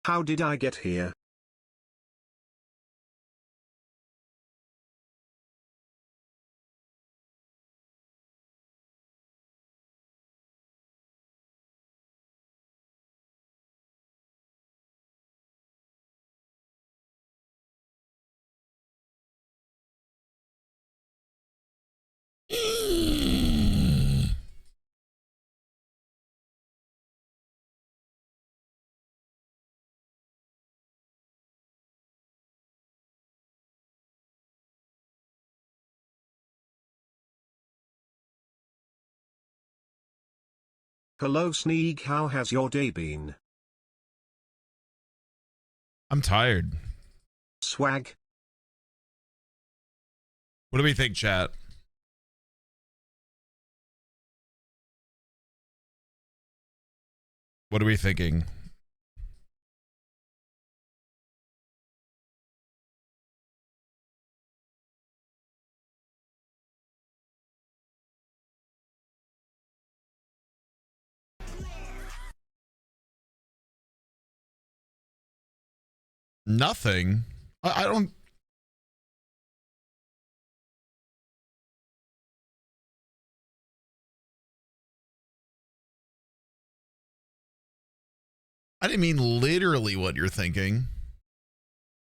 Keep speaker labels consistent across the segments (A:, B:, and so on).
A: How did I get here? Hello Sneeg, how has your day been?
B: I'm tired.
A: Swag.
B: What do we think, chat? What are we thinking? Nothing. I don't. I didn't mean literally what you're thinking.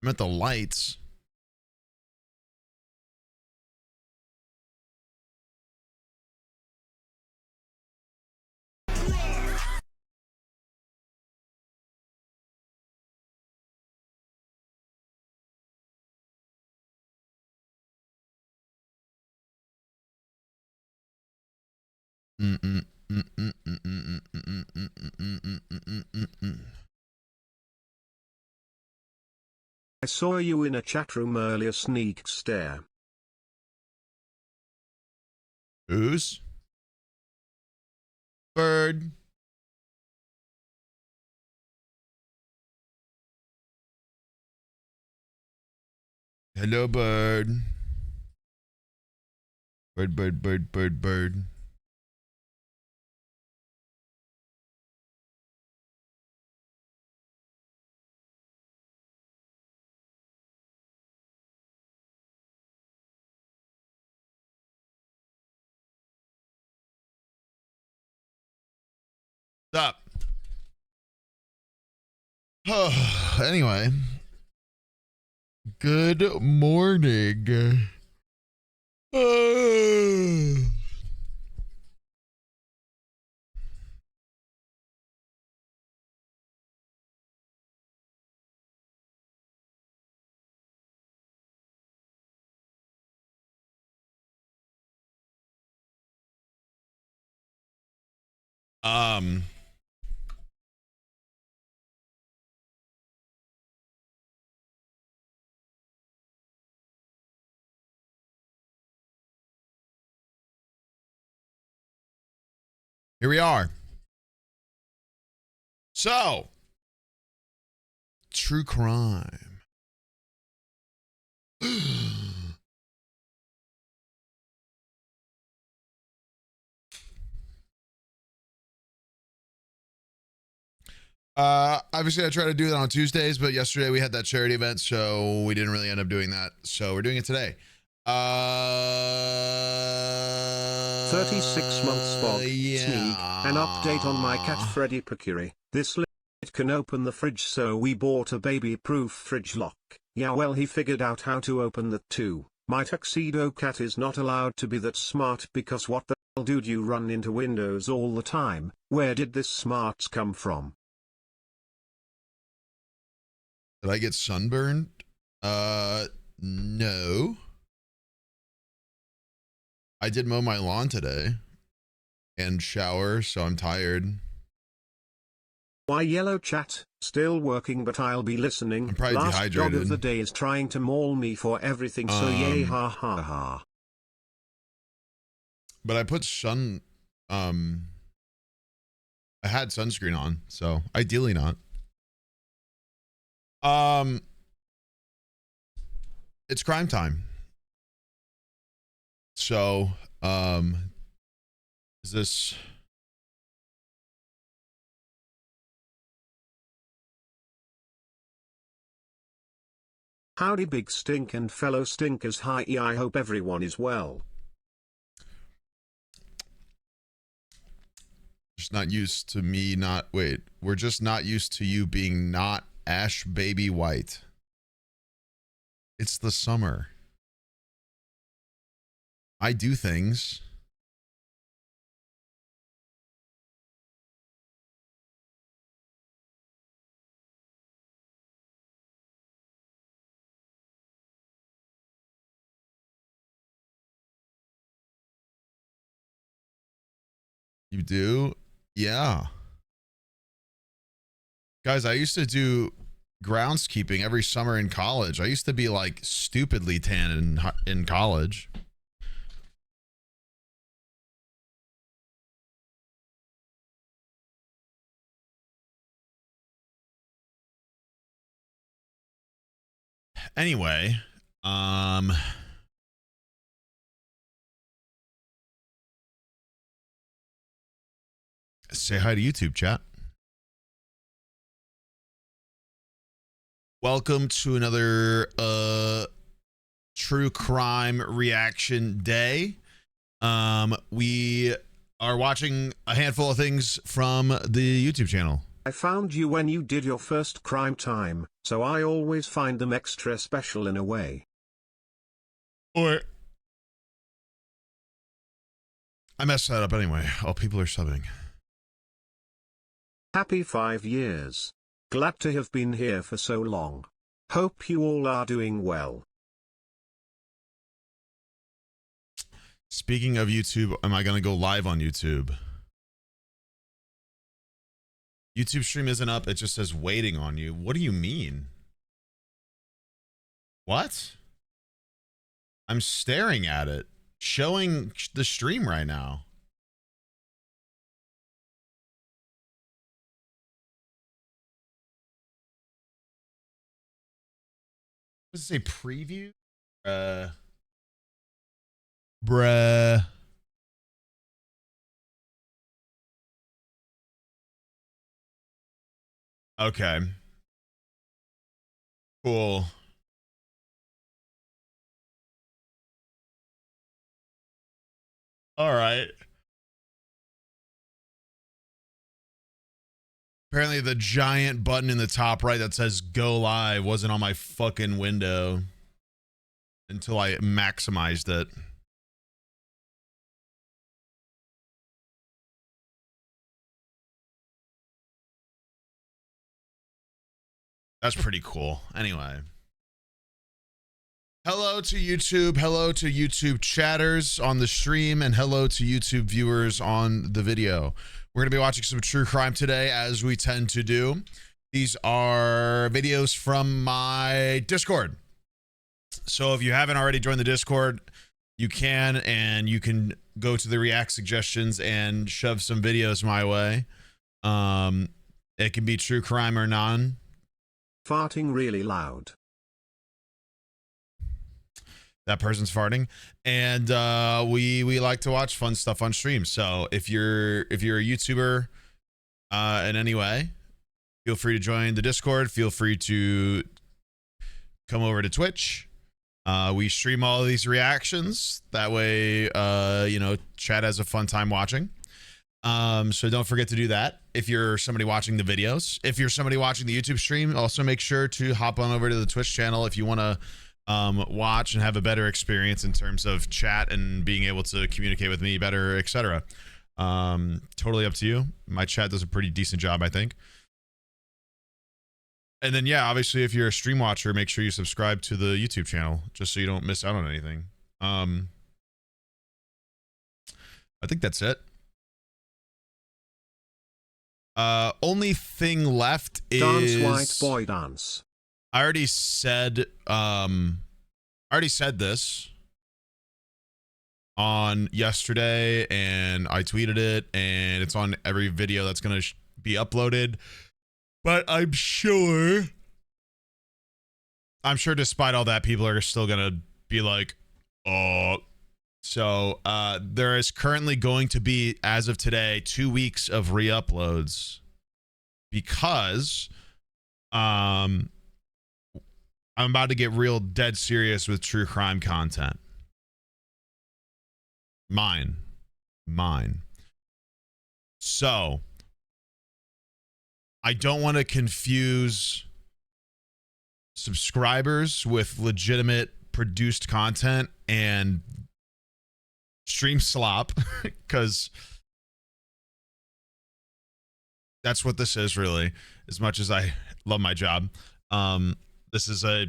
B: I meant the lights.
A: I saw you in a chat room earlier, Sneegster.
B: Who's? Bird. Hello, bird. Bird, bird, bird, bird, bird. Stop. Anyway. Good morning. Um. Here we are. So, true crime. Obviously I try to do that on Tuesdays, but yesterday we had that charity event, so we didn't really end up doing that. So we're doing it today.
A: 36 months Bog.
B: Yeah.
A: Sneeg, an update on my cat Freddy Pecuri. This lid can open the fridge, so we bought a baby-proof fridge lock. Yeah, well, he figured out how to open that too. My tuxedo cat is not allowed to be that smart because what the hell, dude, you run into windows all the time. Where did this smarts come from?
B: Did I get sunburned? No. I did mow my lawn today and shower, so I'm tired.
A: Why yellow chat, still working but I'll be listening.
B: I'm probably
A: Last
B: dehydrated.
A: dog of the day is trying to maul me for everything, so yay, ha ha ha.
B: But I put I had sunscreen on, so ideally not. It's crime time. So, is this
A: Howdy Big Stink and fellow stinkers, hi, I hope everyone is well.
B: Just not used to me not, wait, we're just not used to you being not Ash Baby White. It's the summer. I do things. You do? Yeah. Guys, I used to do groundskeeping every summer in college. I used to be like stupidly tan in college. Anyway, say hi to YouTube chat. Welcome to another true crime reaction day. We are watching a handful of things from the YouTube channel.
A: I found you when you did your first crime time, so I always find them extra special in a way.
B: Or I messed that up anyway. Oh, people are subbing.
A: Happy 5 years. Glad to have been here for so long. Hope you all are doing well.
B: Speaking of YouTube, am I going to go live on YouTube? YouTube stream isn't up. It just says waiting on you. What do you mean? What? I'm staring at it, showing the stream right now. Does it say preview? Bruh. Okay. Cool. All right. Apparently the giant button in the top right that says go live wasn't on my fucking window until I maximized it. That's pretty cool. Anyway. Hello to YouTube. Hello to YouTube chatters on the stream, and hello to YouTube viewers on the video. We're going to be watching some true crime today, as we tend to do. These are videos from my Discord. So if you haven't already joined the Discord, you can, and you can go to the react suggestions and shove some videos my way. It can be true crime or none.
A: Farting really loud.
B: That person's farting, and we like to watch fun stuff on stream. So if you're a YouTuber in any way, feel free to join the Discord. Feel free to come over to Twitch. We stream all of these reactions. That way, you know, chat has a fun time watching. So don't forget to do that. If you're somebody watching the videos, if you're somebody watching the YouTube stream, also make sure to hop on over to the Twitch channel if you want to watch and have a better experience in terms of chat and being able to communicate with me better, etc. Totally up to you. My chat does a pretty decent job, I think. And then, yeah, obviously, if you're a stream watcher, make sure you subscribe to the YouTube channel just so you don't miss out on anything. I think that's it. Only thing left is
A: Dance white boy dance.
B: I already said this on yesterday, and I tweeted it, and it's on every video that's going to be uploaded. But I'm sure despite all that, people are still going to be like, oh. So there is currently going to be, as of today, 2 weeks of re-uploads because I'm about to get real dead serious with true crime content. Mine. So, I don't want to confuse subscribers with legitimate produced content and stream slop, because that's what this is, really. As much as I love my job, this is a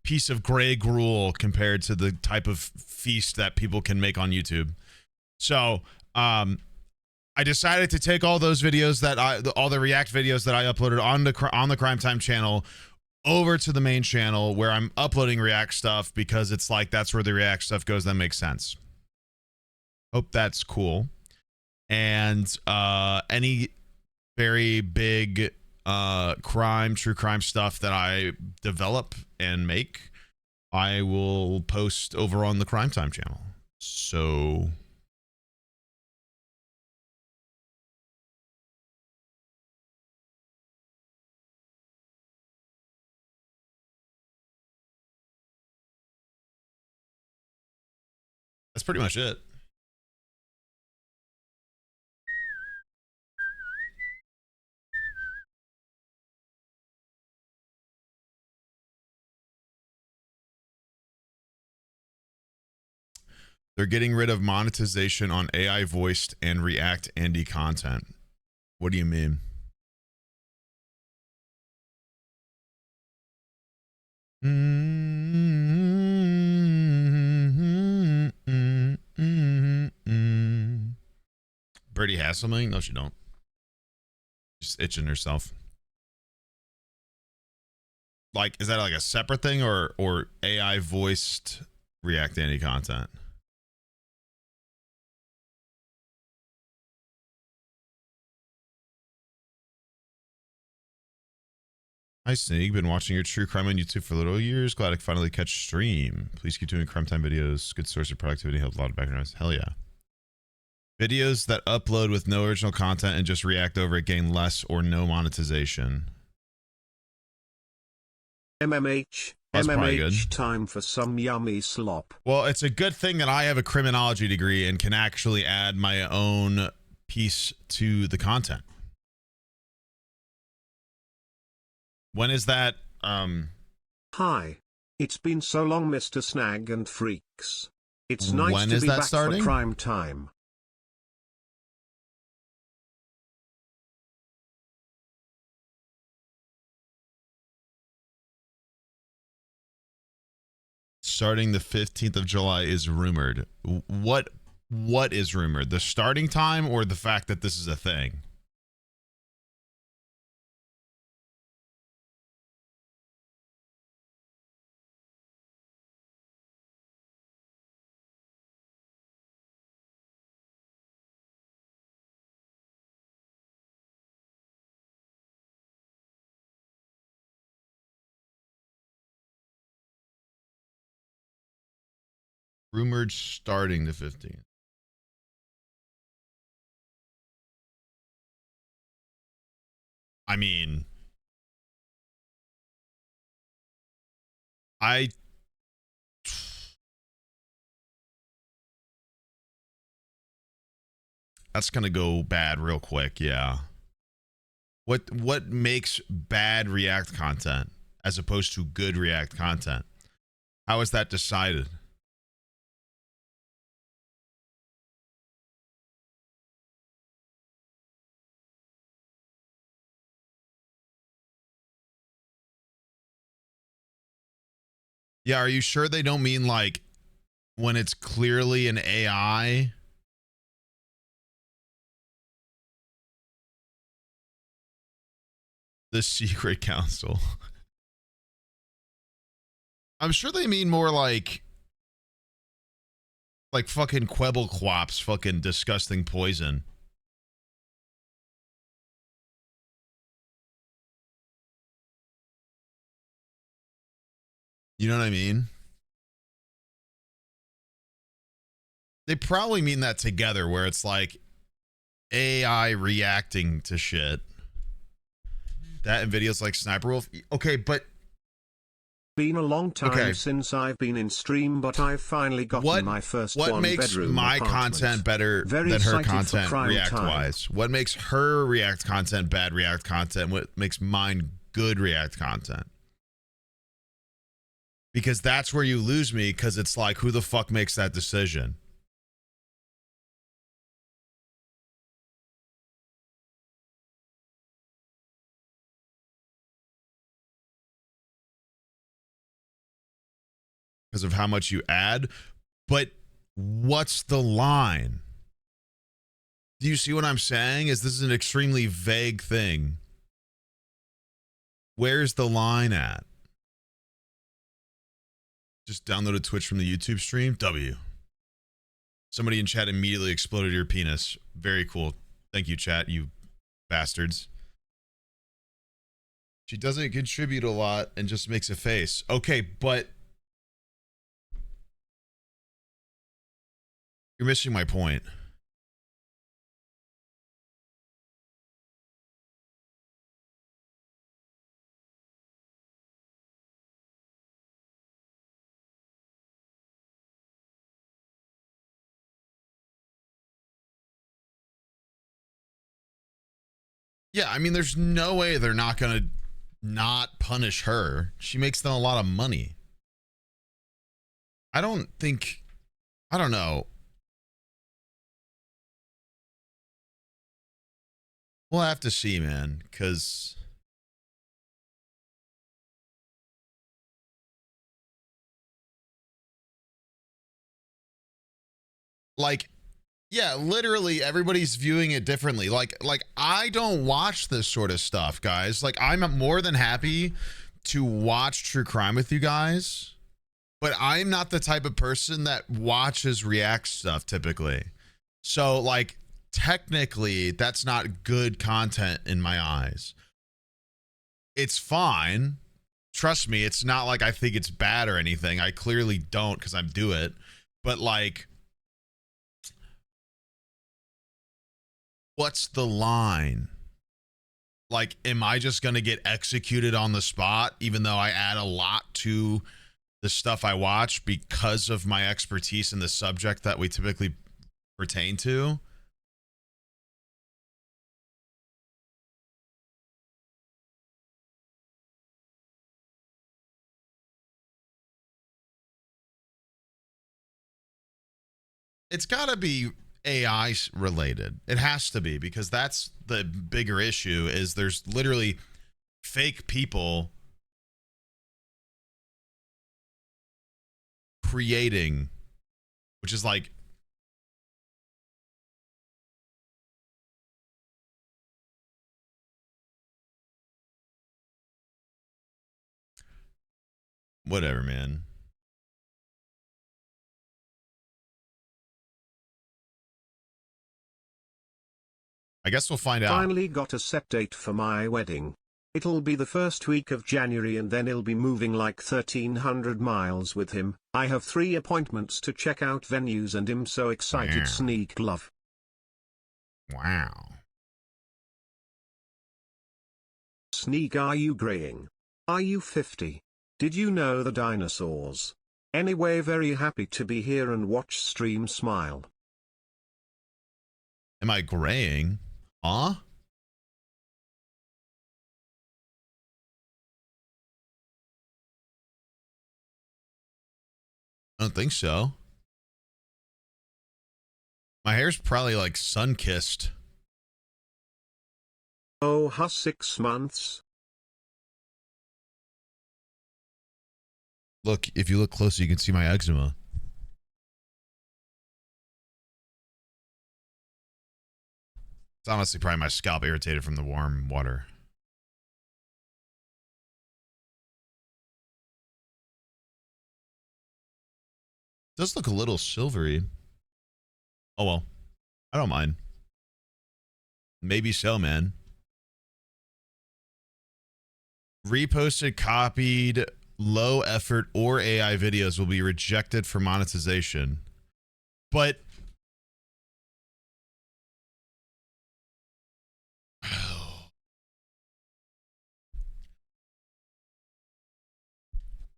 B: piece of gray gruel compared to the type of feast that people can make on YouTube. So I decided to take all those videos that all the react videos that I uploaded on the Crime Time channel over to the main channel where I'm uploading react stuff, because it's like that's where the react stuff goes. That makes sense. Hope that's cool. And any very big true crime stuff that I develop and make, I will post over on the Crime Time channel. So that's pretty much it. They're getting rid of monetization on AI voiced and React Andy content. What do you mean? Birdie has something? No, she don't. She's itching herself. Like, is that like a separate thing, or AI voiced React Andy content? Hi, Sneeg. Been watching your true crime on YouTube for little years. Glad I could finally catch stream. Please keep doing Crime Time videos. Good source of productivity. Helps a lot of background noise. Hell yeah. Videos that upload with no original content and just react over it gain less or no monetization.
A: MMH time for some yummy slop.
B: Well, it's a good thing that I have a criminology degree and can actually add my own piece to the content. When is that?
A: Hi. It's been so long, Mr. Snag and Freaks. It's nice
B: when
A: to
B: is
A: be
B: that
A: back
B: starting?
A: for Crime Time.
B: Starting the 15th of July is rumored. What is rumored? The starting time or the fact that this is a thing? Rumored starting the 15th. I mean, that's gonna go bad real quick. Yeah. What makes bad React content as opposed to good React content? How is that decided? Yeah, are you sure they don't mean like when it's clearly an AI? The secret council. I'm sure they mean more like fucking Quebblequap's fucking disgusting poison. You know what I mean? They probably mean that together, where it's like AI reacting to shit. That in videos like Sniper Wolf. Okay, but
A: Been a long time
B: Okay.
A: since I've been in stream, but I've finally gotten my first
B: what makes
A: one-bedroom
B: my
A: apartment.
B: content better
A: Very
B: than her
A: excited for
B: content
A: prime
B: react
A: time.
B: wise? What makes her react content bad react content? What makes mine good react content? Because that's where you lose me, because it's like, who the fuck makes that decision? Because of how much you add. But what's the line? Do you see what I'm saying? This is an extremely vague thing. Where's the line at? Just downloaded Twitch from the YouTube stream. W. Somebody in chat immediately exploded your penis. Very cool. Thank you, chat, you bastards. She doesn't contribute a lot and just makes a face. Okay, but you're missing my point. Yeah, I mean, there's no way they're not going to not punish her. She makes them a lot of money. I don't know. We'll have to see, man, because like, yeah, literally everybody's viewing it differently. Like I don't watch this sort of stuff, guys. Like, I'm more than happy to watch true crime with you guys, but I'm not the type of person that watches react stuff typically. So, like, technically that's not good content in my eyes. It's fine. Trust me, it's not like I think it's bad or anything. I clearly don't, because I do it. But like, what's the line? Like, am I just going to get executed on the spot, even though I add a lot to the stuff I watch because of my expertise in the subject that we typically pertain to? It's got to be AI related. It has to be, because that's the bigger issue. Is there's literally fake people creating, which is like, whatever, man. I guess we'll find out.
A: Finally got a set date for my wedding. It'll be the first week of January, and then he'll be moving like 1,300 miles with him. I have 3 appointments to check out venues, and I'm so excited.
B: Wow.
A: Sneeg love.
B: Wow.
A: Sneeg, are you graying? Are you 50? Did you know the dinosaurs? Anyway, very happy to be here and watch stream. Smile.
B: Am I graying? Huh? I don't think so. My hair's probably like sun-kissed.
A: Oh, 6 months.
B: Look, if you look closer, you can see my eczema. It's honestly probably my scalp irritated from the warm water. It does look a little silvery. Oh well. I don't mind. Maybe so, man. Reposted, copied, low effort, or AI videos will be rejected for monetization. But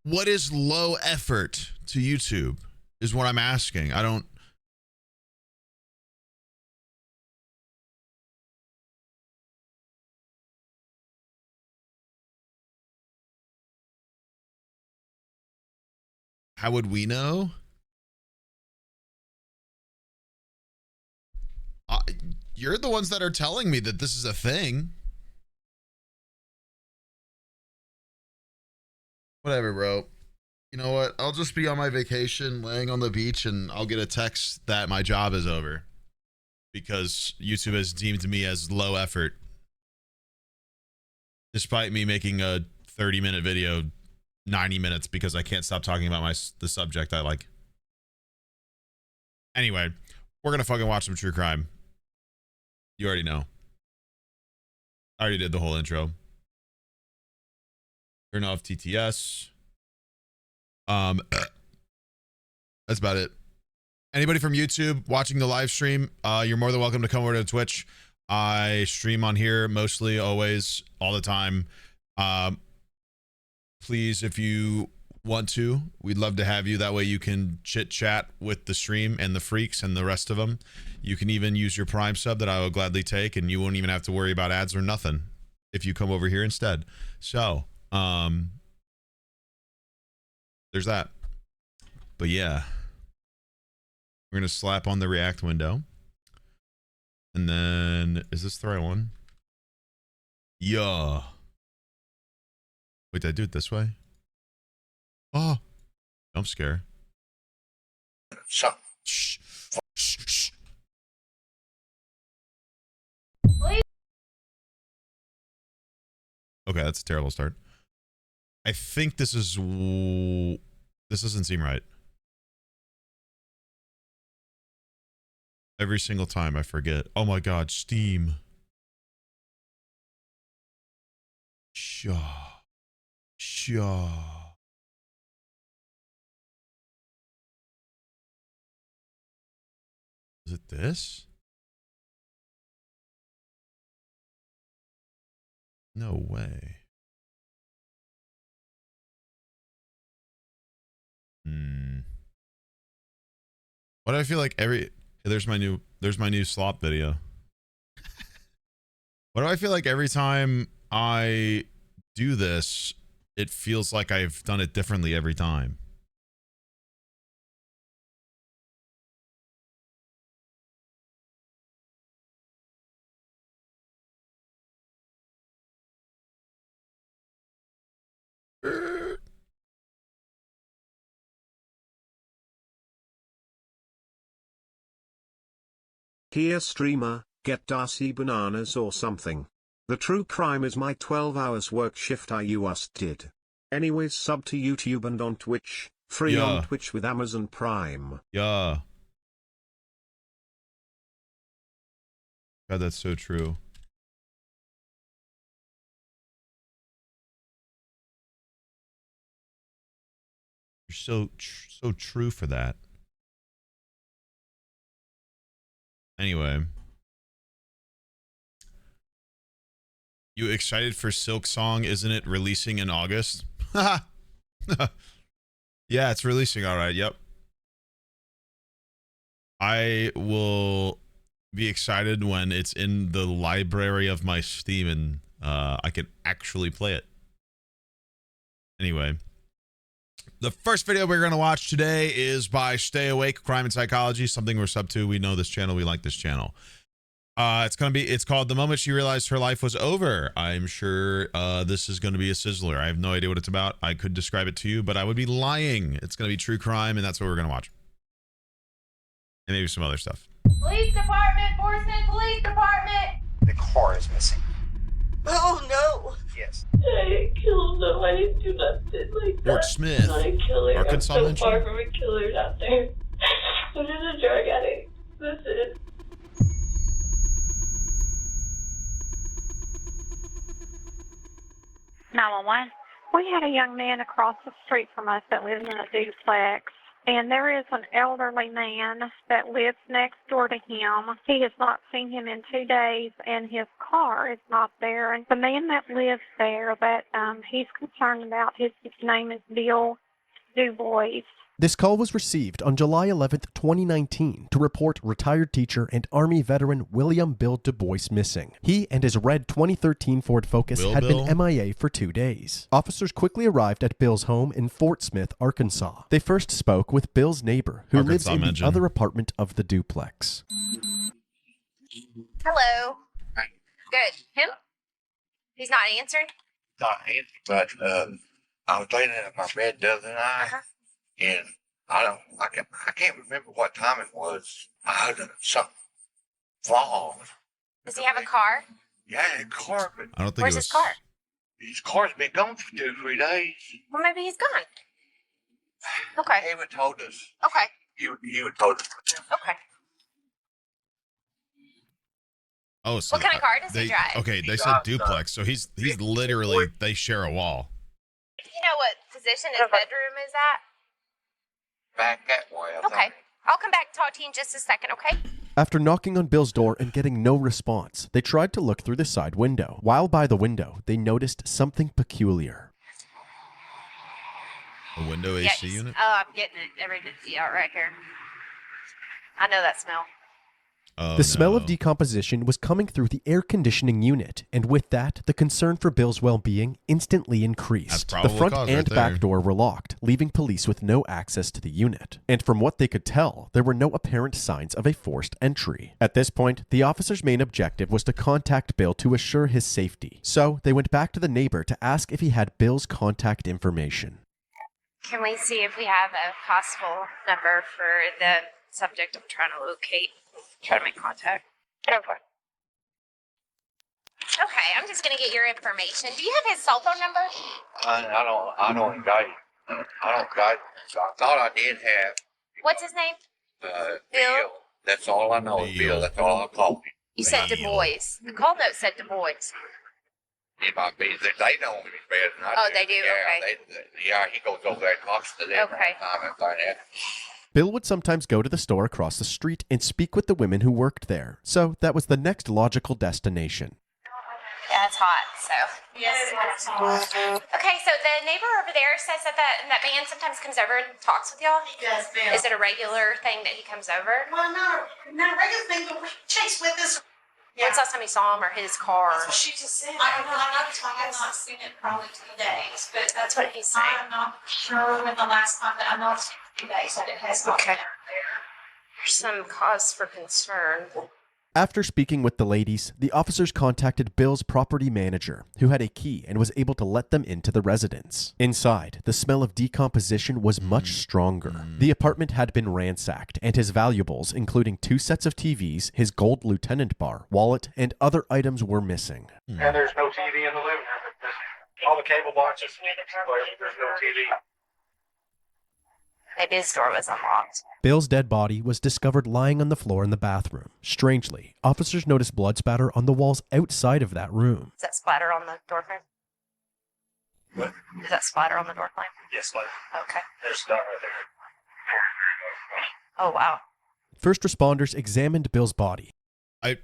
B: What is low effort to YouTube is what I'm asking. I don't. How would we know? You're the ones that are telling me that this is a thing. Whatever, bro. You know what? I'll just be on my vacation laying on the beach and I'll get a text that my job is over because YouTube has deemed me as low effort. Despite me making a 30-minute video 90 minutes because I can't stop talking about the subject I like. Anyway, we're going to fucking watch some true crime. You already know. I already did the whole intro. Turn off TTS. That's about it. Anybody from YouTube watching the live stream, you're more than welcome to come over to Twitch. I stream on here mostly, always, all the time. Please, if you want to, we'd love to have you. That way you can chit chat with the stream and the freaks and the rest of them. You can even use your Prime sub that I will gladly take, and you won't even have to worry about ads or nothing if you come over here instead. So, there's that. But yeah, we're going to slap on the react window. And then, is this the right one? Yeah. Wait, did I do it this way? Oh, jump scare. Shh. Shh. Shh. Shh. Okay, that's a terrible start. I think this doesn't seem right. Every single time I forget. Oh my God, Steam. Shaw. Is it this? No way. Why do I feel like there's my new slop video. Why do I feel like every time I do this, it feels like I've done it differently every time?
A: Here streamer, get Darcy bananas or something. The true crime is my 12 hours work shift I just did. Anyways, sub to YouTube and on Twitch, free on Twitch with Amazon Prime.
B: Yeah. God, that's so true. You're so true for that. Anyway. You excited for Silk Song? Isn't it releasing in August? Yeah, it's releasing. All right. Yep. I will be excited when it's in the library of my Steam and I can actually play it. Anyway. The first video we're going to watch today is by Stay Awake, Crime and Psychology, something we're sub to. We know this channel. We like this channel. It's called The Moment She Realized Her Life Was Over. I'm sure this is going to be a sizzler. I have no idea what it's about. I could describe it to you, but I would be lying. It's going to be true crime, and that's what we're going to watch. And maybe some other stuff.
C: Police department, Forceman Police Department!
D: The car is missing.
C: Oh no!
D: Yes.
C: I didn't kill him, no, I didn't do nothing like that.
B: Fort Smith,
C: I'm not a killer.
B: Arkansas
C: I'm so
B: mention?
C: far from a killer out there. I'm just a drug addict. That's it.
E: We had a young man across the street from us that lives in a duplex.
D: And there is an elderly man that lives next door to him. He has not seen him in 2 days, and his car is not there. And the man that lives there, that he's concerned about, his name is Bill DuBois.
E: This call was received on July 11th, 2019 to report retired teacher and Army veteran William Bill DuBois missing. He and his red 2013 Ford Focus had been MIA for 2 days. Officers quickly arrived at Bill's home in Fort Smith, Arkansas. They first spoke with Bill's neighbor, who lives in the other apartment of the duplex.
F: Hello. Good. Him? He's not answering?
G: Not answering, but I was laying in my bed the other night, and I can't remember what time it was. I heard something fall.
F: Does he have a car?
G: Yeah, a car, but
B: I don't think
F: Where's his car?
G: his car's been gone for 2 or 3 days.
F: Well, maybe he's gone. Okay.
G: He would told us.
F: Okay.
G: You would told us.
F: Okay.
B: Oh, so
F: What kind of car does he drive?
B: Okay, they said duplex, so he's literally, they share a wall.
F: Do you know what position his bedroom is at?
G: Back that way. I
F: Okay.
G: think.
F: I'll come back and talk to you in just a second, okay?
E: After knocking on Bill's door and getting no response, they tried to look through the side window. While by the window, they noticed something peculiar.
B: A window AC unit?
F: Oh, I'm getting it. Right here. I know that smell.
B: Oh,
E: The smell of decomposition was coming through the air conditioning unit, and with that, the concern for Bill's well-being instantly increased. The front and back door were locked, leaving police with no access to the unit. And from what they could tell, there were no apparent signs of a forced entry. At this point, the officers' main objective was to contact Bill to assure his safety. So they went back to the neighbor to ask if he had Bill's contact information.
F: Can we see if we have a possible number for the subject I'm trying to locate? Try to make contact. Okay, I'm just gonna get your information. Do you have his cell phone number?
G: I don't got it. I don't got it. So I thought I did have.
F: What's his name?
G: Bill. That's all I know is Bill. That's all I called him.
F: You said Du Bois. The call note said Du Bois.
G: It might be that they know him better than I do.
F: Oh, they do?
G: Yeah,
F: Okay.
G: yeah, he goes over there and talks to them.
F: Okay.
G: All the time and find out.
E: Bill would sometimes go to the store across the street and speak with the women who worked there, so that was the next logical destination.
F: Yeah, it's hot, so. Yes, it's hot. Okay, so the neighbor over there says that that man sometimes comes over and talks with y'all?
H: He does, Bill.
F: Is it a regular thing that he comes over?
H: Well, not a regular thing, but we chase with us.
F: When's the last time you saw him or his car?
H: That's what she just said. I don't know. I have not seen it probably 2 days, but
F: That's what he's saying.
H: I'm not sure when the last time that I noticed it 2 days that it has not
F: Okay.
H: been out there.
F: There's some cause for concern.
E: After speaking with the ladies, the officers contacted Bill's property manager, who had a key and was able to let them into the residence. Inside, the smell of decomposition was much stronger. The apartment had been ransacked, and his valuables, including 2 sets of TVs, his gold lieutenant bar, wallet, and other items were missing.
I: And there's no TV in the living room. All the cable boxes, there's no TV.
F: Maybe his door was unlocked.
E: Bill's dead body was discovered lying on the floor in the bathroom. Strangely, officers noticed blood spatter on the walls outside of that room.
F: Is that splatter on the door frame?
I: What?
F: Is that splatter on the door frame?
I: Yes, like
F: Okay.
I: there's stuff right there.
F: Oh, wow.
E: First responders examined Bill's body.
B: I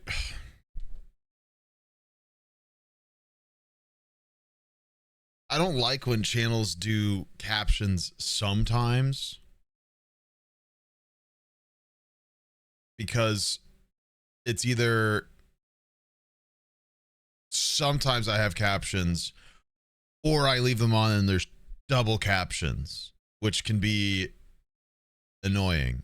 B: don't like when channels do captions sometimes, because it's either sometimes I have captions or I leave them on and there's double captions, which can be annoying.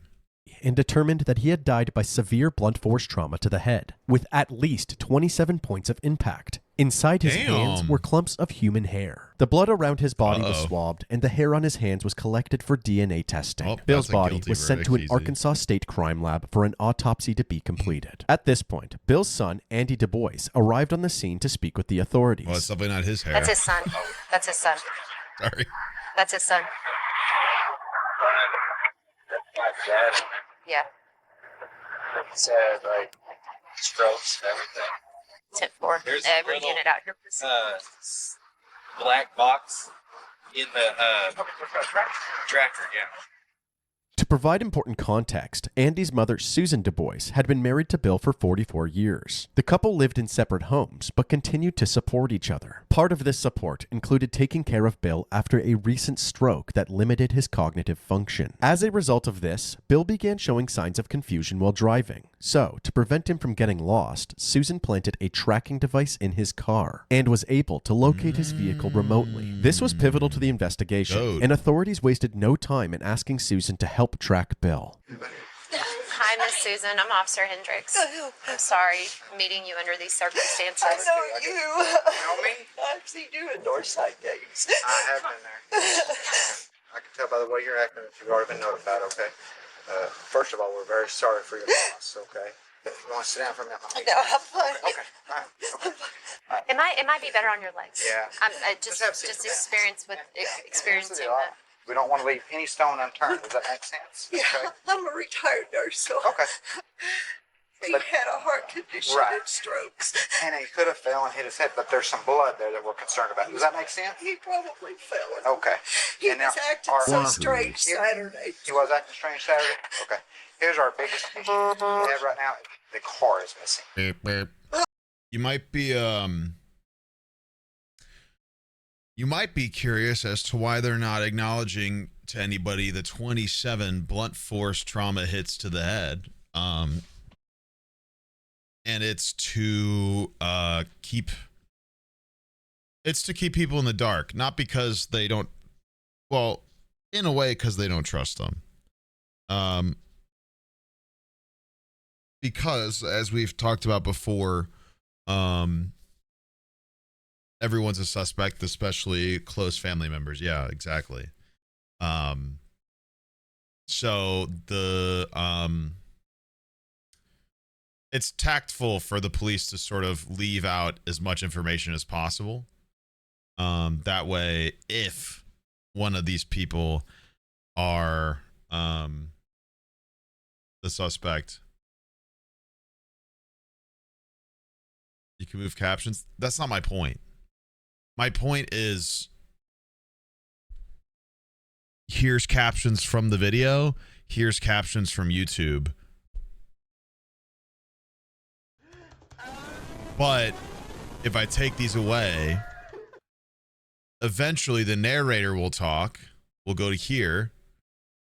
E: And determined that he had died by severe blunt force trauma to the head, with at least 27 points of impact. Inside his hands were clumps of human hair. The blood around his body was swabbed, and the hair on his hands was collected for DNA testing. Bill's body was sent to an Arkansas State crime lab for an autopsy to be completed. At this point, Bill's son, Andy Du Bois, arrived on the scene to speak with the authorities.
B: Well, it's definitely not his hair.
F: That's his son. That's his son.
B: Sorry.
F: That's his son. Yeah.
G: It's like strokes and everything.
F: 10-4.
G: There's
F: Every
G: little,
F: unit out here.
G: black box in the tractor, yeah.
E: provide important context, Andy's mother, Susan Du Bois, had been married to Bill for 44 years. The couple lived in separate homes, but continued to support each other. Part of this support included taking care of Bill after a recent stroke that limited his cognitive function. As a result of this, Bill began showing signs of confusion while driving. So, to prevent him from getting lost, Susan planted a tracking device in his car and was able to locate his vehicle remotely. This was pivotal to the investigation, and authorities wasted no time in asking Susan to help track Bill.
F: Hi, Miss Susan. I'm Officer Hendricks. I'm sorry meeting you under these circumstances.
J: I know you.
G: know me?
J: I've seen you in Northside days.
G: I have been there. I can tell by the way you're acting that you've already been notified, okay? First of all, we're very sorry for your loss, okay? You want to sit down for a minute?
J: No, I'm fine.
G: Okay, all right. Okay.
F: It might be better on your legs.
G: Yeah.
F: I just experiencing that.
G: We don't want to leave any stone unturned. Does that make sense?
J: Yeah,
G: Okay.
J: I'm a retired nurse, so
G: Okay.
J: he
G: But-
J: had a heart condition
G: Right.
J: and strokes.
G: And he could have fell and hit his head, but there's some blood there that we're concerned about. Does that make sense?
J: He probably fell.
G: Okay.
J: He
G: And now,
J: was acting
G: our-
J: so strange Saturday.
G: He was acting strange Saturday? Okay. Here's our biggest issue we have right now. The car is missing.
B: You might be curious as to why they're not acknowledging to anybody the 27 blunt force trauma hits to the head. And it's to keep people in the dark, not because they don't, well, in a way, because they don't trust them. Because, as we've talked about before, everyone's a suspect, especially close family members. Yeah, exactly. So it's tactful for the police to sort of leave out as much information as possible. That way, if one of these people are the suspect, you can move captions. That's not my point. My point is, here's captions from the video. Here's captions from YouTube. But if I take these away, eventually the narrator will talk. We'll go to here,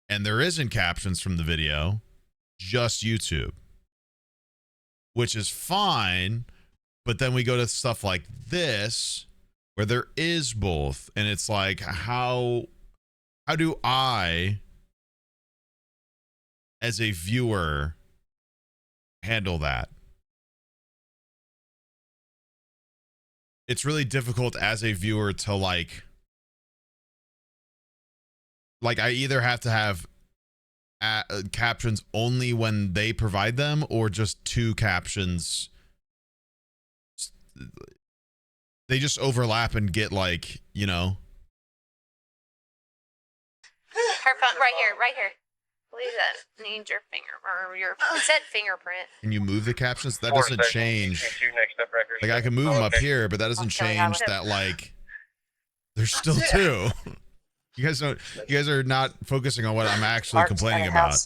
B: and there isn't captions from the video, just YouTube, which is fine. But then we go to stuff like this, where there is both, and it's like, how do I, as a viewer, handle that? It's really difficult as a viewer to like I either have to have captions only when they provide them, or just two captions. They just overlap and get like, you know.
F: Her phone, right here. Please, need your finger or your it said fingerprint.
B: Can you move the captions? That doesn't change. Like, I can move them up here, but that doesn't change that, like, there's still two. You guys are not focusing on what I'm actually complaining about.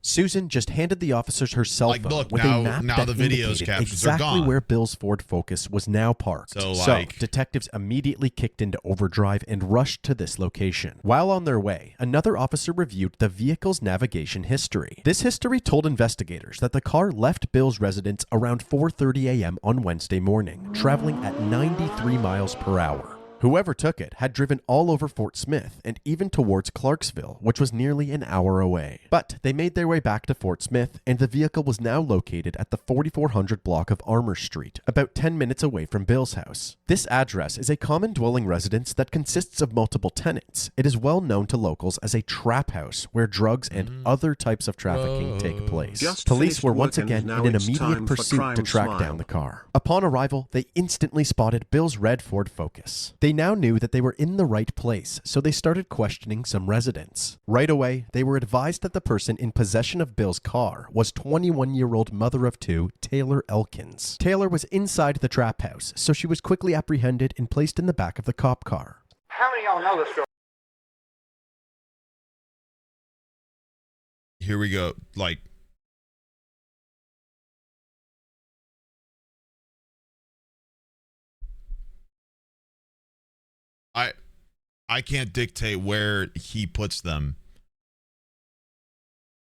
E: Susan just handed the officers her cell phone
B: look,
E: with
B: now-
E: a map
B: now
E: that
B: the video's
E: indicated
B: captions are
E: exactly
B: gone.
E: where Bill's Ford Focus was now parked.
B: So,
E: detectives immediately kicked into overdrive and rushed to this location. While on their way, another officer reviewed the vehicle's navigation history. This history told investigators that the car left Bill's residence around 4:30 a.m. on Wednesday morning, traveling at 93 miles per hour. Whoever took it had driven all over Fort Smith and even towards Clarksville, which was nearly an hour away. But they made their way back to Fort Smith, and the vehicle was now located at the 4400 block of Armour Street, about 10 minutes away from Bill's house. This address is a common dwelling residence that consists of multiple tenants. It is well known to locals as a trap house where drugs and other types of trafficking take place. Police were once again in an immediate pursuit to track down the car. Upon arrival, they instantly spotted Bill's red Ford Focus. They now knew that they were in the right place, so they started questioning some residents. Right away, they were advised that the person in possession of Bill's car was 21-year-old mother of two, Taylor Elkins. Taylor was inside the trap house, so she was quickly apprehended and placed in the back of the cop car.
G: How many of y'all know this girl?
B: here we go. Like, I can't dictate where he puts them.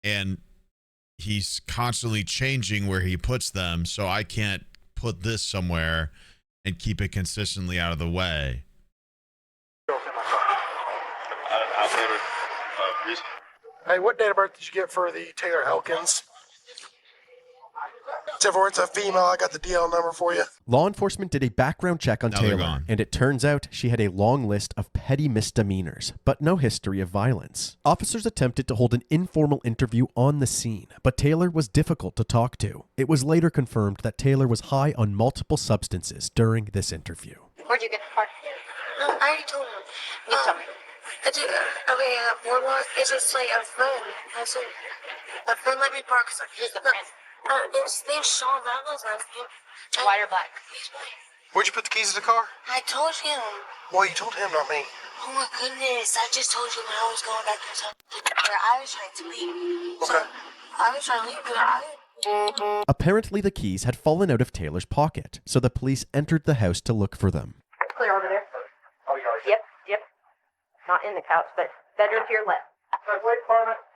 B: And he's constantly changing where he puts them, so I can't put this somewhere and keep it consistently out of the way.
K: Hey, what date of birth did you get for the Taylor Elkins? It's a female. I got the DL number for you.
E: Law enforcement did a background check on Taylor, and it turns out she had a long list of petty misdemeanors, but no history of violence. Officers attempted to hold an informal interview on the scene, but Taylor was difficult to talk to. It was later confirmed that Taylor was high on multiple substances during this interview.
F: Where'd you get the car?
H: No, I already told him.
F: You tell me.
H: It's just like a friend. I said, a friend let me park.
F: Who's the friend?
H: His name's Sean. That was last name.
F: White or black?
K: Where'd you put the keys in the car?
H: I told him.
K: Well, you told him, not me.
H: Oh my goodness! I just told you when I was going back to where I was trying to leave.
K: Okay.
H: So, I was trying to leave, but
E: Apparently, the keys had fallen out of Taylor's pocket, so the police entered the house to look for them.
F: Clear over there. Yep. Not in the couch, but bedroom to your left.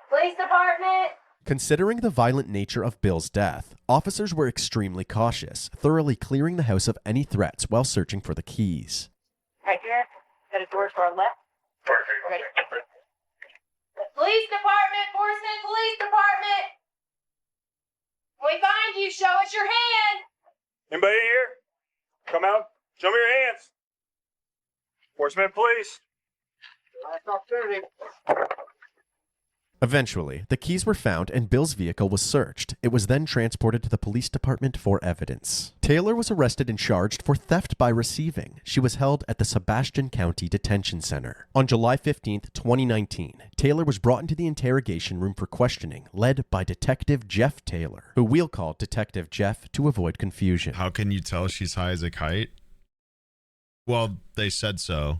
F: Police department.
E: Considering the violent nature of Bill's death, officers were extremely cautious, thoroughly clearing the house of any threats while searching for the keys.
F: Right here. Got a door to our left. Ready. Police department, Forceman Police Department. When we find you, show us your hand.
I: Anybody in here? Come out. Show me your hands. Horseman, please. Last opportunity.
E: Eventually, the keys were found and Bill's vehicle was searched. It was then transported to the police department for evidence. Taylor was arrested and charged for theft by receiving. She was held at the Sebastian County Detention Center. On July 15th, 2019, Taylor was brought into the interrogation room for questioning, led by Detective Jeff Taylor, who we'll call Detective Jeff to avoid confusion.
B: How can you tell she's high as a kite? Well, they said so.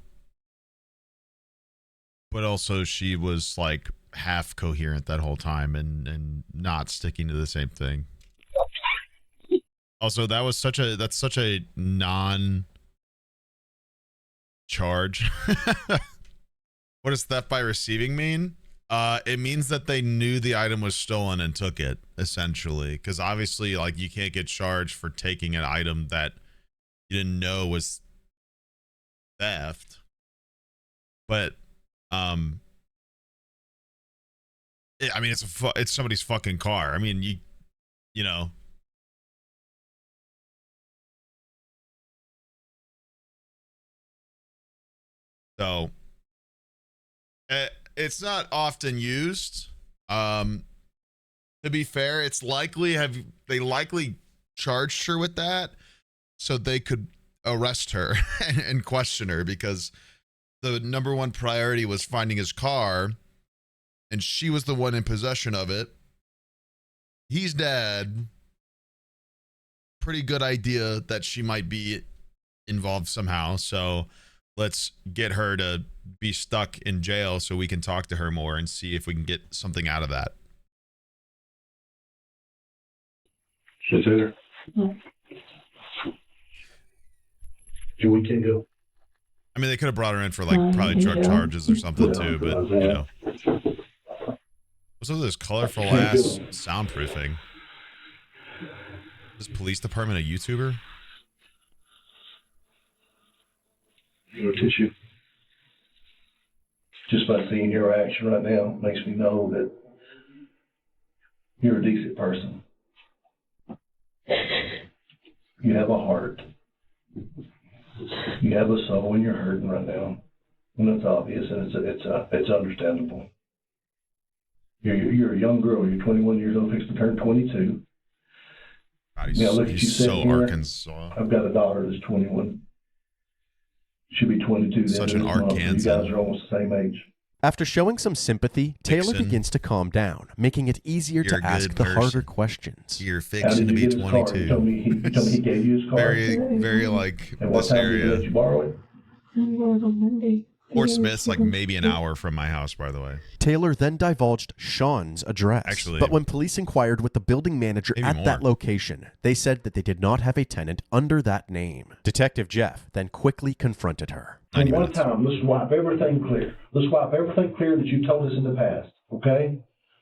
B: But also she was like half coherent that whole time and not sticking to the same thing. Also, that's such a non charge. What does theft by receiving mean? It means that they knew the item was stolen and took it, essentially, because obviously, like, you can't get charged for taking an item that you didn't know was theft. But I mean, it's somebody's fucking car. I mean, you know. So it's not often used. To be fair, it's likely they likely charged her with that so they could arrest her and question her, because the number one priority was finding his car, and she was the one in possession of it. He's dead. Pretty good idea that she might be involved somehow. So let's get her to be stuck in jail so we can talk to her more and see if we can get something out of that.
L: She's there. We can go.
B: I mean, they could have brought her in for like probably drug charges or something too, but you know. What's up with this colorful ass soundproofing? Is police department a YouTuber?
L: Your tissue. Just by seeing your action right now makes me know that you're a decent person. You have a heart. You have a soul, and you're hurting right now, and it's obvious, and it's understandable. You're a young girl. You're 21 years old, fixing to turn 22.
B: God,
L: now look at you
B: so
L: here.
B: Arkansas.
L: I've got a daughter that's 21. She'll be 22.
B: Such an Arkansas.
L: You guys are almost the same age.
E: After showing some sympathy, Taylor begins to calm down, making it easier to ask the harder questions.
B: You're fixing to be 22.
L: He told me he gave you his car.
B: Very like
L: and what
B: this
L: time
B: area.
L: Did you borrow it?
C: I borrowed on Monday.
B: Fort Smith's like maybe an hour from my house, by the way.
E: Taylor then divulged Sean's address.
B: Actually,
E: but when police inquired with the building manager at that location, they said that they did not have a tenant under that name. Detective Jeff then quickly confronted her.
L: And one time, let's wipe everything clear. Let's wipe everything clear that you told us in the past, okay?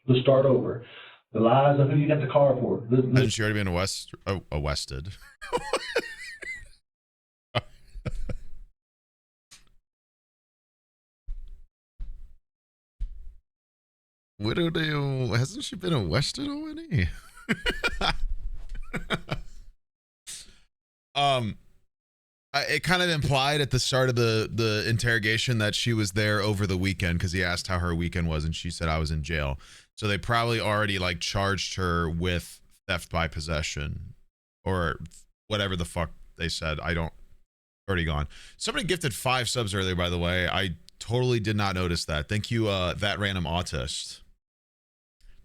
L: Let's start over. The lies of who you got the car for.
B: Hasn't she already been arrested? Hasn't she been arrested already? It kind of implied at the start of the interrogation that she was there over the weekend because he asked how her weekend was and she said I was in jail. So they probably already like charged her with theft by possession or whatever the fuck they said. Already gone. Somebody gifted 5 subs earlier, by the way. I totally did not notice that. Thank you, that random autist.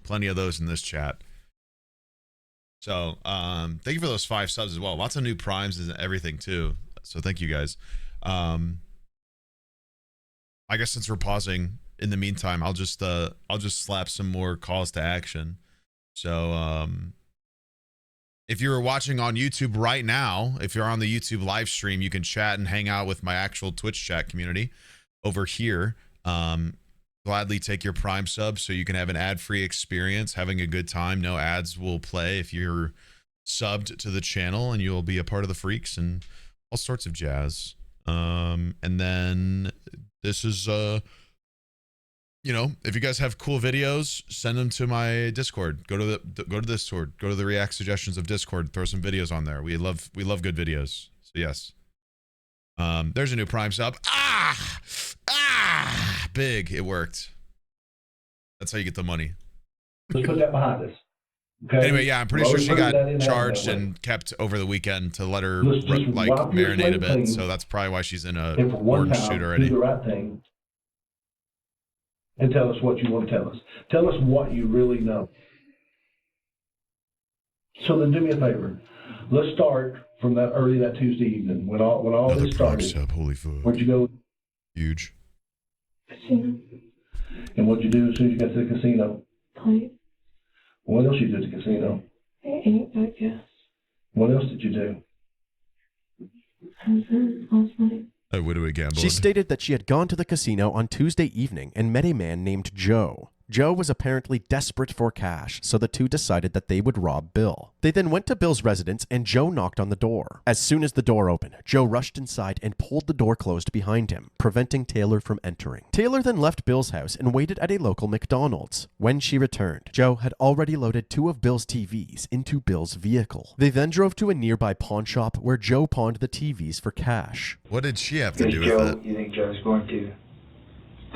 B: Plenty of those in this chat. So thank you for those 5 subs as well. Lots of new primes and everything too. So thank you guys. I guess since we're pausing in the meantime, I'll just slap some more calls to action. So if you're watching on YouTube right now, if you're on the YouTube live stream, you can chat and hang out with my actual Twitch chat community over here. Gladly take your Prime sub so you can have an ad-free experience, having a good time. No ads will play if you're subbed to the channel, and you'll be a part of the freaks and all sorts of jazz. And then this is, you know, if you guys have cool videos, send them to my Discord. Go to Discord. Go to the React Suggestions of Discord. Throw some videos on there. We love good videos. So yes. There's a new Prime sub. Big. It worked. That's how you get the money.
L: Let's put that behind us. Okay?
B: Anyway, yeah, I'm pretty sure she got charged and kept over the weekend to let her like marinate a bit. So that's probably why she's in a orange suit already.
L: Do the right thing and tell us what you want to tell us. Tell us what you really know. So then do me a favor. Let's start from that Tuesday evening when all this started.
B: Sub, holy fuck.
L: Where'd you go?
B: Huge.
C: Casino.
L: And what'd you do as soon as you got to the casino?
C: Play.
L: What else you did at the casino?
C: I guess.
L: What else did you do?
C: I was in last night.
B: I would have gambled.
E: She stated that she had gone to the casino on Tuesday evening and met a man named Joe. Joe was apparently desperate for cash, so the two decided that they would rob Bill. They then went to Bill's residence and Joe knocked on the door. As soon as the door opened, Joe rushed inside and pulled the door closed behind him, preventing Taylor from entering. Taylor then left Bill's house and waited at a local McDonald's. When she returned, Joe had already loaded 2 of Bill's TVs into Bill's vehicle. They then drove to a nearby pawn shop where Joe pawned the TVs for cash.
B: What did she have to do with it?
M: You think Joe's going to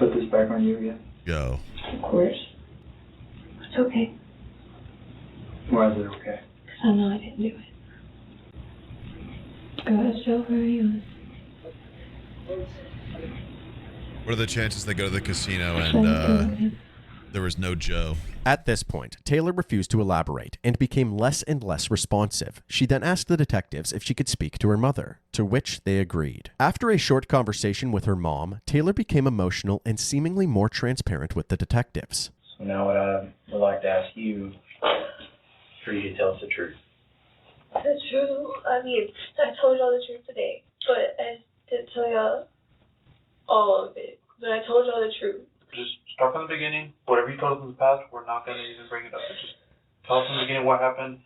M: put this back on you again?
B: Go.
C: Of course. It's okay.
M: Why is it okay?
C: Because I know I didn't do it. Go ask Joe where he was.
B: What are the chances they go to the casino and there was no Joe?
E: At this point, Taylor refused to elaborate and became less and less responsive. She then asked the detectives if she could speak to her mother, to which they agreed. After a short conversation with her mom, Taylor became emotional and seemingly more transparent with the detectives.
M: So now what I would like to ask you for you to tell us the truth.
C: The truth? I mean, I told y'all the truth today, but I didn't tell y'all all of it. But I told y'all the truth.
M: Just start from the beginning. Whatever you told us in the past, we're not going to even bring it up. Just tell us from the beginning what happened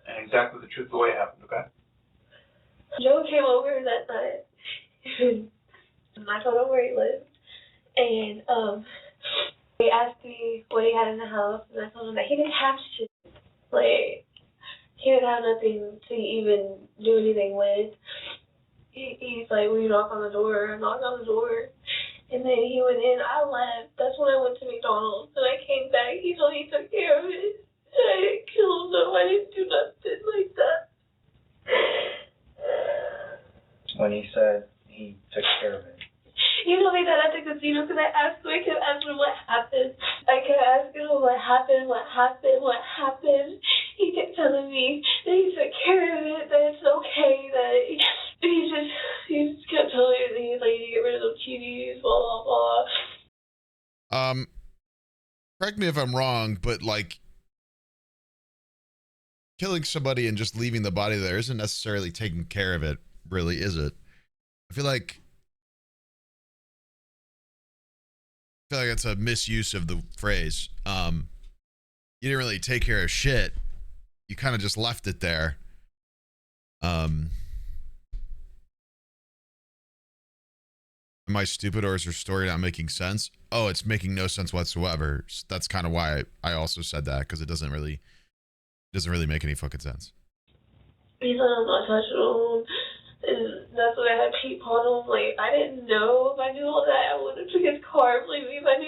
M: and exactly the truth, the way it happened, okay?
C: Joe came over that night, and I told him where he lived, and he asked me what he had in the house, and I told him that he didn't have shit. Like, he didn't have nothing to even do anything with. He's like, will you knock on the door? I knocked on the door. And then he went in, I left. That's when I went to McDonald's. And I came back. He told me he took care of it. And I didn't kill him, though. I didn't do nothing like that.
M: When he said he took care of it.
C: He told me that at the casino because I kept asking him what happened. I kept asking him what happened. He kept telling me that he took care of it, that it's okay, that he just kept telling me that he'd like to get rid of those TVs, blah, blah, blah.
B: Correct me if I'm wrong, but like killing somebody and just leaving the body there isn't necessarily taking care of it, really, is it? I feel like it's a misuse of the phrase. You didn't really take care of shit. You kind of just left it there. Am I stupid, or is her story not making sense? Oh, it's making no sense whatsoever. So that's kind of why I also said that, because it doesn't really make any fucking sense.
C: He said I'm not touching him, and that's what I had Pete on him. Like, I didn't know. If I knew all that, I would have took his car and believe me. If I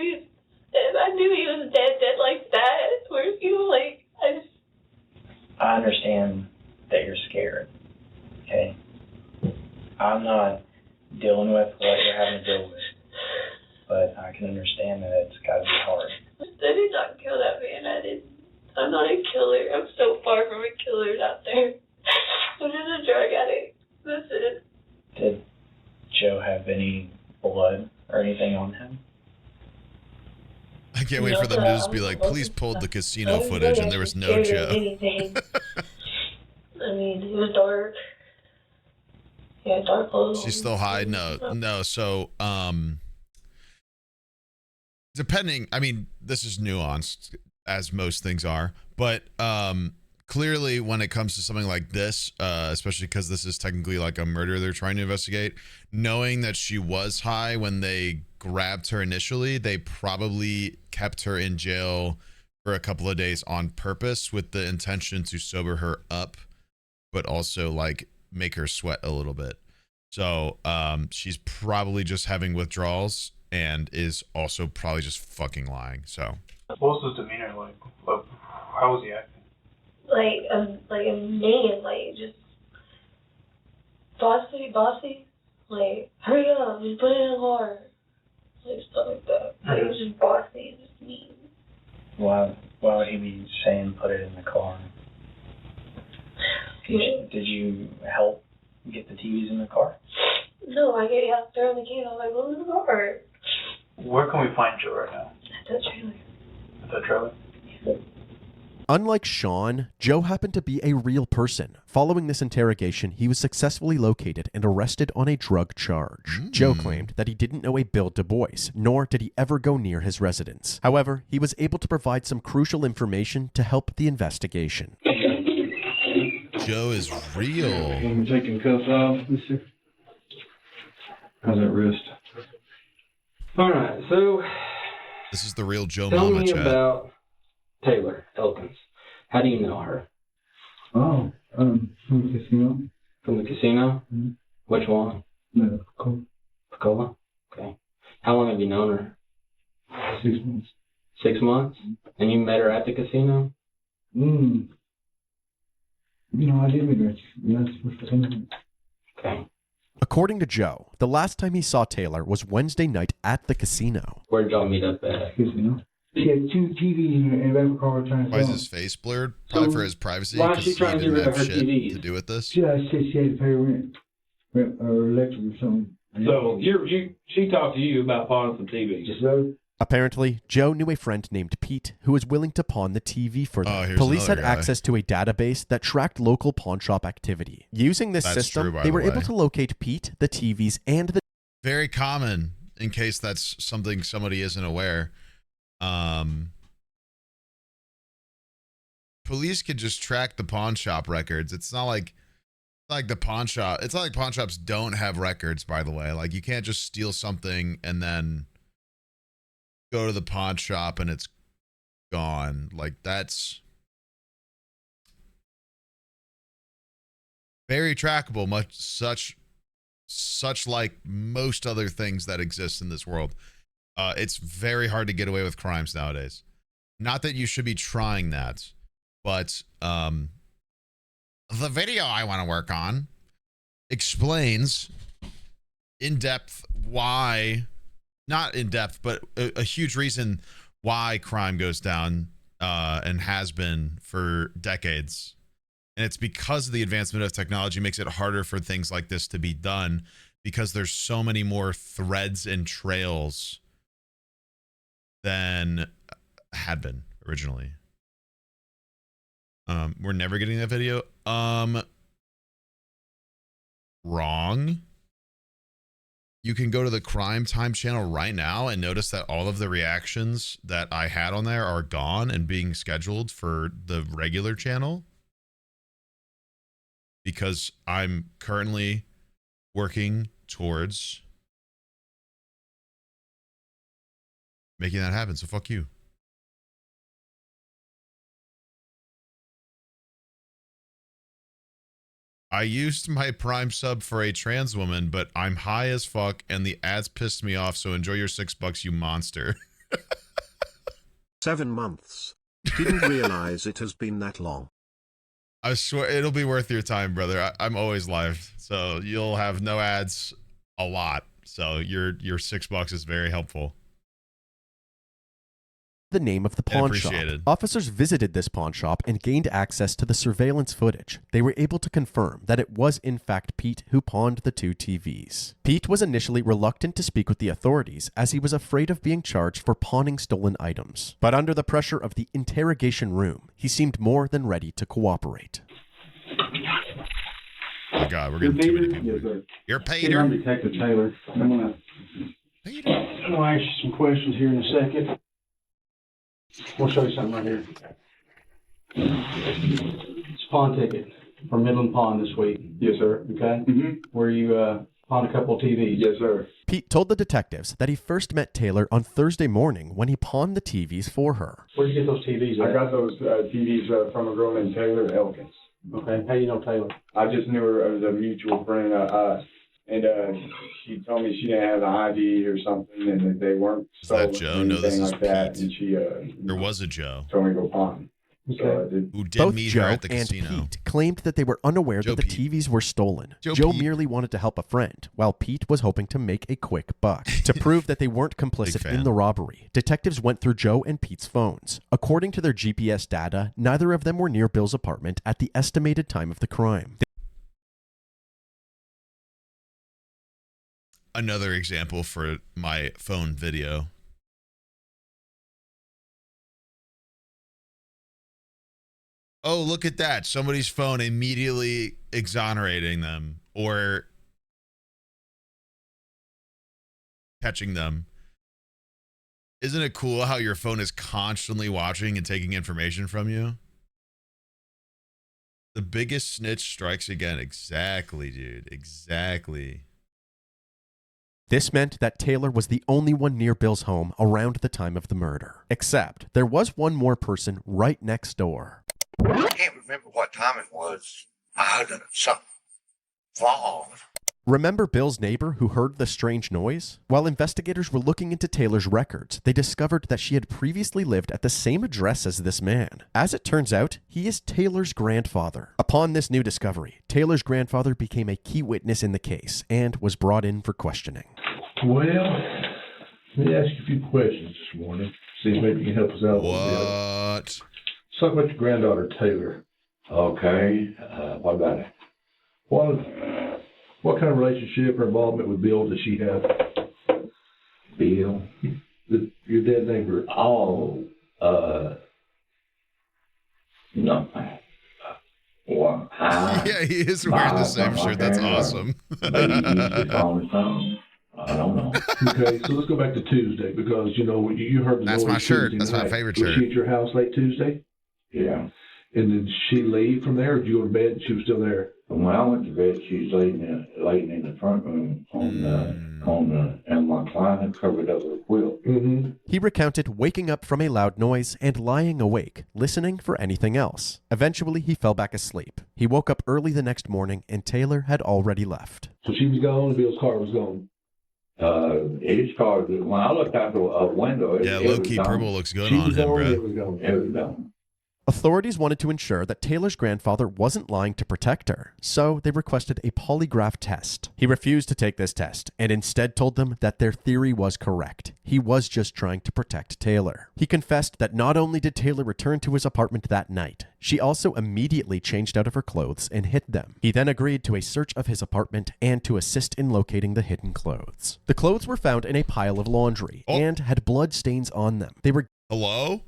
C: knew he was dead like that, where's he? Like,
N: I understand that you're scared. Okay, I'm not dealing with what you're having to deal with, but I can understand that it's got to be hard.
C: I did not kill that man. I'm not a killer. I'm so far from a killer out there. I'm just a drug addict. That's it.
N: Did Joe have any blood or anything on him?
B: I can't wait for them to just be like, please pull the casino footage, and there was no Joe.
C: Anything. I mean, it was dark. Yeah, dark clothes.
B: She's still high? No. So, depending, I mean, this is nuanced, as most things are, but clearly when it comes to something like this, especially because this is technically like a murder they're trying to investigate, knowing that she was high when they grabbed her initially, they probably kept her in jail for a couple of days on purpose with the intention to sober her up, but also like make her sweat a little bit. So she's probably just having withdrawals and is also probably just fucking lying. So
M: what was his demeanor like? How was he acting?
C: Like a man, like just bossy. Like, hurry up, just put it in the car. Like stuff like that. Like, it was just bossy and just mean.
N: Why would he be saying put it in the car? Did you help get the TVs in the car?
C: No, I get out there on the key. I was like, what was the car?
M: Where can we find Joe right now?
C: At that trailer.
M: At that trailer?
C: Yeah.
E: Unlike Sean, Joe happened to be a real person. Following this interrogation, he was successfully located and arrested on a drug charge. Joe claimed that he didn't know a Bill Du Bois, nor did he ever go near his residence. However, he was able to provide some crucial information to help the investigation.
B: Joe is real.
L: I'm taking cuffs off, mister. How's that wrist?
O: All right, so
B: this is the real Joe
O: tell
B: Mama
O: me
B: chat.
O: about Taylor Elkins. How do you know her?
L: Oh, from the casino.
O: From the casino?
L: Mm-hmm.
O: Which one?
L: No, cool.
O: Pecola? Okay. How long have you known her?
L: 6 months.
O: 6 months? And you met her at the casino?
L: You know, I did meet her. That's what's the thing.
O: Okay.
E: According to Joe, the last time he saw Taylor was Wednesday night at the casino.
O: Where did y'all meet up at?
L: Casino. She had 2 TVs in the back of the car trying to
B: Why is his face blurred? Probably for his privacy.
O: Why is she trying to get rid of her
B: shit
O: TVs?
B: to do with this.
L: She said she had to pay rent or electric or something.
P: So she talked to you about pawning some TVs.
L: So,
E: Apparently, Joe knew a friend named Pete who was willing to pawn the TV for them.
B: Here's
E: Police had
B: another guy.
E: access to a database that tracked local pawn shop activity. Using this
B: That's
E: system,
B: true, by
E: they
B: the
E: were
B: way.
E: able to locate Pete, the TVs, and the
B: Very common, in case that's something somebody isn't aware. Police could just track the pawn shop records. It's not like the pawn shop. It's not like pawn shops don't have records, by the way. Like, you can't just steal something and then go to the pawn shop and it's gone. Like, that's very trackable, such like most other things that exist in this world. It's very hard to get away with crimes nowadays. Not that you should be trying that, but the video I want to work on explains in depth why, not in depth, but a huge reason why crime goes down and has been for decades. And it's because the advancement of technology makes it harder for things like this to be done, because there's so many more threads and trails than had been originally. We're never getting that video. Wrong. You can go to the Crime Time channel right now and notice that all of the reactions that I had on there are gone and being scheduled for the regular channel, because I'm currently working towards making that happen. So fuck you. I used my Prime sub for a trans woman, but I'm high as fuck and the ads pissed me off, so enjoy your $6, you monster.
A: 7 months. Didn't realize it has been that long.
B: I swear it'll be worth your time, brother. I'm always live, so you'll have no ads a lot. So your $6 is very helpful.
E: The name of the pawn shop. Officers visited this pawn shop and gained access to the surveillance footage. They were able to confirm that it was in fact Pete who pawned the 2 TVs. Pete was initially reluctant to speak with the authorities as he was afraid of being charged for pawning stolen items. But under the pressure of the interrogation room, he seemed more than ready to cooperate.
B: Oh God, we're getting too many people.
P: Yes, sir.
B: You're Peter.
P: I'm Detective Taylor. I'm gonna ask you some questions here in a second. We'll show you something right here. It's a pawn ticket for Midland Pawn this week. Yes, sir. Okay? Mm-hmm. Where you pawned a couple of TVs. Yes, sir.
E: Pete told the detectives that he first met Taylor on Thursday morning when he pawned the TVs for her.
P: Where'd you get those TVs at?
Q: I got those TVs from a girl named Taylor Elkins.
P: Okay. How do you know Taylor?
Q: I just knew her as a mutual friend. And she told me she didn't have the ID or something, and that they weren't stolen.
B: Is that Joe? No, this is
Q: like that.
B: Pete.
Q: And she,
B: there was a Joe.
Q: Told me to go pawn. So I did.
B: Who did
E: Both
B: meet
E: Joe
B: her at the
E: and
B: casino.
E: Pete claimed that they were unaware that the TVs were stolen. Joe merely wanted to help a friend, while Pete was hoping to make a quick buck. To prove that they weren't complicit in the robbery, detectives went through Joe and Pete's phones. According to their GPS data, neither of them were near Bill's apartment at the estimated time of the crime.
B: Another example for my phone video. Oh, look at that. Somebody's phone immediately exonerating them or catching them. Isn't it cool how your phone is constantly watching and taking information from you? The biggest snitch strikes again. Exactly, dude. Exactly.
E: This meant that Taylor was the only one near Bill's home around the time of the murder. Except there was one more person right next door.
G: I can't remember what time it was. I heard something fall.
E: Remember Bill's neighbor who heard the strange noise? While investigators were looking into Taylor's records, they discovered that she had previously lived at the same address as this man. As it turns out, he is Taylor's grandfather. Upon this new discovery, Taylor's grandfather became a key witness in the case and was brought in for questioning.
L: Well, let me ask you a few questions this morning. See if maybe you can help us out a little bit.
B: What?
L: Talk about your granddaughter, Taylor.
Q: Okay. What about it?
L: What kind of relationship or involvement with Bill does she have?
Q: Bill?
L: Your dead neighbor.
Q: Oh, no. Well,
B: yeah, he is wearing the same shirt. That's awesome.
Q: I don't know.
L: Okay, so let's go back to Tuesday because, you know, you heard the
B: That's
L: noise
B: my shirt.
L: Tuesday
B: That's
L: night.
B: my favorite
L: Was
B: shirt.
L: she at your house late Tuesday?
Q: Yeah.
L: And did she leave from there, or did you go to bed and she was still there?
Q: When I went to bed, she was laying in the front room and my client had covered up with a quilt.
L: Mm-hmm.
E: He recounted waking up from a loud noise and lying awake, listening for anything else. Eventually, he fell back asleep. He woke up early the next morning, and Taylor had already left.
L: So she was gone, and Bill's car was gone.
Q: His car, when I looked out the window,
B: low-key purple looks good on him, bro.
L: It was gone.
Q: It was gone.
E: Authorities wanted to ensure that Taylor's grandfather wasn't lying to protect her, so they requested a polygraph test. He refused to take this test and instead told them that their theory was correct. He was just trying to protect Taylor. He confessed that not only did Taylor return to his apartment that night, she also immediately changed out of her clothes and hid them. He then agreed to a search of his apartment and to assist in locating the hidden clothes. The clothes were found in a pile of laundry and had blood stains on them. They were...
B: Hello?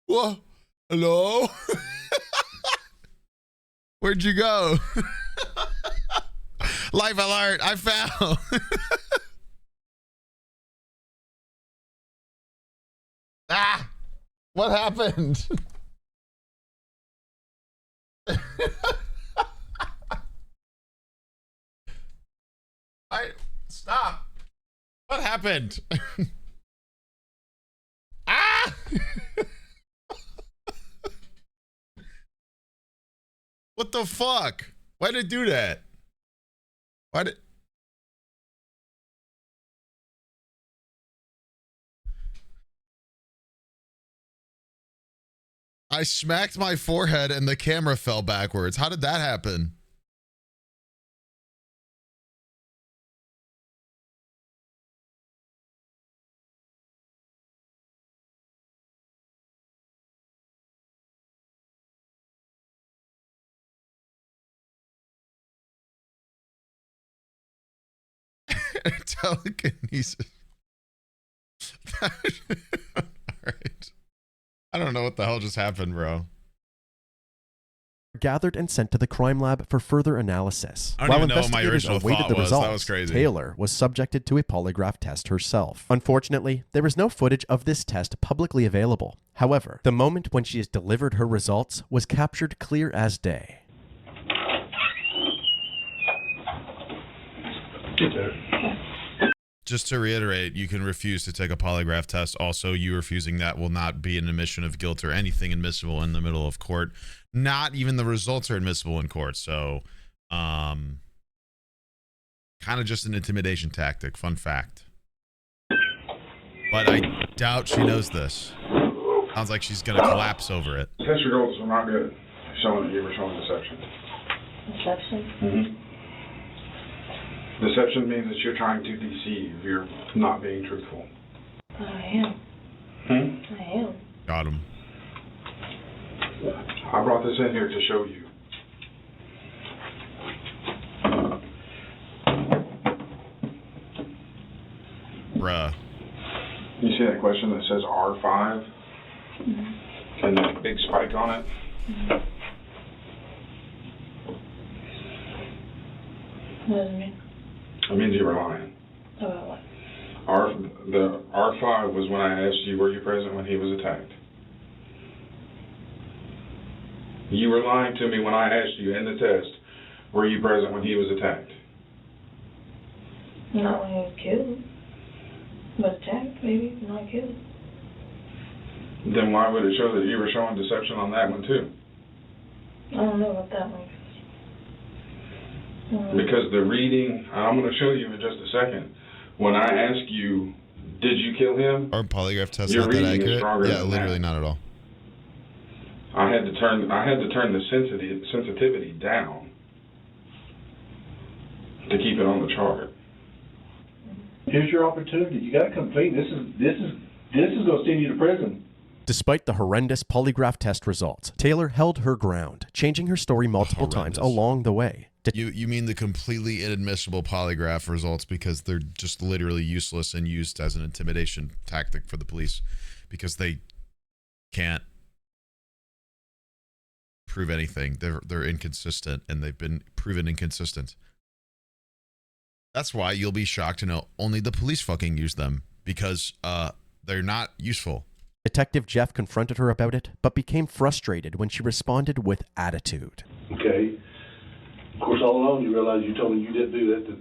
B: Whoa. Hello? Where'd you go? Life alert, I fell. Ah, what happened? Stop. What happened? Ah! What the fuck? Why did it do that? Why did... I smacked my forehead and the camera fell backwards. How did that happen? Telekinesis. All right. I don't know what the hell just happened, bro.
E: Gathered and sent to the crime lab for further analysis.
B: I don't
E: While
B: even know what my
E: investigators
B: original
E: awaited
B: thought
E: the
B: was.
E: results,
B: That was crazy.
E: Taylor was subjected to a polygraph test herself. Unfortunately, there is no footage of this test publicly available. However, the moment when she has delivered her results was captured clear as day.
B: Just to reiterate, you can refuse to take a polygraph test. Also, you refusing that will not be an admission of guilt or anything admissible in the middle of court. Not even the results are admissible in court. So, kind of just an intimidation tactic. Fun fact. But I doubt she knows this. Sounds like she's going to collapse over it.
Q: Test results were not good. You were showing deception.
C: Deception?
Q: Mm-hmm. Deception means that you're trying to deceive. You're not being truthful.
C: I am. I am.
B: Got him.
Q: I brought this in here to show you.
B: Bruh.
Q: You see that question that says R5?
C: Mm-hmm.
Q: And that big spike on it?
C: What does it mean?
Q: It means you were lying.
C: About what?
Q: The R5 was when I asked you, were you present when he was attacked? You were lying to me when I asked you in the test, were you present when he was attacked?
C: Not when he was killed. Was attacked, maybe, not killed.
Q: Then why would it show that you were showing deception on that one too?
C: I don't know about that one.
Q: Because the reading, I'm going to show you in just a second. When I ask you, did you kill him?
B: Our polygraph test
Q: Your
B: not that
Q: reading is
B: accurate.
Q: stronger
B: Yeah,
Q: than
B: literally
Q: that.
B: not at all.
Q: I had to turn the sensitivity down to keep it on the chart.
P: Here's your opportunity. You got to complete. This is going to send you to prison.
E: Despite the horrendous polygraph test results, Taylor held her ground, changing her story multiple times along the way.
B: You mean the completely inadmissible polygraph results because they're just literally useless and used as an intimidation tactic for the police because they can't prove anything. They're inconsistent and they've been proven inconsistent. That's why you'll be shocked to know only the police fucking use them because they're not useful.
E: Detective Jeff confronted her about it, but became frustrated when she responded with attitude.
P: Okay. Of course, all along you realize you told me you didn't do that.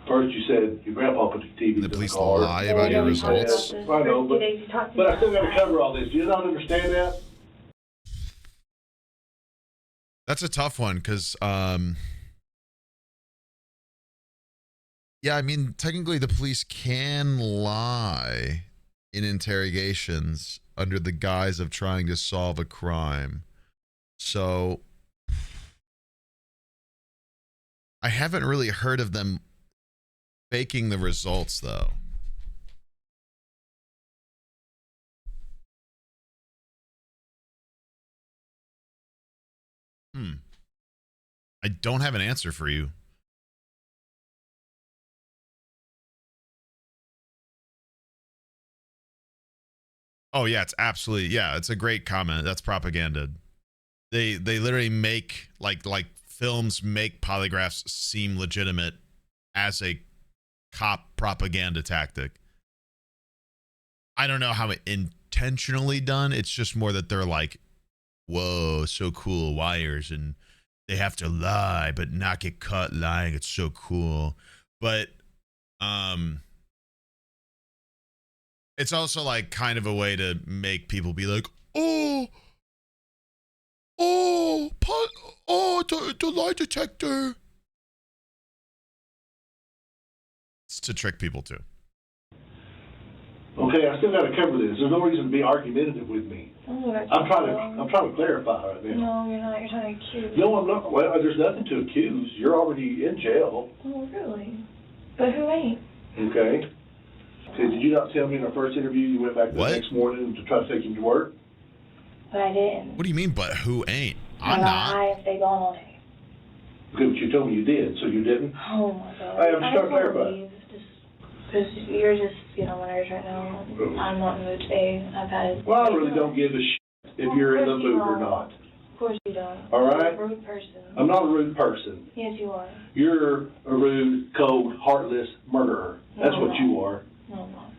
P: First you said your grandpa put the TV in the
B: police
P: car.
B: lie about your results.
P: I know, but I still got to cover all this. Do you not understand that?
B: That's a tough one because, yeah, I mean, technically the police can lie in interrogations under the guise of trying to solve a crime. So I haven't really heard of them faking the results, though. I don't have an answer for you. Oh yeah, it's absolutely, yeah, it's a great comment. That's propaganda. They literally make like films make polygraphs seem legitimate as a cop propaganda tactic. I don't know how it intentionally done. It's just more that they're like, whoa, so cool, wires, and they have to lie but not get caught lying. It's so cool. But it's also like kind of a way to make people be like, the lie detector. It's to trick people too.
L: Okay, I still got to cover this. There's no reason to be argumentative with me.
C: Oh,
L: I'm trying to clarify right now.
C: No, you're not. You're trying to accuse.
L: No, I'm not. Well, there's nothing to accuse. You're already in jail.
C: Oh, really? But who ain't?
L: Okay. Okay, did you not tell me in our first interview you went back the next morning to try to take him to work?
C: But I didn't.
B: What do you mean, but who ain't? I'm
C: not.
B: not.
C: I stayed gone all day.
L: Okay, but you told me you did, so you didn't?
C: Oh, my God.
L: I'm just trying to clarify.
C: Because you're just getting on my nerves right now. I'm not in the mood today. I've had...
L: Well, I really don't give a shit if you're in the mood or not.
C: Of course you don't.
L: All right?
C: You're a rude person.
L: I'm not a rude person.
C: Yes, you are.
L: You're a rude, cold, heartless murderer. That's what you are.
C: No, I'm not.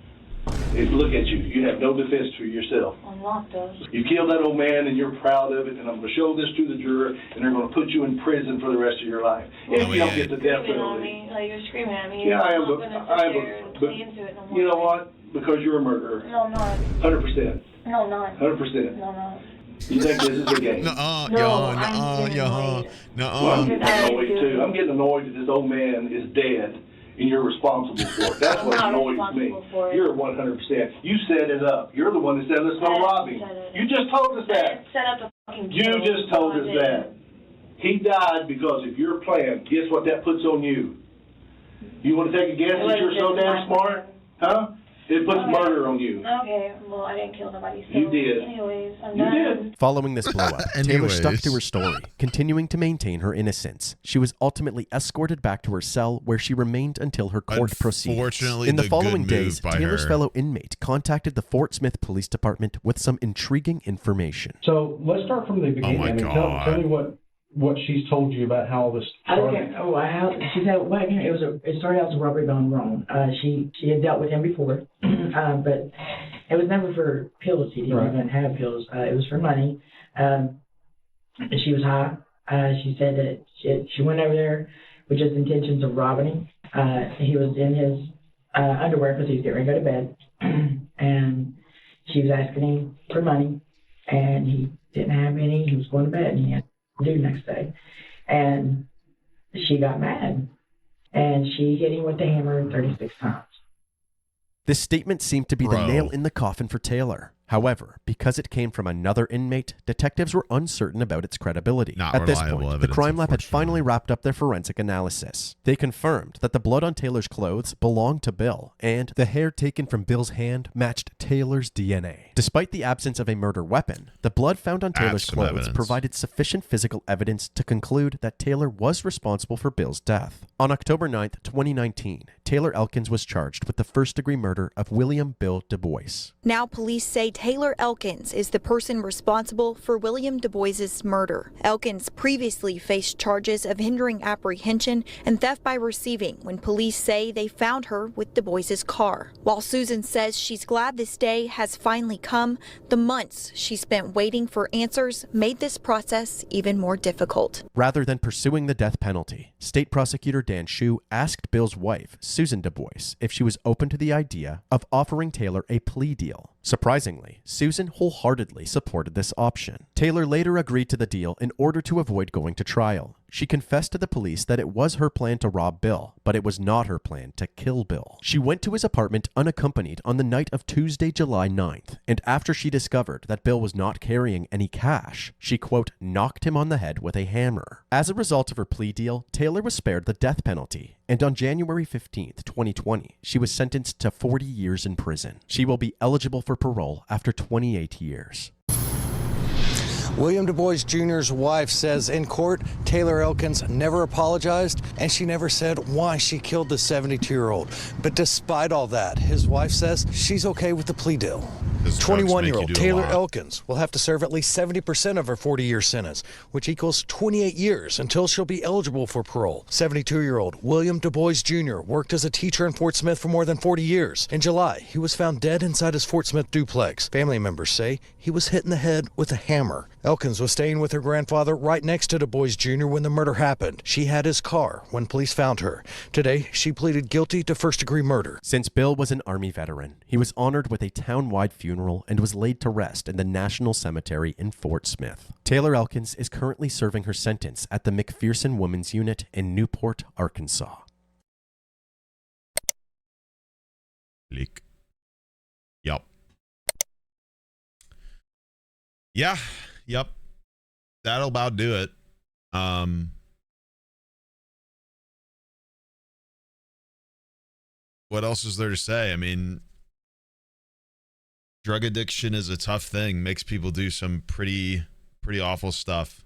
L: Look at you. You have no defense for yourself.
C: I'm not, though.
L: You killed that old man, and you're proud of it, and I'm going to show this to the juror, and they're going to put you in prison for the rest of your life. If you don't get the death penalty.
C: Like, you're screaming at me.
L: Yeah, I am.
C: But
L: you know what? Because you're a murderer.
C: No, I'm not.
L: 100%.
C: No, I'm not.
L: 100%.
C: No, I'm not.
L: You think this is a game?
C: Well, I'm getting
L: annoyed too. I'm getting annoyed that this old man is dead and you're responsible for it. That's what annoys me. You're 100%. You set it up. You're the one that said let's go rob him. You just told us that.
C: Set up the fucking
L: You just told us that. He died because of your plan. Guess what that puts on you? You want to take a guess that you're so damn smart? Huh? It puts murder on you.
C: Okay, well, I didn't kill nobody, so
L: You did.
C: anyways, I'm
L: You
C: done.
L: did.
E: Following this blow-up, Taylor stuck to her story, continuing to maintain her innocence. She was ultimately escorted back to her cell, where she remained until her court proceedings.
B: Unfortunately,
E: In the
B: the
E: following
B: good move
E: days,
B: by
E: Taylor's
B: her.
E: fellow inmate contacted the Fort Smith Police Department with some intriguing information.
P: So let's start from the beginning.
B: my
P: I mean,
B: God.
P: tell me what she's told you about how this started.
R: Okay. Oh, she said, well, it started out as a robbery gone wrong. She had dealt with him before, but it was never for pills. He didn't even have pills. It was for money. She was high. She said that she went over there with just intentions of robbing him. He was in his underwear because he was getting ready to go to bed, and she was asking him for money, and he didn't have any. He was going to bed, and he had do next day, and she got mad, and she hit him with the hammer 36 times.
E: This statement seemed to be the nail in the coffin for Taylor. However, because it came from another inmate, detectives were uncertain about its credibility. At this point, the crime lab had finally wrapped up their forensic analysis. They confirmed that the blood on Taylor's clothes belonged to Bill, and the hair taken from Bill's hand matched Taylor's DNA. Despite the absence of a murder weapon, the blood found on Taylor's clothes provided sufficient physical evidence to conclude that Taylor was responsible for Bill's death. On October 9th, 2019, Taylor Elkins was charged with the first-degree murder of William Bill Du Bois.
S: Now police say Taylor Elkins is the person responsible for William Du Bois's murder. Elkins previously faced charges of hindering apprehension and theft by receiving when police say they found her with Du Bois's car. While Susan says she's glad this day has finally come, the months she spent waiting for answers made this process even more difficult.
E: Rather than pursuing the death penalty, State Prosecutor Dan Shu asked Bill's wife, Susan Du Bois, if she was open to the idea of offering Taylor a plea deal. Surprisingly, Susan wholeheartedly supported this option. Taylor later agreed to the deal in order to avoid going to trial. she confessed to the police that it was her plan to rob Bill, but it was not her plan to kill Bill. She went to his apartment unaccompanied on the night of Tuesday, July 9th, and after she discovered that Bill was not carrying any cash, she, quote, knocked him on the head with a hammer. As a result of her plea deal, Taylor was spared the death penalty, and on January 15th, 2020, she was sentenced to 40 years in prison. She will be eligible for parole after 28 years.
T: William Du Bois Jr.'s wife says in court, Taylor Elkins never apologized and she never said why she killed the 72-year-old. But despite all that, his wife says she's okay with the plea deal. 21-year-old Taylor Elkins will have to serve at least 70% of her 40-year sentence, which equals 28 years until she'll be eligible for parole. 72-year-old William Du Bois Jr. worked as a teacher in Fort Smith for more than 40 years. In July, he was found dead inside his Fort Smith duplex. Family members say he was hit in the head with a hammer. Elkins was staying with her grandfather right next to Du Bois Jr. when the murder happened. She had his car when police found her. Today, she pleaded guilty to first-degree murder.
E: Since Bill was an Army veteran, he was honored with a town-wide funeral and was laid to rest in the National Cemetery in Fort Smith. Taylor Elkins is currently serving her sentence at the McPherson Women's Unit in Newport, Arkansas.
B: Leak. Yup. Yeah. Yep. That'll about do it. What else is there to say? I mean, drug addiction is a tough thing. Makes people do some pretty awful stuff.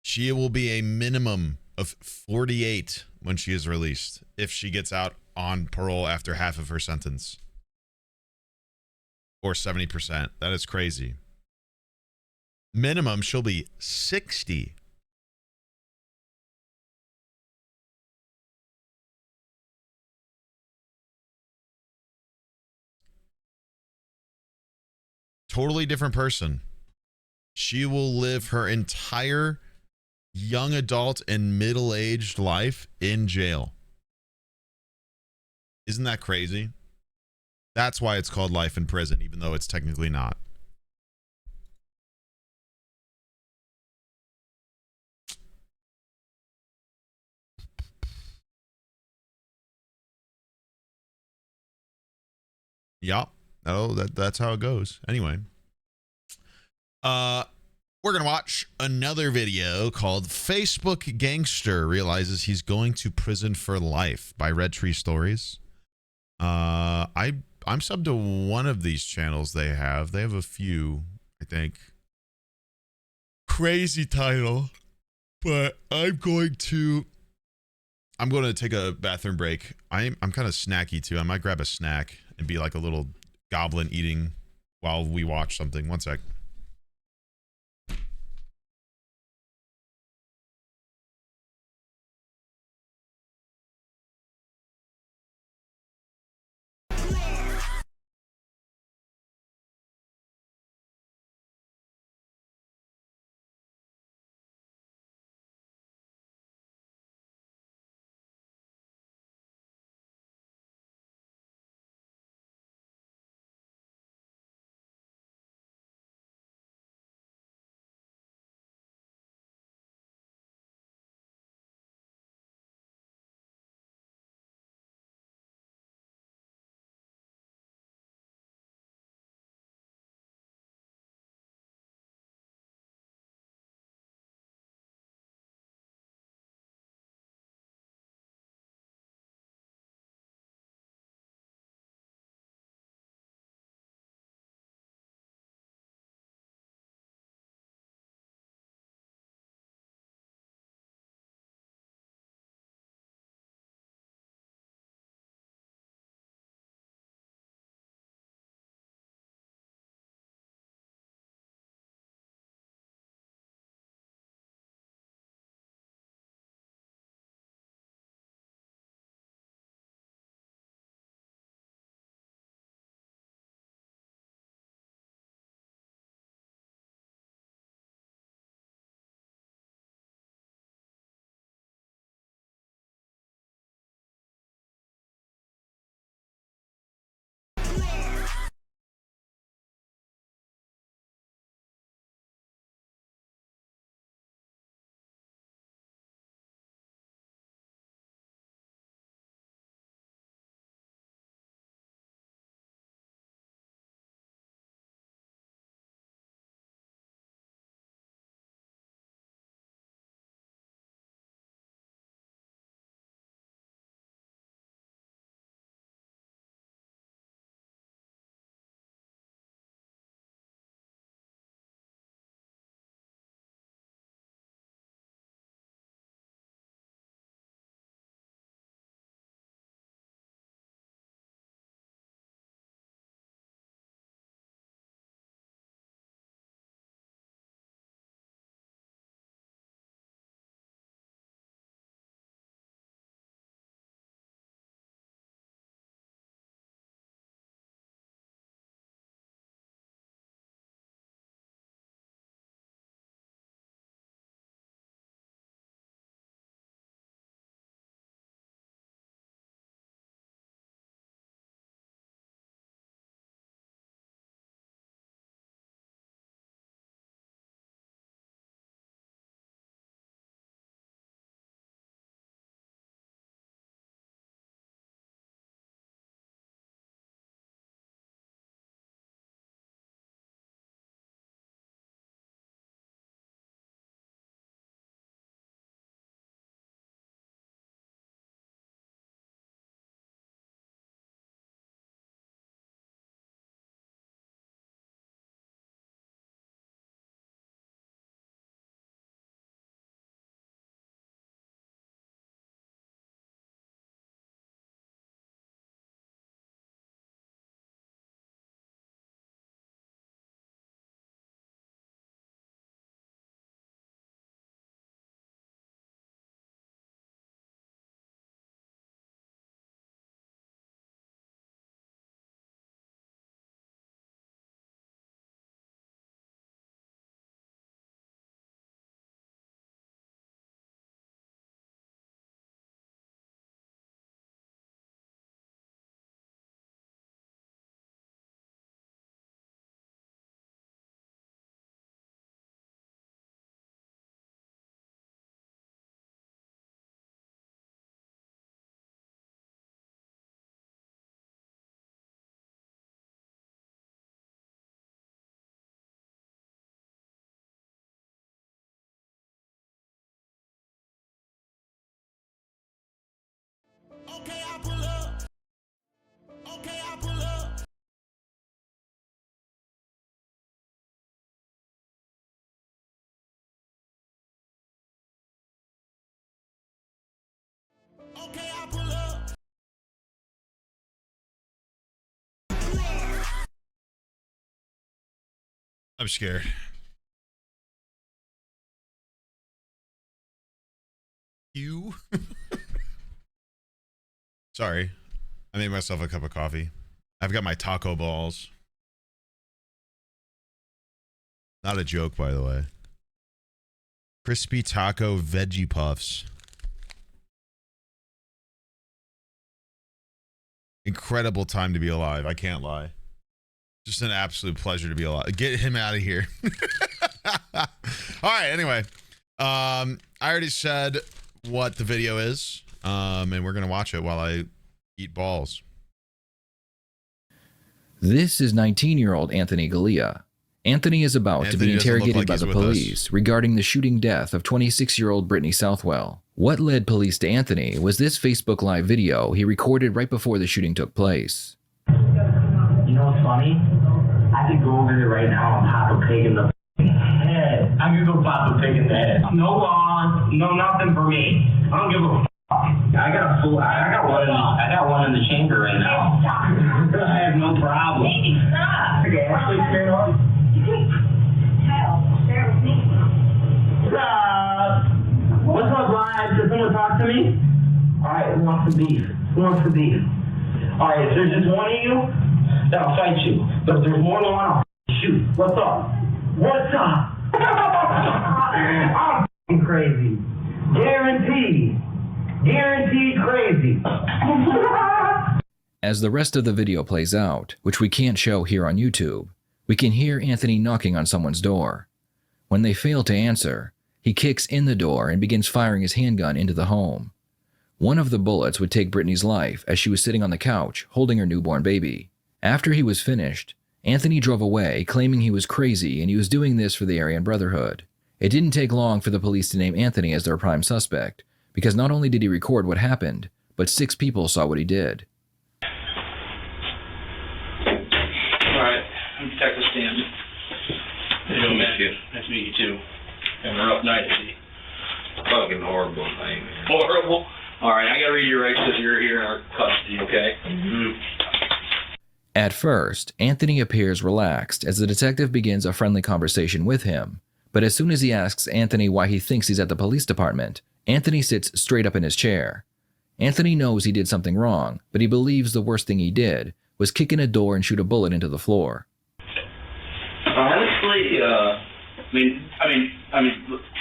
B: She will be a minimum of 48 when she is released, if she gets out on parole after half of her sentence. Or 70%. That is crazy. Minimum, she'll be 60. Totally different person. She will live her entire young adult and middle-aged life in jail. Isn't that crazy? That's why it's called life in prison, even though it's technically not. Yup. That's how it goes. Anyway. We're going to watch another video called Facebook Gangster Realizes He's Going to Prison for Life by Red Tree Stories. I'm subbed to one of these channels they have. They have a few, I think. Crazy title. But I'm going to take a bathroom break. I'm kind of snacky too. I might grab a snack and be like a little goblin eating while we watch something. One sec. I'm scared. You? Sorry. I made myself a cup of coffee. I've got my taco balls. Not a joke, by the way. Crispy taco veggie puffs. Incredible time to be alive. I can't lie. Just an absolute pleasure to be alive. Get him out of here. All right. Anyway, I already said what the video is, and we're gonna watch it while I eat balls.
U: This is 19-year-old Anthony Galea. Anthony is about to be interrogated by the police regarding the shooting death of 26-year-old Brittany Southwell. What led police to Anthony was this Facebook Live video he recorded right before the shooting took place.
V: You know what's funny? I could go over there right now and pop a pig in the head. I could go pop a pig in the head. No law, no nothing for me. I don't give a fuck. I got one in the chamber right now. I have no problem. Okay, Ashley, stand up. What's up, Ryan? Does someone talk to me? Alright, who wants some beef? Who wants some beef? Alright, if there's just one of you, then I'll fight you. But if there's more than one, I'll shoot. What's up? What's up? I'm f***ing crazy. Guaranteed. Guaranteed crazy.
U: As the rest of the video plays out, which we can't show here on YouTube, we can hear Anthony knocking on someone's door. When they fail to answer, he kicks in the door and begins firing his handgun into the home. One of the bullets would take Brittany's life as she was sitting on the couch holding her newborn baby. After he was finished, Anthony drove away claiming he was crazy and he was doing this for the Aryan Brotherhood. It didn't take long for the police to name Anthony as their prime suspect, because not only did he record what happened, but 6 people saw what he did.
W: Alright, I'm Detective Stanton. Nice to meet you. Nice to meet you too. Having a rough night, I see.
X: Fucking horrible thing, man.
W: Horrible? Alright, I gotta read your rights because you're here in our custody, okay? Mm-hmm.
U: At first, Anthony appears relaxed as the detective begins a friendly conversation with him, but as soon as he asks Anthony why he thinks he's at the police department, Anthony sits straight up in his chair. Anthony knows he did something wrong, but he believes the worst thing he did was kick in a door and shoot a bullet into the floor.
W: Honestly, I mean,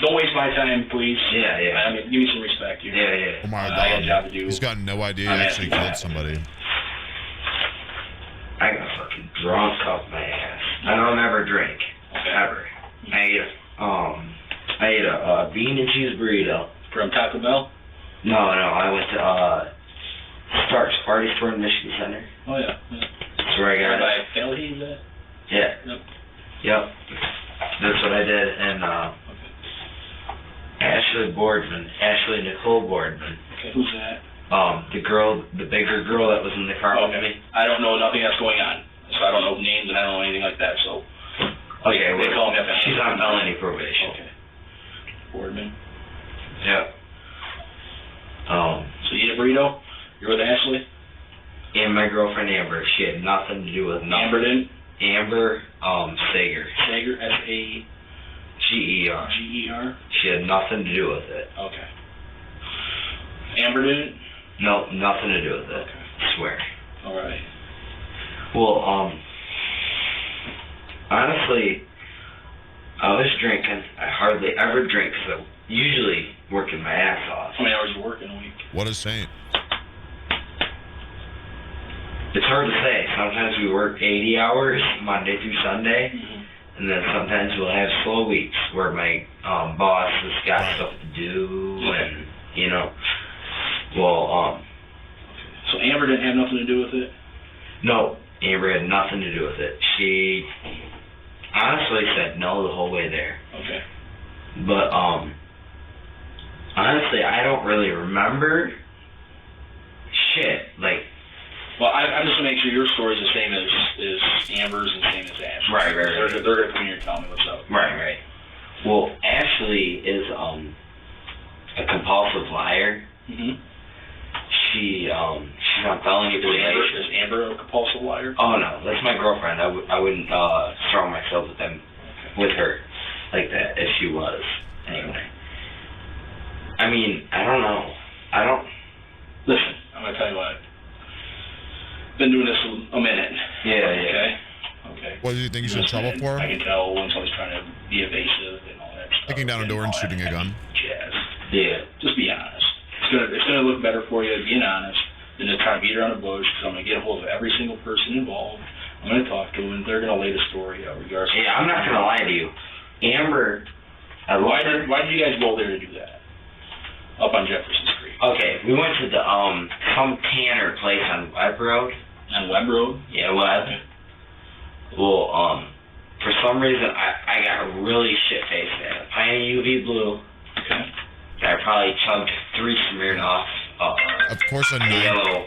W: don't waste my time, please.
X: Yeah.
W: I mean, give me some respect here.
X: Yeah.
B: Oh my God.
W: I got a job to do.
B: He's got no idea he actually killed somebody.
X: I got fucking drunk off my ass. I don't ever drink. Ever. I ate a bean and cheese burrito.
W: From Taco Bell?
X: No, I went to Stark's Party Store in Michigan Center.
W: Oh yeah.
X: That's where I got
W: by
X: it.
W: Philly, is that?
X: Yeah. Yep. That's what I did, and Ashley Nicole Boardman.
W: Okay, who's that?
X: The bigger girl that was in the car with me.
W: I don't know nothing that's going on, so I don't know names and I don't know anything like that. So.
X: Okay,
W: they call me up.
X: She's on felony probation.
W: Okay. Boardman.
X: Yep.
W: So you eat a burrito? You're with Ashley?
X: And my girlfriend Amber. She had nothing to do with nothing.
W: Amber didn't?
X: Amber, Sager.
W: Sager, S-A...
X: G-E-R.
W: G-E-R?
X: She had nothing to do with it.
W: Okay. Amber didn't?
X: No, nothing to do with it.
W: Okay.
X: I swear.
W: Alright.
X: Well, honestly, I was drinking. I hardly ever drink because I usually working my ass off.
W: How many hours you work in a week?
B: What is Saint?
X: It's hard to say. Sometimes we work 80 hours, Monday through Sunday, and then sometimes we'll have slow weeks where my boss has got stuff to do, and, you know, well,
W: So Amber didn't have nothing to do with it?
X: No, Amber had nothing to do with it. She honestly said no the whole way there.
W: Okay.
X: But, honestly, I don't really remember shit, like.
W: Well, I'm just gonna make sure your story's the same as Amber's and the same as Ashley's.
X: Right.
W: They're gonna come here and tell me what's up.
X: Right. Well, Ashley is a compulsive liar.
W: Mm-hmm.
X: She's on felony probation.
W: Is Amber a compulsive liar?
X: Oh no, that's my girlfriend. I wouldn't surround myself with her like that if she was. Anyway. I mean, I don't know.
W: Listen, I'm gonna tell you what. Been doing this a minute.
X: Yeah.
W: Okay.
B: What do you think he's in trouble for?
W: I can tell when somebody's trying to be evasive and all that stuff.
B: Kicking down a door and shooting a gun.
W: Jazz.
X: Yeah.
W: Just be honest. It's gonna look better for you being honest than to try to beat around the bush. Because I'm gonna get a hold of every single person involved. I'm gonna talk to them. They're gonna lay the story out regardless.
X: Yeah, I'm not gonna lie to you. Amber.
W: Why did you guys go there to do that? Up on Jefferson Street.
X: Okay, we went to the some tanner place on Webb Road.
W: On Webb Road?
X: Yeah, Webb. Okay. Well, for some reason I got really shit faced at a pint of UV blue.
W: Okay.
X: I probably chugged 3 Smirnoff.
B: Of course, a
X: yellow.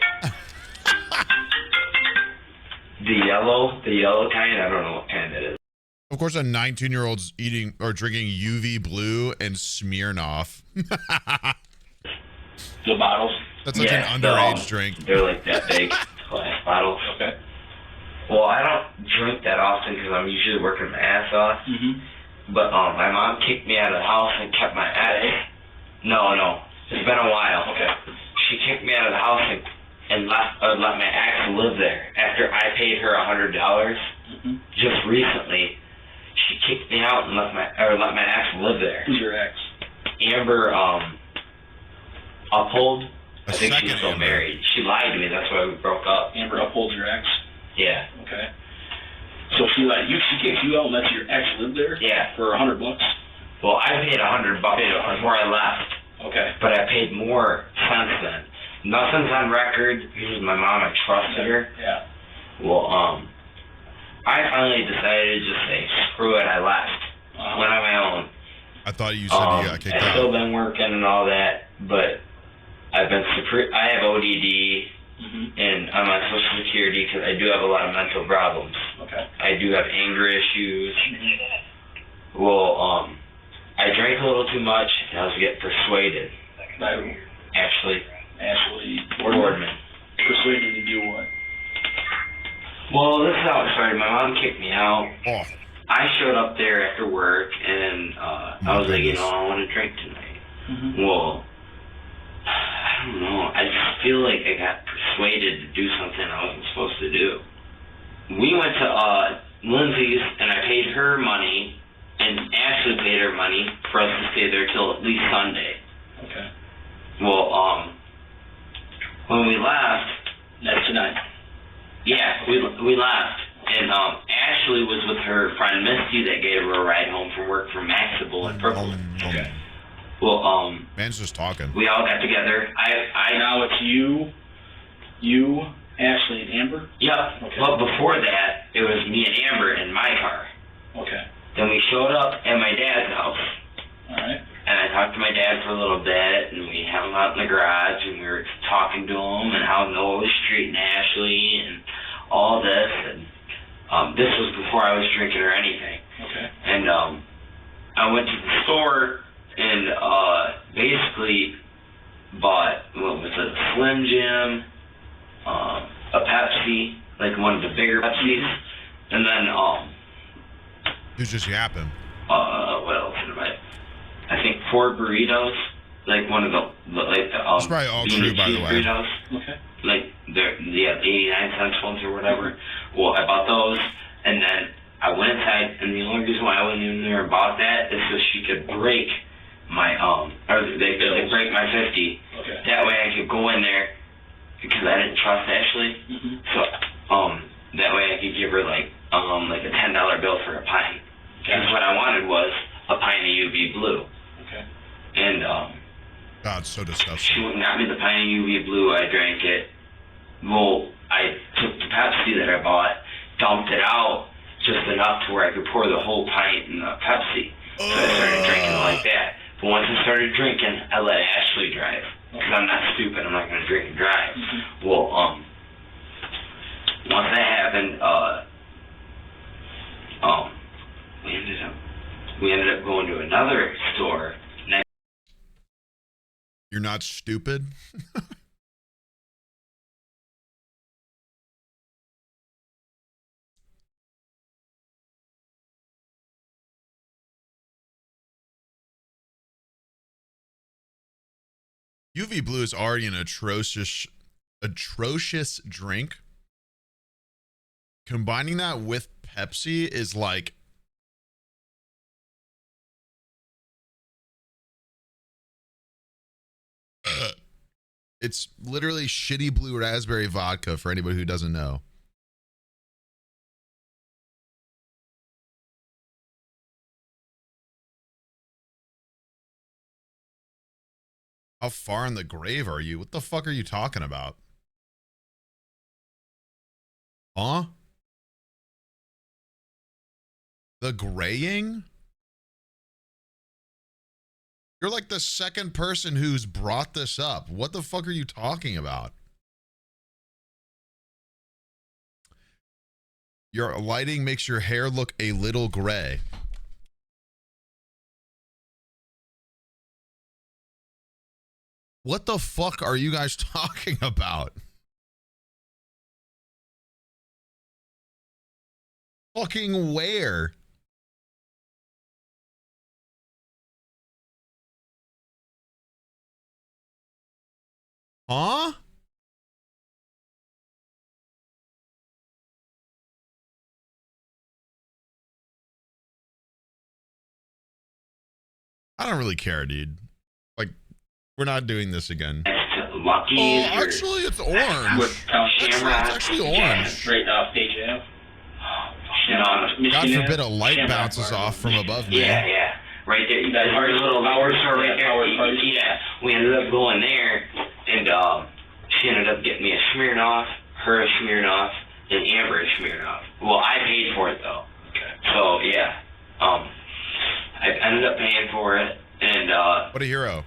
X: The yellow kind. I don't know what kind it is.
B: Of course, a 19-year-old's eating or drinking UV blue and Smirnoff.
W: The bottles?
B: That's like an underage drink.
X: They're like that big glass bottles.
W: Okay.
X: Well, I don't drink that often because I'm usually working my ass off.
W: Mm-hmm.
X: But my mom kicked me out of the house and kept my ex. No. It's been a while.
W: Okay.
X: She kicked me out of the house and let my ex live there after I paid her $100.
W: Mm-hmm.
X: Just recently, she kicked me out and let my ex live there.
W: Who's your ex?
X: Amber Uphold. I think she's still
B: Amber.
X: married. She lied to me. That's why we broke up.
W: Amber Uphold's your ex?
X: Yeah.
W: Okay. So she kicks you out and lets your ex live there?
X: Yeah.
W: For $100?
X: Well, I paid $100 before I left.
W: Okay.
X: But I paid more since then. Nothing's on record because my mom, I trusted her.
W: Yeah.
X: Well, I finally decided to just say, screw it, I left. Went on my own.
B: I thought you said you got kicked
X: I've
B: out.
X: still been working and all that, but I have ODD.
W: Mm-hmm.
X: And I'm on Social Security because I do have a lot of mental problems.
W: Okay.
X: I do have anger issues. Well, I drank a little too much and I was getting persuaded.
W: By who?
X: Ashley
W: Boardman. Persuaded to do what?
X: Well, this is how it started. My mom kicked me out.
B: Oh.
X: I showed up there after work and I was like, I want to drink tonight.
W: Mm-hmm.
X: Well, I don't know. I just feel like I got persuaded to do something I wasn't supposed to do. We went to Lindsay's and I paid her money and Ashley paid her money for us to stay there till at least Sunday.
W: Okay.
X: Well, when we left,
W: that's tonight.
X: Yeah, we left, and Ashley was with her friend Misty that gave her a ride home from work from Maxable in Brooklyn.
W: Okay.
X: Well,
B: man's just talking.
X: We all got together.
W: Now it's you, Ashley, and Amber?
X: Yep.
W: Okay.
X: But before that, it was me and Amber in my car.
W: Okay.
X: Then we showed up at my dad's house.
W: All right.
X: And I talked to my dad for a little bit, and we hung out in the garage, and we were talking to him, and how Noah was treating Ashley, and all this, and this was before I was drinking or anything.
W: Okay.
X: And I went to the store, and basically bought, what was it, a Slim Jim, a Pepsi, like one of the bigger Pepsis, and then,
B: He was just yapping.
X: what else did I think 4 burritos, like one of the
B: It's probably all true, by the way.
X: Burritos.
W: Okay.
X: Like they're 89 cents ones or whatever. Well, I bought those, and then I went inside, and the only reason why I went in there and bought that is so she could break my or they break my 50.
W: Okay.
X: That way I could go in there because I didn't trust Ashley.
W: Mm-hmm.
X: So that way I could give her like a $10 bill for a pint. Because what I wanted was a pint of UV blue.
W: Okay.
X: And
B: God, so disgusting.
X: she went and got me the pint of UV blue. I drank it. Well, I took the Pepsi that I bought, dumped it out just enough to where I could pour the whole pint in the Pepsi. So I started drinking it like that. But once I started drinking, I let Ashley drive. Because I'm not stupid. I'm not going to drink and drive. Well, once that happened, we ended up going to another store.
B: You're not stupid? UV Blue is already an atrocious drink. Combining that with Pepsi is like it's literally shitty blue raspberry vodka for anybody who doesn't know. How far in the grave are you? What the fuck are you talking about? Huh? The graying? You're like the second person who's brought this up. What the fuck are you talking about? Your lighting makes your hair look a little gray. What the fuck are you guys talking about? Fucking where? Huh? I don't really care, dude. Like, we're not doing this again.
X: Lucky.
B: Oh, actually, it's orange. It's actually orange.
W: Straight off page F.
B: God forbid a light bounces off from above me.
X: Yeah, yeah. Right there. You guys heard a little hour store right there. Yeah. We ended up going there, and she ended up getting me a Smirnoff, her a Smirnoff, and Amber a Smirnoff. Well, I paid for it though. Okay. So yeah, I ended up paying for it, and
B: what a hero.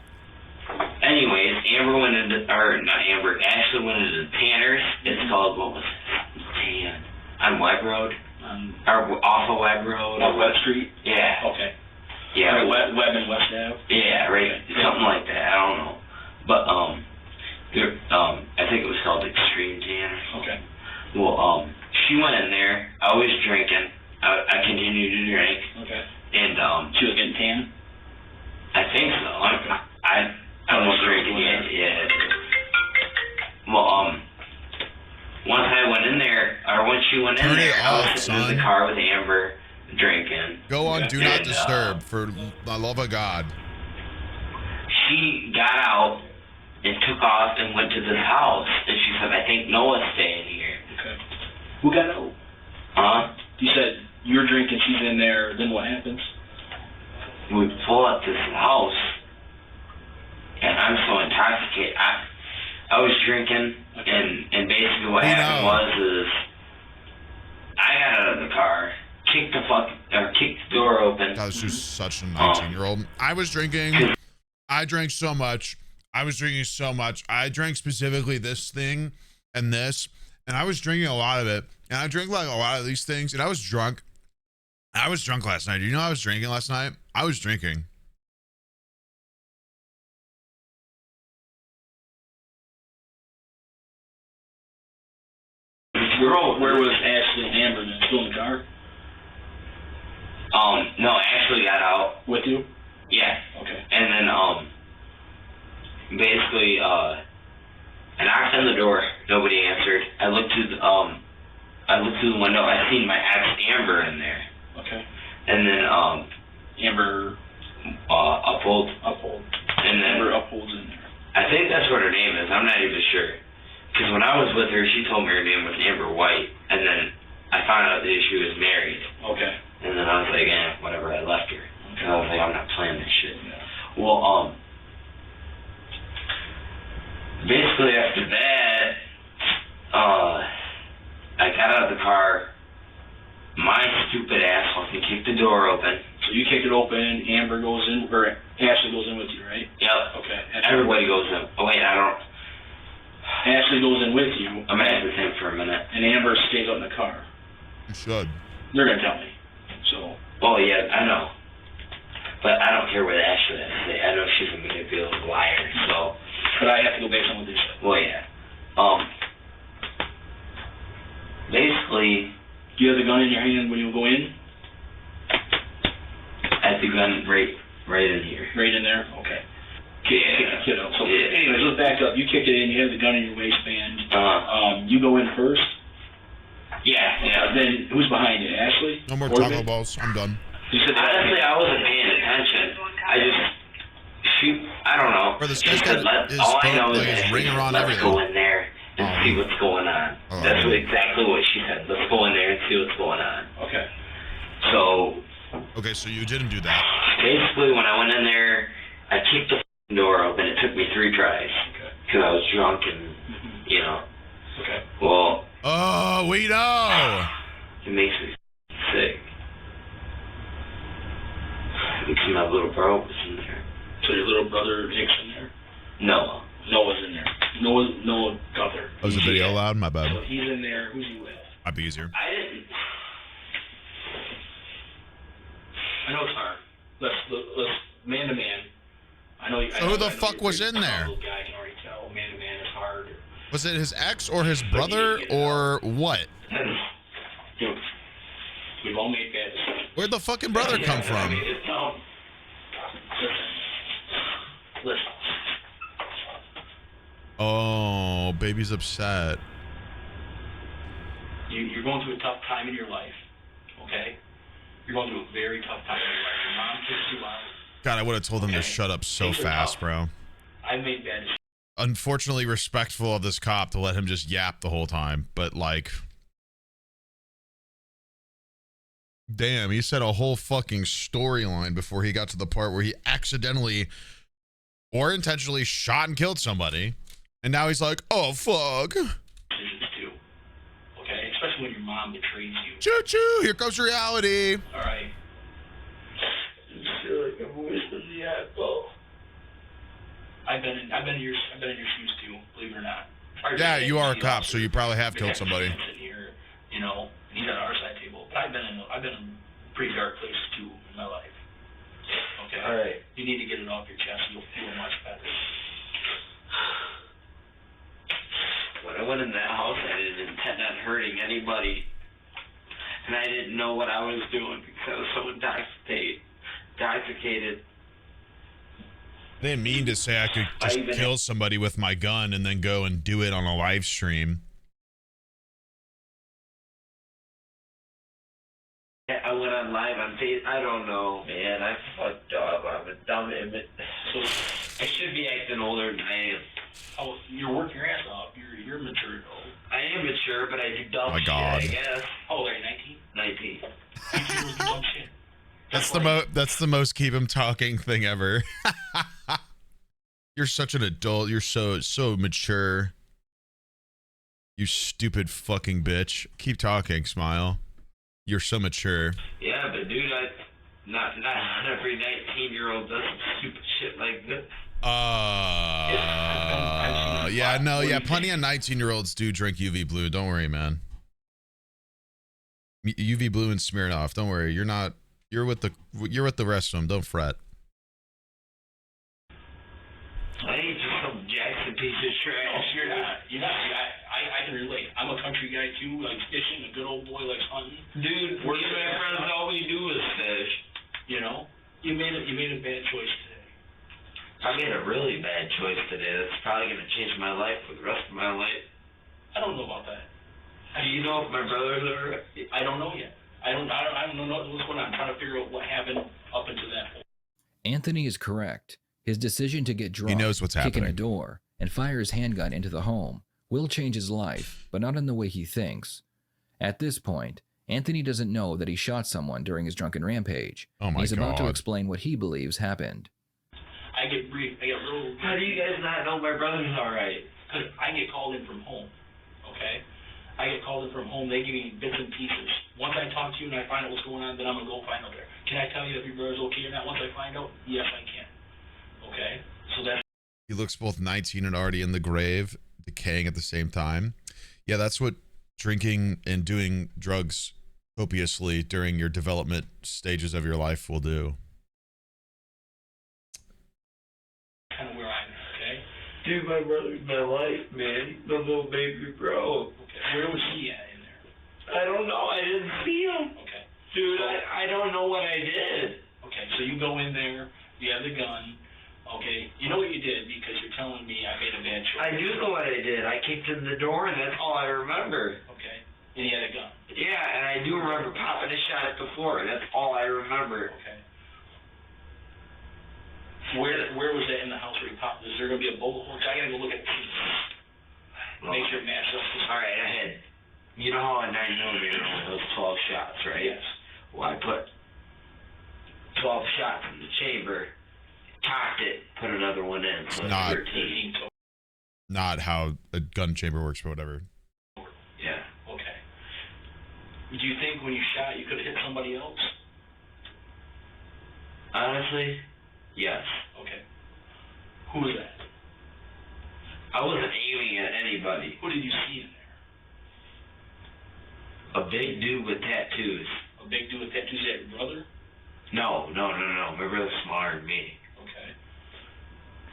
X: Anyways, Amber went into, or not Amber, Ashley went into the Tanners. It's called, what was it? Tan. On Webb Road? Or off of Webb Road.
W: On Webb Street?
X: Yeah.
W: Okay.
X: Yeah.
W: Right, Webb and West Ave?
X: Yeah, right. Okay. Something like that. I don't know. But, I think it was called Extreme Tanners.
W: Okay.
X: Well, she went in there. I was drinking. I continued to drink.
W: Okay.
X: And,
W: she was getting tan?
X: I think so. I don't drink it yet. Yeah. Well, once I went in there, or once she went in there, I was sitting in the car with Amber drinking.
B: Go on, do not disturb, for the love of God.
X: She got out and took off and went to this house, and she said, I think Noah's staying here.
W: Okay. Who got out?
X: Huh?
W: You said you're drinking, she's in there, then what happens?
X: We pull up this house, and I'm so intoxicated. I was drinking, and basically what happened was I got out of the car, kicked the door open.
B: God, this is such a 19-year-old. I was drinking. I drank so much. I was drinking so much. I drank specifically this thing and this, and I was drinking a lot of it. And I drank like a lot of these things, and I was drunk. I was drunk last night. Do you know I was drinking last night? I was drinking.
W: Where was Ashley and Amber then? Still in the car?
X: No, Ashley got out.
W: With you?
X: Yeah.
W: Okay.
X: And then, basically, I knocked on the door. Nobody answered. I looked through the window. I seen my ex Amber in there.
W: Okay.
X: And then,
W: Amber
X: Uphold. And then
W: Amber Uphold's in there.
X: I think that's what her name is. I'm not even sure. Because when I was with her, she told me her name was Amber White, and then I found out that she was married.
W: Okay.
X: And then I was like, whatever, I left her. Okay. I was like, I'm not playing this shit.
W: Yeah.
X: Well, basically after that, I got out of the car. My stupid ass fucking kicked the door open.
W: So you kick it open, Amber goes in, or Ashley goes in with you, right?
X: Yep.
W: Okay.
X: I Everybody goes in. Oh wait, I don't.
W: Ashley goes in with you.
X: I'm gonna have to think for a minute.
W: And Amber stays out in the car.
B: You should.
W: They're gonna tell me. So.
X: Oh yeah, I know. But I don't care what Ashley has to say. I know she's a manipulative liar. So.
W: But I have to go based on what they said.
X: Well, yeah. Basically.
W: Do you have the gun in your hand when you go in?
X: I have the gun right in here.
W: Right in there? Okay.
X: Yeah.
W: Kick the kid out. So, anyways, let's back up. You kick it in, you have the gun in your waistband. You go in first?
X: Yeah.
W: Then who's behind you? Ashley?
B: No more taco balls. I'm done.
X: Honestly, I wasn't paying attention. I don't know.
B: Bro, this guy's got his
X: all I
B: phone,
X: know
B: like,
X: is
B: his
X: that
B: ringer on
X: let's
B: everything.
X: go in there and see what's going on. That's exactly what she said. Let's go in there and see what's going on.
W: Okay.
B: Okay, so you didn't do that.
X: Basically, when I went in there, I kicked the door open. It took me 3 tries. Because I was drunk and, you know.
W: Okay.
X: Well.
B: Oh, we know.
X: It makes me sick. Because my little bro was in there.
W: So your little brother Nick's in there?
X: No.
W: Noah's in there. Noah Gunther.
B: Oh, was the video loud? My bad.
W: So he's in there. Who's he with?
B: Might be easier.
X: I didn't.
W: I know it's hard. Let's man to man. I know.
B: So who the fuck was in there?
W: Guy, I can already tell. Man to man is hard.
B: Was it his ex or his brother or what?
W: Dude, we've all made bad decisions.
B: Where'd the fucking brother come from?
W: Listen.
B: Oh, baby's upset.
W: You're going through a tough time in your life, okay? You're going through a very tough time in your life. Your mom kicks you out.
B: God, I would have told him to shut up so fast, bro.
W: I've made bad decisions.
B: Unfortunately respectful of this cop to let him just yap the whole time, but like, damn, he said a whole fucking storyline before he got to the part where he accidentally or intentionally shot and killed somebody, and now he's like, oh fuck.
W: Decisions too, okay? Especially when your mom betrays you.
B: Choo choo, here comes reality.
W: All right. I feel like I'm wasting the apple. I've been in your shoes too, believe it or not.
B: Yeah, you are a cop, so you probably have killed somebody.
W: Sitting here, you know, and he's at our side table. But I've been in pretty dark places too in my life. Okay.
X: All right.
W: You need to get it off your chest. You'll feel much better.
X: When I went in that house, I didn't intend on hurting anybody, and I didn't know what I was doing because I was so intoxicated.
B: I didn't mean to say I could just kill somebody with my gun and then go and do it on a live stream.
X: I went on live on Facebook. I don't know, man. I fucked up. I'm a dumb idiot. So I should be acting older than I am.
W: Oh, you're working your ass off. You're mature though.
X: I am mature, but I do dumb
B: My
W: Oh
B: God.
X: shit, I guess.
W: How old are you, 19?
X: 19.
W: 19 was dumb shit.
B: That's the most keep him talking thing ever. You're such an adult. You're so mature. You stupid fucking bitch. Keep talking, Smile. You're so mature.
X: Yeah, but dude, not every 19-year-old does some stupid shit like this.
B: Yeah, plenty of 19-year-olds do drink UV Blue. Don't worry, man. UV Blue and Smirnoff. Don't worry. You're with the rest of them. Don't fret.
X: I ain't just some Jackson piece of trash.
W: Oh, you're not. I can relate. I'm a country guy too, like fishing. A good old boy likes hunting.
X: Dude, me and my friends, all we do is fish.
W: You know, you made a bad choice today.
X: I made a really bad choice today. That's probably gonna change my life for the rest of my life.
W: I don't know about that.
X: Do you know if my brother's are?
W: I don't know yet. I don't know what's going on. I'm trying to figure out what happened up until that point.
U: Anthony is correct. His decision to get drunk,
B: he knows what's
U: kick in a
B: happening.
U: door, and fire his handgun into the home will change his life, but not in the way he thinks. At this point, Anthony doesn't know that he shot someone during his drunken rampage.
B: Oh my
U: He's about to
B: God.
U: explain what he believes happened.
W: I get briefed. I get a little.
X: How do you guys not know my brother's all right?
W: Because I get called in from home. Okay. I get called in from home. They give me bits and pieces. Once I talk to you and I find out what's going on, then I'm gonna go find out there. Can I tell you if your brother's okay or not? Once I find out, yes, I can. Okay. So that's.
B: He looks both 19 and already in the grave, decaying at the same time. Yeah, that's what drinking and doing drugs copiously during your development stages of your life will do.
W: Kind of where I'm at, okay?
X: Dude, my brother's my life, man. The little baby bro.
W: Okay. Where was he at in there?
X: I don't know. I didn't see him.
W: Okay.
X: Dude, I don't know what I did.
W: Okay, so you go in there, you have the gun. Okay, you know what you did because you're telling me I made a bad choice.
X: I do know what I did. I kicked in the door, and that's all I remember.
W: Okay, and he had a gun.
X: Yeah, and I do remember popping a shot at the floor. That's all I remember.
W: Okay. Where was that in the house where he popped? Is there going to be a bullet hole? I got to go look at make sure it matches up.
X: All right, I had, you know how a 9mm only does 12 shots, right?
W: Yes.
X: Well, I put 12 shots in the chamber, cocked it, put another one in, so
B: Not-
W: 13.
B: Not how a gun chamber works, but whatever.
W: Yeah. Okay. Do you think when you shot, you could have hit somebody else?
X: Honestly, yes.
W: Okay. Who was that?
X: I wasn't aiming at anybody.
W: Who did you see in there?
X: A big dude with tattoos.
W: A big dude with tattoos. Is that your brother?
X: No. My brother's smaller than me.
W: Okay.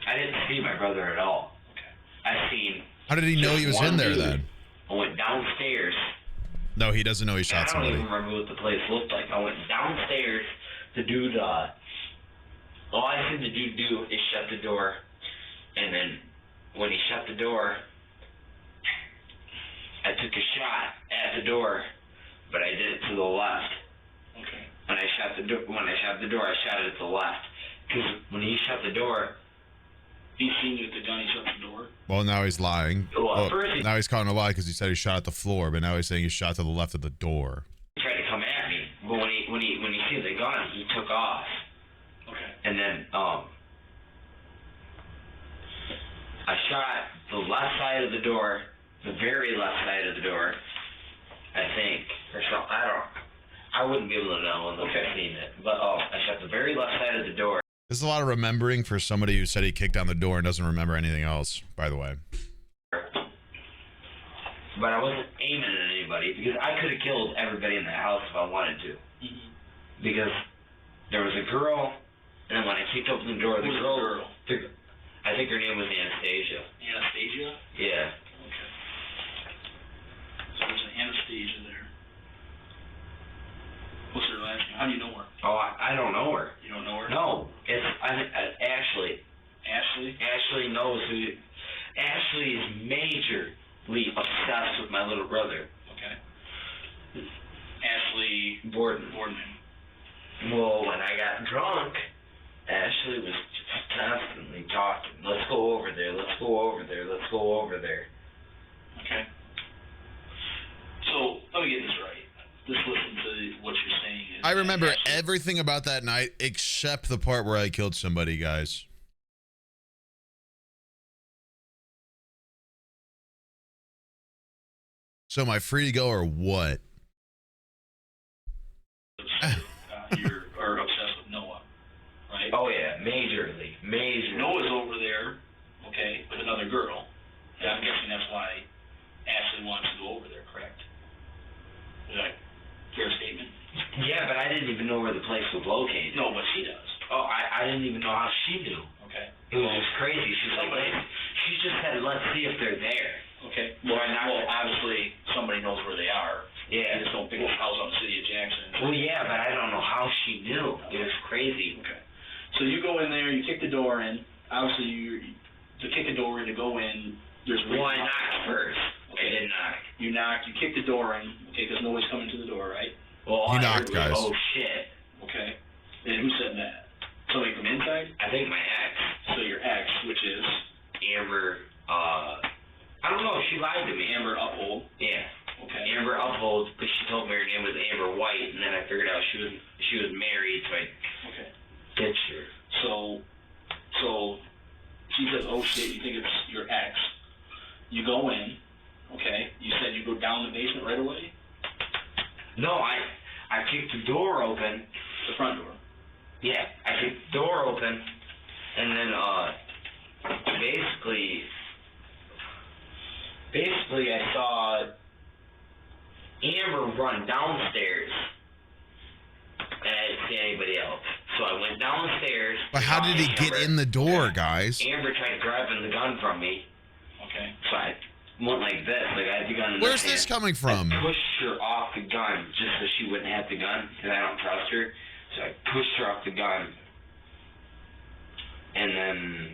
X: I didn't see my brother at all.
W: Okay.
X: I seen.
B: How did he know he was in there then?
X: I went downstairs.
B: No, he doesn't know he shot
X: I don't
B: somebody.
X: even remember what the place looked like. I went downstairs. The dude, all I seen the dude do is shut the door, and then when he shut the door, I took a shot at the door, but I did it to the left.
W: Okay.
X: When I shut the door, I shot it to the left. Because when he shut the door,
W: He seen you with the gun. He shut the door.
B: Well, now he's lying.
X: Well, first he-
B: now he's calling a lie because he said he shot at the floor, but now he's saying he shot to the left of the door.
X: he tried to come at me, but when he seen the gun, he took off.
W: Okay.
X: And then I shot the left side of the door, the very left side of the door, I think, or so. I wouldn't be able to know unless I've seen it. But I shot the very left side of the door.
B: There's a lot of remembering for somebody who said he kicked down the door and doesn't remember anything else, by the way.
X: But I wasn't aiming at anybody because I could have killed everybody in the house if I wanted to.
W: Mm-hmm.
X: Because there was a girl, and then when I kicked open the door, the girl. I think her name was Anastasia.
W: Anastasia?
X: Yeah.
W: Okay. So there's an Anastasia there. What's her last name? How do you know her?
X: Oh, I don't know her.
W: You don't know her?
X: No, it's Ashley.
W: Ashley?
X: Ashley knows who. Ashley is majorly obsessed with my little brother.
W: Okay. Ashley
X: Borden.
W: Boardman.
X: Well, when I got drunk, Ashley was just constantly talking. Let's go over there. Let's go over there. Let's go over there.
W: Okay. So let me get this right. Just listen to what you're saying.
B: I remember everything about that night except the part where I killed somebody, guys. So am I free to go or what?
W: You are obsessed with Noah, right?
X: Oh yeah, majorly.
W: Noah's over there, okay, with another girl. And I'm guessing that's why Ashley wants to go over there, correct? Is that a fair statement?
X: Yeah, but I didn't even know where the place was located.
W: No, but she does.
X: Oh, I didn't even know how she knew.
W: Okay.
X: It was just crazy. She's like, she just said, let's see if they're there.
W: Okay. Well, obviously somebody knows where they are.
X: Yeah.
W: You just don't pick a house on the city of Jackson.
X: Well, yeah, but I don't know how she knew. It was crazy.
W: Okay. So you go in there, you kick the door in. Obviously, to kick the door in, to go in, there's
X: Well, I knocked first.
W: Okay.
X: I did knock.
W: You knocked, you kicked the door in, okay, because nobody's coming to the door, right?
X: Well,
B: You
X: I
B: knocked,
X: heard was,
B: guys.
X: oh, shit.
W: Okay. And who said that? Somebody from inside?
X: I think my ex.
W: So your ex, which is?
X: Amber, I don't know. She lied to me.
W: Amber Uphold.
X: Yeah.
W: Okay.
X: Amber Uphold, but she told me her name was Amber White, and then I figured out she was married, so I ditched her.
W: So she says, oh shit, you think it's your ex. You go in, okay, you said you go down the basement right away?
X: No, I kicked the door open.
W: The front door?
X: Yeah, I kicked the door open, and then basically I saw Amber run downstairs, and I didn't see anybody else. So I went downstairs.
B: But how did he get in the door, guys?
X: Amber tried grabbing the gun from me. Okay. So I went like this, like I had the gun in
B: Where's
X: my
B: this
X: hand.
B: coming from?
X: I pushed her off the gun just so she wouldn't have the gun, because I don't trust her. So I pushed her off the gun. And then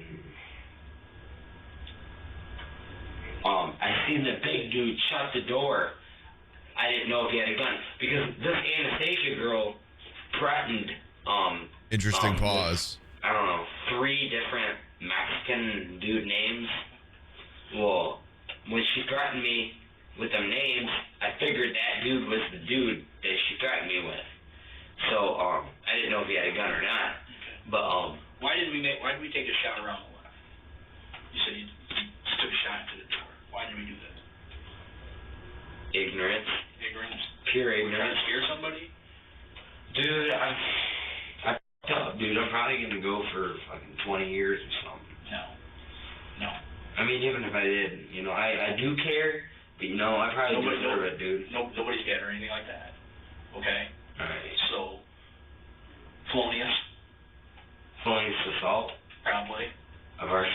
X: I seen the big dude shut the door. I didn't know if he had a gun, because this Anastasia girl threatened
B: Interesting pause.
X: I don't know, 3 different Mexican dude names. Well, when she threatened me with them names, I figured that dude was the dude that she threatened me with. So I didn't know if he had a gun or not. But
W: Why did we take a shot around the left? You said you took a shot into the door. Why did we do that?
X: ignorance.
W: Ignorance?
X: Pure
W: Trying to
X: ignorance.
W: scare somebody?
X: Dude, I dude, I'm probably gonna go for fucking 20 years or something.
W: No.
X: I mean, even if I did, you know, I do care, but you know, I probably deserve it, dude.
W: Nobody's dead or anything like that. Okay?
X: Alright.
W: So, felonious?
X: Felonious assault?
W: Probably.
X: Of our,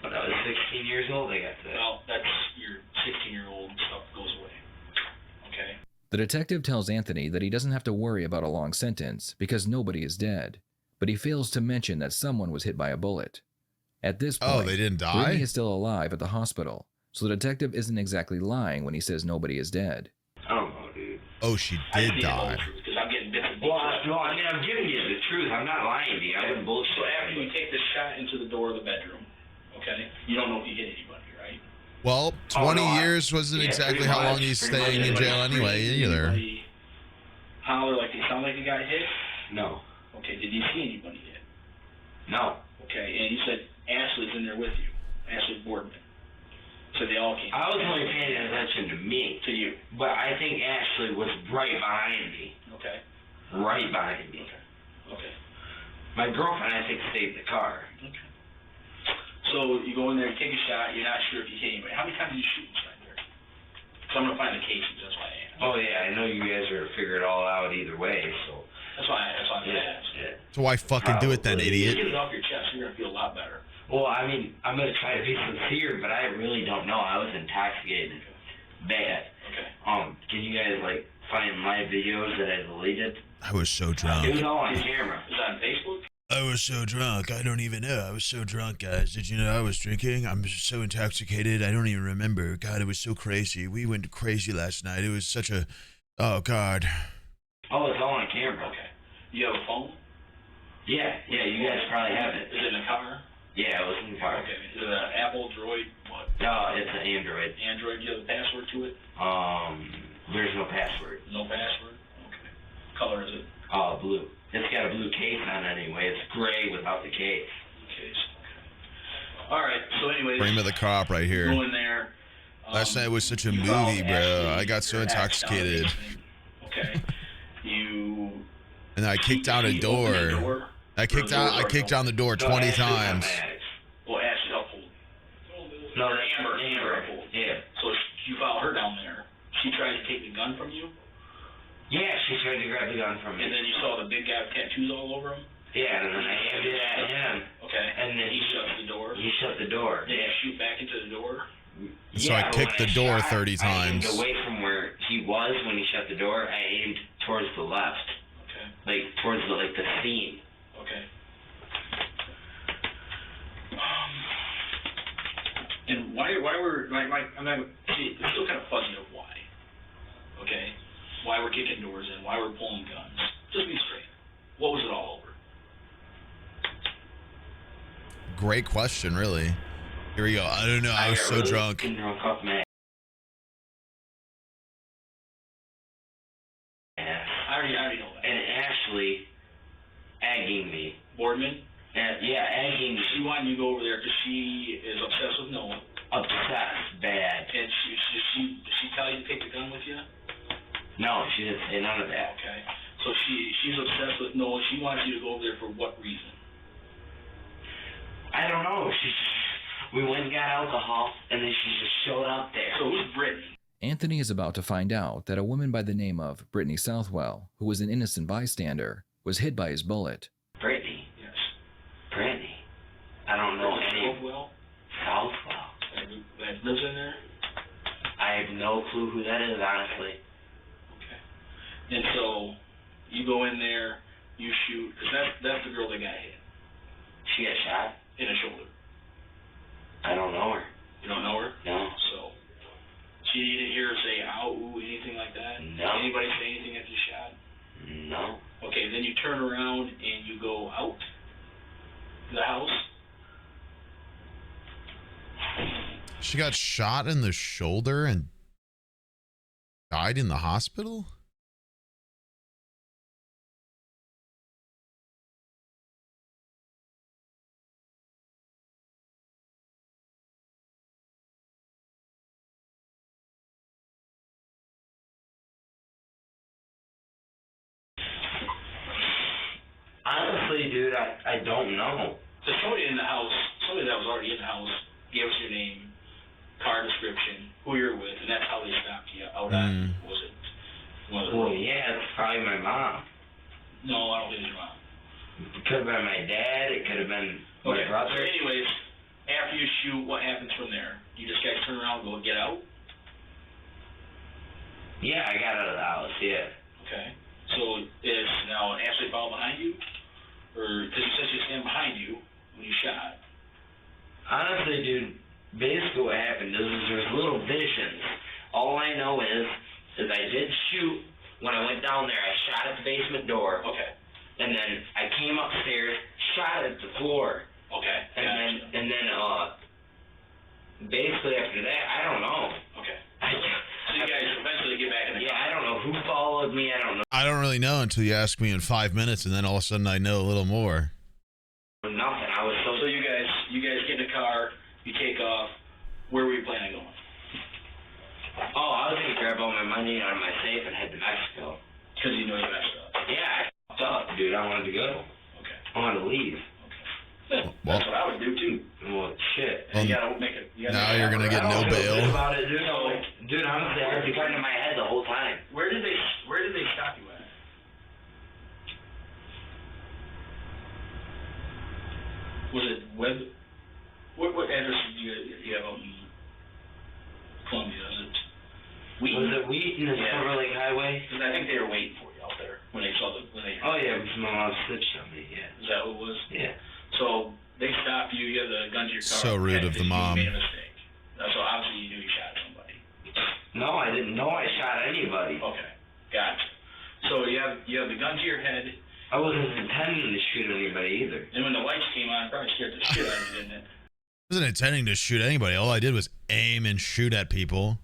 X: when I was 16 years old, I got that.
W: Well, that's your 16-year-old stuff goes away. Okay?
U: The detective tells Anthony that he doesn't have to worry about a long sentence because nobody is dead, but he fails to mention that someone was hit by a bullet. At this point,
B: they didn't die?
U: Brittany is still alive at the hospital, so the detective isn't exactly lying when he says nobody is dead.
X: I don't know, dude.
B: Oh, she did die.
W: Because I'm getting bits and
X: Well, I mean, I'm giving you the truth. I'm not lying to you. I wouldn't bullshit.
W: So after you take the shot into the door of the bedroom, okay, you don't know if you hit anybody, right?
B: Well, 20 years wasn't exactly how long he's staying in jail anyway, either.
W: Holler like it sound like you got hit?
X: No.
W: Okay, did you see anybody hit?
X: No.
W: Okay, and you said Ashley's in there with you. Ashley Boardman. So they all came.
X: I was only paying attention to me.
W: To you.
X: But I think Ashley was right behind me.
W: Okay.
X: Right behind me.
W: Okay.
X: My girlfriend, I think, stayed in the car.
W: Okay. So you go in there, you take a shot, you're not sure if you hit anybody. How many times did you shoot inside there? So I'm going to find the casings, that's why I asked.
X: Oh, yeah, I know you guys are going to figure it all out either way, so.
W: That's why I asked.
X: Yeah.
B: So why fucking do it then, idiot?
W: Get it off your chest, you're going to feel a lot better.
X: Well, I mean, I'm going to try to be sincere, but I really don't know. I was intoxicated. Bad.
W: Okay.
X: Can you guys, like, find my videos that I deleted?
B: I was so drunk.
X: It was all on camera.
W: Is that on Facebook?
B: I was so drunk. I don't even know. I was so drunk, guys. Did you know I was drinking? I'm so intoxicated. I don't even remember. God, it was so crazy. We went crazy last night. It was such a... Oh, God.
X: Oh, it's all on camera.
W: Okay. You have a phone?
X: Yeah, you guys probably have it.
W: Is it in the car?
X: Yeah, it was in the car.
W: Okay. Is it an Apple, Droid, what?
X: No, it's an Android.
W: Android, do you have a password to it?
X: There's no password.
W: No password? Okay. Color is it?
X: Blue. It's got a blue case on it anyway. It's gray without the case.
W: Case. Okay. All right. So anyways.
B: Frame of the cop right here.
W: Go in there.
B: Last night was such a movie, bro. I got so intoxicated.
W: Okay. You.
B: And I kicked down a door. I kicked down the door 20 times.
W: Well, Ashley helped hold.
X: No, that's
W: Amber.
X: Yeah.
W: So you follow her down there. She tried to take the gun from you?
X: Yeah, she tried to grab the gun from me.
W: And then you saw the big guy with tattoos all over him?
X: Yeah, and then I aimed it at him.
W: Okay.
X: And then
W: he shut the door?
X: He shut the door.
W: Did you shoot back into the door?
B: So I kicked the door 30 times.
X: I aimed away from where he was when he shut the door. I aimed towards the left.
W: Okay.
X: Like, towards the scene.
W: Okay. And why were, see, it's still kind of fuzzy of why. Okay? Why we're kicking doors in, why we're pulling guns. Just be straight. What was it all over?
B: Great question, really. Here we go. I don't know. I was so drunk.
X: I already know that. And Ashley egging me.
W: Boardman?
X: Yeah, egging me.
W: She wanted you to go over there because she is obsessed with Noah.
X: Obsessed, bad.
W: And did she tell you to take the gun with you?
X: No, she didn't say none of that.
W: Okay. So she's obsessed with Noah. She wants you to go over there for what reason?
X: I don't know. We went and got alcohol, and then she just showed up there.
W: So who's Brittany?
U: Anthony is about to find out that a woman by the name of Brittany Southwell, who was an innocent bystander, was hit by his bullet.
X: Brittany?
W: Yes.
X: Brittany? I don't know any.
W: Southwell?
X: Southwell.
W: That lives in there?
X: I have no clue who that is, honestly.
W: Okay. And so, you go in there, you shoot, because that's the girl that got hit.
X: She got shot?
W: In the shoulder.
X: I don't know her.
W: You don't know her?
X: No.
W: So, she didn't hear her say, ow, ooh, anything like that?
X: No.
W: Did anybody say anything after you shot?
X: No.
W: Okay, then you turn around and you go out the house.
B: She got shot in the shoulder and died in the hospital?
X: Honestly, dude, I don't know.
W: So somebody in the house, somebody that was already in the house, gave us your name, car description, who you're with, and that's how they stopped you out on, was it?
X: Well, yeah, it's probably my mom.
W: No, I don't think it's your mom.
X: It could have been my dad, it could have been my brother.
W: So anyways, after you shoot, what happens from there? You just guys turn around and go get out?
X: Yeah, I got out of the house, yeah.
W: Okay. So is now Ashley followed behind you? Or, because you said she was standing behind you when you shot.
X: Honestly, dude, basically what happened is there's little visions. All I know is I did shoot when I went down there. I shot at the basement door.
W: Okay.
X: And then I came upstairs, shot at the floor.
W: Okay.
X: And then basically after that, I don't know.
W: Okay. So you guys eventually get back in the car.
X: I don't know who followed me. I don't know.
B: I don't really know until you ask me in 5 minutes, and then all of a sudden I know a little more.
X: Nothing. I was
W: so you guys get in the car, you take off. Where were you planning on going?
X: Oh, I was gonna grab all my money out of my safe and head to Mexico.
W: Because you know you messed up.
X: Yeah, I fucked up, dude. I wanted to go.
W: Okay.
X: I wanted to leave.
W: Okay. That's what I would do too.
X: Well, shit.
W: You gotta make it.
B: Now you're gonna get no bail.
X: About it, dude. Dude, honestly, I had the gun in my head the whole time.
W: Where did they stop you at? Was it Web? What address did you have out in Columbia? Is it Wheaton?
X: Was it Wheaton and Silver Lake Highway?
W: Because I think they were waiting for you out there when they saw the
X: Oh yeah, because my mom snitched on me. Yeah.
W: Is that who it was?
X: Yeah.
W: So they stopped you. You had the gun to your car.
B: So rude of the mom.
W: You made a mistake. So obviously you knew you shot somebody.
X: No, I didn't know I shot anybody.
W: Okay, gotcha. So you have the gun to your head.
X: I wasn't intending to shoot anybody either.
W: And when the lights came on, it probably scared the shit out of you, didn't it?
B: I wasn't intending to shoot anybody. All I did was aim and shoot at people.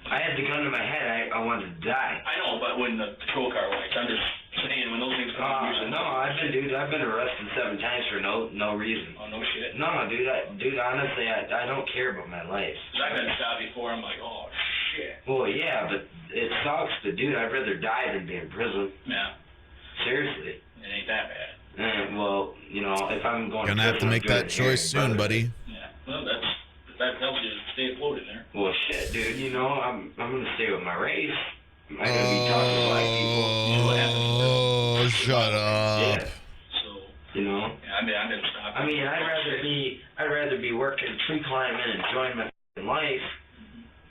X: I had the gun in my head. I wanted to die.
W: I know, but when the patrol car lights, I'm just saying when those things come on.
X: No, I've been arrested 7 times for no reason.
W: Oh, no shit?
X: No, dude, honestly, I don't care about my life.
W: Because I've been stopped before, I'm like, oh, shit.
X: Well, yeah, but it sucks, but dude, I'd rather die than be in prison.
W: Yeah.
X: Seriously.
W: It ain't that bad.
X: Well, you know, if I'm going
B: Gonna have to make that choice soon, buddy.
W: Yeah, well, that helps you stay afloat in there.
X: Well, shit, dude, you know, I'm gonna stay with my race. I'm not gonna be talking to black people. You know what happens?
B: Oh, shut up.
X: Yeah.
W: So,
X: you know?
W: Yeah, I mean, I'm gonna stop.
X: I mean, I'd rather be working tree climbing and enjoying my life.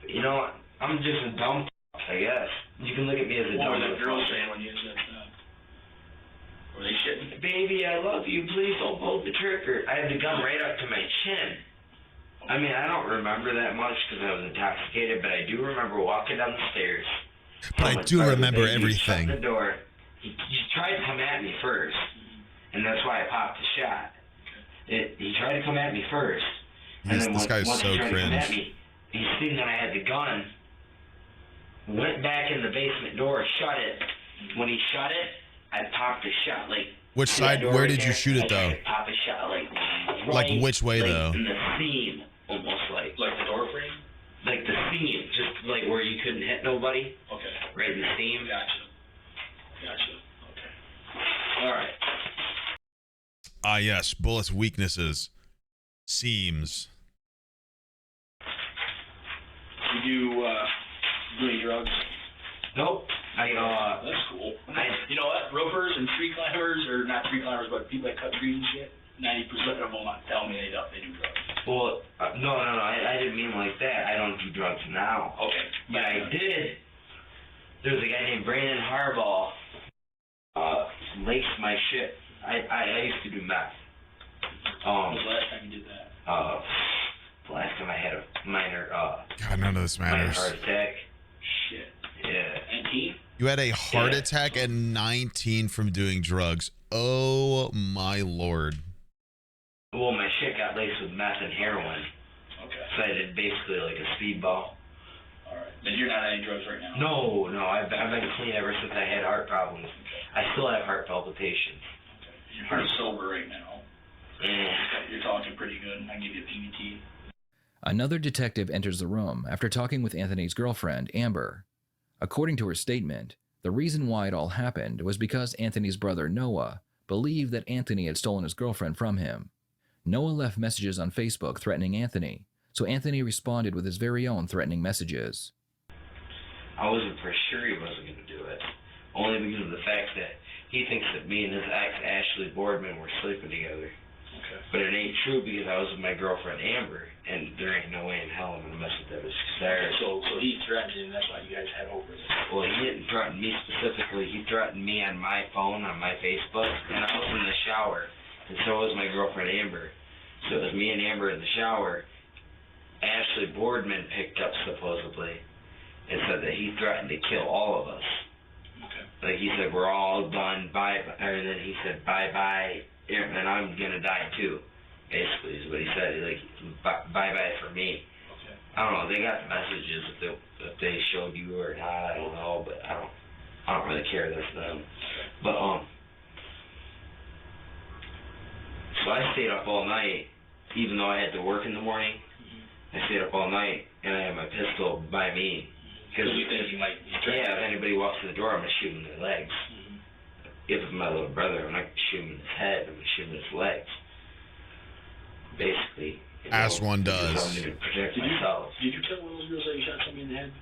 X: You know, I'm just a dumb I guess. You can look at me as a dumb
W: What was that girl saying when you said that? Were they shitting?
X: Baby, I love you. Please don't pull the trigger. I had the gun right up to my chin. I mean, I don't remember that much because I was intoxicated, but I do remember walking down the stairs.
B: But I do remember everything.
X: He shut the door. He tried to come at me first, and that's why I popped the shot. He tried to come at me first. And then
B: this guy's
X: once
B: so
X: he tried to come at
B: cringe.
X: me, he seen that I had the gun, went back in the basement door, shut it. When he shut it, I popped a shot. Like,
B: which side? Where did you shoot it though?
X: I popped a shot
B: Like which way
X: like
B: though?
X: In the seam, almost like
W: the door frame.
X: Like the seam, just like where you couldn't hit nobody.
W: Okay.
X: Right in the seam.
W: Gotcha. Okay. All right.
B: Ah, yes. Bullets' weaknesses. Seams.
W: You do any drugs?
X: Nope.
W: That's cool. You know what? Ropers and tree climbers, or not tree climbers, but people that cut trees and shit, 90% of them tell me they do drugs.
X: Well, no, I didn't mean like that. I don't do drugs now.
W: Okay.
X: But I did. There's a guy named Brandon Harbaugh. Laced my shit. I used to do meth.
W: When was the last time you did that?
X: The last time I had a minor,
B: God, none of this
X: minor
B: matters.
X: heart attack.
W: Shit.
X: Yeah.
W: 19?
B: You had a heart attack at 19 from doing drugs. Oh, my Lord.
X: Well, my shit got laced with meth and heroin.
W: Okay.
X: So I did basically like a speedball.
W: Alright. But you're not on any drugs right now?
X: No, I've been clean ever since I had heart problems. I still have heart palpitations.
W: Okay. You're pretty sober right now. You're talking pretty good. I can give you a PBT.
U: Another detective enters the room after talking with Anthony's girlfriend, Amber. According to her statement, the reason why it all happened was because Anthony's brother, Noah, believed that Anthony had stolen his girlfriend from him. Noah left messages on Facebook threatening Anthony, so Anthony responded with his very own threatening messages.
X: I wasn't for sure he wasn't going to do it, only because of the fact that he thinks that me and his ex, Ashley Boardman, were sleeping together.
W: Okay.
X: But it ain't true because I was with my girlfriend Amber, and there ain't no way in hell I'm gonna mess with that bitch.
W: So he threatened you, and that's why you guys had over it.
X: Well, he didn't threaten me specifically. He threatened me on my phone, on my Facebook, and I was in the shower, and so was my girlfriend Amber. So it was me and Amber in the shower. Ashley Boardman picked up supposedly, and said that he threatened to kill all of us.
W: Okay.
X: Like he said, we're all done. Bye. And then he said, bye bye. And I'm gonna die too, basically is what he said. Like, bye bye for me.
W: Okay.
X: I don't know. They got the messages if they showed you or not. I don't know, but I don't really care. That's them. But so I stayed up all night, even though I had to work in the morning. I stayed up all night, and I had my pistol by me.
W: Because you think you might.
X: Yeah, if anybody walks in the door, I'm gonna shoot him in the legs. If it's my little brother, I'm not shooting his head, I'm shooting his legs. Basically.
B: As one does.
X: I'm going to protect myself.
W: Did you tell one of those girls that you shot somebody in the head?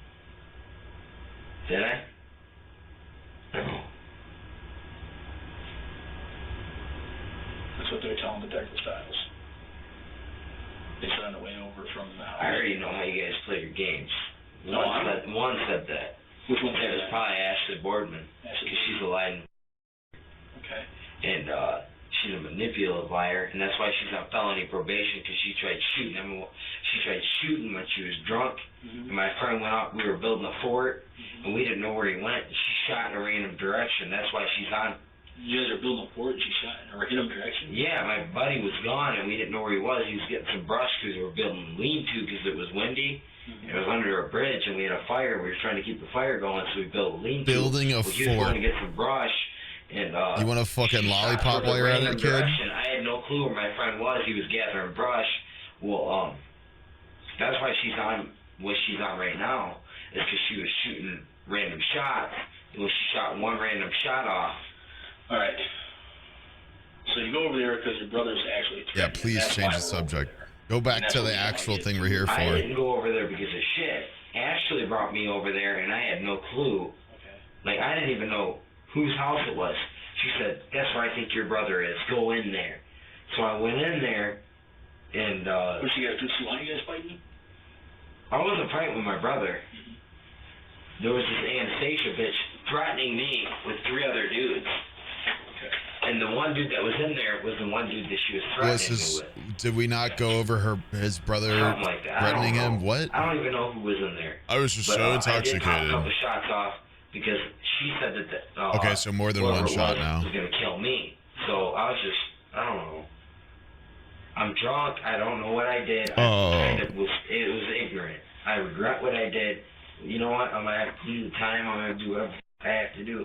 X: Did I? No.
W: That's what they're telling Detective Styles. They said on the way over from the house.
X: I already know how you guys play your games.
W: No,
X: One said that.
W: Which one said
X: that? It was
W: that?
X: probably Ashley Boardman. Because she's a lying.
W: Okay.
X: And she's a manipulative liar, and that's why she's on felony probation, because she tried shooting him. She tried shooting when she was drunk, and my friend went out. We were building a fort, and we didn't know where he went. She shot in a random direction. That's why she's on.
W: You guys are building a fort, and she shot in a random direction?
X: Yeah, my buddy was gone, and we didn't know where he was. He was getting some brush because we were building lean-to because it was windy. It was under a bridge, and we had a fire. We were trying to keep the fire going, so we built a lean-to.
B: Building a
X: He was
B: fort.
X: going to get some brush. And,
B: you want a fucking lollipop while you're at it, kid?
X: I had no clue where my friend was. He was gathering brush. Well, that's why she's on what she's on right now, is because she was shooting random shots. Well, she shot one random shot off.
W: All right. So you go over there because your brother's actually.
B: Yeah, please change the subject. Go back to the actual thing we're here for.
X: I didn't go over there because of shit. Ashley brought me over there, and I had no clue.
W: Okay.
X: Like, I didn't even know whose house it was. She said, that's where I think your brother is. Go in there. So I went in there, and,
W: What you guys do? Why you guys fighting?
X: I wasn't fighting with my brother. There was this Anastasia bitch threatening me with 3 other dudes.
W: Okay.
X: And the one dude that was in there was the one dude that she was threatening me with.
B: Did we not go over his brother
X: Something like that.
B: threatening him? What?
X: I don't even know who was in there.
B: I was just
X: But,
B: so
X: I did pop
B: intoxicated.
X: a couple shots off because she said that
B: Okay, so more than
X: whoever
B: one
X: it
B: shot
X: was
B: now.
X: was going to kill me. So I was just, I don't know. I'm drunk. I don't know what I did. It was ignorant. I regret what I did. You know what? I'm going to have to do the time. I'm going to do whatever I have to do.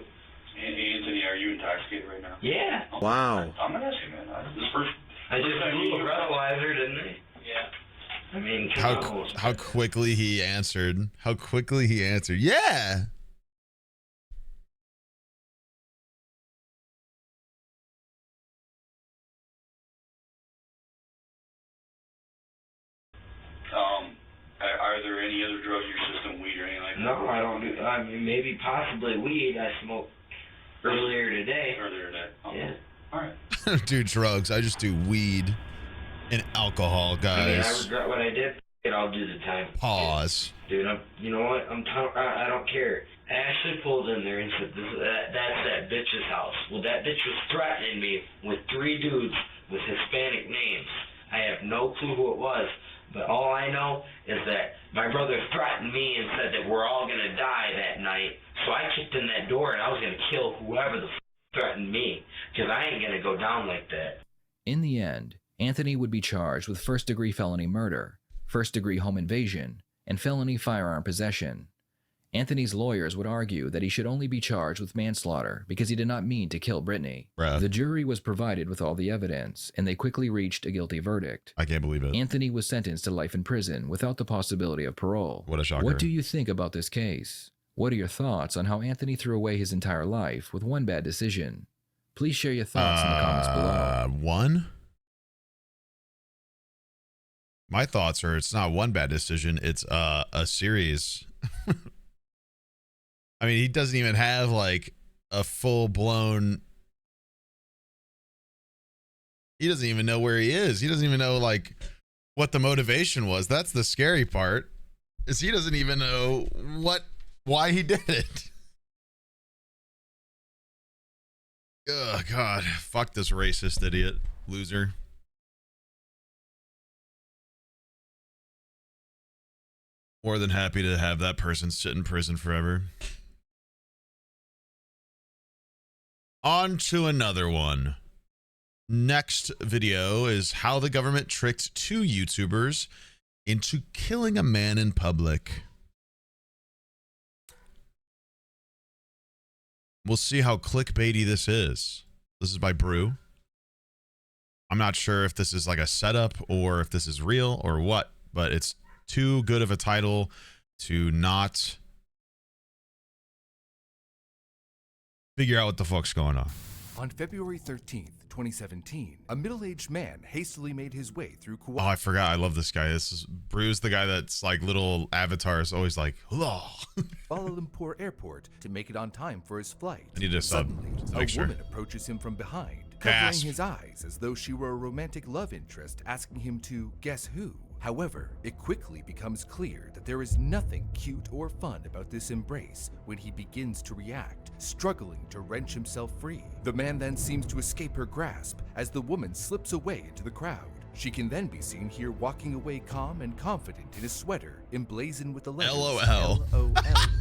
W: Anthony, are you intoxicated right now?
X: Yeah.
A: Wow.
W: I'm not asking, man.
X: I just blew a breathalyzer, didn't I?
W: Yeah.
X: I mean,
B: How quickly he answered. How quickly he answered. Yeah.
W: Are there any other drugs in your system, weed or anything like that?
X: No, I don't do. I mean, maybe possibly weed. I smoked earlier today.
W: Earlier today. Okay.
X: Yeah.
W: All right.
B: I don't do drugs. I just do weed and alcohol,
X: I mean, I
B: guys.
X: regret what I did. I'll do the time.
B: Pause.
X: Dude, you know what? I don't care. Ashley pulled in there and said, that's that bitch's house. Well, that bitch was threatening me with 3 dudes with Hispanic names. I have no clue who it was, but all I know is that my brother threatened me and said that we're all gonna die that night. So I kicked in that door and I was gonna kill whoever the threatened me, because I ain't gonna go down like that.
U: In the end, Anthony would be charged with first-degree felony murder, first-degree home invasion, and felony firearm possession. Anthony's lawyers would argue that he should only be charged with manslaughter because he did not mean to kill Brittany.
B: Bruh.
U: The jury was provided with all the evidence, and they quickly reached a guilty verdict.
B: I can't believe it.
U: Anthony was sentenced to life in prison without the possibility of parole.
B: What a shocker.
U: What do you think about this case? What are your thoughts on how Anthony threw away his entire life with one bad decision? Please share your thoughts in the comments below.
B: One? My thoughts are it's not one bad decision, it's a series. I mean, he doesn't even have like a full-blown... He doesn't even know where he is. He doesn't even know like what the motivation was. That's the scary part, is he doesn't even know why he did it. Oh, God. Fuck this racist idiot. Loser. More than happy to have that person sit in prison forever. On to another one. Next video is how the government tricked 2 YouTubers into killing a man in public. We'll see how clickbaity this is. This is by Brew. I'm not sure if this is like a setup or if this is real or what, but it's too good of a title to not figure out what the fuck's going on.
D: On February 13th, 2017, a middle-aged man hastily made his way through
B: Oh, I forgot. I love this guy. This is Brew's the guy that's like little avatars always like, Kuala
D: Lumpur Airport to make it on time for his flight.
B: I need to sub.
D: Suddenly, a woman approaches him from behind, covering his eyes as though she were a romantic love interest, asking him to guess who. However, it quickly becomes clear that there is nothing cute or fun about this embrace when he begins to react, struggling to wrench himself free. The man then seems to escape her grasp as the woman slips away into the crowd. She can then be seen here walking away calm and confident in a sweater emblazoned with the letters
B: LOL.
D: LOL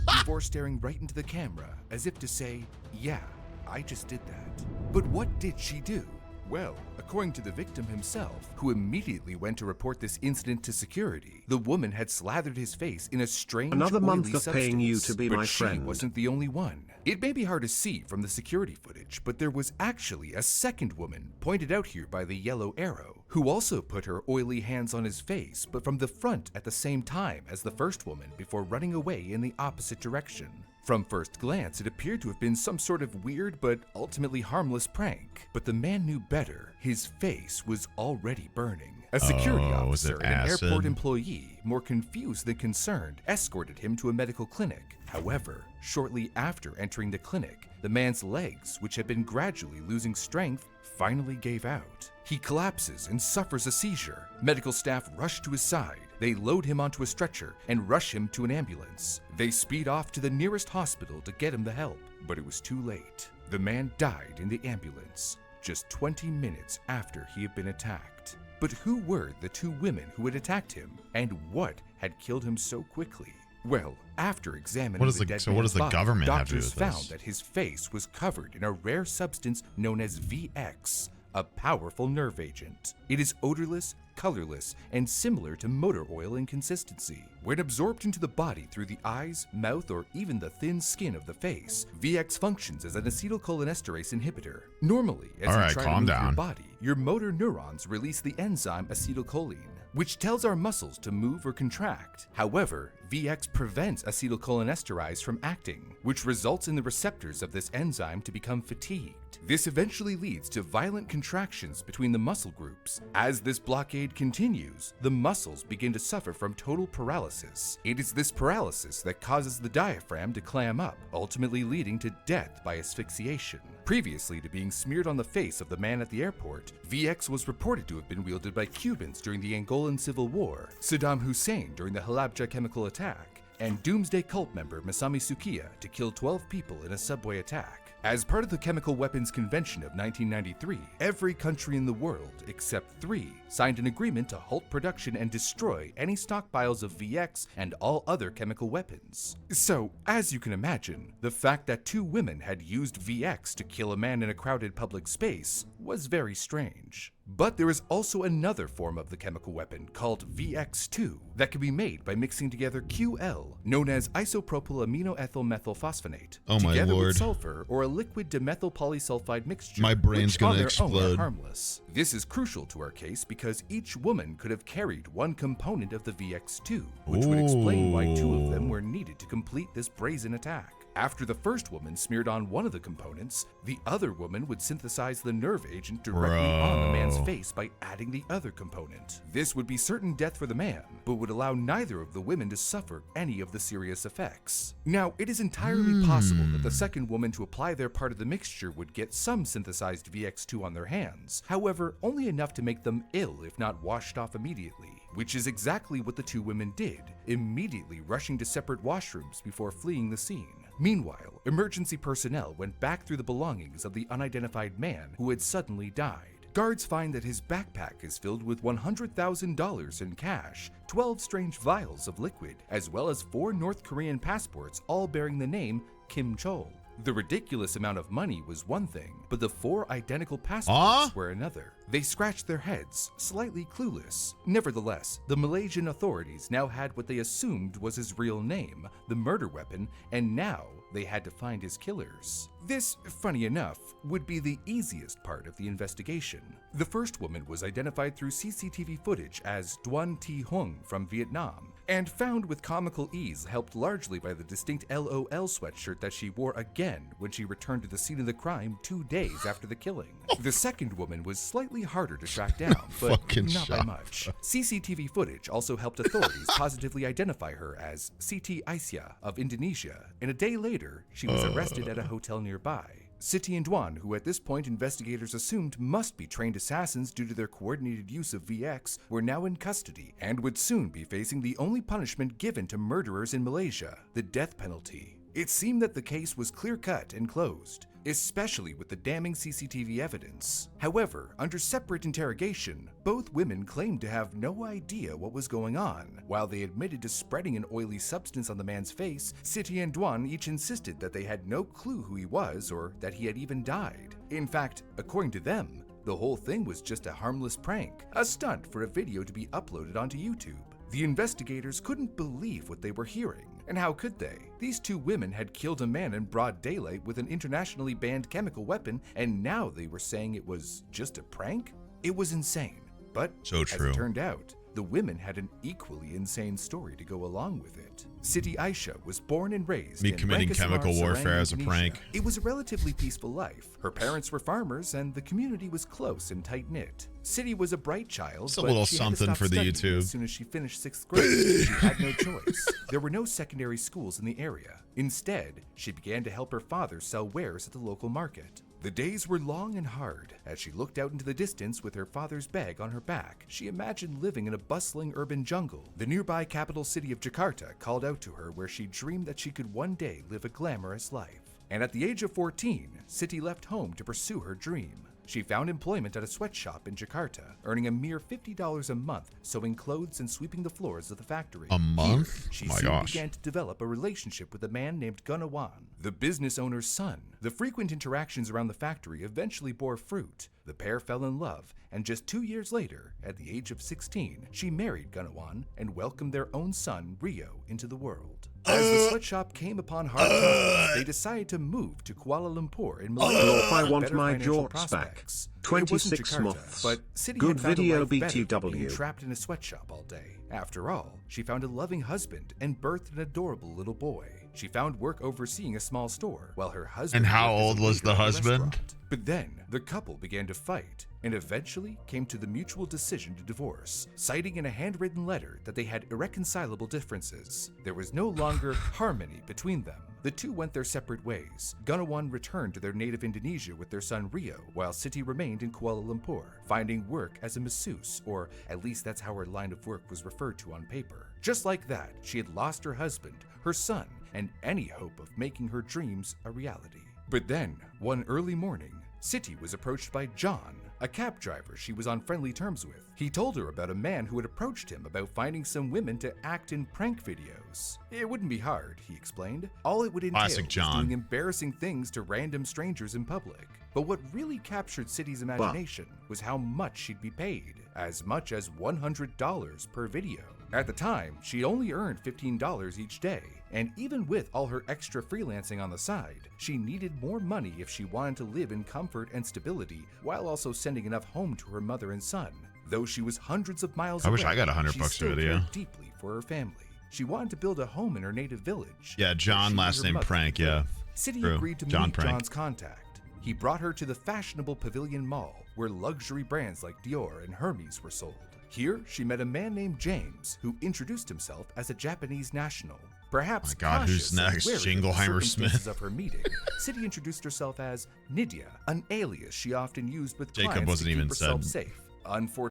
D: before staring right into the camera as if to say, yeah, I just did that. But what did she do? Well, according to the victim himself, who immediately went to report this incident to security, the woman had slathered his face in a strange
A: Another month
D: oily
A: of paying you to be
D: but
A: my
D: she
A: friend.
D: wasn't the only one. It may be hard to see from the security footage, but there was actually a second woman, pointed out here by the yellow arrow, who also put her oily hands on his face, but from the front at the same time as the first woman before running away in the opposite direction. From first glance, it appeared to have been some sort of weird but ultimately harmless prank. But the man knew better. His face was already burning. A security officer and an airport employee, more confused than concerned, escorted him to a medical clinic. However, shortly after entering the clinic, the man's legs, which had been gradually losing strength, finally gave out. He collapses and suffers a seizure. Medical staff rush to his side. They load him onto a stretcher and rush him to an ambulance. They speed off to the nearest hospital to get him the help, but it was too late. The man died in the ambulance just 20 minutes after he had been attacked. But who were the 2 women who had attacked him, and what had killed him so quickly? Well, after examining the dead man's body, doctors found that his face was covered in a rare substance known as VX, a powerful nerve agent. It is odorless, colorless, and similar to motor oil in consistency. When absorbed into the body through the eyes, mouth, or even the thin skin of the face, VX functions as an acetylcholinesterase inhibitor. Normally, as you try to move your body, your motor neurons release the enzyme acetylcholine, which tells our muscles to move or contract. However, VX prevents acetylcholinesterase from acting, which results in the receptors of this enzyme to become fatigued. This eventually leads to violent contractions between the muscle groups. As this blockade continues, the muscles begin to suffer from total paralysis. It is this paralysis that causes the diaphragm to clam up, ultimately leading to death by asphyxiation. Previously to being smeared on the face of the man at the airport, VX was reported to have been wielded by Cubans during the Angolan Civil War, Saddam Hussein during the Halabja chemical attack, and Doomsday cult member Masami Sukiya to kill 12 people in a subway attack. As part of the Chemical Weapons Convention of 1993, every country in the world, except 3, signed an agreement to halt production and destroy any stockpiles of VX and all other chemical weapons. So, as you can imagine, the fact that 2 women had used VX to kill a man in a crowded public space was very strange. But there is also another form of the chemical weapon called VX2 that can be made by mixing together QL, known as isopropyl aminoethyl methylphosphonate, together with sulfur or a liquid dimethyl polysulfide mixture.
B: My brain's
D: which on
B: gonna
D: their
B: explode.
D: own are harmless. This is crucial to our case because each woman could have carried one component of the VX2, which would explain why 2 of them were needed to complete this brazen attack. After the first woman smeared on one of the components, the other woman would synthesize the nerve agent directly on the man's face by adding the other component. This would be certain death for the man, but would allow neither of the women to suffer any of the serious effects. Now, it is entirely possible that the second woman to apply their part of the mixture would get some synthesized VX2 on their hands, however, only enough to make them ill if not washed off immediately, which is exactly what the 2 women did, immediately rushing to separate washrooms before fleeing the scene. Meanwhile, emergency personnel went back through the belongings of the unidentified man who had suddenly died. Guards find that his backpack is filled with $100,000 in cash, 12 strange vials of liquid, as well as 4 North Korean passports all bearing the name Kim Chol. The ridiculous amount of money was one thing, but the 4 identical passports were another. They scratched their heads, slightly clueless. Nevertheless, the Malaysian authorities now had what they assumed was his real name, the murder weapon, and now they had to find his killers. This, funny enough, would be the easiest part of the investigation. The first woman was identified through CCTV footage as Duan Thi Hung from Vietnam, and found with comical ease, helped largely by the distinct LOL sweatshirt that she wore again when she returned to the scene of the crime 2 days after the killing. The second woman was slightly harder to track down, but not by much. CCTV footage also helped authorities positively identify her as Siti Aisyah of Indonesia, and a day later, she was arrested at a hotel nearby. Siti and Duan, who at this point investigators assumed must be trained assassins due to their coordinated use of VX, were now in custody and would soon be facing the only punishment given to murderers in Malaysia, the death penalty. It seemed that the case was clear-cut and closed, especially with the damning CCTV evidence. However, under separate interrogation, both women claimed to have no idea what was going on. While they admitted to spreading an oily substance on the man's face, Siti and Duan each insisted that they had no clue who he was or that he had even died. In fact, according to them, the whole thing was just a harmless prank, a stunt for a video to be uploaded onto YouTube. The investigators couldn't believe what they were hearing. And how could they? These 2 women had killed a man in broad daylight with an internationally banned chemical weapon, and now they were saying it was just a prank? It was insane. But
B: so true.
D: As it turned out, the women had an equally insane story to go along with it. Siti Aisyah was born and raised in
B: committing chemical warfare as a prank.
D: It was a relatively peaceful life. Her parents were farmers and the community was close and tight-knit. Siti was a bright child,
B: it's a
D: but
B: little
D: she had to
B: something
D: stop
B: for the
D: studying
B: YouTube.
D: As soon as she finished 6th grade, she had no choice. There were no secondary schools in the area. Instead, she began to help her father sell wares at the local market. The days were long and hard. As she looked out into the distance with her father's bag on her back, she imagined living in a bustling urban jungle. The nearby capital city of Jakarta called out to her where she dreamed that she could one day live a glamorous life. And at the age of 14, Siti left home to pursue her dream. She found employment at a sweatshop in Jakarta, earning a mere $50 a month sewing clothes and sweeping the floors of the factory.
B: A month?
D: Here, she
B: My
D: soon
B: gosh.
D: began to develop a relationship with a man named Gunawan, the business owner's son. The frequent interactions around the factory eventually bore fruit. The pair fell in love, and just 2 years later, at the age of 16, she married Gunawan and welcomed their own son, Rio, into the world. As the sweatshop came upon hard times, they decided to move to Kuala Lumpur in Malaysia.
A: Lord, I
D: with
A: want
D: better
A: my
D: financial
A: jorts back.
D: prospects. It
A: 26
D: wasn't Jakarta,
A: months.
D: but City
A: Good
D: had found a
A: video,
D: life better than
A: BTW.
D: being trapped in a sweatshop all day. After all, she found a loving husband and birthed an adorable little boy. She found work overseeing a small store, while her husband.
B: And how
D: worked as a
B: old was
D: waiter
B: the
D: at a
B: husband?
D: restaurant. But then the couple began to fight and eventually came to the mutual decision to divorce, citing in a handwritten letter that they had irreconcilable differences. There was no longer harmony between them. The two went their separate ways. Gunawan returned to their native Indonesia with their son Rio, while Siti remained in Kuala Lumpur, finding work as a masseuse, or at least that's how her line of work was referred to on paper. Just like that, she had lost her husband, her son, and any hope of making her dreams a reality. But then, one early morning, Siti was approached by John, a cab driver she was on friendly terms with. He told her about a man who had approached him about finding some women to act in prank videos. It wouldn't be hard, he explained. All it would entail
B: Classic
D: was
B: John.
D: doing embarrassing things to random strangers in public. But what really captured Siti's imagination was how much she'd be paid, as much as $100 per video. At the time, she only earned $15 each day, and even with all her extra freelancing on the side, she needed more money if she wanted to live in comfort and stability while also sending enough home to her mother and son. Though she was hundreds of miles away,
B: I wish I got $100
D: she
B: a
D: still
B: video.
D: cared deeply for her family. She wanted to build a home in her native village.
B: Yeah, John, last name Prank, yeah.
D: City
B: True.
D: agreed to
B: John
D: meet
B: Prank.
D: John's contact. He brought her to the fashionable Pavilion Mall, where luxury brands like Dior and Hermes were sold. Here, she met a man named James, who introduced himself as a Japanese national. Perhaps
B: My God, who's
D: cautious and
B: next?
D: wary of the
B: Jingleheimer
D: circumstances
B: Smith.
D: of her meeting, City introduced herself as Nydia, an alias she often used with
B: Jacob
D: clients
B: wasn't
D: to keep
B: even
D: herself
B: said.
D: safe. Unfortunately,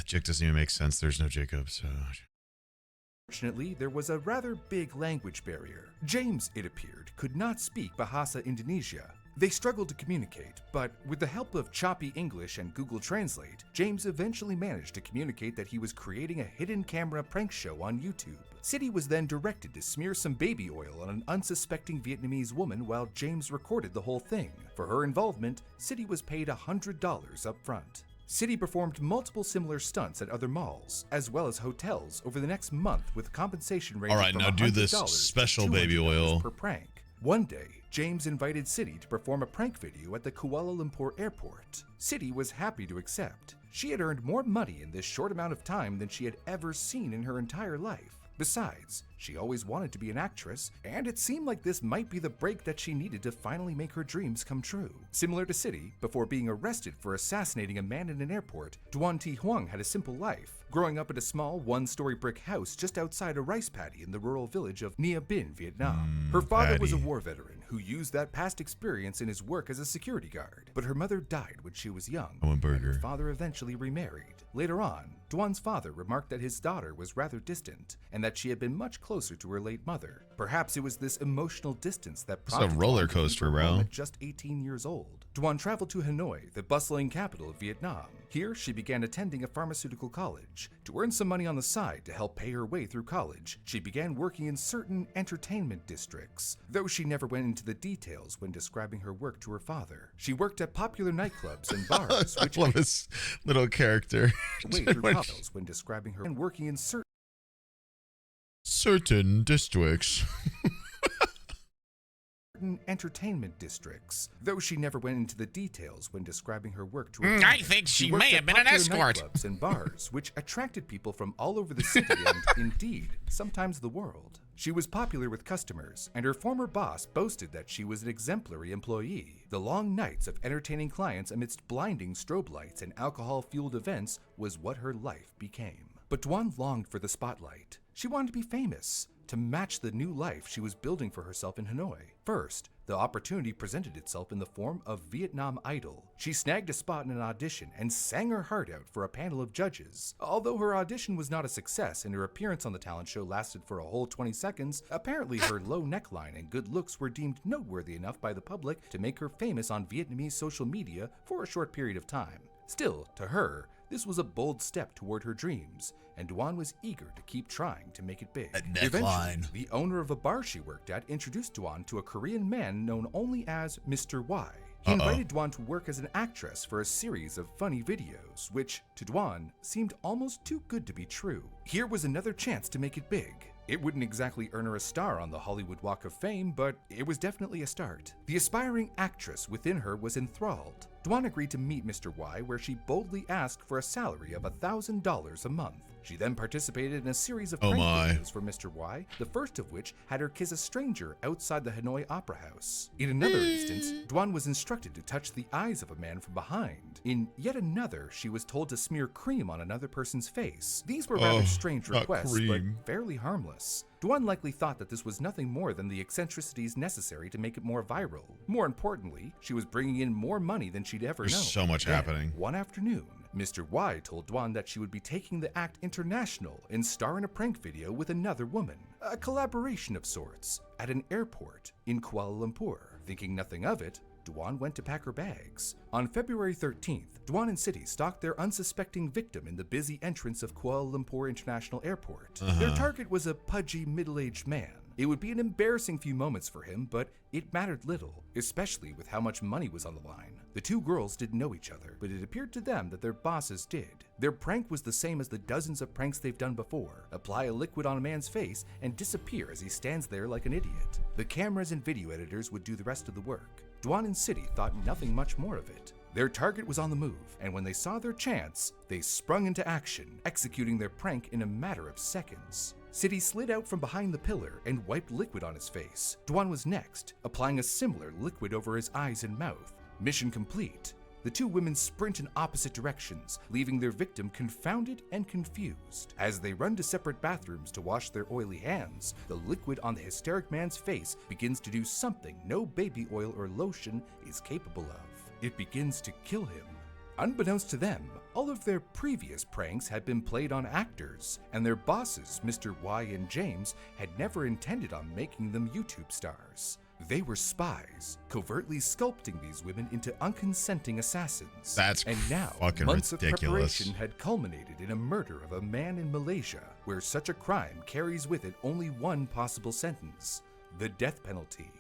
B: Jake doesn't even make sense. There's no Jacob, so.
D: Fortunately, there was a rather big language barrier. James, it appeared, could not speak Bahasa Indonesia. They struggled to communicate, but with the help of choppy English and Google Translate, James eventually managed to communicate that he was creating a hidden camera prank show on YouTube. City was then directed to smear some baby oil on an unsuspecting Vietnamese woman while James recorded the whole thing. For her involvement, City was paid $100 up front. City performed multiple similar stunts at other malls, as well as hotels, over the next month with compensation ranging
B: All right,
D: from
B: now do
D: $100
B: this
D: to
B: special
D: $200
B: baby oil.
D: per prank. One day, James invited City to perform a prank video at the Kuala Lumpur airport. City was happy to accept. She had earned more money in this short amount of time than she had ever seen in her entire life. Besides, she always wanted to be an actress, and it seemed like this might be the break that she needed to finally make her dreams come true. Similar to City, before being arrested for assassinating a man in an airport, Duan Thi Huang had a simple life, growing up in a small one-story brick house just outside a rice paddy in the rural village of Nha Binh, Vietnam. Her father was a war veteran who used that past experience in his work as a security guard, but her mother died when she was young, and her father eventually remarried. Later on, Duan's father remarked that his daughter was rather distant, and that she had been much closer to her late mother. Perhaps it was this emotional distance that
B: It's a
D: prompted
B: roller
D: Duan to leave
B: coaster,
D: her
B: bro.
D: home at just 18 years old. Duan traveled to Hanoi, the bustling capital of Vietnam. Here, she began attending a pharmaceutical college. To earn some money on the side to help pay her way through college, she began working in certain entertainment districts, though she never went into the details when describing her work to her father. She worked at popular nightclubs and bars,
B: I
D: which
B: love this little character.
D: way through college when describing her and working in
B: Certain districts.
D: entertainment districts, though she never went into the details when describing her work to her
F: I
D: father.
F: think she
D: worked
F: may
D: at
F: have been an
D: popular
F: escort.
D: nightclubs and bars, which attracted people from all over the city and, indeed, sometimes the world. She was popular with customers, and her former boss boasted that she was an exemplary employee. The long nights of entertaining clients amidst blinding strobe lights and alcohol-fueled events was what her life became. But Duan longed for the spotlight. She wanted to be famous, to match the new life she was building for herself in Hanoi. First, the opportunity presented itself in the form of Vietnam Idol. She snagged a spot in an audition and sang her heart out for a panel of judges. Although her audition was not a success and her appearance on the talent show lasted for a whole 20 seconds, apparently her low neckline and good looks were deemed noteworthy enough by the public to make her famous on Vietnamese social media for a short period of time. Still, to her, this was a bold step toward her dreams, and Duan was eager to keep trying to make it big. Eventually, the owner of a bar she worked at introduced Duan to a Korean man known only as Mr. Y. He invited Duan to work as an actress for a series of funny videos, which, to Duan, seemed almost too good to be true. Here was another chance to make it big. It wouldn't exactly earn her a star on the Hollywood Walk of Fame, but it was definitely a start. The aspiring actress within her was enthralled. Dwan agreed to meet Mr. Y, where she boldly asked for a salary of $1,000 a month. She then participated in a series of prank videos for Mr. Y, the first of which had her kiss a stranger outside the Hanoi Opera House. In another instance, Dwan was instructed to touch the eyes of a man from behind. In yet another, she was told to smear cream on another person's face. These were rather strange requests, but fairly harmless. Dwan likely thought that this was nothing more than the eccentricities necessary to make it more viral. More importantly, she was bringing in more money than she'd ever known.
B: There's so much happening.
D: One afternoon, Mr. Y told Dwan that she would be taking the act international and star in a prank video with another woman, a collaboration of sorts, at an airport in Kuala Lumpur. Thinking nothing of it, Dwan went to pack her bags. On February 13th, Dwan and City stalked their unsuspecting victim in the busy entrance of Kuala Lumpur International Airport. Their target was a pudgy, middle-aged man. It would be an embarrassing few moments for him, but it mattered little, especially with how much money was on the line. The two girls didn't know each other, but it appeared to them that their bosses did. Their prank was the same as the dozens of pranks they've done before: apply a liquid on a man's face and disappear as he stands there like an idiot. The cameras and video editors would do the rest of the work. Dwan and City thought nothing much more of it. Their target was on the move, and when they saw their chance, they sprung into action, executing their prank in a matter of seconds. City slid out from behind the pillar and wiped liquid on his face. Dwan was next, applying a similar liquid over his eyes and mouth. Mission complete. The two women sprint in opposite directions, leaving their victim confounded and confused. As they run to separate bathrooms to wash their oily hands, the liquid on the hysteric man's face begins to do something no baby oil or lotion is capable of. It begins to kill him. Unbeknownst to them, all of their previous pranks had been played on actors, and their bosses, Mr. Y and James, had never intended on making them YouTube stars. They were spies, covertly sculpting these women into unconsenting assassins.
B: And
D: now, months of preparation had culminated in a murder of a man in Malaysia, where such a crime carries with it only one possible sentence: the death penalty.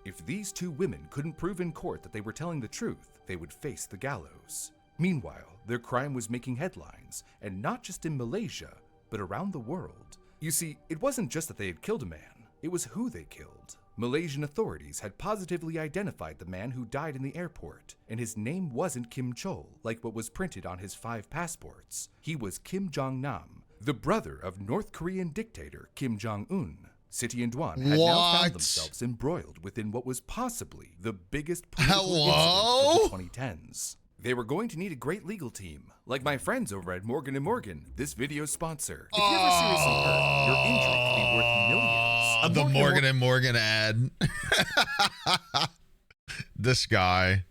D: If these two women couldn't prove in court that they were telling the truth, they would face the gallows. Meanwhile, their crime was making headlines, and not just in Malaysia, but around the world. You see, it wasn't just that they had killed a man, it was who they killed. Malaysian authorities had positively identified the man who died in the airport, and his name wasn't Kim Chol, like what was printed on his 5 passports. He was Kim Jong-nam, the brother of North Korean dictator Kim Jong-un. City and Dwan had now found themselves embroiled within what was possibly the biggest political incident of the 2010s. They were going to need a great legal team, like my friends over at Morgan & Morgan, this video's sponsor. If you ever seriously hurt, your injury could be worth millions.
B: The Morgan & Morgan ad. This guy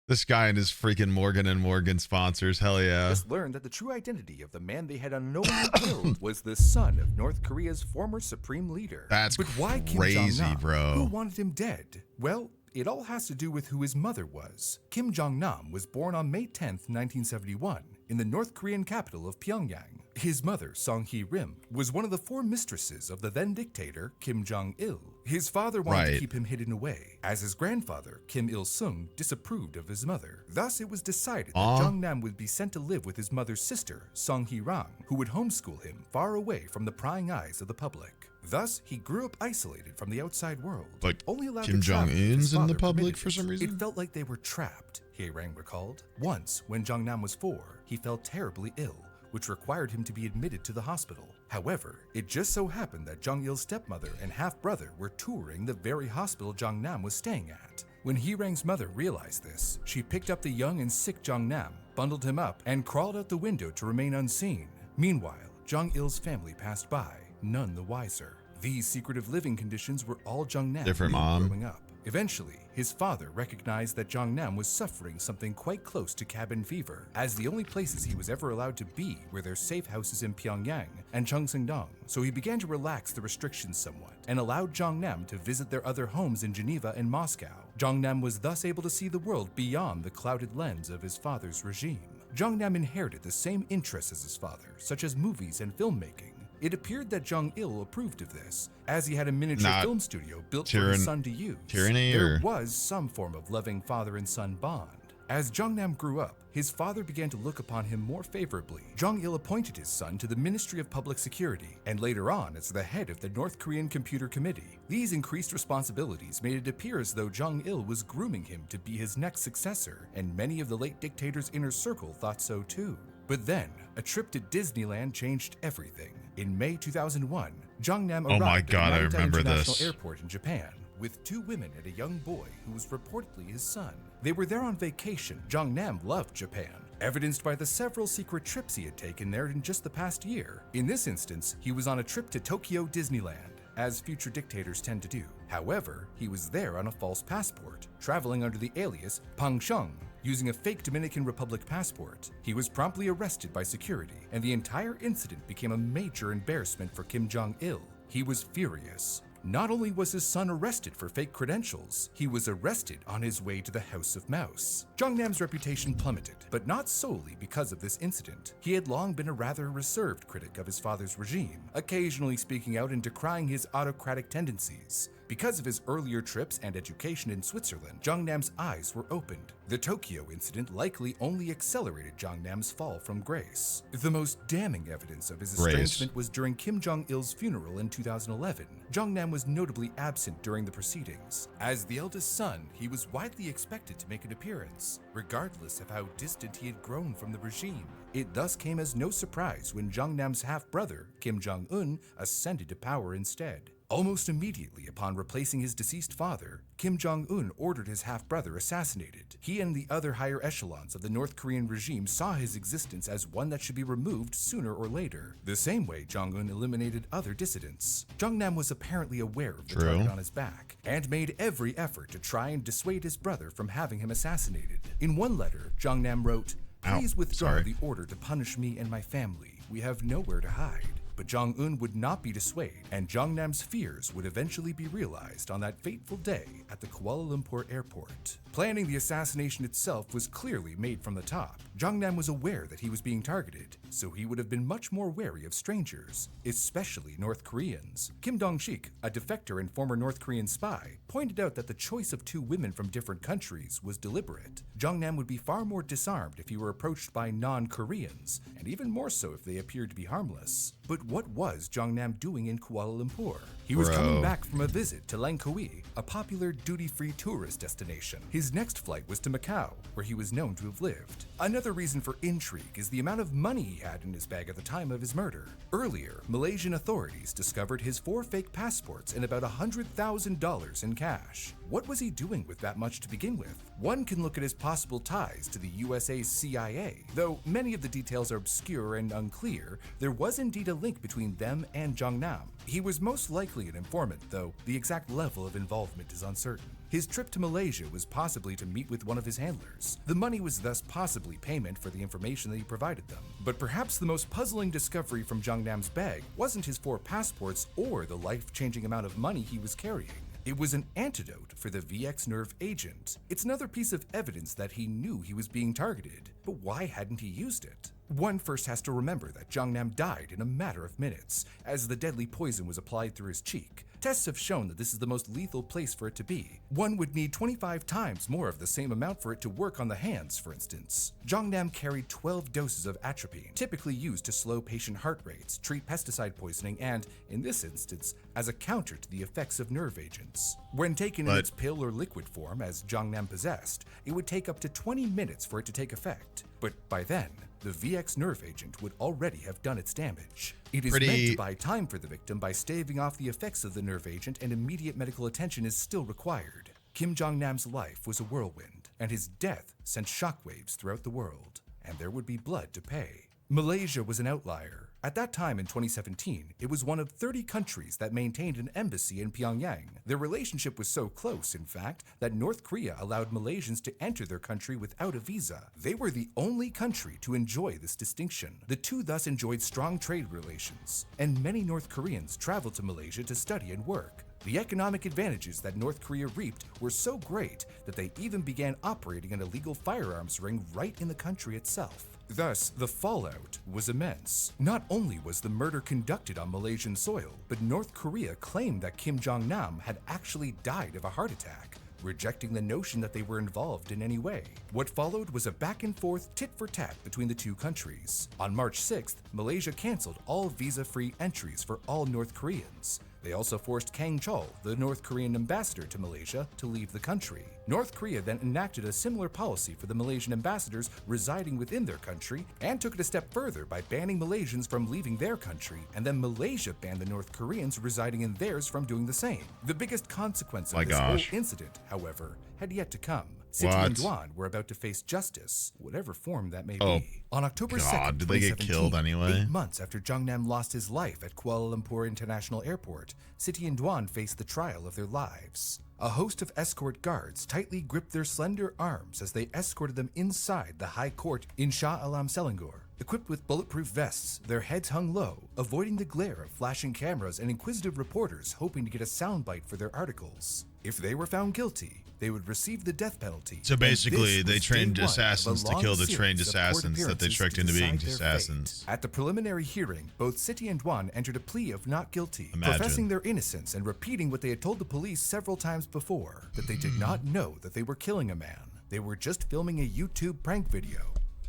B: and his freaking Morgan & Morgan sponsors. Hell yeah.
D: Just learned that the true identity of the man they had unknowingly killed was the son of North Korea's former supreme leader.
B: That's
D: but why
B: crazy,
D: Kim Jong-nam?
B: bro.
D: Who wanted him dead? Well, it all has to do with who his mother was. Kim Jong-nam was born on May 10th, 1971, in the North Korean capital of Pyongyang. His mother, Song Hee-rim, was one of the 4 mistresses of the then dictator Kim Jong-il. His father wanted to keep him hidden away, as his grandfather, Kim Il-sung, disapproved of his mother. Thus, it was decided that Jong-nam would be sent to live with his mother's sister, Song Hee-rang, who would homeschool him far away from the prying eyes of the public. Thus, he grew up isolated from the outside world,
B: but
D: only allowed
B: Kim
D: to travel with his
B: Jong-un's in the
D: father
B: public
D: permitted
B: for some reason?
D: It felt like they were trapped, Hee-rang recalled. Once, when Jong-nam was 4, he fell terribly ill, which required him to be admitted to the hospital. However, it just so happened that Jong-il's stepmother and half-brother were touring the very hospital Jong-nam was staying at. When Hee-rang's mother realized this, she picked up the young and sick Jong-nam, bundled him up, and crawled out the window to remain unseen. Meanwhile, Jong-il's family passed by, none the wiser. These secretive living conditions were all Jong-nam knew growing up. Eventually, his father recognized that Jong-nam was suffering something quite close to cabin fever, as the only places he was ever allowed to be were their safe houses in Pyongyang and Cheongseong-dong, so he began to relax the restrictions somewhat and allowed Jong-nam to visit their other homes in Geneva and Moscow. Jong-nam was thus able to see the world beyond the clouded lens of his father's regime. Jong-nam inherited the same interests as his father, such as movies and filmmaking. It appeared that Jong-il approved of this, as he had a miniature film studio built for his son to use. There was some form of loving father and son bond. As Jong-nam grew up, his father began to look upon him more favorably. Jong-il appointed his son to the Ministry of Public Security, and later on as the head of the North Korean Computer Committee. These increased responsibilities made it appear as though Jong-il was grooming him to be his next successor, and many of the late dictator's inner circle thought so too. But then, a trip to Disneyland changed everything. In May 2001, Jong-nam arrived at Narita International Airport in Japan with 2 women and a young boy who was reportedly his son. They were there on vacation. Jong-nam loved Japan, evidenced by the several secret trips he had taken there in just the past year. In this instance, he was on a trip to Tokyo Disneyland, as future dictators tend to do. However, he was there on a false passport, traveling under the alias Pang Sheng, using a fake Dominican Republic passport. He was promptly arrested by security, and the entire incident became a major embarrassment for Kim Jong-il. He was furious. Not only was his son arrested for fake credentials, he was arrested on his way to the House of Mouse. Jong-nam's reputation plummeted, but not solely because of this incident. He had long been a rather reserved critic of his father's regime, occasionally speaking out and decrying his autocratic tendencies. Because of his earlier trips and education in Switzerland, Jong-nam's eyes were opened. The Tokyo incident likely only accelerated Jong-nam's fall from grace. The most damning evidence of his estrangement was during Kim Jong-il's funeral in 2011. Jong-nam was notably absent during the proceedings. As the eldest son, he was widely expected to make an appearance, regardless of how distant he had grown from the regime. It thus came as no surprise when Jong-nam's half-brother, Kim Jong-un, ascended to power instead. Almost immediately upon replacing his deceased father, Kim Jong-un ordered his half-brother assassinated. He and the other higher echelons of the North Korean regime saw his existence as one that should be removed sooner or later, the same way Jong-un eliminated other dissidents. Jong-nam was apparently aware of the target on his back, and made every effort to try and dissuade his brother from having him assassinated. In one letter, Jong-nam wrote, "Please withdraw the order to punish me and my family. We have nowhere to hide." But Jong-un would not be dissuaded, and Jong-nam's fears would eventually be realized on that fateful day at the Kuala Lumpur airport. Planning the assassination itself was clearly made from the top. Jong-nam was aware that he was being targeted, so he would have been much more wary of strangers, especially North Koreans. Kim Dong-sik, a defector and former North Korean spy, pointed out that the choice of 2 women from different countries was deliberate. Jong-nam would be far more disarmed if he were approached by non-Koreans, and even more so if they appeared to be harmless. But what was Jong-nam doing in Kuala Lumpur? He was coming back from a visit to Langkawi, a popular duty-free tourist destination. His next flight was to Macau, where he was known to have lived. Another reason for intrigue is the amount of money he had in his bag at the time of his murder. Earlier, Malaysian authorities discovered his 4 fake passports and about $100,000 in cash. What was he doing with that much to begin with? One can look at his possible ties to the USA's CIA. Though many of the details are obscure and unclear, there was indeed a link between them and Jong-nam. He was most likely an informant, though the exact level of involvement is uncertain. His trip to Malaysia was possibly to meet with one of his handlers. The money was thus possibly payment for the information that he provided them. But perhaps the most puzzling discovery from Jong-nam's bag wasn't his 4 passports or the life-changing amount of money he was carrying. It was an antidote for the VX nerve agent. It's another piece of evidence that he knew he was being targeted, but why hadn't he used it? One first has to remember that Jong-nam died in a matter of minutes, as the deadly poison was applied through his cheek. Tests have shown that this is the most lethal place for it to be. One would need 25 times more of the same amount for it to work on the hands, for instance. Jong-nam carried 12 doses of atropine, typically used to slow patient heart rates, treat pesticide poisoning, and, in this instance, as a counter to the effects of nerve agents. When taken in its pill or liquid form, as Jong-nam possessed, it would take up to 20 minutes for it to take effect. But by then, the VX nerve agent would already have done its damage. It is meant to buy time for the victim by staving off the effects of the nerve agent, and immediate medical attention is still required. Kim Jong-nam's life was a whirlwind, and his death sent shockwaves throughout the world, and there would be blood to pay. Malaysia was an outlier. At that time in 2017, it was one of 30 countries that maintained an embassy in Pyongyang. Their relationship was so close, in fact, that North Korea allowed Malaysians to enter their country without a visa. They were the only country to enjoy this distinction. The two thus enjoyed strong trade relations, and many North Koreans traveled to Malaysia to study and work. The economic advantages that North Korea reaped were so great that they even began operating an illegal firearms ring right in the country itself. Thus, the fallout was immense. Not only was the murder conducted on Malaysian soil, but North Korea claimed that Kim Jong-nam had actually died of a heart attack. rejecting the notion that they were involved in any way. What followed was a back-and-forth tit-for-tat between the two countries. On March 6th, Malaysia canceled all visa-free entries for all North Koreans. They also forced Kang Chol, the North Korean ambassador to Malaysia, to leave the country. North Korea then enacted a similar policy for the Malaysian ambassadors residing within their country and took it a step further by banning Malaysians from leaving their country, and then Malaysia banned the North Koreans residing in theirs from doing the same. The biggest consequence of this whole incident, however, had yet to come. Siti and Duan were about to face justice, whatever form that may be. On October 2nd,
B: did they get killed anyway?
D: 8 months after Jung Nam lost his life at Kuala Lumpur International Airport, Siti and Duan faced the trial of their lives. A host of escort guards tightly gripped their slender arms as they escorted them inside the High Court in Shah Alam Selangor. Equipped with bulletproof vests, their heads hung low, avoiding the glare of flashing cameras and inquisitive reporters hoping to get a soundbite for their articles. If they were found guilty, they would receive the death penalty.
B: So basically, they trained assassins to kill the trained assassins that they tricked into being assassins.
D: At the preliminary hearing, both Siti and Duan entered a plea of not guilty, professing their innocence and repeating what they had told the police several times before, that they did not know that they were killing a man. They were just filming a YouTube prank video,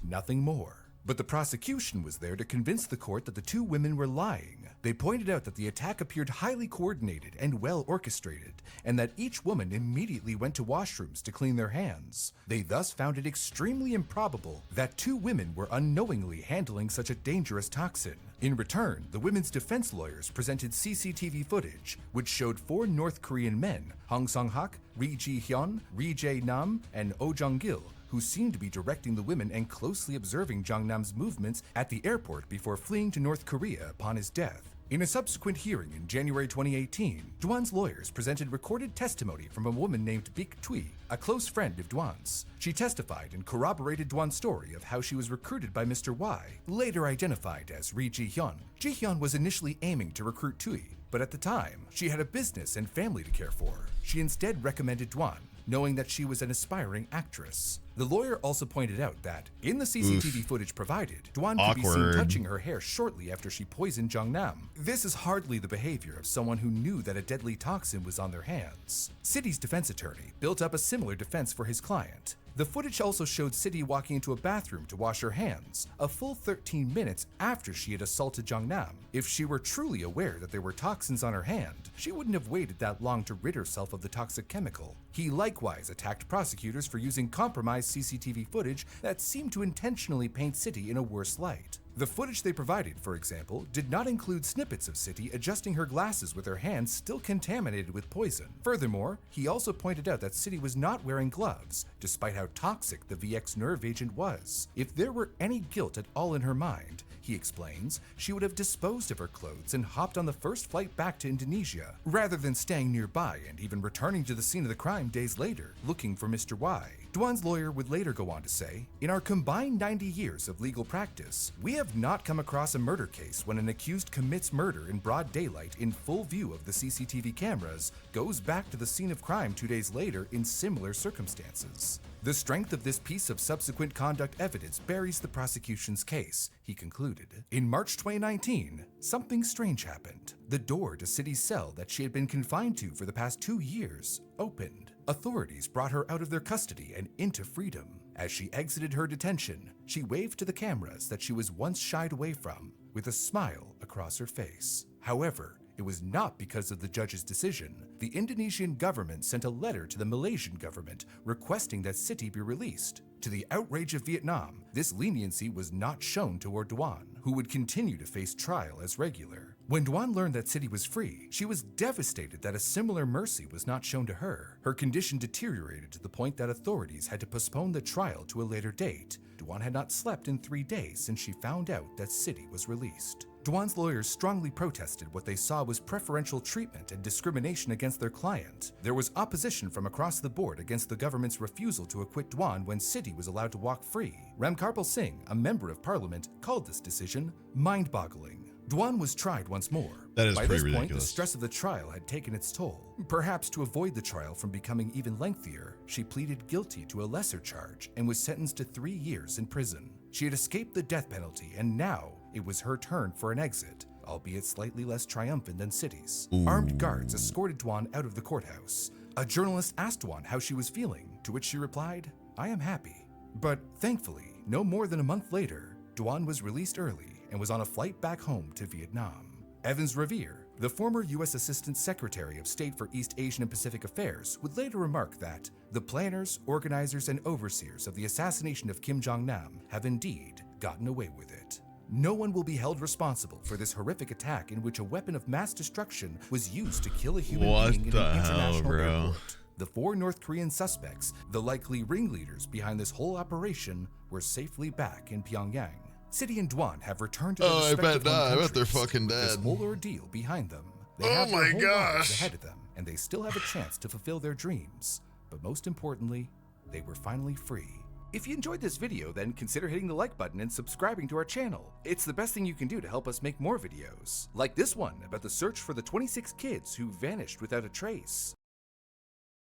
D: nothing more. But the prosecution was there to convince the court that the two women were lying. They pointed out that the attack appeared highly coordinated and well orchestrated, and that each woman immediately went to washrooms to clean their hands. They thus found it extremely improbable that two women were unknowingly handling such a dangerous toxin. In return, the women's defense lawyers presented CCTV footage, which showed 4 North Korean men, Hong Song-hak, Ri Ji-hyun, Ri Jae-nam, and Oh Jong-gil, who seemed to be directing the women and closely observing Jung Nam's movements at the airport before fleeing to North Korea upon his death. In a subsequent hearing in January 2018, Duan's lawyers presented recorded testimony from a woman named Bik Tui, a close friend of Duan's. She testified and corroborated Duan's story of how she was recruited by Mr. Y, later identified as Ri Ji-hyun. Ji-hyun was initially aiming to recruit Tui, but at the time, she had a business and family to care for. She instead recommended Duan, knowing that she was an aspiring actress. The lawyer also pointed out that, in the CCTV footage provided, Duan could be seen touching her hair shortly after she poisoned Jung Nam. This is hardly the behavior of someone who knew that a deadly toxin was on their hands. Siti's defense attorney built up a similar defense for his client. The footage also showed Siti walking into a bathroom to wash her hands, a full 13 minutes after she had assaulted Jung Nam. If she were truly aware that there were toxins on her hand, she wouldn't have waited that long to rid herself of the toxic chemical. He likewise attacked prosecutors for using compromised CCTV footage that seemed to intentionally paint Siti in a worse light. The footage they provided, for example, did not include snippets of Siti adjusting her glasses with her hands still contaminated with poison. Furthermore, he also pointed out that Siti was not wearing gloves, despite how toxic the VX nerve agent was. If there were any guilt at all in her mind, he explains, she would have disposed of her clothes and hopped on the first flight back to Indonesia, rather than staying nearby and even returning to the scene of the crime days later, looking for Mr. Y. Duan's lawyer would later go on to say, in our combined 90 years of legal practice, we have not come across a murder case when an accused commits murder in broad daylight in full view of the CCTV cameras, goes back to the scene of crime 2 days later in similar circumstances. The strength of this piece of subsequent conduct evidence buries the prosecution's case, he concluded. In March 2019, something strange happened. The door to Siti's cell that she had been confined to for the past 2 years opened. Authorities brought her out of their custody and into freedom. As she exited her detention, she waved to the cameras that she was once shied away from, with a smile across her face. However, it was not because of the judge's decision. The Indonesian government sent a letter to the Malaysian government requesting that Siti be released. To the outrage of Vietnam, this leniency was not shown toward Duan, who would continue to face trial as regular. When Duan learned that Siti was free, she was devastated that a similar mercy was not shown to her. Her condition deteriorated to the point that authorities had to postpone the trial to a later date. Duan had not slept in 3 days since she found out that Siti was released. Duan's lawyers strongly protested what they saw was preferential treatment and discrimination against their client. There was opposition from across the board against the government's refusal to acquit Duan when Siti was allowed to walk free. Ramkarpal Singh, a member of parliament, called this decision mind-boggling. Duan was tried once more.
B: That is
D: By
B: pretty
D: this point,
B: ridiculous.
D: the stress of the trial had taken its toll. Perhaps to avoid the trial from becoming even lengthier, she pleaded guilty to a lesser charge and was sentenced to 3 years in prison. She had escaped the death penalty, and now it was her turn for an exit, albeit slightly less triumphant than Siti's. Armed guards escorted Duan out of the courthouse. A journalist asked Dwan how she was feeling, to which she replied, "I am happy." But thankfully, no more than a month later, Dwan was released early and was on a flight back home to Vietnam. Evans Revere, the former U.S. Assistant Secretary of State for East Asian and Pacific Affairs, would later remark that the planners, organizers, and overseers of the assassination of Kim Jong-nam have indeed gotten away with it. No one will be held responsible for this horrific attack in which a weapon of mass destruction was used to kill a human being in an international airport. The 4 North Korean suspects, the likely ringleaders behind this whole operation, were safely back in Pyongyang. City and Dwan have returned to their respective home
B: I bet they're
D: countries
B: fucking
D: with this
B: dead.
D: whole ordeal behind them. They
B: Oh
D: have their
B: my
D: whole
B: gosh.
D: lives ahead of them, and they still have a chance to fulfill their dreams. But most importantly, they were finally free. If you enjoyed this video, then consider hitting the like button and subscribing to our channel. It's the best thing you can do to help us make more videos, like this one about the search for the 26 kids who vanished without a trace.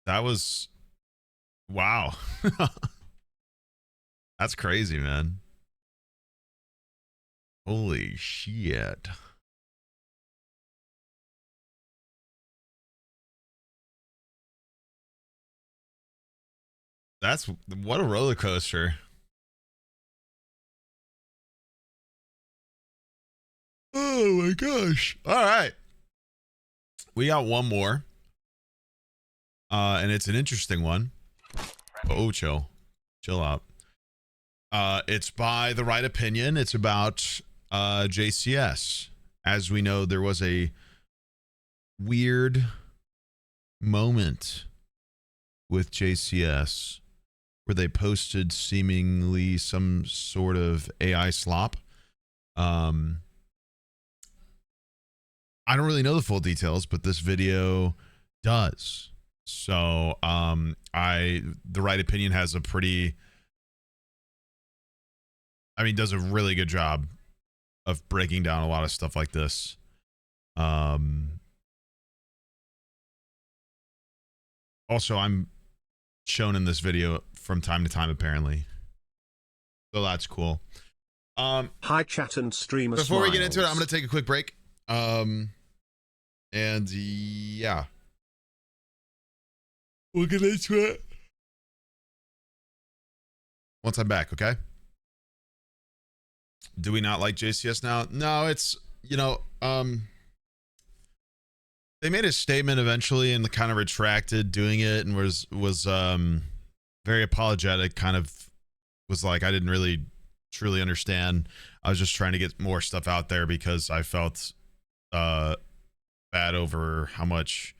B: That was, wow. That's crazy, man. Holy shit. That's, what a roller coaster. Oh my gosh. All right. We got one more. And it's an interesting one. Oh, chill out. It's by The Right Opinion. It's about JCS. As we know, there was a weird moment with JCS where they posted seemingly some sort of AI slop. I don't really know the full details, but this video does. So The Right Opinion has a pretty, does a really good job of breaking down a lot of stuff like this. Also, I'm shown in this video from time to time, apparently. So that's cool.
A: Hi, chat and streamer.
B: Before we get into it, I'm going to take a quick break. And yeah, we'll get into it once I'm back, okay? Do we not like JCS now? No, it's, they made a statement eventually and kind of retracted doing it and was very apologetic, kind of was like, I didn't really truly understand. I was just trying to get more stuff out there because I felt bad over how much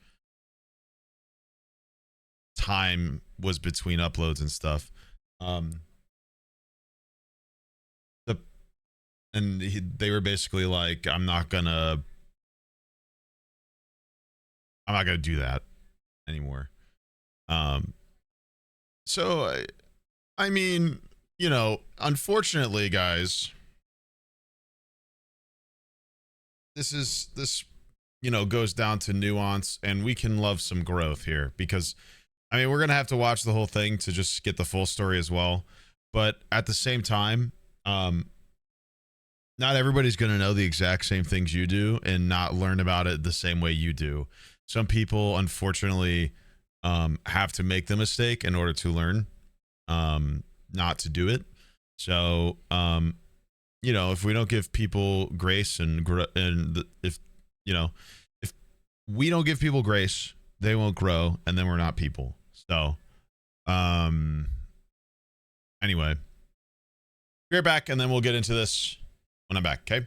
B: time was between uploads and stuff. They were basically like, I'm not gonna do that anymore. So I mean, unfortunately, guys, this goes down to nuance, and we can love some growth here because we're gonna have to watch the whole thing to just get the full story as well. But at the same time, not everybody's gonna know the exact same things you do and not learn about it the same way you do. Some people, unfortunately, have to make the mistake in order to learn not to do it. So, if we don't give people grace if we don't give people grace, they won't grow, and then we're not people. So, anyway, be right back, and then we'll get into this when I'm back, okay?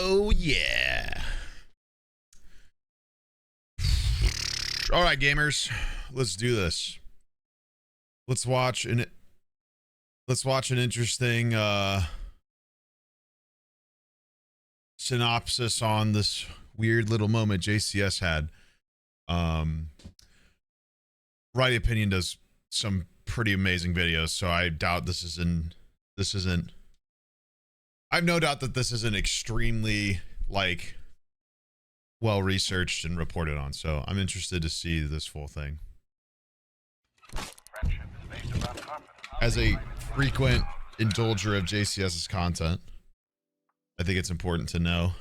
B: Oh, yeah. All right, gamers. Let's do this. Let's watch an interesting synopsis on this weird little moment JCS had. Right Opinion does some pretty amazing videos, so I doubt this isn't I have no doubt that this isn't extremely like well researched and reported on, so I'm interested to see this full thing. As a frequent indulger of JCS's content, I think it's important to know.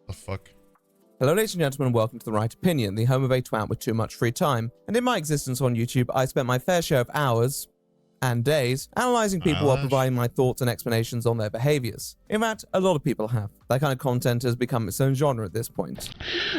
B: The fuck?
F: Hello ladies and gentlemen, welcome to The Right Opinion, the home of a twat with too much free time. And in my existence on YouTube, I spent my fair share of hours and days analyzing people while providing my thoughts and explanations on their behaviors. In fact, a lot of people have. That kind of content has become its own genre at this point.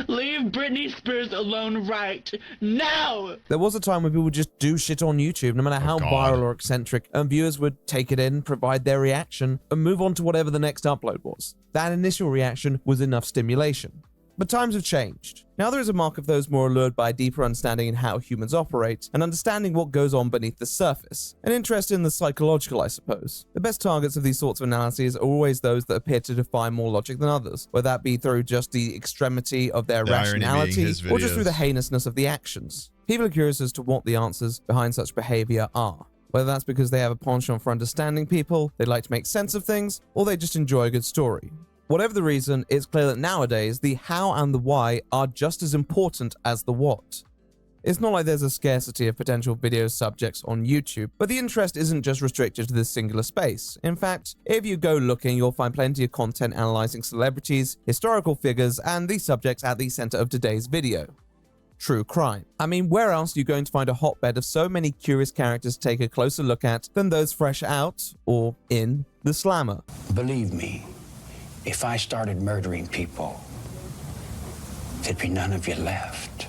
H: Leave Britney Spears alone right now!
F: There was a time when people would just do shit on YouTube, no matter how viral or eccentric, and viewers would take it in, provide their reaction, and move on to whatever the next upload was. That initial reaction was enough stimulation. But times have changed. Now there is a mark of those more allured by a deeper understanding in how humans operate, and understanding what goes on beneath the surface. An interest in the psychological, I suppose. The best targets of these sorts of analyses are always those that appear to defy more logic than others, whether that be through just the extremity of their rationality, or just through the heinousness of the actions. People are curious as to what the answers behind such behavior are. Whether that's because they have a penchant for understanding people, they like to make sense of things, or they just enjoy a good story. Whatever the reason, it's clear that nowadays the how and the why are just as important as the what. It's not like there's a scarcity of potential video subjects on YouTube, but the interest isn't just restricted to this singular space. In fact, if you go looking, you'll find plenty of content analyzing celebrities, historical figures, and the subjects at the center of today's video. True crime. I mean, where else are you going to find a hotbed of so many curious characters to take a closer look at than those fresh out, or in, the slammer?
J: Believe me, if I started murdering people, there'd be none of you left.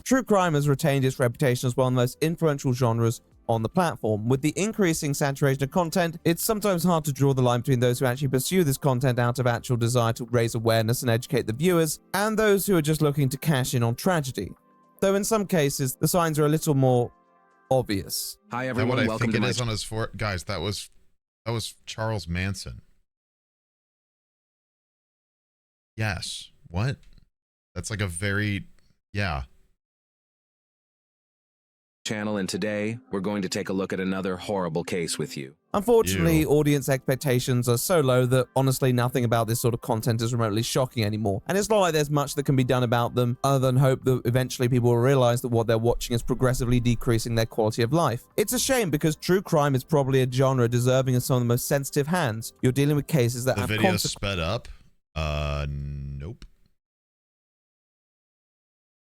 F: True crime has retained its reputation as one of the most influential genres on the platform. With the increasing saturation of content, it's sometimes hard to draw the line between those who actually pursue this content out of actual desire to raise awareness and educate the viewers, and those who are just looking to cash in on tragedy. Though in some cases, the signs are a little more obvious.
B: Hi everyone, welcome to my... on his guys, that was Charles Manson. Yes. What? That's like a very, yeah.
K: Channel, and today we're going to take a look at another horrible case with you.
F: Unfortunately, audience expectations are so low that honestly nothing about this sort of content is remotely shocking anymore. And it's not like there's much that can be done about them other than hope that eventually people will realize that what they're watching is progressively decreasing their quality of life. It's a shame because true crime is probably a genre deserving of some of the most sensitive hands. You're dealing with cases that have
B: video sped up. Nope.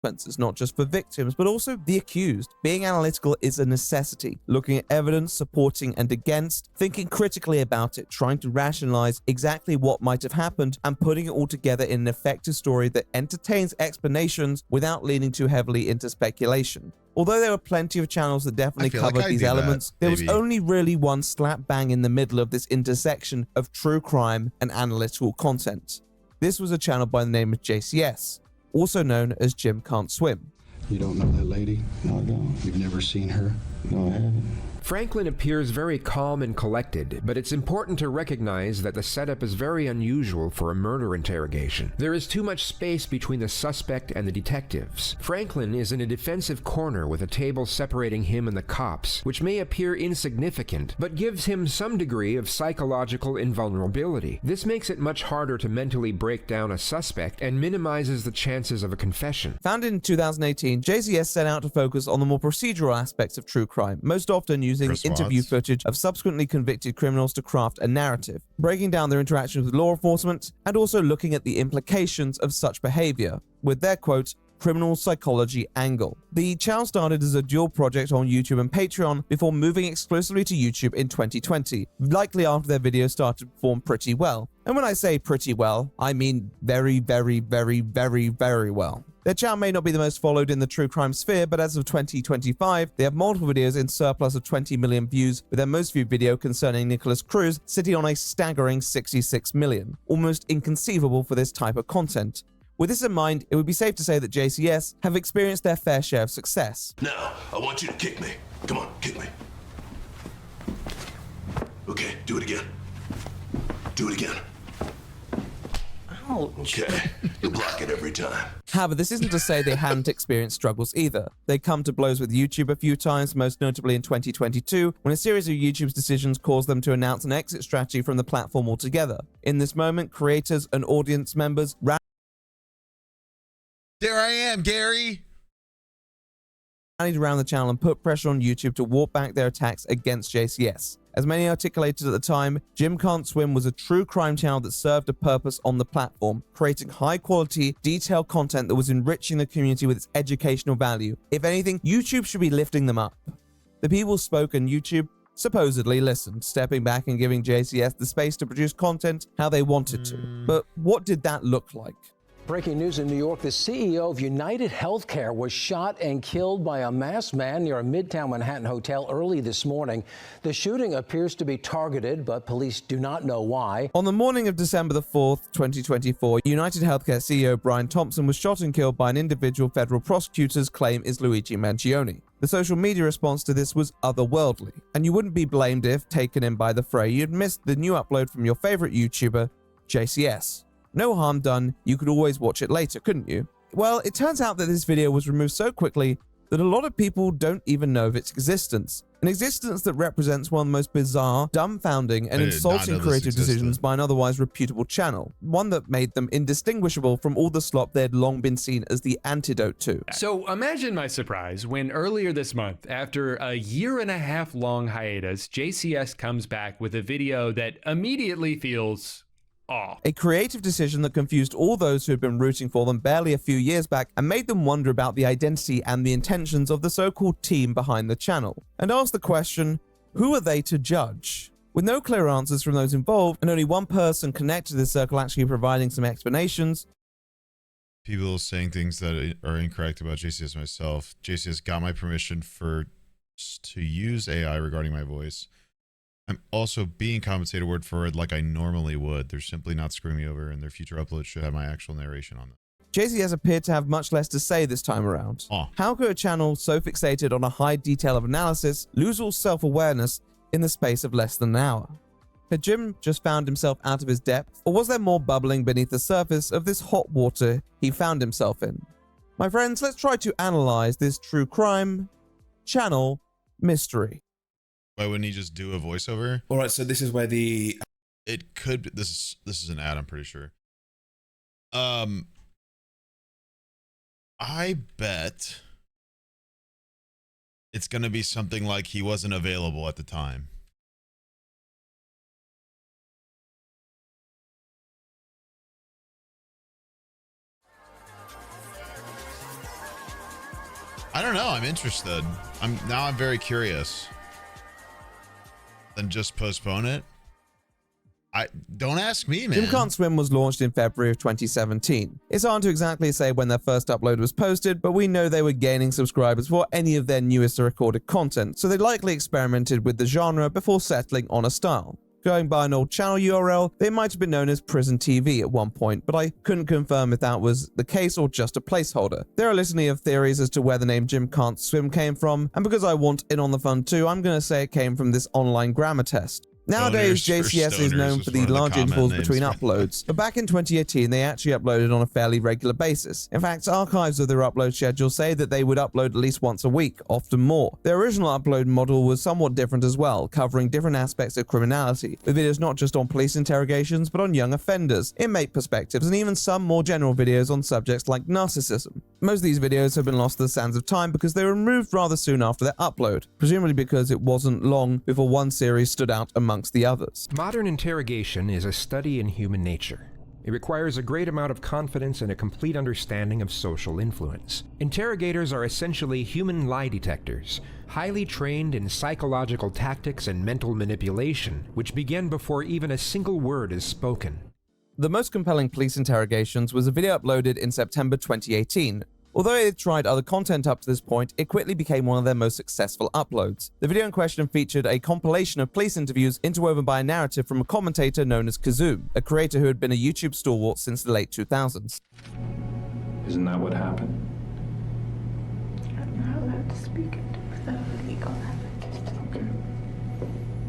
F: Consequences, not just for victims, but also the accused. Being analytical is a necessity. Looking at evidence, supporting and against, thinking critically about it, trying to rationalize exactly what might have happened, and putting it all together in an effective story that entertains explanations without leaning too heavily into speculation. Although there were plenty of channels that definitely covered these elements, there was only really one slap bang in the middle of this intersection of true crime and analytical content. This was a channel by the name of JCS, also known as Jim Can't Swim.
Y: You don't know that lady? No, I don't. You've never seen her? No, I haven't.
Z: Franklin appears very calm and collected, but it's important to recognize that the setup is very unusual for a murder interrogation. There is too much space between the suspect and the detectives. Franklin is in a defensive corner with a table separating him and the cops, which may appear insignificant, but gives him some degree of psychological invulnerability. This makes it much harder to mentally break down a suspect and minimizes the chances of a confession.
F: Founded in 2018, JCS set out to focus on the more procedural aspects of true crime, most often using interview footage of subsequently convicted criminals to craft a narrative, breaking down their interactions with law enforcement, and also looking at the implications of such behavior, with their quote, criminal psychology angle. The channel started as a dual project on YouTube and Patreon before moving exclusively to YouTube in 2020, likely after their videos started to perform pretty well. And when I say pretty well, I mean very, very, very, very, very well. Their channel may not be the most followed in the true crime sphere, but as of 2025, they have multiple videos in surplus of 20 million views, with their most viewed video concerning Nicholas Cruz sitting on a staggering 66 million. Almost inconceivable for this type of content. With this in mind, it would be safe to say that JCS have experienced their fair share of success.
G: Now, I want you to kick me. Come on, kick me. Okay, do it again. Do it again. Okay, you block it every time.
F: However, this isn't to say they hadn't experienced struggles either. They come to blows with YouTube a few times, most notably in 2022, when a series of YouTube's decisions caused them to announce an exit strategy from the platform altogether. In this moment, creators and audience members
B: There I am, Gary!
F: rallied around the channel and put pressure on YouTube to walk back their attacks against JCS. As many articulated at the time, Jim Can't Swim was a true crime channel that served a purpose on the platform, creating high-quality, detailed content that was enriching the community with its educational value. If anything, YouTube should be lifting them up. The people spoke and YouTube supposedly listened, stepping back and giving JCS the space to produce content how they wanted to. But what did that look like?
I: Breaking news in New York, the CEO of United Healthcare was shot and killed by a masked man near a Midtown Manhattan hotel early this morning. The shooting appears to be targeted, but police do not know why.
F: On the morning of December the 4th, 2024, United Healthcare CEO Brian Thompson was shot and killed by an individual federal prosecutors claim is Luigi Mangione. The social media response to this was otherworldly, and you wouldn't be blamed if, taken in by the fray, you'd missed the new upload from your favorite YouTuber, JCS. No harm done, you could always watch it later, couldn't you? Well, it turns out that this video was removed so quickly that a lot of people don't even know of its existence. An existence that represents one of the most bizarre, dumbfounding, and insulting creative decisions by an otherwise reputable channel. One that made them indistinguishable from all the slop they had long been seen as the antidote to.
M: So imagine my surprise when earlier this month, after a 1.5 year long hiatus, JCS comes back with a video that immediately feels off.
F: A creative decision that confused all those who had been rooting for them barely a few years back and made them wonder about the identity and the intentions of the so-called team behind the channel. And ask the question, who are they to judge? With no clear answers from those involved and only one person connected to this circle actually providing some explanations.
B: People saying things that are incorrect about JCS myself. JCS got my permission to use AI regarding my voice. I'm also being compensated word for word like I normally would. They're simply not screwing me over, and their future uploads should have my actual narration on them.
F: JCS appeared to have much less to say this time around. How could a channel so fixated on a high detail of analysis lose all self-awareness in the space of less than an hour? Had Jim just found himself out of his depth, or was there more bubbling beneath the surface of this hot water he found himself in? My friends, let's try to analyze this true crime channel mystery.
B: Why wouldn't he just do a voiceover?
N: All right, so this is where the...
B: It could be, this is an ad, I'm pretty sure. I bet it's going to be something like he wasn't available at the time. I don't know, I'm interested. I'm very curious. Then just postpone it? Don't ask me, man.
F: Jim Can't Swim was launched in February of 2017. It's hard to exactly say when their first upload was posted, but we know they were gaining subscribers for any of their newest recorded content, so they likely experimented with the genre before settling on a style. Going by an old channel URL, they might have been known as Prison TV at one point, but I couldn't confirm if that was the case or just a placeholder. There are a litany of theories as to where the name Jim Can't Swim came from, and because I want in on the fun too, I'm going to say it came from this online grammar test. Nowadays, JCS is known for the large intervals between uploads, but back in 2018, they actually uploaded on a fairly regular basis. In fact, archives of their upload schedule say that they would upload at least once a week, often more. Their original upload model was somewhat different as well, covering different aspects of criminality, with videos not just on police interrogations, but on young offenders, inmate perspectives, and even some more general videos on subjects like narcissism. Most of these videos have been lost to the sands of time because they were removed rather soon after their upload, presumably because it wasn't long before one series stood out amongst the others.
Z: Modern interrogation is a study in human nature. It requires a great amount of confidence and a complete understanding of social influence. Interrogators are essentially human lie detectors, highly trained in psychological tactics and mental manipulation, which begin before even a single word is spoken.
F: The most compelling police interrogations was a video uploaded in September 2018, Although it had tried other content up to this point, it quickly became one of their most successful uploads. The video in question featured a compilation of police interviews interwoven by a narrative from a commentator known as Kazoom, a creator who had been a YouTube stalwart since the late 2000s.
Y: Isn't that what happened?
C: I'm not allowed to speak it without legal evidence.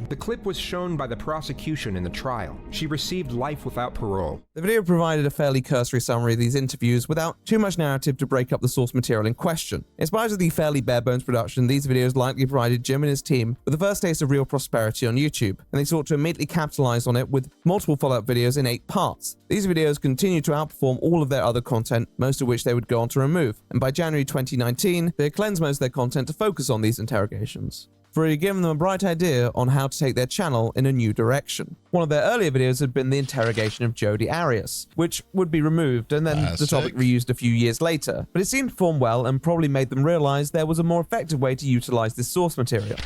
Z: The clip was shown by the prosecution in the trial. She received life without parole.
F: The video provided a fairly cursory summary of these interviews without too much narrative to break up the source material in question. In spite of the fairly bare-bones production, these videos likely provided Jim and his team with the first taste of real prosperity on YouTube, and they sought to immediately capitalize on it with multiple follow-up videos in 8 parts. These videos continued to outperform all of their other content, most of which they would go on to remove, and by January 2019, they had cleansed most of their content to focus on these interrogations, for it had given them a bright idea on how to take their channel in a new direction. One of their earlier videos had been the interrogation of Jodi Arias, which would be removed and then the topic reused a few years later, but it seemed to perform well and probably made them realize there was a more effective way to utilize this source material.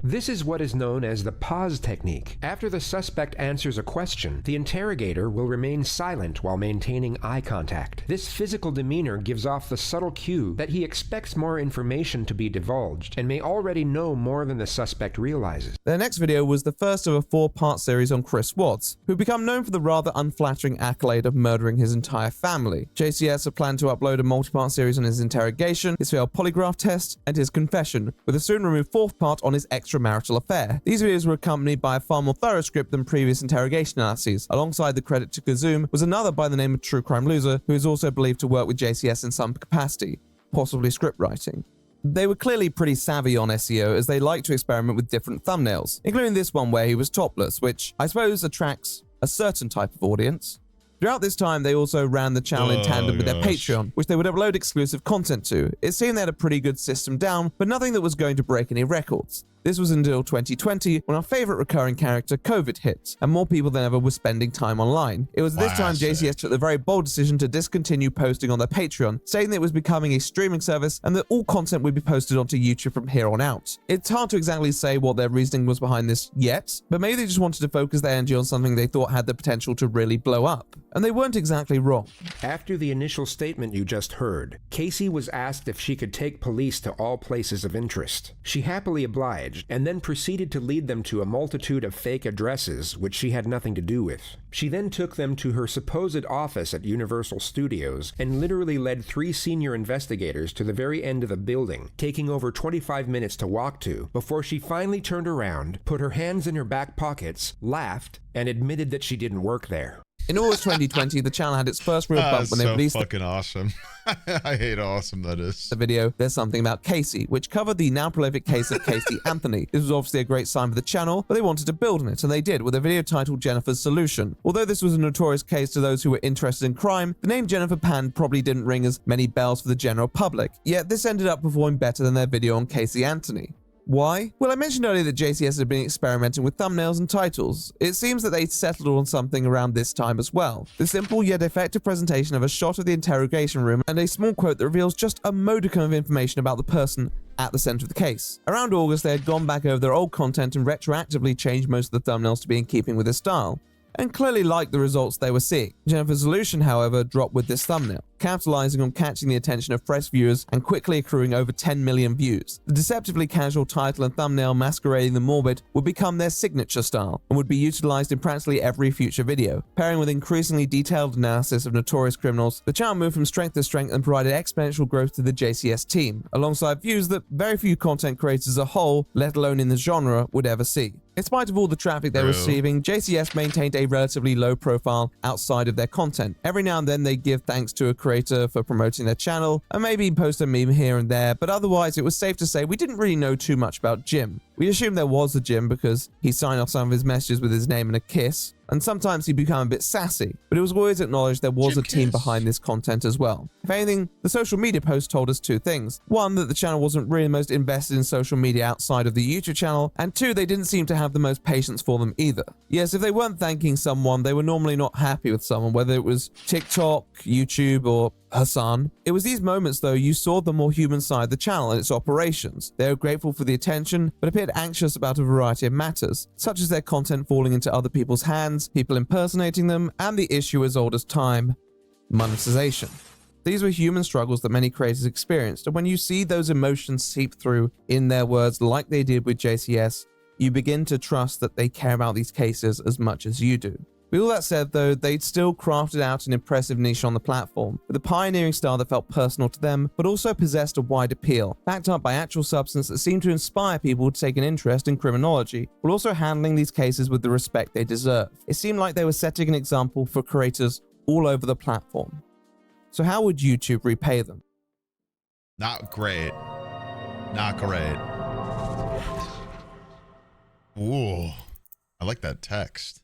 Z: This is what is known as the pause technique. After the suspect answers a question, the interrogator will remain silent while maintaining eye contact. This physical demeanor gives off the subtle cue that he expects more information to be divulged and may already know more than the suspect realizes.
F: Their next video was the first of a 4-part series on Chris Watts, who became known for the rather unflattering accolade of murdering his entire family. JCS had planned to upload a multi-part series on his interrogation, his failed polygraph test, and his confession, with a soon-removed 4th part on his extramarital affair. These videos were accompanied by a far more thorough script than previous interrogation analyses. Alongside the credit to Kazoom was another by the name of True Crime Loser, who is also believed to work with JCS in some capacity, possibly script writing. They were clearly pretty savvy on SEO, as they like to experiment with different thumbnails, including this one where he was topless, which I suppose attracts a certain type of audience. Throughout this time, they also ran the channel in tandem with their Patreon, which they would upload exclusive content to. It seemed they had a pretty good system down, but nothing that was going to break any records. This was until 2020, when our favorite recurring character, COVID, hit, and more people than ever were spending time online. It was this time JCS took the very bold decision to discontinue posting on their Patreon, saying that it was becoming a streaming service and that all content would be posted onto YouTube from here on out. It's hard to exactly say what their reasoning was behind this yet, but maybe they just wanted to focus their energy on something they thought had the potential to really blow up. And they weren't exactly wrong.
Z: After the initial statement you just heard, Casey was asked if she could take police to all places of interest. She happily obliged, and then proceeded to lead them to a multitude of fake addresses which she had nothing to do with. She then took them to her supposed office at Universal Studios and literally led 3 senior investigators to the very end of the building, taking over 25 minutes to walk to, before she finally turned around, put her hands in her back pockets, laughed, and admitted that she didn't work there.
F: In August 2020, the channel had its first real bump when they released
B: fucking awesome. I hate how awesome that is.
F: The video, There's Something About Casey, which covered the now prolific case of Casey Anthony. This was obviously a great sign for the channel, but they wanted to build on it, and they did, with a video titled Jennifer's Solution. Although this was a notorious case to those who were interested in crime, the name Jennifer Pan probably didn't ring as many bells for the general public. Yet this ended up performing better than their video on Casey Anthony. Why? Well, I mentioned earlier that JCS had been experimenting with thumbnails and titles. It seems that they settled on something around this time as well. The simple yet effective presentation of a shot of the interrogation room and a small quote that reveals just a modicum of information about the person at the center of the case. Around August, they had gone back over their old content and retroactively changed most of the thumbnails to be in keeping with their style, and clearly liked the results they were seeing. Jennifer's Solution, however, dropped with this thumbnail, capitalizing on catching the attention of fresh viewers and quickly accruing over 10 million views. The deceptively casual title and thumbnail masquerading the morbid would become their signature style and would be utilized in practically every future video. Pairing with increasingly detailed analysis of notorious criminals, the channel moved from strength to strength and provided exponential growth to the JCS team, alongside views that very few content creators as a whole, let alone in the genre, would ever see. In spite of all the traffic they were receiving, JCS maintained a relatively low profile outside of their content. Every now and then they give thanks to a creator for promoting their channel, and maybe post a meme here and there, but otherwise it was safe to say we didn't really know too much about Jim. We assumed there was a Jim because he signed off some of his messages with his name and a kiss, and sometimes he'd become a bit sassy, but it was always acknowledged there was a team behind this content as well. If anything, the social media post told us 2 things. 1, that the channel wasn't really most invested in social media outside of the YouTube channel, and 2, they didn't seem to have the most patience for them either. Yes, if they weren't thanking someone, they were normally not happy with someone, whether it was TikTok, YouTube, or Hassan. It was these moments, though, you saw the more human side of the channel and its operations. They were grateful for the attention, but appeared anxious about a variety of matters, such as their content falling into other people's hands, people impersonating them, and the issue as old as time, monetization. These were human struggles that many creators experienced, and when you see those emotions seep through in their words like they did with JCS, you begin to trust that they care about these cases as much as you do. With all that said, though, they'd still crafted out an impressive niche on the platform, with a pioneering style that felt personal to them, but also possessed a wide appeal, backed up by actual substance that seemed to inspire people to take an interest in criminology, while also handling these cases with the respect they deserve. It seemed like they were setting an example for creators all over the platform. So how would YouTube repay them?
B: Not great. Not great. Ooh, I like that text.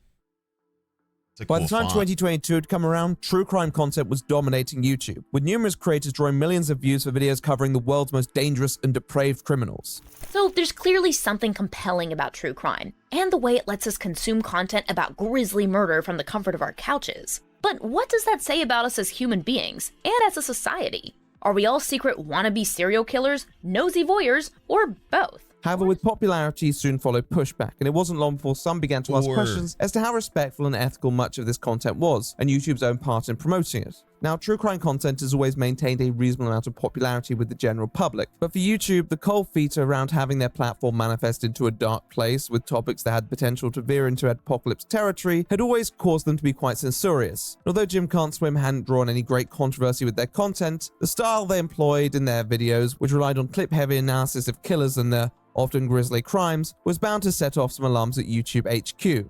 F: By the time 2022 had come around, true crime content was dominating YouTube, with numerous creators drawing millions of views for videos covering the world's most dangerous and depraved criminals.
L: So there's clearly something compelling about true crime, and the way it lets us consume content about grisly murder from the comfort of our couches. But what does that say about us as human beings, and as a society? Are we all secret wannabe serial killers, nosy voyeurs, or both?
F: However, with popularity soon followed pushback, and it wasn't long before some began to ask questions as to how respectful and ethical much of this content was, and YouTube's own part in promoting it. Now, true crime content has always maintained a reasonable amount of popularity with the general public, but for YouTube, the cold feet around having their platform manifest into a dark place with topics that had potential to veer into apocalypse territory had always caused them to be quite censorious. Although Jim Can't Swim hadn't drawn any great controversy with their content, the style they employed in their videos, which relied on clip-heavy analysis of killers and their often grisly crimes, was bound to set off some alarms at YouTube HQ.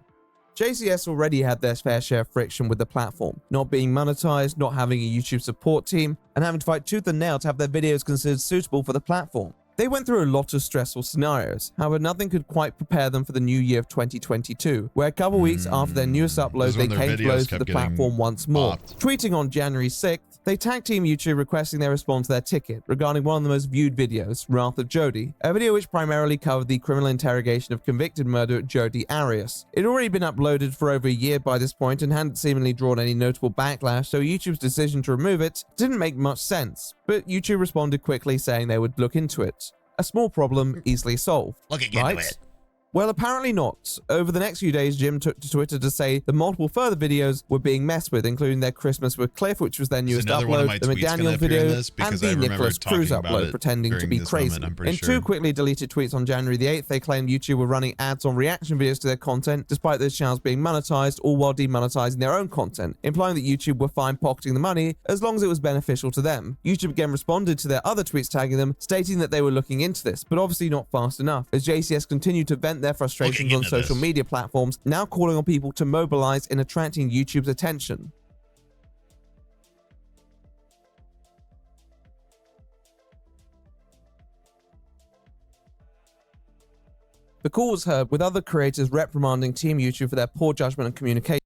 F: JCS already had their fair share of friction with the platform, not being monetized, not having a YouTube support team, and having to fight tooth and nail to have their videos considered suitable for the platform. They went through a lot of stressful scenarios, however nothing could quite prepare them for the new year of 2022, where a couple weeks after their newest upload they came to blows for the platform once more. Tweeting on January 6th, they tagged Team YouTube requesting they respond to their ticket regarding one of the most viewed videos, Wrath of Jody, a video which primarily covered the criminal interrogation of convicted murderer Jody Arias. It had already been uploaded for over a year by this point and hadn't seemingly drawn any notable backlash, so YouTube's decision to remove it didn't make much sense, but YouTube responded quickly saying they would look into it. A small problem easily solved.
B: Looking into it.
F: Well, apparently not. Over the next few days, Jim took to Twitter to say that multiple further videos were being messed with, including their Christmas with Cliff, which was their newest upload, the McDaniel video, and the Nicholas Cruz upload, pretending to be crazy. In two quickly deleted tweets on January the 8th, they claimed YouTube were running ads on reaction videos to their content, despite those channels being monetized, all while demonetizing their own content, implying that YouTube were fine pocketing the money as long as it was beneficial to them. YouTube again responded to their other tweets tagging them, stating that they were looking into this, but obviously not fast enough, as JCS continued to vent their frustrations on social media platforms, now calling on people to mobilize in attracting YouTube's attention. The call was heard, with other creators reprimanding Team YouTube for their poor judgment and communication.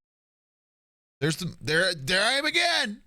B: There I am again.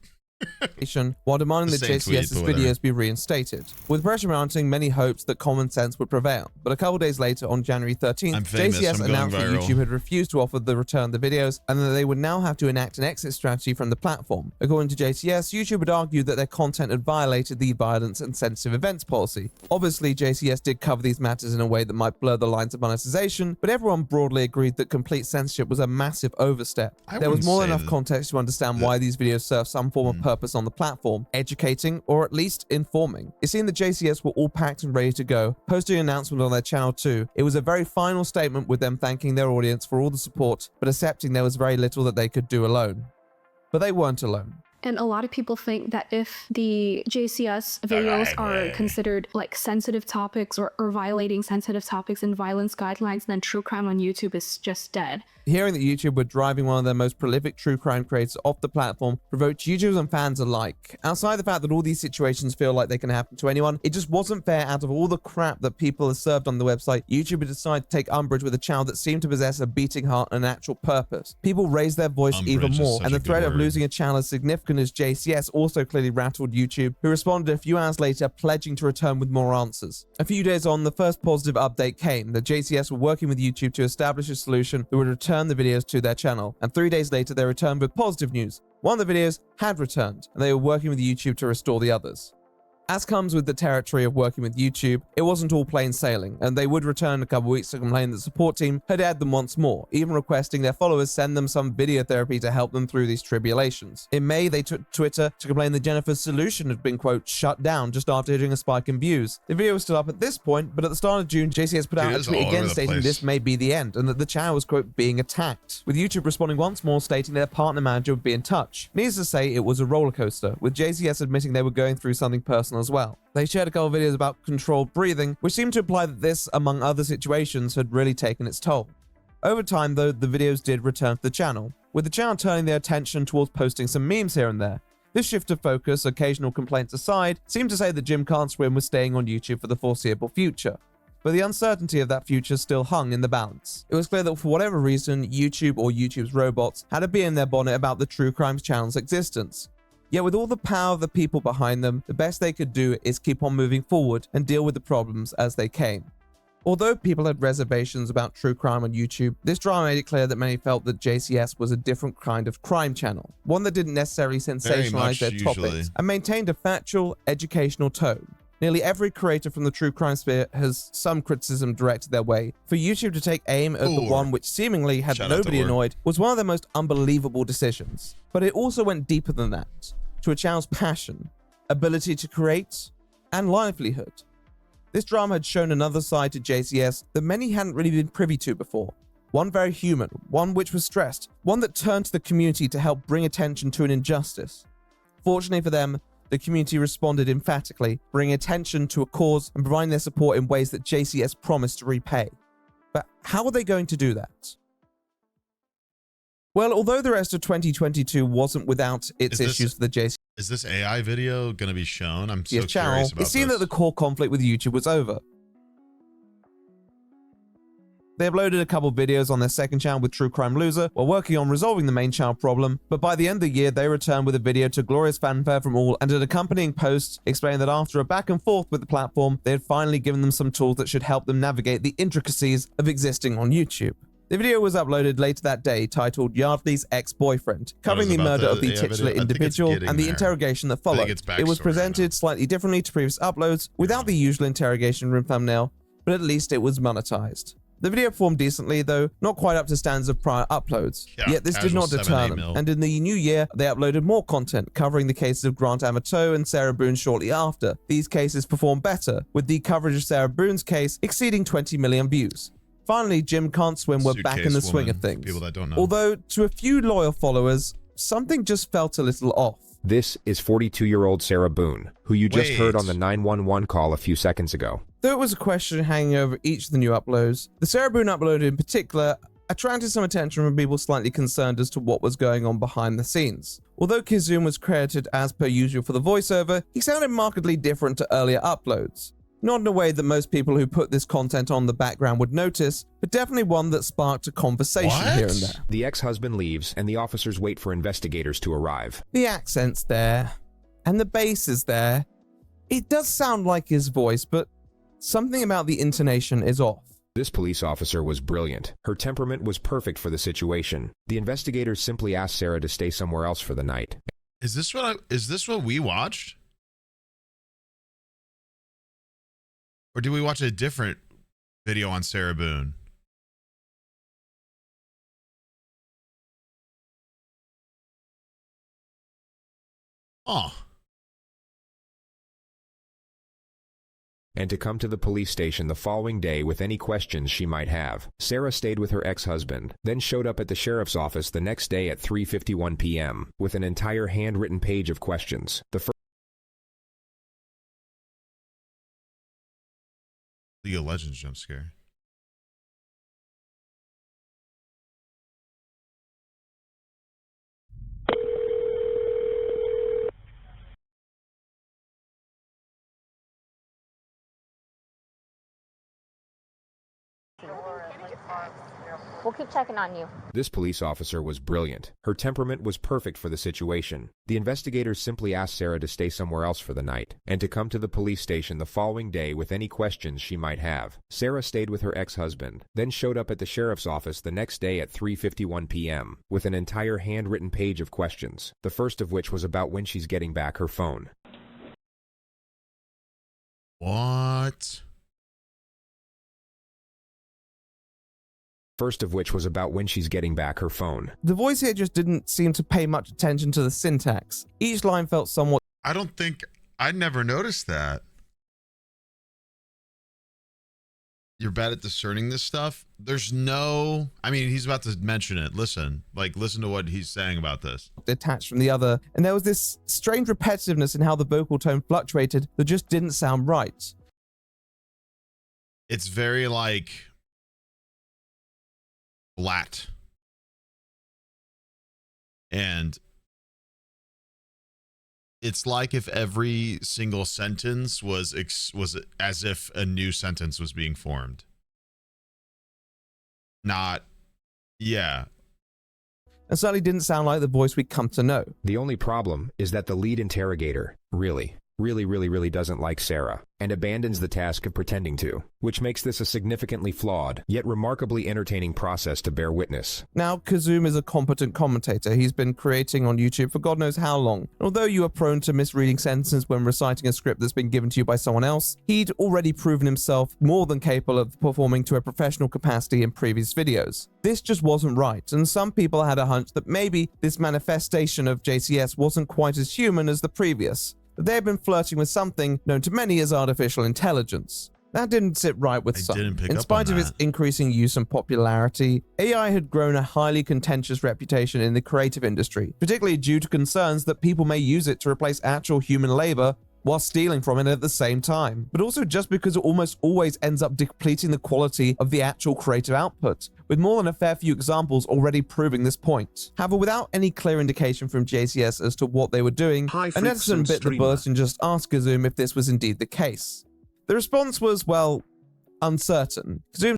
F: While demanding that JCS's videos be reinstated. With pressure mounting, many hoped that common sense would prevail. But a couple days later, on January 13th, JCS announced that YouTube had refused to offer the return of the videos and that they would now have to enact an exit strategy from the platform. According to JCS, YouTube had argued that their content had violated the violence and sensitive events policy. Obviously, JCS did cover these matters in a way that might blur the lines of monetization, but everyone broadly agreed that complete censorship was a massive overstep. There was more than enough context to understand why these videos serve some form of purpose on the platform, educating or at least informing. It seemed that JCS were all packed and ready to go, posting an announcement on their channel too. It was a very final statement with them thanking their audience for all the support, but accepting there was very little that they could do alone. But they weren't alone.
N: And a lot of people think that if the JCS videos are considered like sensitive topics or violating sensitive topics and violence guidelines, then true crime on YouTube is just dead.
F: Hearing that YouTube were driving one of their most prolific true crime creators off the platform provoked YouTubers and fans alike. Outside the fact that all these situations feel like they can happen to anyone, it just wasn't fair. Out of all the crap that people have served on the website, YouTube decided to take umbrage with a channel that seemed to possess a beating heart and an actual purpose. People raised their voice even more, and the threat of losing a channel as significant spoken as JCS also clearly rattled YouTube, who responded a few hours later, pledging to return with more answers. A few days on, the first positive update came that JCS were working with YouTube to establish a solution that would return the videos to their channel, and 3 days later they returned with positive news. One of the videos had returned, and they were working with YouTube to restore the others. As comes with the territory of working with YouTube, it wasn't all plain sailing, and they would return a couple weeks to complain that the support team had aired them once more, even requesting their followers send them some video therapy to help them through these tribulations. In May, they took to Twitter to complain that Jennifer's solution had been, quote, shut down just after hitting a spike in views. The video was still up at this point, but at the start of June, JCS put out a tweet again stating this may be the end, and that the channel was, quote, being attacked, with YouTube responding once more stating their partner manager would be in touch. Needless to say, it was a roller coaster, with JCS admitting they were going through something personal as well. They shared a couple of videos about controlled breathing, which seemed to imply that this, among other situations, had really taken its toll. Over time, though, the videos did return to the channel, with the channel turning their attention towards posting some memes here and there. This shift of focus, occasional complaints aside, seemed to say that Jim Can't Swim was staying on YouTube for the foreseeable future. But the uncertainty of that future still hung in the balance. It was clear that for whatever reason, YouTube or YouTube's robots had a bee in their bonnet about the True Crimes channel's existence. Yet with all the power of the people behind them, the best they could do is keep on moving forward and deal with the problems as they came. Although people had reservations about true crime on YouTube, this drama made it clear that many felt that JCS was a different kind of crime channel, one that didn't necessarily sensationalize their topics and maintained a factual, educational tone. Nearly every creator from the true crime sphere has some criticism directed their way. For YouTube to take aim at the one which seemingly had nobody annoyed was one of the most unbelievable decisions. But it also went deeper than that, to a channel's passion, ability to create, and livelihood. This drama had shown another side to JCS that many hadn't really been privy to before. One very human, one which was stressed, one that turned to the community to help bring attention to an injustice. Fortunately for them, the community responded emphatically, bringing attention to a cause and providing their support in ways that JCS promised to repay. But how are they going to do that? Well, although the rest of 2022 wasn't without its issues for the JCS,
B: is this AI video going to be shown? I'm so curious about
F: it seemed that the core conflict with YouTube was over. They uploaded a couple videos on their second channel with True Crime Loser while working on resolving the main channel problem, but by the end of the year, they returned with a video to glorious fanfare from all and an accompanying post explaining that after a back and forth with the platform, they had finally given them some tools that should help them navigate the intricacies of existing on YouTube. The video was uploaded later that day, titled Yardley's Ex-Boyfriend, covering the murder of the titular individual and the interrogation that followed. It was presented slightly differently to previous uploads, without the usual interrogation room thumbnail, but at least it was monetized. The video performed decently, though not quite up to standards of prior uploads. Yet this did not deter them, and in the new year, they uploaded more content, covering the cases of Grant Amato and Sarah Boone shortly after. These cases performed better, with the coverage of Sarah Boone's case exceeding 20 million views. Finally, Jim Can't Swim were back in the swing of things.
B: People that don't know.
F: Although, to a few loyal followers, something just felt a little off.
Z: This is 42-year-old Sarah Boone, who you just heard on the 911 call a few seconds ago.
F: Though it was a question hanging over each of the new uploads, the Sarah Boone upload in particular attracted some attention from people slightly concerned as to what was going on behind the scenes. Although Kizum was credited as per usual for the voiceover, he sounded markedly different to earlier uploads. Not in a way that most people who put this content on the background would notice, but definitely one that sparked a conversation here and there.
Z: The ex-husband leaves, and the officers wait for investigators to arrive.
F: The accent's there, and the bass is there. It does sound like his voice, but something about the intonation is off.
Z: This police officer was brilliant. Her temperament was perfect for the situation. The investigators simply asked Sarah to stay somewhere else for the night.
B: Is this what we watched? Or did we watch a different video on Sarah Boone? Oh.
Z: And to come to the police station the following day with any questions she might have. Sarah stayed with her ex-husband, then showed up at the sheriff's office the next day at 3:51 p.m. with an entire handwritten page of questions. The first
B: League of Legends jump scare.
O: We'll keep checking on you.
Z: This police officer was brilliant. Her temperament was perfect for the situation. The investigators simply asked Sarah to stay somewhere else for the night, and to come to the police station the following day with any questions she might have. Sarah stayed with her ex-husband, then showed up at the sheriff's office the next day at 3:51 p.m. with an entire handwritten page of questions, the first of which was about when she's getting back her phone.
B: What?
Z: First of which was about when she's getting back her phone.
F: The voice here just didn't seem to pay much attention to the syntax. Each line felt somewhat...
B: I never noticed that. You're bad at discerning this stuff? There's no... I mean, he's about to mention it. Listen to what he's saying about this.
F: Detached from the other, and there was this strange repetitiveness in how the vocal tone fluctuated that just didn't sound right.
B: It's very flat. And it's like if every single sentence was as if a new sentence was being formed. Yeah.
F: And certainly didn't sound like the voice we'd come to know.
Z: The only problem is that the lead interrogator really doesn't like Sarah, and abandons the task of pretending to, which makes this a significantly flawed, yet remarkably entertaining process to bear witness.
F: Now, Kazum is a competent commentator. He's been creating on YouTube for God knows how long. And although you are prone to misreading sentences when reciting a script that's been given to you by someone else, he'd already proven himself more than capable of performing to a professional capacity in previous videos. This just wasn't right, and some people had a hunch that maybe this manifestation of JCS wasn't quite as human as the previous. They had been flirting with something known to many as artificial intelligence. That didn't sit right with some. In spite of its increasing use and popularity, AI had grown a highly contentious reputation in the creative industry, particularly due to concerns that people may use it to replace actual human labor while stealing from it at the same time, but also just because it almost always ends up depleting the quality of the actual creative output, with more than a fair few examples already proving this point. However, without any clear indication from JCS as to what they were doing, a netizen bit the bullet and just asked Kazum if this was indeed the case. The response was, well, uncertain. Kazum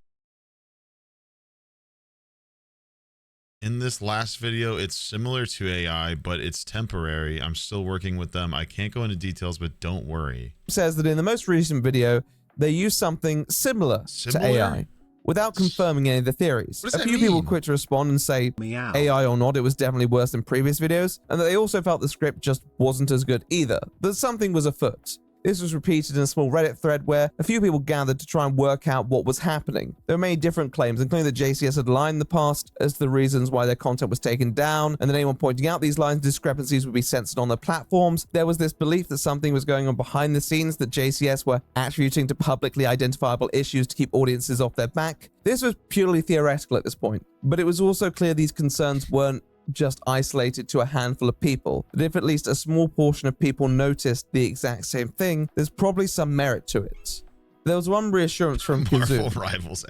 B: In this last video, it's similar to AI, but it's temporary. I'm still working with them. I can't go into details, but don't worry.
F: Says that in the most recent video, they used something similar to AI, without confirming any of the theories. A few people quick to respond and say, AI or not, it was definitely worse than previous videos, and that they also felt the script just wasn't as good either, but something was afoot. This was repeated in a small Reddit thread where a few people gathered to try and work out what was happening. There were many different claims, including that JCS had lied in the past as to the reasons why their content was taken down, and that anyone pointing out these lines and discrepancies would be censored on their platforms. There was this belief that something was going on behind the scenes that JCS were attributing to publicly identifiable issues to keep audiences off their back. This was purely theoretical at this point, but it was also clear these concerns weren't just isolated to a handful of people, that if at least a small portion of people noticed the exact same thing, there's probably some merit to it. There was one reassurance from Kazum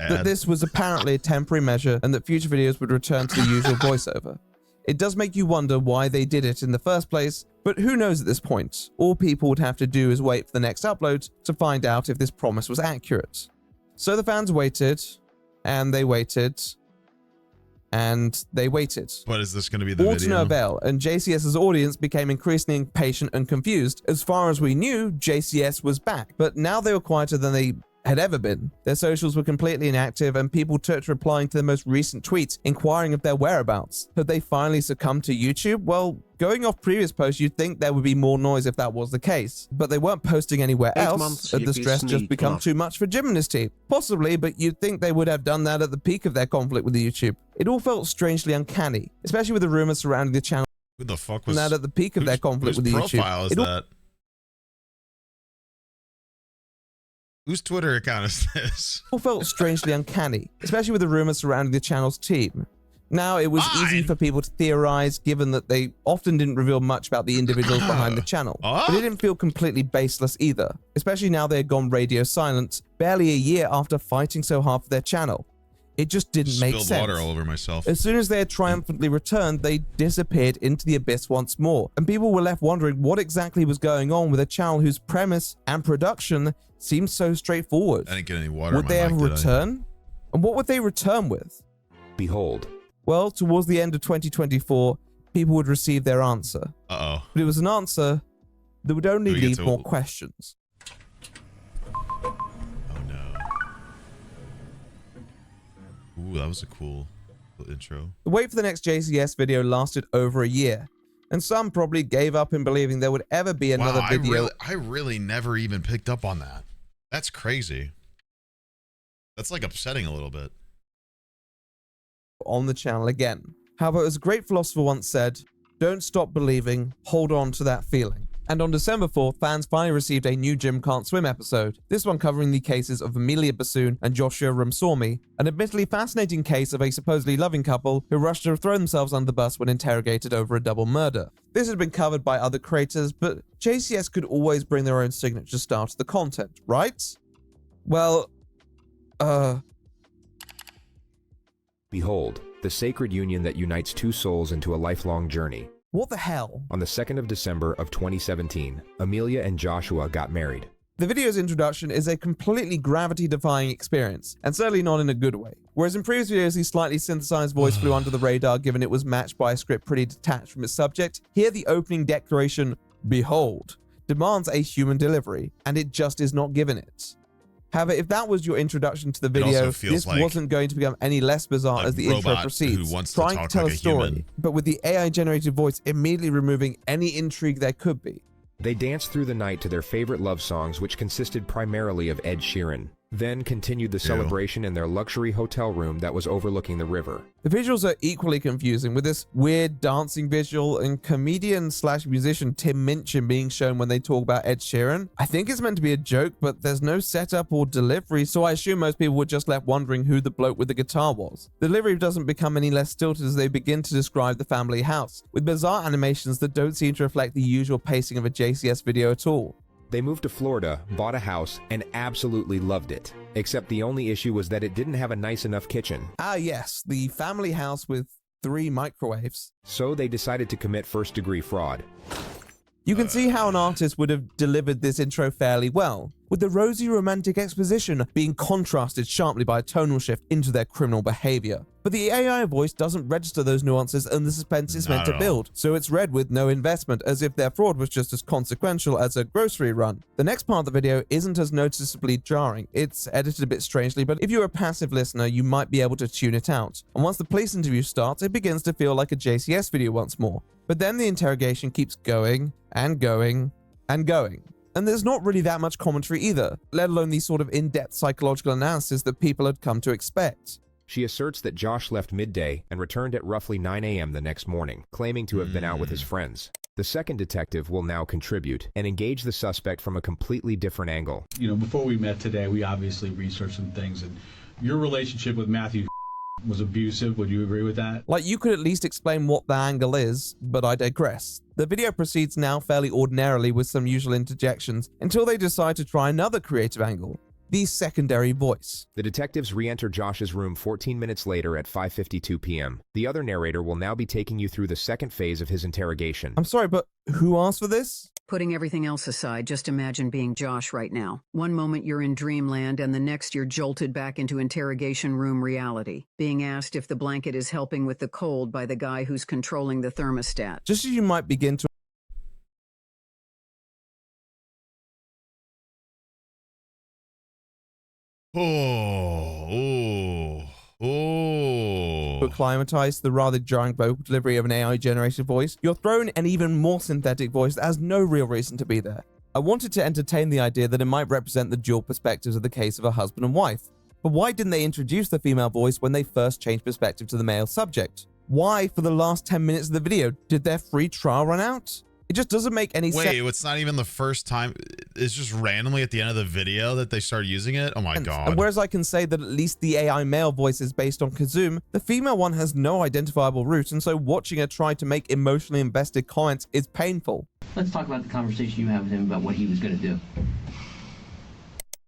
F: that this was apparently a temporary measure and that future videos would return to the usual voiceover. It does make you wonder why they did it in the first place, but who knows at this point? All people would have to do is wait for the next upload to find out if this promise was accurate. So the fans waited, and they waited, and they waited.
B: But is this going to be the
F: All
B: video?
F: to no avail, and JCS's audience became increasingly impatient and confused. As far as we knew, JCS was back, but now they were quieter than they had ever been. Their socials were completely inactive, and people took to replying to their most recent tweets, inquiring of their whereabouts. Had they finally succumbed to YouTube? Well, going off previous posts, you'd think there would be more noise if that was the case. But they weren't posting anywhere else. Had the stress just become too much for Jim and his team? Possibly, but you'd think they would have done that at the peak of their conflict with YouTube. It all felt strangely uncanny, especially with the rumors surrounding the channel.
B: Who the fuck was
F: that at the peak of their conflict with the YouTube?
B: Whose profile is that? Whose Twitter account is this?
F: It all felt strangely uncanny, especially with the rumors surrounding the channel's team. Now, it was easy for people to theorize, given that they often didn't reveal much about the individuals behind the channel. But it didn't feel completely baseless either, especially now they had gone radio silent, barely a year after fighting so hard for their channel. It just didn't make sense.
B: Spilled water all over myself.
F: As soon as they had triumphantly returned, they disappeared into the abyss once more, and people were left wondering what exactly was going on with a channel whose premise and production seemed so straightforward.
B: I didn't get any water.
F: Would they ever return? And what would they return with?
Z: Behold.
F: Well, towards the end of 2024, people would receive their answer.
B: Uh-oh.
F: But it was an answer that would only leave more questions.
B: Oh no. Ooh, that was a cool intro.
F: The wait for the next JCS video lasted over a year, and some probably gave up in believing there would ever be another video.
B: I really never even picked up on that. That's crazy. That's like upsetting a little bit.
F: On the channel again. However, as a great philosopher once said, don't stop believing, hold on to that feeling. And on December 4th, fans finally received a new Jim Can't Swim episode, this one covering the cases of Amelia Bassoon and Joshua Ramsawmy, an admittedly fascinating case of a supposedly loving couple who rushed to throw themselves under the bus when interrogated over a double murder. This had been covered by other creators, but JCS could always bring their own signature style to the content, right? Well,
Z: Behold, the sacred union that unites two souls into a lifelong journey.
F: What the hell?
Z: On the 2nd of December of 2017, Amelia and Joshua got married.
F: The video's introduction is a completely gravity-defying experience, and certainly not in a good way. Whereas in previous videos, the slightly synthesized voice flew under the radar given it was matched by a script pretty detached from its subject, here the opening declaration, "Behold," demands a human delivery, and it just is not given it. However, if that was your introduction to the video, this wasn't going to become any less bizarre as the intro proceeds, trying to tell a story, but with the AI-generated voice immediately removing any intrigue there could be.
Z: They danced through the night to their favorite love songs, which consisted primarily of Ed Sheeran, then continued the celebration in their luxury hotel room that was overlooking the river.
F: The visuals are equally confusing, with this weird dancing visual and comedian/musician Tim Minchin being shown when they talk about Ed Sheeran. I think it's meant to be a joke, but there's no setup or delivery, so I assume most people were just left wondering who the bloke with the guitar was. The delivery doesn't become any less stilted as they begin to describe the family house, with bizarre animations that don't seem to reflect the usual pacing of a JCS video at all.
Z: They moved to Florida, bought a house, and absolutely loved it. Except the only issue was that it didn't have a nice enough kitchen.
F: Ah yes, the family house with 3 microwaves.
Z: So they decided to commit first-degree fraud.
F: You can see how an artist would have delivered this intro fairly well, with the rosy romantic exposition being contrasted sharply by a tonal shift into their criminal behavior. But the AI voice doesn't register those nuances and the suspense it's meant to build, so it's read with no investment, as if their fraud was just as consequential as a grocery run. The next part of the video isn't as noticeably jarring. It's edited a bit strangely, but if you're a passive listener, you might be able to tune it out. And once the police interview starts, it begins to feel like a JCS video once more. But then the interrogation keeps going and going and going. And there's not really that much commentary either, let alone the sort of in-depth psychological analysis that people had come to expect.
Z: She asserts that Josh left midday and returned at roughly 9 a.m. the next morning, claiming to have been out with his friends. The second detective will now contribute and engage the suspect from a completely different angle.
O: You know, before we met today, we obviously researched some things, and your relationship with Matthew was abusive. Would you agree with that?
F: Like, you could at least explain what the angle is, but I digress. The video proceeds now fairly ordinarily with some usual interjections until they decide to try another creative angle. The secondary voice.
Z: The detectives re-enter Josh's room 14 minutes later at 5:52 p.m. The other narrator will now be taking you through the second phase of his interrogation.
F: I'm sorry, but who asked for this?
P: Putting everything else aside, just imagine being Josh right now. One moment you're in dreamland and the next you're jolted back into interrogation room reality, being asked if the blanket is helping with the cold by the guy who's controlling the thermostat.
F: Just as you might begin to acclimatize to the rather jarring vocal delivery of an AI-generated voice, you're thrown an even more synthetic voice that has no real reason to be there. I wanted to entertain the idea that it might represent the dual perspectives of the case of a husband and wife. But why didn't they introduce the female voice when they first changed perspective to the male subject? Why, for the last 10 minutes of the video, did their free trial run out? It just doesn't make any sense.
B: Wait, it's not even the first time. It's just randomly at the end of the video that they start using it? Oh my God.
F: And whereas I can say that at least the AI male voice is based on Kazum, the female one has no identifiable root, and so watching her try to make emotionally invested comments is painful.
Q: Let's talk about the conversation you had with him about what he was going to do.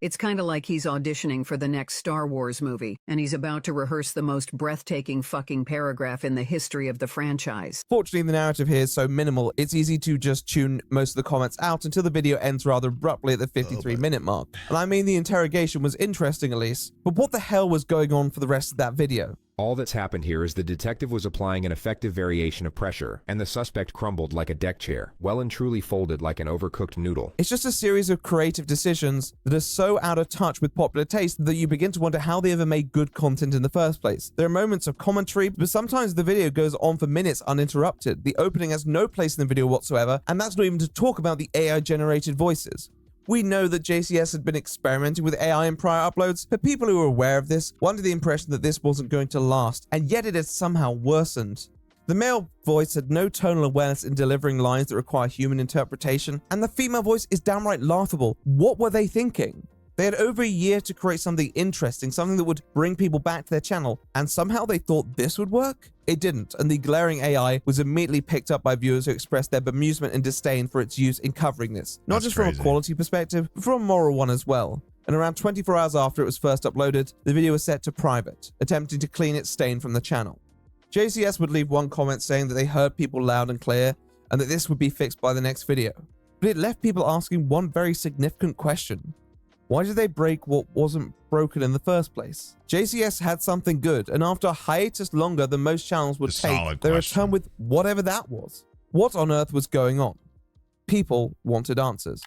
P: It's kind of like he's auditioning for the next Star Wars movie, and he's about to rehearse the most breathtaking fucking paragraph in the history of the franchise.
F: Fortunately, the narrative here is so minimal, it's easy to just tune most of the comments out until the video ends rather abruptly at the 53-minute mark. And I mean, the interrogation was interesting at least, but what the hell was going on for the rest of that video?
Z: All that's happened here is the detective was applying an effective variation of pressure, and the suspect crumbled like a deck chair, well and truly folded like an overcooked noodle.
F: It's just a series of creative decisions that are so out of touch with popular taste that you begin to wonder how they ever made good content in the first place. There are moments of commentary, but sometimes the video goes on for minutes uninterrupted. The opening has no place in the video whatsoever, and that's not even to talk about the AI-generated voices. We know that JCS had been experimenting with AI in prior uploads, but people who were aware of this were under the impression that this wasn't going to last, and yet it had somehow worsened. The male voice had no tonal awareness in delivering lines that require human interpretation, and the female voice is downright laughable. What were they thinking? They had over a year to create something interesting, something that would bring people back to their channel, and somehow they thought this would work? It didn't, and the glaring AI was immediately picked up by viewers who expressed their bemusement and disdain for its use in covering this. Not just from a quality perspective, but from a moral one as well. And around 24 hours after it was first uploaded, the video was set to private, attempting to clean its stain from the channel. JCS would leave one comment saying that they heard people loud and clear, and that this would be fixed by the next video. But it left people asking one very significant question. Why did they break what wasn't broken in the first place? JCS had something good, and after a hiatus longer than most channels would take, they returned with whatever that was. What on earth was going on? People wanted answers.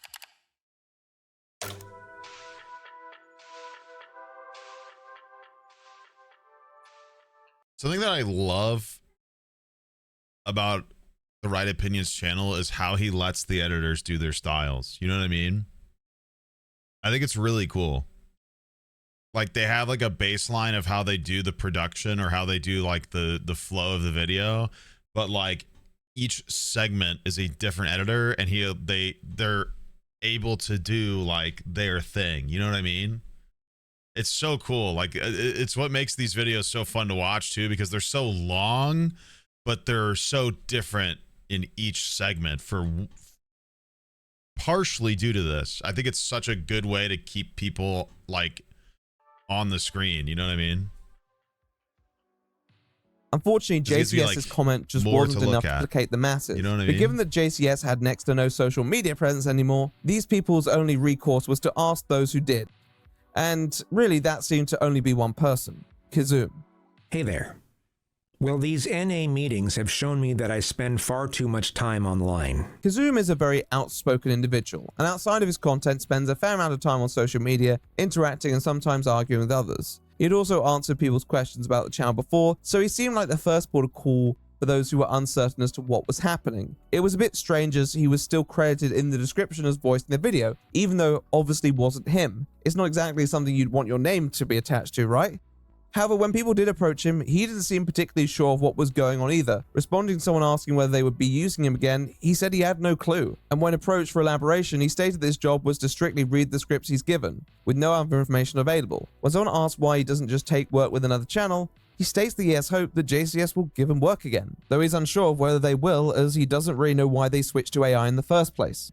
B: Something that I love about the Right Opinions channel is how he lets the editors do their styles. You know what I mean? I think it's really cool. Like they have like a baseline of how they do the production or how they do like the flow of the video, but like each segment is a different editor, and they're able to do like their thing. You know what I mean? It's so cool. Like it's what makes these videos so fun to watch too, because they're so long, but they're so different in each segment for partially due to this. I think it's such a good way to keep people like on the screen. You know what I mean?
F: Unfortunately, JCS's comment just wasn't enough to placate the masses.
B: You know what I mean?
F: But given that JCS had next to no social media presence anymore, these people's only recourse was to ask those who did. And really, that seemed to only be one person, Kazoom.
E: Hey there. Well, these NA meetings have shown me that I spend far too much time online.
F: Kazoom is a very outspoken individual, and outside of his content spends a fair amount of time on social media, interacting and sometimes arguing with others. He had also answered people's questions about the channel before, so he seemed like the first port of call for those who were uncertain as to what was happening. It was a bit strange as he was still credited in the description as voicing the video, even though obviously wasn't him. It's not exactly something you'd want your name to be attached to, right? However, when people did approach him, he didn't seem particularly sure of what was going on either. Responding to someone asking whether they would be using him again, he said he had no clue. And when approached for elaboration, he stated that his job was to strictly read the scripts he's given, with no other information available. When someone asked why he doesn't just take work with another channel, he states that he has hope that JCS will give him work again, though he's unsure of whether they will, as he doesn't really know why they switched to AI in the first place.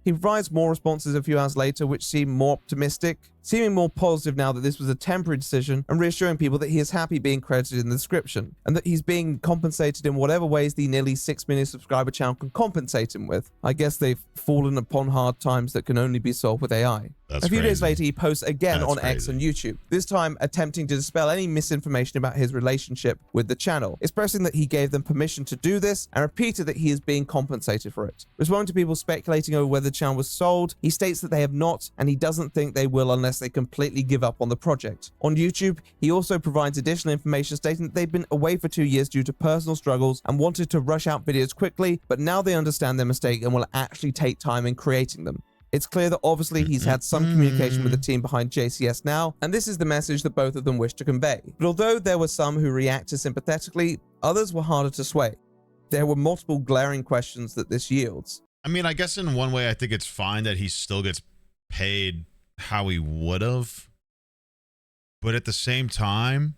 F: He provides more responses a few hours later, which seem more optimistic, seeming more positive now that this was a temporary decision, and reassuring people that he is happy being credited in the description, and that he's being compensated in whatever ways the nearly 6 million subscriber channel can compensate him with. I guess they've fallen upon hard times that can only be solved with AI.
B: That's
F: a few
B: crazy.
F: days later, he posts again
B: That's
F: on X and YouTube, this time attempting to dispel any misinformation about his relationship with the channel, expressing that he gave them permission to do this and repeated that he is being compensated for it. Responding to people speculating over whether the channel was sold, he states that they have not, and he doesn't think they will unless they completely give up on the project. On YouTube, he also provides additional information stating that they've been away for 2 years due to personal struggles and wanted to rush out videos quickly, but now they understand their mistake and will actually take time in creating them. It's clear that obviously he's had some communication with the team behind JCS now, and this is the message that both of them wish to convey. But although there were some who reacted sympathetically, others were harder to sway. There were multiple glaring questions that this yields.
B: I mean, I guess in one way, I think it's fine that he still gets paid how he would have. But at the same time,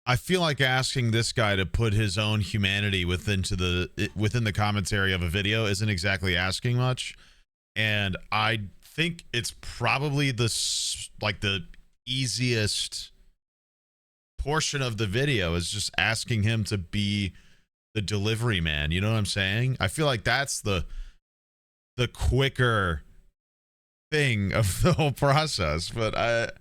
B: I feel like asking this guy to put his own humanity within the commentary of a video isn't exactly asking much. And I think it's probably the easiest portion of the video is just asking him to be the delivery man. You know what I'm saying? I feel like that's the quicker thing of the whole process, but I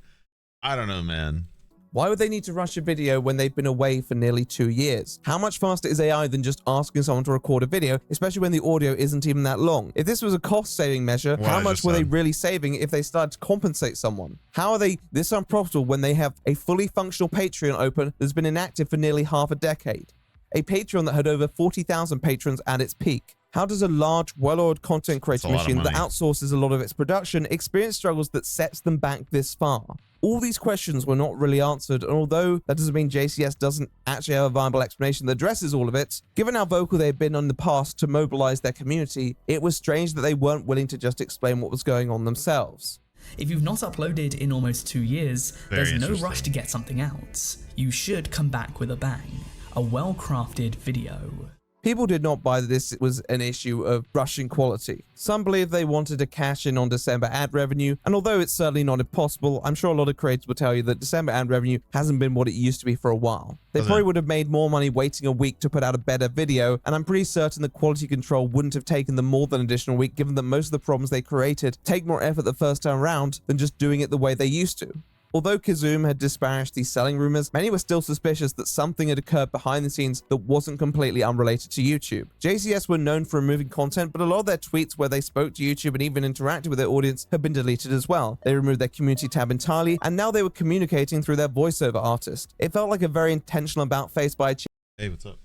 B: don't know, man.
F: Why would they need to rush a video when they've been away for nearly 2 years? How much faster is AI than just asking someone to record a video, especially when the audio isn't even that long? If this was a cost-saving measure, how much were they really saving if they started to compensate someone? How are they this unprofitable when they have a fully functional Patreon open that's been inactive for nearly half a decade? A Patreon that had over 40,000 patrons at its peak. How does a large, well-oiled content creation machine that outsources a lot of its production experience struggles that sets them back this far? All these questions were not really answered, and although that doesn't mean JCS doesn't actually have a viable explanation that addresses all of it, given how vocal they've been in the past to mobilize their community, it was strange that they weren't willing to just explain what was going on themselves.
R: If you've not uploaded in almost 2 years, there's no rush to get something out. You should come back with a bang. A well-crafted video.
F: People did not buy that this was an issue of rushing quality. Some believe they wanted to cash in on December ad revenue, and although it's certainly not impossible, I'm sure a lot of creators will tell you that December ad revenue hasn't been what it used to be for a while. They probably would have made more money waiting a week to put out a better video, and I'm pretty certain that quality control wouldn't have taken them more than an additional week, given that most of the problems they created take more effort the first time around than just doing it the way they used to. Although Kazum had disparaged these selling rumors, many were still suspicious that something had occurred behind the scenes that wasn't completely unrelated to YouTube. JCS were known for removing content, but a lot of their tweets where they spoke to YouTube and even interacted with their audience have been deleted as well. They removed their community tab entirely, and now they were communicating through their voiceover artist. It felt like a very intentional about-face by
B: Hey, what's up?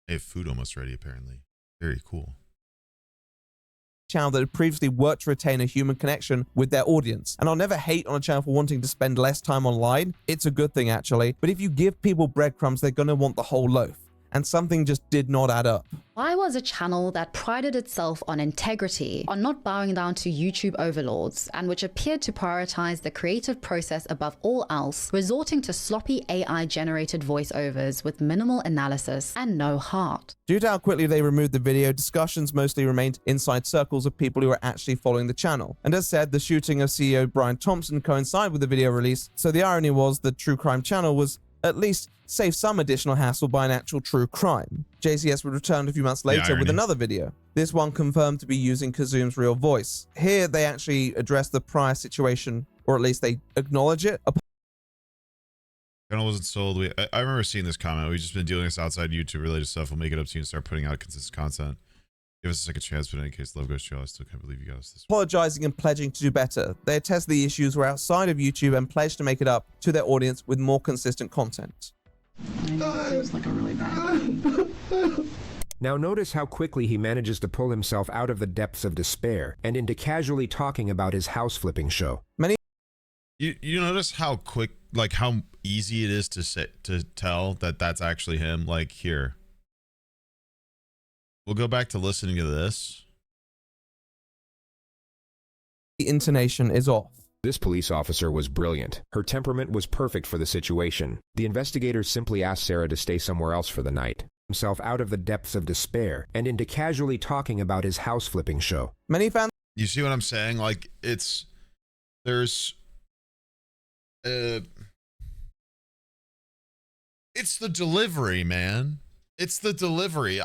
B: They have food almost ready, apparently. Very cool.
F: Channel that had previously worked to retain a human connection with their audience. And I'll never hate on a channel for wanting to spend less time online. It's a good thing, actually. But if you give people breadcrumbs, they're going to want the whole loaf. And something just did not add up.
S: Why was a channel that prided itself on integrity, on not bowing down to YouTube overlords, and which appeared to prioritize the creative process above all else, resorting to sloppy AI-generated voiceovers with minimal analysis and no heart?
F: Due to how quickly they removed the video, discussions mostly remained inside circles of people who were actually following the channel. And as said, the shooting of CEO Brian Thompson coincided with the video release, so the irony was the True Crime channel was at least save some additional hassle by an actual true crime. JCS would return a few months later with another video. This one confirmed to be using Kazum's real voice. Here, they actually address the prior situation, or at least they acknowledge it.
B: Channel wasn't sold. I remember seeing this comment. We've just been dealing with this outside YouTube related stuff. We'll make it up to you and start putting out consistent content. Give us a second chance, but in any case, love goes to y'all. I still can't believe you got us this.
F: Apologizing and pledging to do better. They attest the issues were outside of YouTube and pledged to make it up to their audience with more consistent content.
C: It was like a really bad thing.
Z: Now notice how quickly he manages to pull himself out of the depths of despair and into casually talking about his house flipping show.
B: You notice how quick, like how easy it is to tell that that's actually him. Like here, we'll go back to listening to this.
F: The intonation is off.
Z: This police officer was brilliant. Her temperament was perfect for the situation. The investigators simply asked Sarah to stay somewhere else for the night. Himself out of the depths of despair and into casually talking about his house flipping show.
F: Many fans.
B: You see what I'm saying? Like it's the delivery, man. It's the delivery.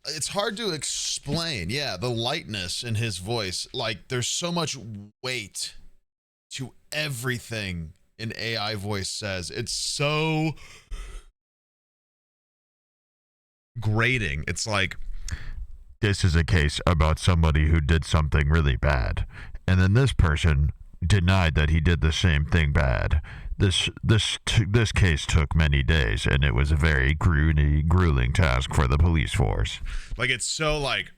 B: It's hard to explain. Yeah, the lightness in his voice. Like there's so much weight to everything an AI voice says. It's so grating. It's like, this is a case about somebody who did something really bad, and then this person denied that he did the same thing bad. This case took many days, and it was a very grueling task for the police force. Like it's so like,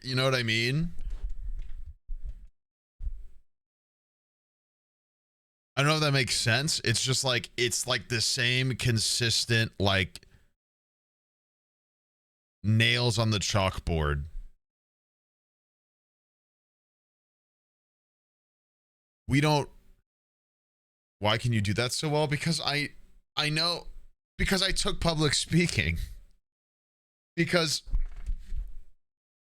B: you know what I mean? I don't know if that makes sense. It's just like, it's like the same consistent, like nails on the chalkboard. Why can you do that so well? Because I know, because I took public speaking. Because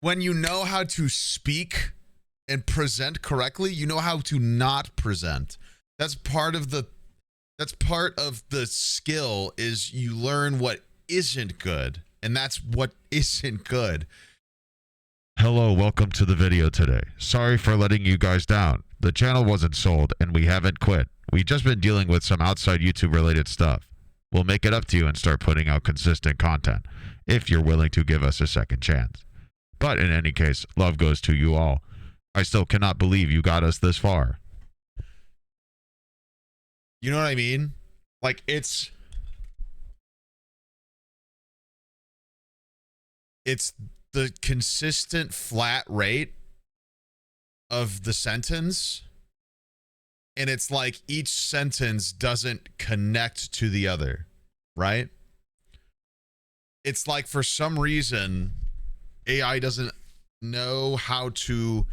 B: when you know how to speak and present correctly, you know how to not present. That's part of the skill, is you learn what isn't good, and that's what isn't good. Hello, welcome to the video today. Sorry for letting you guys down. The channel wasn't sold and we haven't quit. We've just been dealing with some outside YouTube related stuff. We'll make it up to you and start putting out consistent content if you're willing to give us a second chance. But in any case, love goes to you all. I still cannot believe you got us this far. You know what I mean? Like, it's the consistent flat rate of the sentence, and it's like each sentence doesn't connect to the other, right? It's like for some reason AI doesn't know how to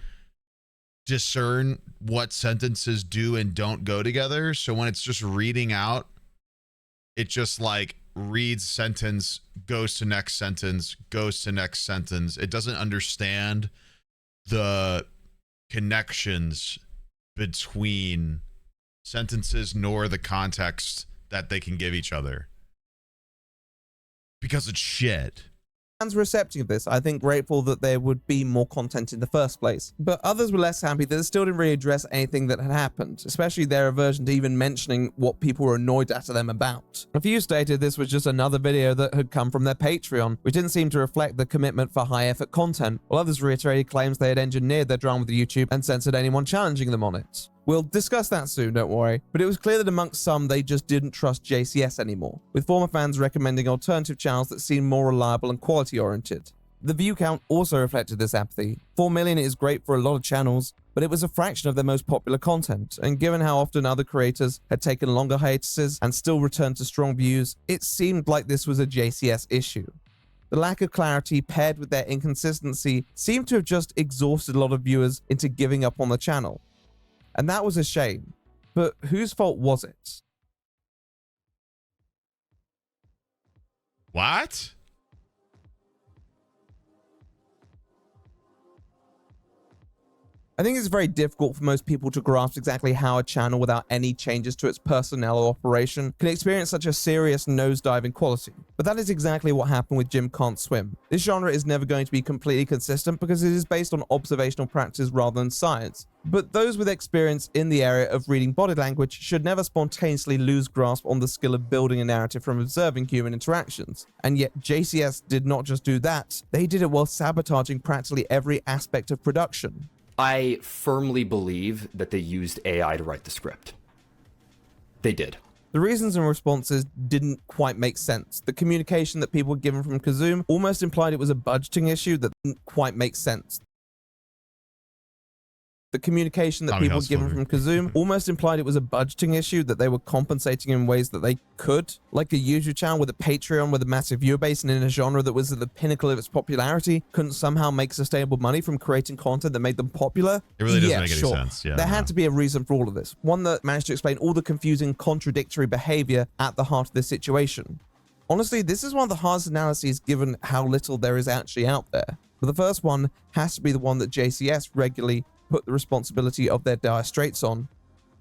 B: discern what sentences do and don't go together. So when it's just reading out, it just like reads sentence, goes to next sentence, goes to next sentence. It doesn't understand the connections between sentences nor the context that they can give each other, because it's shit.
F: Fans were accepting of this, I think grateful that there would be more content in the first place. But others were less happy that it still didn't really address anything that had happened, especially their aversion to even mentioning what people were annoyed at them about. A few stated this was just another video that had come from their Patreon, which didn't seem to reflect the commitment for high-effort content, while others reiterated claims they had engineered their drama with YouTube and censored anyone challenging them on it. We'll discuss that soon, don't worry, but it was clear that amongst some they just didn't trust JCS anymore, with former fans recommending alternative channels that seemed more reliable and quality-oriented. The view count also reflected this apathy. 4 million is great for a lot of channels, but it was a fraction of their most popular content, and given how often other creators had taken longer hiatuses and still returned to strong views, it seemed like this was a JCS issue. The lack of clarity paired with their inconsistency seemed to have just exhausted a lot of viewers into giving up on the channel. And that was a shame. But whose fault was it?
B: What?
F: I think it's very difficult for most people to grasp exactly how a channel without any changes to its personnel or operation can experience such a serious nosedive in quality. But that is exactly what happened with Gym Can't Swim. This genre is never going to be completely consistent because it is based on observational practice rather than science. But those with experience in the area of reading body language should never spontaneously lose grasp on the skill of building a narrative from observing human interactions. And yet JCS did not just do that, they did it while sabotaging practically every aspect of production.
D: I firmly believe that they used AI to write the script. They did.
F: The reasons and responses didn't quite make sense. The communication that people were given from Kazum almost implied it was a budgeting issue that didn't quite make sense. The communication that people were given from Kazum almost implied it was a budgeting issue, that they were compensating in ways that they could, like a YouTube channel with a Patreon with a massive viewer base and in a genre that was at the pinnacle of its popularity, couldn't somehow make sustainable money from creating content that made them popular.
B: It really doesn't make any sense. Yeah,
F: there had to be a reason for all of this, one that managed to explain all the confusing, contradictory behavior at the heart of this situation. Honestly, this is one of the hardest analyses given how little there is actually out there. But the first one has to be the one that JCS regularly put the responsibility of their dire straits on: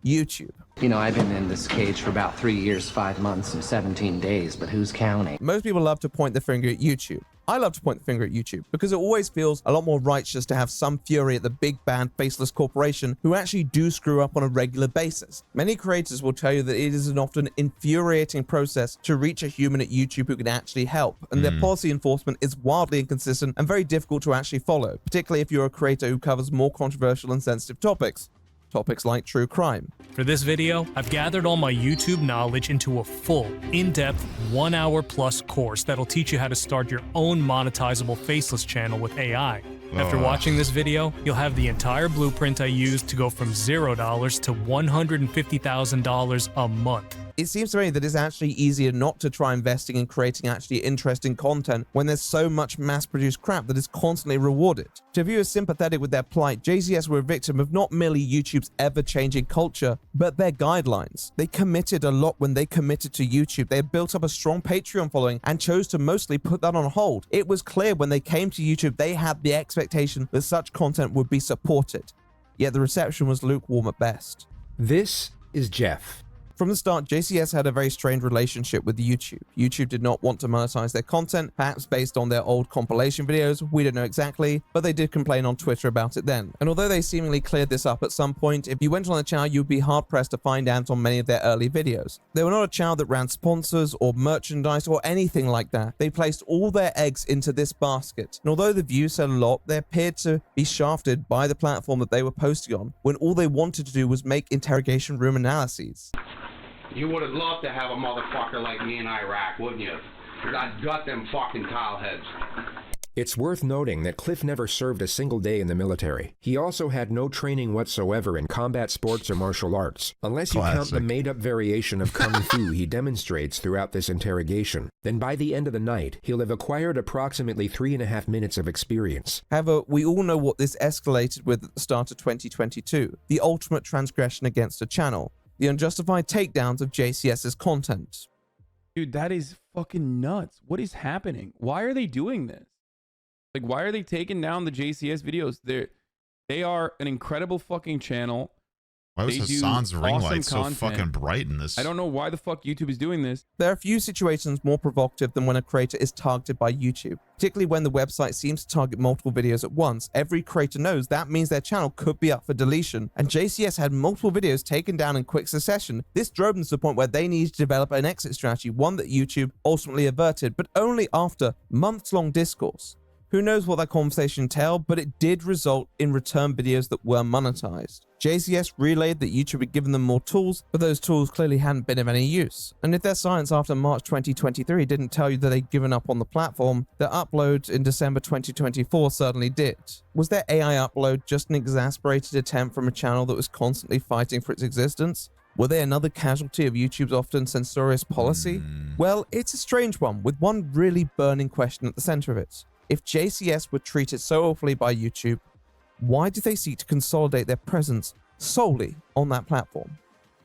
F: YouTube.
J: You know, I've been in this cage for about 3 years, 5 months, and 17 days, but who's counting?
F: Most people love to point the finger at YouTube. I love to point the finger at YouTube because it always feels a lot more righteous to have some fury at the big bad faceless corporation who actually do screw up on a regular basis. Many creators will tell you that it is an often infuriating process to reach a human at YouTube who can actually help, and their policy enforcement is wildly inconsistent and very difficult to actually follow, particularly if you're a creator who covers more controversial and sensitive topics. Topics like true crime.
T: For this video, I've gathered all my YouTube knowledge into a full, in-depth, 1 hour plus course that'll teach you how to start your own monetizable faceless channel with AI. After watching this video, you'll have the entire blueprint I used to go from $0 to $150,000 a month.
F: It seems to me that it's actually easier not to try investing in creating actually interesting content when there's so much mass-produced crap that is constantly rewarded. To viewers sympathetic with their plight, JCS were a victim of not merely YouTube's ever-changing culture, but their guidelines. They committed a lot when they committed to YouTube. They had built up a strong Patreon following and chose to mostly put that on hold. It was clear when they came to YouTube they had the expectation that such content would be supported. yet the reception was lukewarm at best.
Z: This is Jeff.
F: From the start, JCS had a very strained relationship with YouTube. YouTube did not want to monetize their content, perhaps based on their old compilation videos, we don't know exactly, but they did complain on Twitter about it then. And although they seemingly cleared this up at some point, if you went on the channel, you'd be hard-pressed to find out on many of their early videos. They were not a channel that ran sponsors or merchandise or anything like that. They placed all their eggs into this basket. And although the views said a lot, they appeared to be shafted by the platform that they were posting on, when all they wanted to do was make interrogation room analyses.
A: You would have loved to have a motherfucker like me in Iraq, wouldn't you? I'd gut them fucking tile heads.
Z: It's worth noting that Cliff never served a single day in the military. He also had no training whatsoever in combat sports or martial arts, unless you count the made-up variation of Kung Fu he demonstrates throughout this interrogation. Then by the end of the night, he'll have acquired approximately 3.5 minutes of experience.
F: However, we all know what this escalated with at the start of 2022, the ultimate transgression against a channel. The unjustified takedowns of JCS's content.
H: Dude, that is fucking nuts. What is happening? Why are they doing this? Like, why are they taking down the JCS videos? They are an incredible fucking channel.
B: Why was Hassan's ring light so fucking bright in this?
H: I don't know why the fuck YouTube is doing this.
F: There are few situations more provocative than when a creator is targeted by YouTube, particularly when the website seems to target multiple videos at once. Every creator knows that means their channel could be up for deletion, and JCS had multiple videos taken down in quick succession. This drove them to the point where they needed to develop an exit strategy, one that YouTube ultimately averted, but only after months-long discourse. Who knows what that conversation entailed, but it did result in return videos that were monetized. JCS relayed that YouTube had given them more tools, but those tools clearly hadn't been of any use. And if their science after March 2023 didn't tell you that they'd given up on the platform, their upload in December 2024 certainly did. Was their AI upload just an exasperated attempt from a channel that was constantly fighting for its existence? Were they another casualty of YouTube's often censorious policy? Well, it's a strange one, with one really burning question at the center of it. If JCS were treated so awfully by YouTube, why do they seek to consolidate their presence solely on that platform?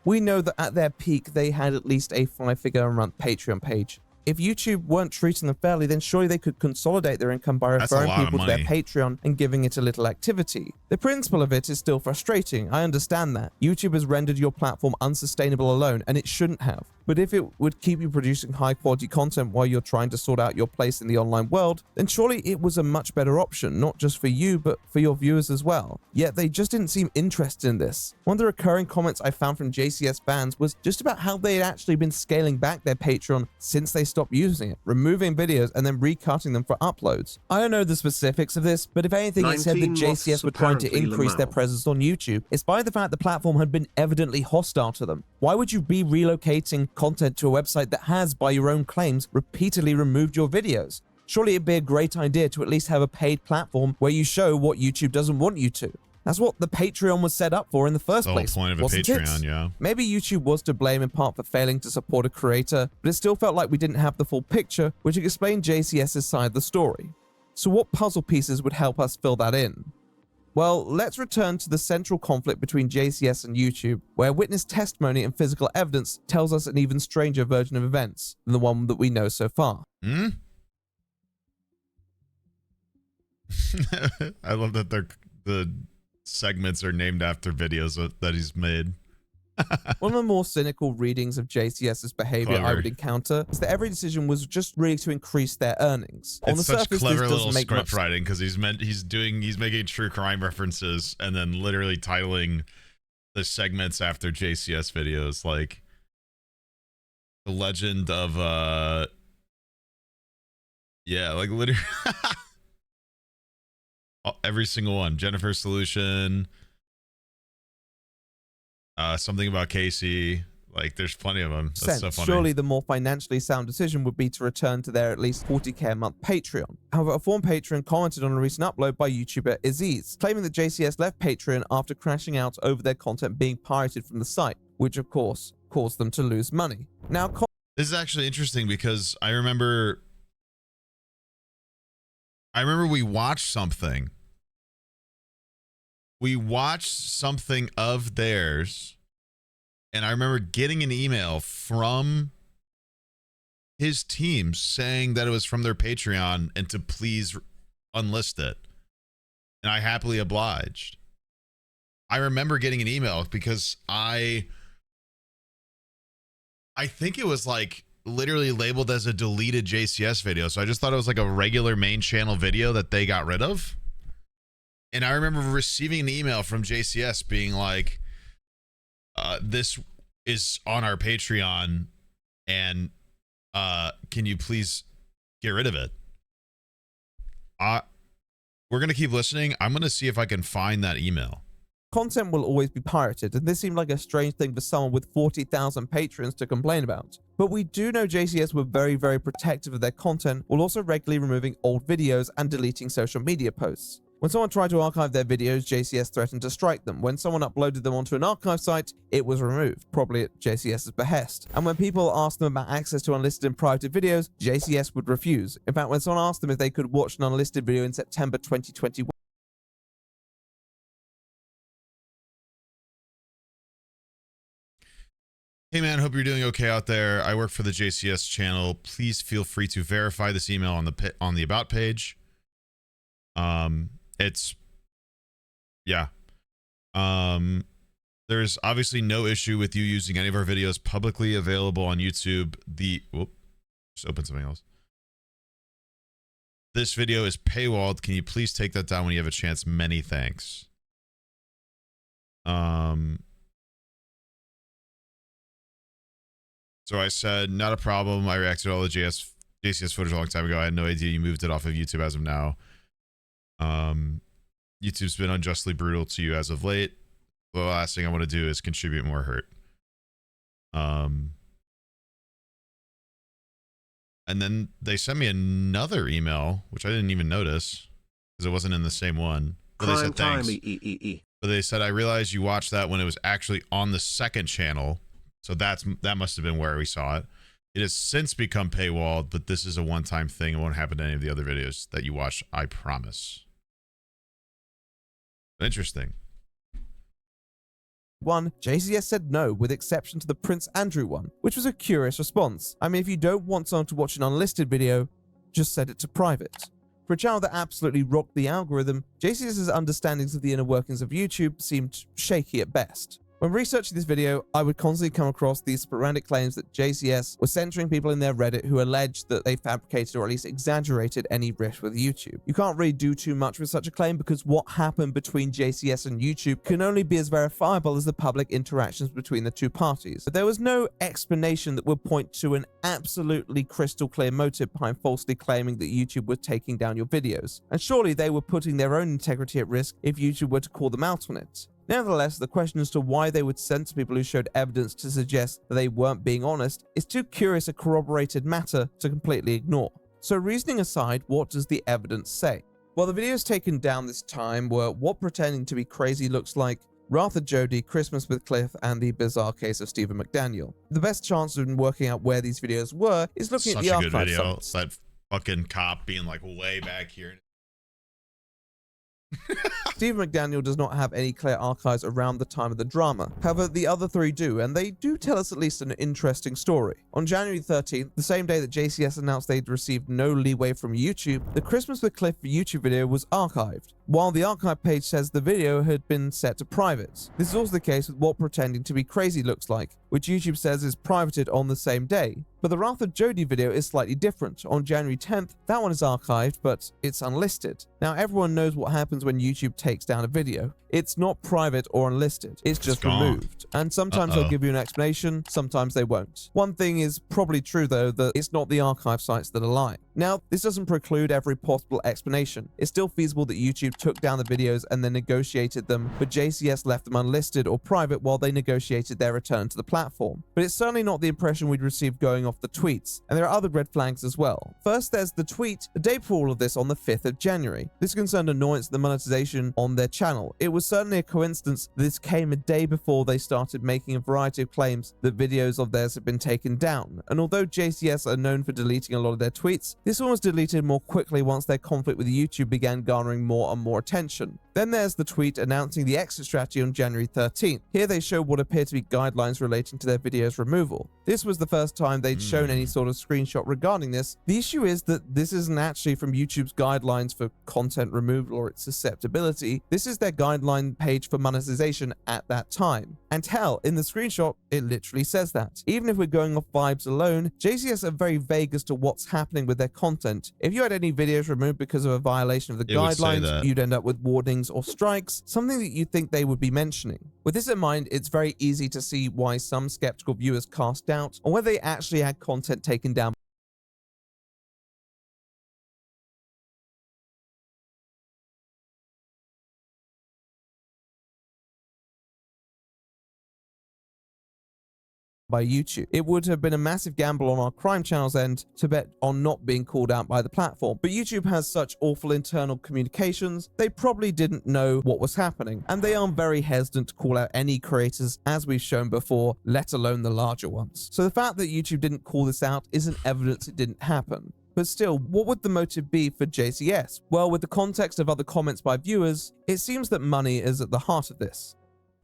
F: We know that at their peak, they had at least a 5-figure a month Patreon page. If YouTube weren't treating them fairly, then surely they could consolidate their income by referring people to their Patreon and giving it a little activity. The principle of it is still frustrating, I understand that. YouTube has rendered your platform unsustainable alone, and it shouldn't have. But if it would keep you producing high-quality content while you're trying to sort out your place in the online world, then surely it was a much better option, not just for you, but for your viewers as well. Yet they just didn't seem interested in this. One of the recurring comments I found from JCS fans was just about how they had actually been scaling back their Patreon since they stopped using it, removing videos and then recutting them for uploads. I don't know the specifics of this, but if anything, it said that JCS were trying to increase their presence on YouTube, despite the fact the platform had been evidently hostile to them. Why would you be relocating content to a website that has, by your own claims, repeatedly removed your videos? Surely it'd be a great idea to at least have a paid platform where you show what YouTube doesn't want you to. That's what the Patreon was set up for in the first place.
B: The whole point of a Patreon, yeah.
F: Maybe YouTube was to blame in part for failing to support a creator, but it still felt like we didn't have the full picture, which explained JCS's side of the story. So what puzzle pieces would help us fill that in? Well, let's return to the central conflict between JCS and YouTube, where witness testimony and physical evidence tells us an even stranger version of events than the one that we know so far.
B: I love that the segments are named after videos that he's made.
F: One of the more cynical readings of JCS's behavior I would encounter is that every decision was just really to increase their earnings.
B: It's on the such surface, clever little script writing, because he's making true crime references and then literally titling the segments after JCS videos, like the legend of yeah, like literally every single one. Jennifer's Solution. Something about Casey. Like, there's plenty of them. That's so funny.
F: Surely the more financially sound decision would be to return to their at least 40k a month Patreon. However, a former patron commented on a recent upload by YouTuber Aziz, claiming that JCS left Patreon after crashing out over their content being pirated from the site, which of course caused them to lose money. Now,
B: this is actually interesting because I remember we watched something. We watched something of theirs, and I remember getting an email from his team saying that it was from their Patreon and to please unlist it. And I happily obliged. I remember getting an email because I think it was like literally labeled as a deleted JCS video. So I just thought it was like a regular main channel video that they got rid of. And I remember receiving an email from JCS being like, this is on our Patreon and can you please get rid of it? We're going to keep listening. I'm going to see if I can find that email.
F: Content will always be pirated, and this seemed like a strange thing for someone with 40,000 patrons to complain about. But we do know JCS were very, very protective of their content, while also regularly removing old videos and deleting social media posts. When someone tried to archive their videos, JCS threatened to strike them. When someone uploaded them onto an archive site, it was removed, probably at JCS's behest. And when people asked them about access to unlisted and private videos, JCS would refuse. In fact, when someone asked them if they could watch an unlisted video in September 2021,
B: Hey man, hope you're doing okay out there. I work for the JCS channel. Please feel free to verify this email on the about page. There's obviously no issue with you using any of our videos publicly available on YouTube. Just open something else. This video is paywalled. Can you please take that down when you have a chance? Many thanks. So I said, not a problem. I reacted to all the JCS footage a long time ago. I had no idea you moved it off of YouTube as of now. YouTube's been unjustly brutal to you as of late. The last thing I want to do is contribute more hurt. And then they sent me another email, which I didn't even notice because it wasn't in the same one. But they said thanks. But they said, I realized you watched that when it was actually on the second channel. So that must have been where we saw it. It has since become paywalled, but this is a one-time thing. It won't happen to any of the other videos that you watch, I promise. Interesting.
F: JCS said no, with exception to the Prince Andrew one, which was a curious response. I mean, if you don't want someone to watch an unlisted video, just set it to private. For a channel that absolutely rocked the algorithm, JCS's understandings of the inner workings of YouTube seemed shaky at best. When researching this video, I would constantly come across these sporadic claims that JCS was censoring people in their Reddit who alleged that they fabricated or at least exaggerated any rift with YouTube. You can't really do too much with such a claim because what happened between JCS and YouTube can only be as verifiable as the public interactions between the two parties. But there was no explanation that would point to an absolutely crystal clear motive behind falsely claiming that YouTube was taking down your videos. And surely they were putting their own integrity at risk if YouTube were to call them out on it. Nevertheless, the question as to why they would censor people who showed evidence to suggest that they weren't being honest is too curious a corroborated matter to completely ignore. So reasoning aside, what does the evidence say? Well, the videos taken down this time were What Pretending to Be Crazy Looks Like, Wrath of Jody, Christmas with Cliff, and the bizarre case of Stephen McDaniel. The best chance of working out where these videos were is looking at the archive
B: Such a good video.
F: sites.
B: That fucking cop being like way back here.
F: Stephen McDaniel does not have any clear archives around the time of the drama. However, the other three do, and they do tell us at least an interesting story. On January 13th, the same day that JCS announced they'd received no leeway from YouTube, the Christmas with Cliff YouTube video was archived, while the archive page says the video had been set to private. This is also the case with What Pretending to Be Crazy Looks Like, which YouTube says is privated on the same day. But the Wrath of Jody video is slightly different. On January 10th, that one is archived, but it's unlisted. Now, everyone knows what happens when YouTube takes down a video. It's not private or unlisted, it's just removed. And sometimes they'll give you an explanation, sometimes they won't. One thing is probably true though, that it's not the archive sites that are lying. Now, this doesn't preclude every possible explanation. It's still feasible that YouTube took down the videos and then negotiated them, but JCS left them unlisted or private while they negotiated their return to the platform. But it's certainly not the impression we'd received going off the tweets, and there are other red flags as well. First, there's the tweet the day before all of this on the 5th of January. This concerned annoyance at the monetization on their channel. It was certainly a coincidence this came a day before they started making a variety of claims that videos of theirs had been taken down. And although JCS are known for deleting a lot of their tweets, this one was deleted more quickly once their conflict with YouTube began garnering more and more attention. Then there's the tweet announcing the exit strategy on January 13th. Here they show what appear to be guidelines relating to their video's removal. This was the first time they'd shown any sort of screenshot regarding this. The issue is that this isn't actually from YouTube's guidelines for content removal or its susceptibility. This is their guideline page for monetization at that time. And hell, in the screenshot, it literally says that. Even if we're going off vibes alone, JCS are very vague as to what's happening with their content. If you had any videos removed because of a violation of the guidelines, you'd end up with warnings or strikes, something that you'd think they would be mentioning. With this in mind, it's very easy to see why some skeptical viewers cast doubt on whether they actually had content taken down by YouTube. It would have been a massive gamble on our crime channel's end to bet on not being called out by the platform, but YouTube has such awful internal communications, they probably didn't know what was happening, and they are very hesitant to call out any creators, as we've shown before, let alone the larger ones. So the fact that YouTube didn't call this out isn't evidence it didn't happen. But still, what would the motive be for JCS? Well, with the context of other comments by viewers, it seems that money is at the heart of this.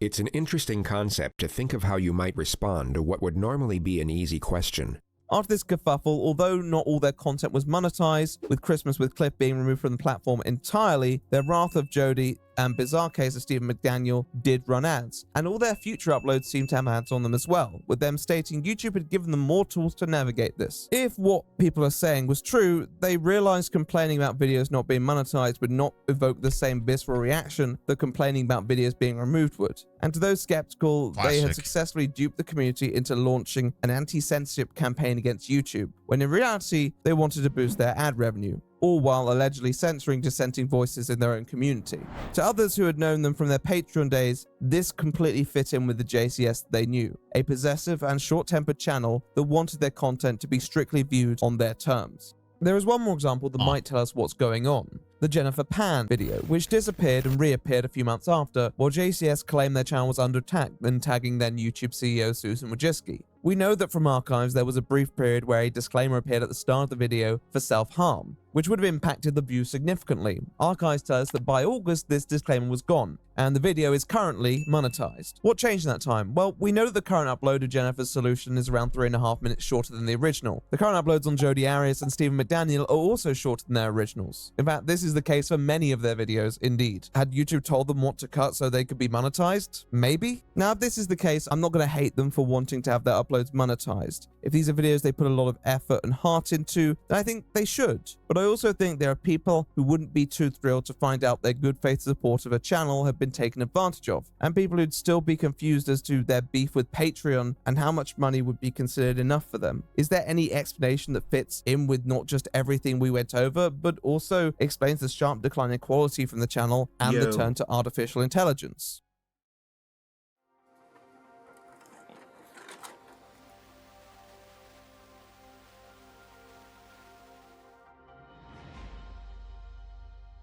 Z: It's an interesting concept to think of how you might respond to what would normally be an easy question.
F: After this kerfuffle, although not all their content was monetized, with Christmas with Cliff being removed from the platform entirely, their Wrath of Jody and Bizarre Case of Stephen McDaniel did run ads, and all their future uploads seem to have ads on them as well, with them stating YouTube had given them more tools to navigate this. If what people are saying was true, they realized complaining about videos not being monetized would not evoke the same visceral reaction that complaining about videos being removed would. And to those skeptical, they had successfully duped the community into launching an anti-censorship campaign against YouTube, when in reality, they wanted to boost their ad revenue, all while allegedly censoring dissenting voices in their own community. To others who had known them from their Patreon days, this completely fit in with the JCS they knew, a possessive and short-tempered channel that wanted their content to be strictly viewed on their terms. There is one more example that might tell us what's going on. The Jennifer Pan video, which disappeared and reappeared a few months after, while JCS claimed their channel was under attack when tagging then YouTube CEO Susan Wojcicki. We know that from archives there was a brief period where a disclaimer appeared at the start of the video for self-harm, which would have impacted the view significantly. Archives tell us that by August this disclaimer was gone, and the video is currently monetized. What changed in that time? Well, we know that the current upload of Jennifer's solution is around 3.5 minutes shorter than the original. The current uploads on Jodi Arias and Stephen McDaniel are also shorter than their originals. In fact, this is the case for many of their videos, indeed. Had YouTube told them what to cut so they could be monetized? Maybe? Now, if this is the case, I'm not going to hate them for wanting to have their uploads monetized. If these are videos they put a lot of effort and heart into, then I think they should. But I also think there are people who wouldn't be too thrilled to find out their good faith support of a channel have been taken advantage of, and people who'd still be confused as to their beef with Patreon and how much money would be considered enough for them. Is there any explanation that fits in with not just everything we went over, but also explains the sharp decline in quality from the channel and the turn to artificial intelligence?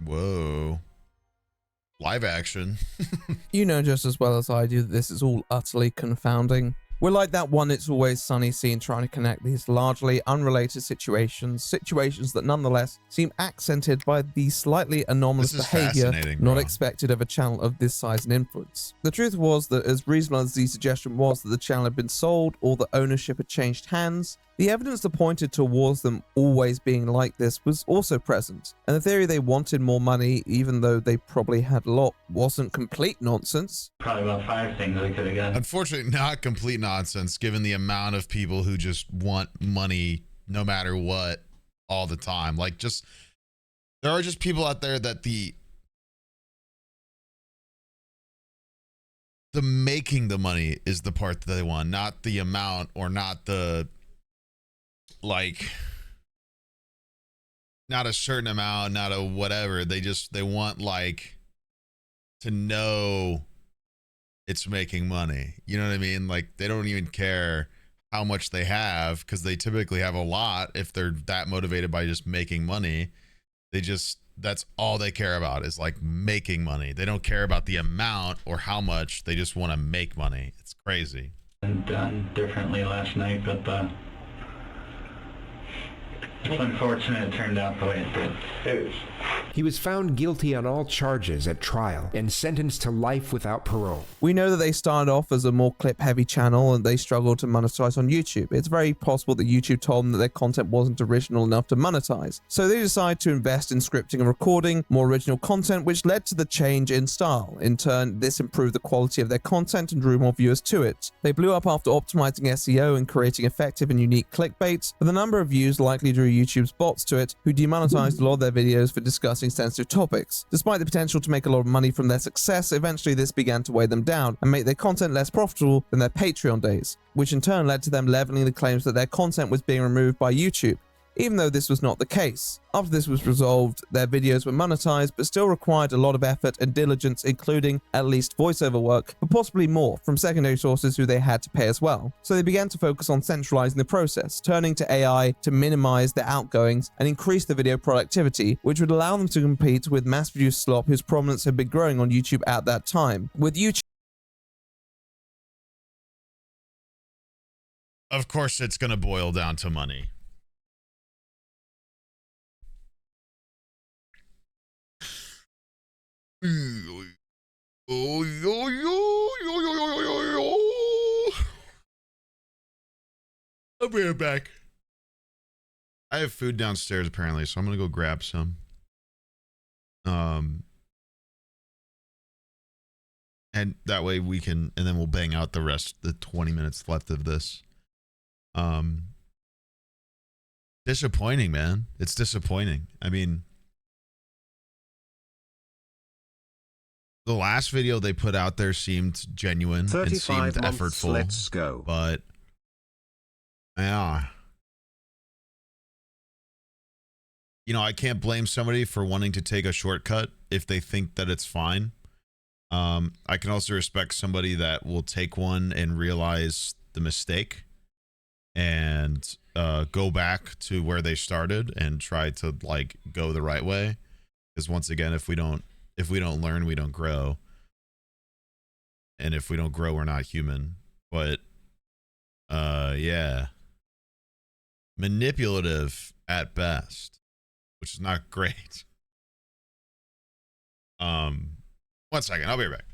B: Whoa. Live action.
F: You know just as well as I do that this is all utterly confounding. We're like that one It's Always Sunny scene trying to connect these largely unrelated situations that nonetheless seem accented by the slightly anomalous behavior not expected of a channel of this size and influence. The truth was that as reasonable as the suggestion was that the channel had been sold or that ownership had changed hands, the evidence that pointed towards them always being like this was also present, and the theory they wanted more money even though they probably had a lot wasn't complete nonsense.
G: Probably about 5 things we could have got.
B: Unfortunately, not complete nonsense given the amount of people who just want money no matter what all the time. Like, just there are just people out there that the making the money is the part that they want, not the amount or not the like not a certain amount, not a whatever. They want like to know it's making money. You know what I mean? Like they don't even care how much they have because they typically have a lot if they're that motivated by just making money. That's all they care about is like making money. They don't care about the amount or how much. They just want to make money. It's crazy.
G: And done differently last night, but It's unfortunate it turned out the way it did. It is.
Z: He was found guilty on all charges at trial and sentenced to life without parole.
F: We know that they started off as a more clip-heavy channel and they struggled to monetize on YouTube. It's very possible that YouTube told them that their content wasn't original enough to monetize. So they decided to invest in scripting and recording more original content, which led to the change in style. In turn, this improved the quality of their content and drew more viewers to it. They blew up after optimizing SEO and creating effective and unique clickbaits, but the number of views likely drew YouTube's bots to it, who demonetized a lot of their videos for discussing sensitive topics. Despite the potential to make a lot of money from their success, eventually this began to weigh them down and make their content less profitable than their Patreon days, which in turn led to them leveling the claims that their content was being removed by YouTube, even though this was not the case. After this was resolved, their videos were monetized, but still required a lot of effort and diligence, including at least voiceover work, but possibly more from secondary sources who they had to pay as well. So they began to focus on centralizing the process, turning to AI to minimize their outgoings and increase the video productivity, which would allow them to compete with mass-produced slop whose prominence had been growing on YouTube at that time. With YouTube,
B: of course, it's going to boil down to money. I'll be right back. I have food downstairs apparently, so I'm gonna go grab some. And that way we can, and then we'll bang out the rest, the 20 minutes left of this. Disappointing, man. It's disappointing. I mean, the last video they put out there seemed genuine and seemed effortful.
I: Let's go.
B: But yeah, you know, I can't blame somebody for wanting to take a shortcut if they think that it's fine. I can also respect somebody that will take one and realize the mistake and go back to where they started and try to like go the right way. Because once again, if we don't learn, we don't grow. And if we don't grow, we're not human. But yeah. Manipulative at best, which is not great. 1 second, I'll be right back.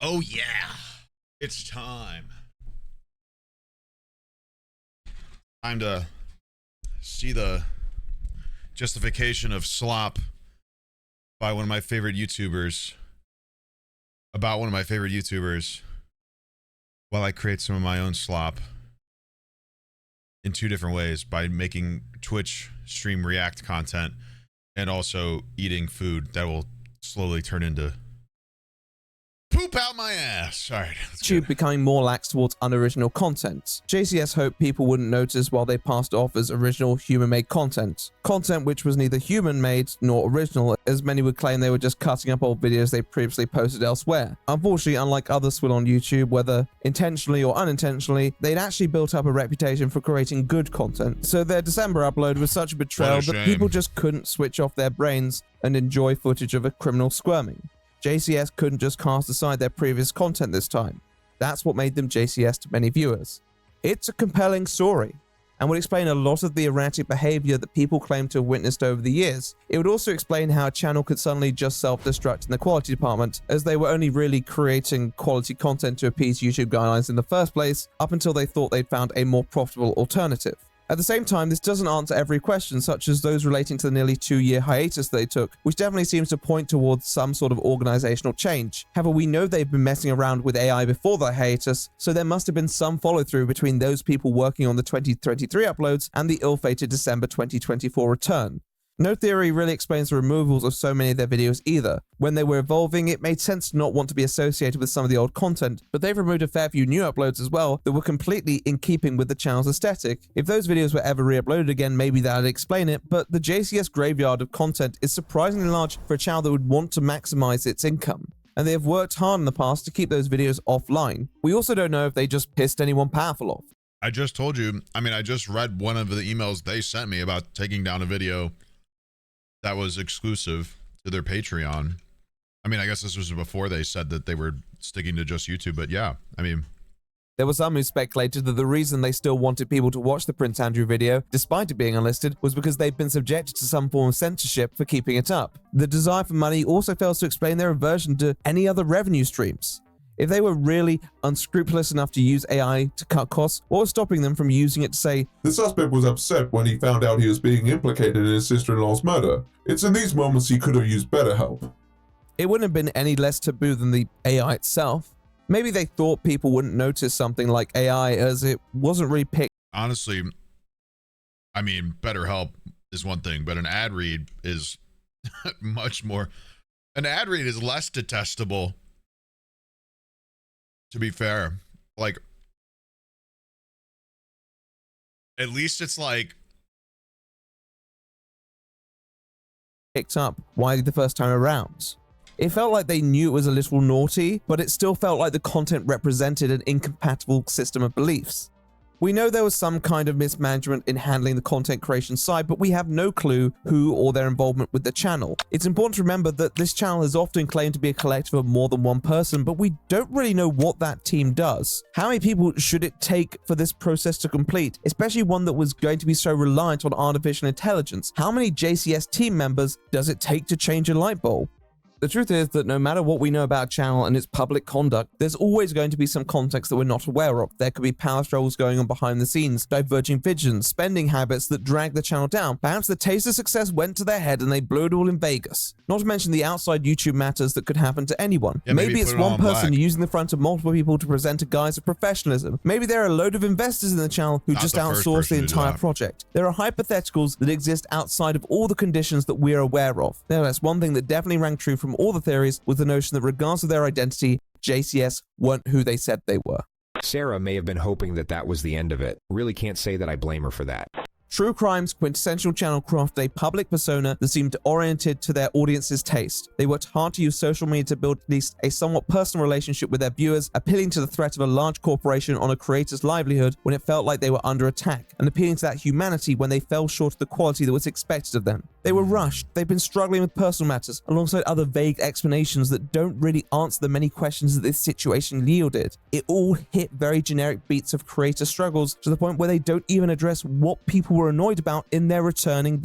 B: Oh yeah, it's time. Time to see the justification of slop by one of my favorite YouTubers. About one of my favorite YouTubers. While I create some of my own slop in two different ways, by making Twitch stream react content and also eating food that will slowly turn into poop out my ass. All right.
F: YouTube becoming more lax towards unoriginal content. JCS hoped people wouldn't notice while they passed it off as original human-made content. Content which was neither human-made nor original, as many would claim they were just cutting up old videos they previously posted elsewhere. Unfortunately, unlike others swill on YouTube, whether intentionally or unintentionally, they'd actually built up a reputation for creating good content. So their December upload was such a betrayal that people just couldn't switch off their brains and enjoy footage of a criminal squirming. JCS couldn't just cast aside their previous content this time. That's what made them JCS to many viewers. It's a compelling story, and would explain a lot of the erratic behavior that people claim to have witnessed over the years. It would also explain how a channel could suddenly just self-destruct in the quality department, as they were only really creating quality content to appease YouTube guidelines in the first place, up until they thought they'd found a more profitable alternative. At the same time, this doesn't answer every question, such as those relating to the nearly 2-year hiatus they took, which definitely seems to point towards some sort of organizational change. However, we know they've been messing around with AI before the hiatus, so there must have been some follow-through between those people working on the 2023 uploads and the ill-fated December 2024 return. No theory really explains the removals of so many of their videos either. When they were evolving, it made sense to not want to be associated with some of the old content, but they've removed a fair few new uploads as well that were completely in keeping with the channel's aesthetic. If those videos were ever re-uploaded again, maybe that'd explain it, but the JCS graveyard of content is surprisingly large for a channel that would want to maximize its income. And they have worked hard in the past to keep those videos offline. We also don't know if they just pissed anyone powerful off.
B: I just told you, I just read one of the emails they sent me about taking down a video that was exclusive to their Patreon. I guess this was before they said that they were sticking to just YouTube, but yeah,
F: There were some who speculated that the reason they still wanted people to watch the Prince Andrew video, despite it being unlisted, was because they'd been subjected to some form of censorship for keeping it up. The desire for money also fails to explain their aversion to any other revenue streams. If they were really unscrupulous enough to use AI to cut costs, what was stopping them from using it to say,
I: "The suspect was upset when he found out he was being implicated in his sister-in-law's murder. It's in these moments he could have used better help."
F: It wouldn't have been any less taboo than the AI itself. Maybe they thought people wouldn't notice something like AI as it wasn't really picked.
B: Honestly, better help is one thing, but an ad read is much more. An ad read is less detestable. To be fair, at least it's
F: picked up widely the first time around. It felt like they knew it was a little naughty, but it still felt like the content represented an incompatible system of beliefs. We know there was some kind of mismanagement in handling the content creation side, but we have no clue who or their involvement with the channel. It's important to remember that this channel has often claimed to be a collective of more than one person, but we don't really know what that team does. How many people should it take for this process to complete, especially one that was going to be so reliant on artificial intelligence? How many JCS team members does it take to change a light bulb? The truth is that no matter what we know about a channel and its public conduct, there's always going to be some context that we're not aware of. There could be power struggles going on behind the scenes, diverging visions, spending habits that drag the channel down. Perhaps the taste of success went to their head and they blew it all in Vegas. Not to mention the outside YouTube matters that could happen to anyone.
B: Yeah,
F: maybe it's one person
B: black.
F: using the front of multiple people to present a guise of professionalism. Maybe there are a load of investors in the channel who
B: Not
F: just
B: the first
F: outsource
B: person
F: the
B: to do
F: entire
B: that.
F: project. There are hypotheticals that exist outside of all the conditions that we're aware of. Now, that's one thing that definitely rang true from all the theories, was the notion that regardless of their identity, JCS weren't who they said they were.
Z: Sarah may have been hoping that that was the end of it. Really can't say that I blame her for that.
F: True Crime's quintessential channel crafted a public persona that seemed oriented to their audience's taste. They worked hard to use social media to build at least a somewhat personal relationship with their viewers, appealing to the threat of a large corporation on a creator's livelihood when it felt like they were under attack, and appealing to that humanity when they fell short of the quality that was expected of them. They were rushed, they've been struggling with personal matters, alongside other vague explanations that don't really answer the many questions that this situation yielded. It all hit very generic beats of creator struggles to the point where they don't even address what people were annoyed about in their returning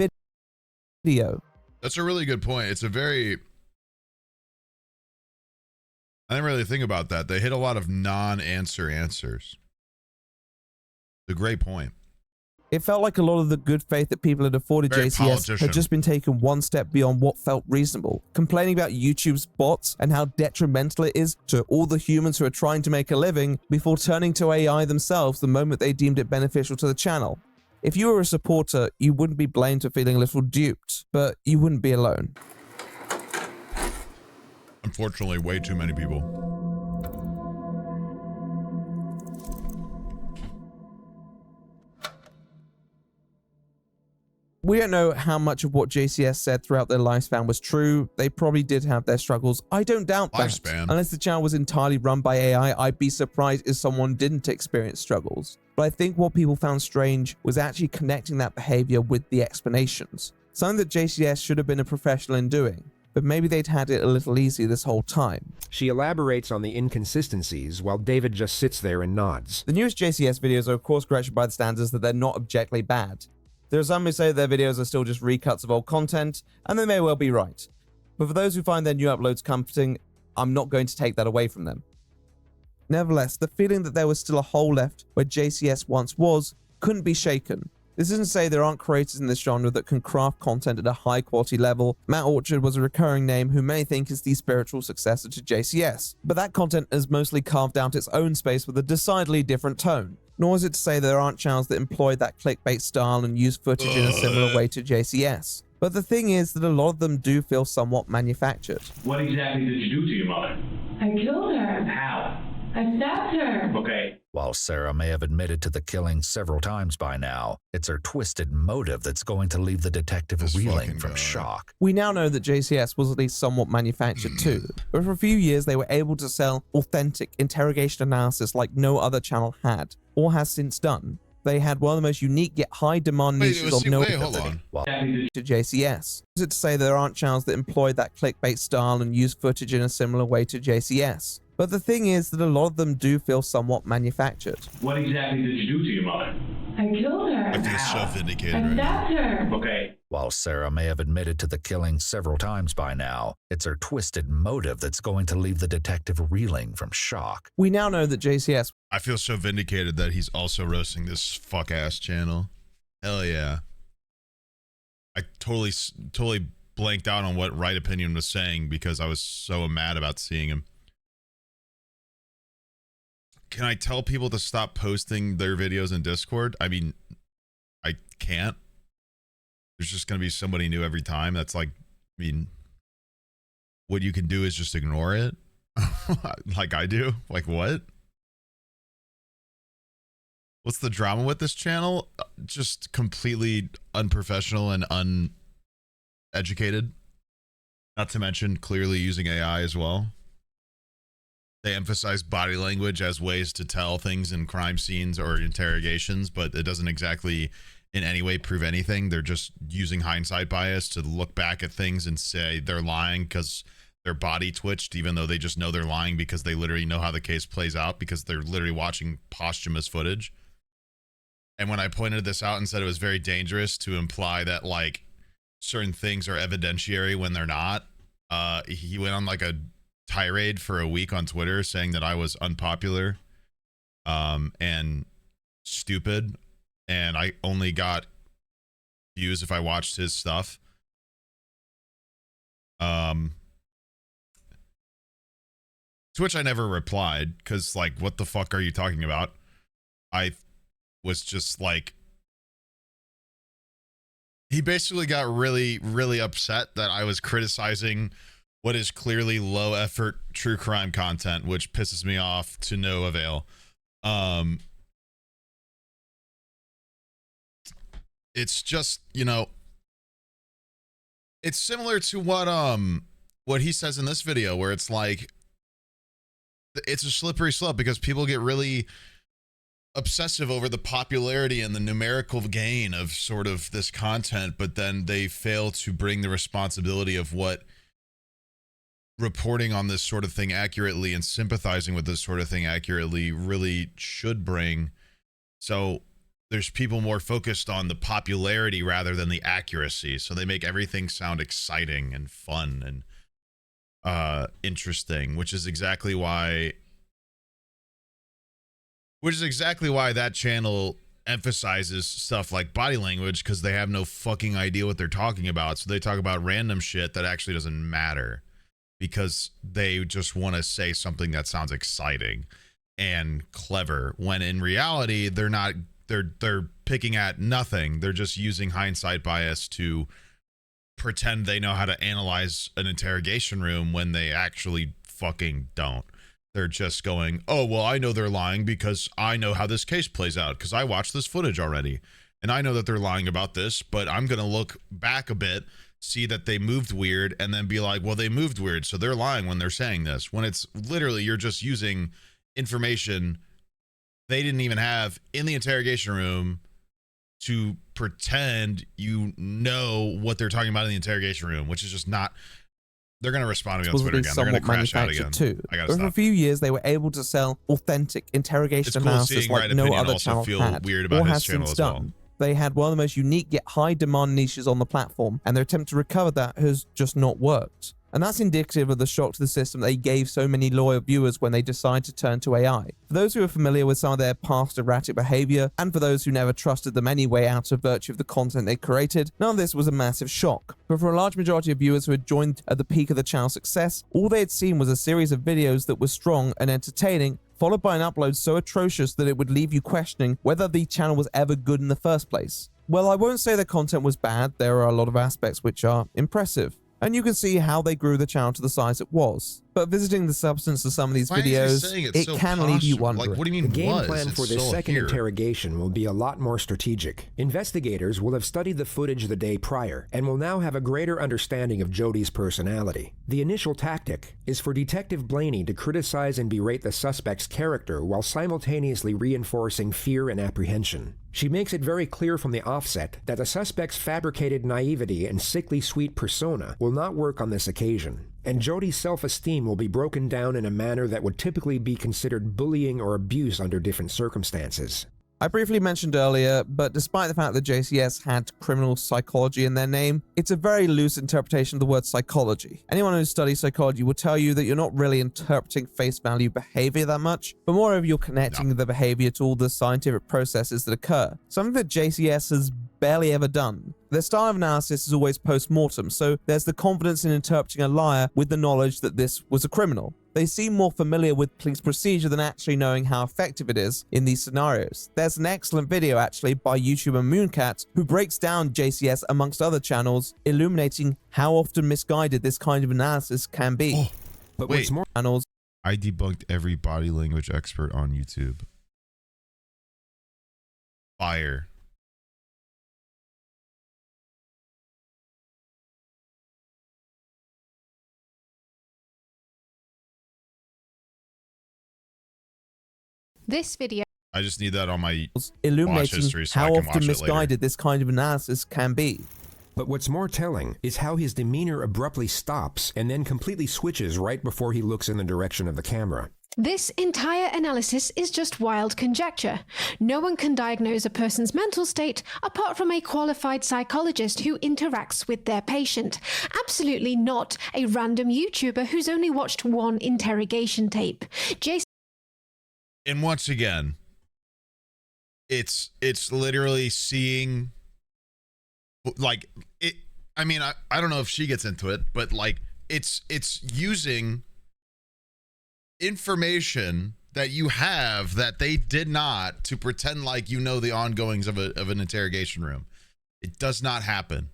F: video.
B: That's a really good point. It's a very I didn't really think about that. They hit a lot of non-answer answers. It's a great point.
F: It felt like a lot of the good faith that people had afforded
B: Very
F: JCS
B: politician.
F: had just been taken one step beyond what felt reasonable, complaining about YouTube's bots and how detrimental it is to all the humans who are trying to make a living before turning to AI themselves the moment they deemed it beneficial to the channel. If you were a supporter, you wouldn't be blamed for feeling a little duped, but you wouldn't be alone.
B: Unfortunately, way too many people.
F: We don't know how much of what JCS said throughout their lifespan was true. They probably did have their struggles. I don't doubt that.
B: Lifespan.
F: Unless the channel was entirely run by AI, I'd be surprised if someone didn't experience struggles. But I think what people found strange was actually connecting that behavior with the explanations. Something that JCS should have been a professional in doing, but maybe they'd had it a little easy this whole time.
Z: She elaborates on the inconsistencies while David just sits there and nods.
F: The newest JCS videos are of course corrected by the standards that they're not objectively bad. There are some who say their videos are still just recuts of old content, and they may well be right. But for those who find their new uploads comforting, I'm not going to take that away from them. Nevertheless, the feeling that there was still a hole left where JCS once was couldn't be shaken. This isn't to say there aren't creators in this genre that can craft content at a high quality level. Matt Orchard was a recurring name who many think is the spiritual successor to JCS, but that content has mostly carved out its own space with a decidedly different tone. Nor is it to say there aren't channels that employ that clickbait style and use footage in a similar way to JCS. But the thing is that a lot of them do feel somewhat manufactured.
K: What exactly did you do to your mother?
C: I killed her.
K: How?
C: I stabbed her.
K: Okay.
M: While Sarah may have admitted to the killing several times by now, it's her twisted motive that's going to leave the detective reeling from shock.
F: We now know that JCS was at least somewhat manufactured too, but for a few years they were able to sell authentic interrogation analysis like no other channel had, or has since done. They had one of the most unique yet high demand niches of noteability to JCS. Is it to say there aren't channels that employ that clickbait style and use footage in a similar way to JCS? But the thing is that a lot of them do feel somewhat manufactured.
K: What exactly did you do to your mother?
C: I killed her.
B: I feel so vindicated
C: I
B: right now.
C: stabbed her.
K: Okay.
M: While Sarah may have admitted to the killing several times by now, it's her twisted motive that's going to leave the detective reeling from shock.
F: We now know that JCS...
B: I feel so vindicated that he's also roasting this fuck-ass channel. Hell yeah. I totally blanked out on what Right Opinion was saying because I was so mad about seeing him. Can I tell people to stop posting their videos in Discord? I mean, I can't. There's just going to be somebody new every time. That's like, I mean, what you can do is just ignore it. Like I do. Like what? What's the drama with this channel? Just completely unprofessional and uneducated. Not to mention clearly using AI as well. They emphasize body language as ways to tell things in crime scenes or interrogations, but it doesn't exactly in any way prove anything. They're just using hindsight bias to look back at things and say they're lying because their body twitched, even though they just know they're lying because they literally know how the case plays out because they're literally watching posthumous footage. And when I pointed this out and said it was very dangerous to imply that like certain things are evidentiary when they're not, he went on like a tirade for a week on Twitter saying that I was unpopular and stupid, and I only got views if I watched his stuff. To which I never replied because like, what the fuck are you talking about? I was just like, he basically got really upset that I was criticizing what is clearly low effort true crime content, which pisses me off to no avail. It's just, you know, it's similar to what he says in this video, where it's like, it's a slippery slope because people get really obsessive over the popularity and the numerical gain of sort of this content, but then they fail to bring the responsibility of what reporting on this sort of thing accurately and sympathizing with this sort of thing accurately really should bring. So there's people more focused on the popularity rather than the accuracy. So they make everything sound exciting and fun. interesting, which is exactly why that channel emphasizes stuff like body language, because they have no fucking idea what they're talking about. So they talk about random shit that actually doesn't matter because they just want to say something that sounds exciting and clever, when in reality they're not. They're picking at nothing. They're just using hindsight bias to pretend they know how to analyze an interrogation room when they actually fucking don't. They're just going, oh, well, I know they're lying because I know how this case plays out because I watched this footage already. And I know that they're lying about this, but I'm going to look back a bit, see that they moved weird, and then be like, well, they moved weird, so they're lying when they're saying this. When it's literally you're just using information they didn't even have in the interrogation room to pretend you know what they're talking about in the interrogation room, which is just not. They're going to respond to me on Twitter again. They're going to crash out again.
F: Too.
B: I got to
F: For
B: stop.
F: a few years, they were able to sell authentic interrogation analysis like no other channel had or has since done. They had one of the most unique yet high demand niches on the platform, and their attempt to recover that has just not worked. And that's indicative of the shock to the system they gave so many loyal viewers when they decided to turn to AI. For those who are familiar with some of their past erratic behavior, and for those who never trusted them anyway out of virtue of the content they created, none of this was a massive shock. But for a large majority of viewers who had joined at the peak of the channel's success, all they had seen was a series of videos that were strong and entertaining, followed by an upload so atrocious that it would leave you questioning whether the channel was ever good in the first place. Well, I won't say the content was bad. There are a lot of aspects which are impressive, and you can see how they grew the channel to the size it was. But visiting the substance of some of these videos, it
B: so
F: can leave you wondering.
B: Like, what do you mean
Z: The game
B: was?
Z: plan for
B: It's
Z: this
B: still
Z: second
B: here.
Z: interrogation will be a lot more strategic. Investigators will have studied the footage the day prior and will now have a greater understanding of Jody's personality. The initial tactic is for Detective Blaney to criticize and berate the suspect's character while simultaneously reinforcing fear and apprehension. She makes it very clear from the offset that the suspect's fabricated naivety and sickly sweet persona will not work on this occasion, and Jody's self-esteem will be broken down in a manner that would typically be considered bullying or abuse under different circumstances.
F: I briefly mentioned earlier, but despite the fact that JCS had criminal psychology in their name, it's a very loose interpretation of the word psychology. Anyone who studies psychology will tell you that you're not really interpreting face value behavior that much, but moreover you're connecting the behavior to all the scientific processes that occur, something that JCS has barely ever done. Their style of analysis is always post-mortem, so there's the confidence in interpreting a liar with the knowledge that this was a criminal. They seem more familiar with police procedure than actually knowing how effective it is in these scenarios. There's an excellent video actually by YouTuber Mooncat who breaks down JCS amongst other channels, illuminating how often misguided this kind of analysis can be.
B: But wait,
F: channels.
B: I debunked every body language expert on YouTube. Fire.
N: This video
B: I just need that on my
F: illuminating
B: watch history so
F: how
B: I can
F: often
B: watch it later.
F: misguided this kind of analysis can be.
Z: But what's more telling is how his demeanor abruptly stops and then completely switches right before he looks in the direction of the camera.
N: This entire analysis is just wild conjecture. No one can diagnose a person's mental state apart from a qualified psychologist who interacts with their patient. Absolutely not a random YouTuber who's only watched one interrogation tape.
B: And once again, it's literally seeing, like, it. I mean, I don't know if she gets into it, but like it's using information that you have that they did not to pretend like you know the ongoings of an interrogation room. It does not happen.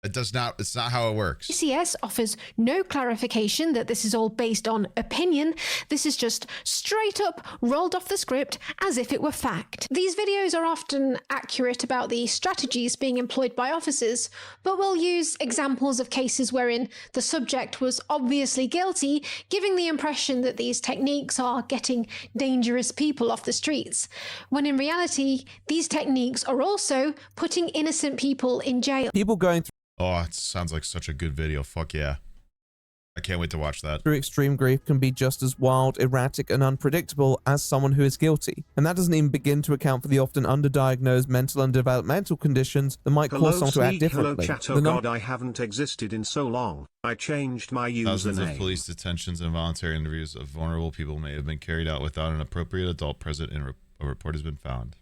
B: It does not. It's not how it works.
N: JCS offers no clarification that this is all based on opinion. This is just straight up rolled off the script as if it were fact. These videos are often accurate about the strategies being employed by officers, but will use examples of cases wherein the subject was obviously guilty, giving the impression that these techniques are getting dangerous people off the streets, when in reality, these techniques are also putting innocent people in jail.
F: People going through
B: Oh, it sounds like such a good video. Fuck yeah. I can't wait to watch that.
F: Through extreme grief can be just as wild, erratic, and unpredictable as someone who is guilty. And that doesn't even begin to account for the often underdiagnosed mental and developmental conditions that might cause someone to act differently.
L: Hello, chat. Oh God, I haven't existed in so long. I changed my username.
B: Thousands of police detentions and voluntary interviews of vulnerable people may have been carried out without an appropriate adult present, and a report has been found.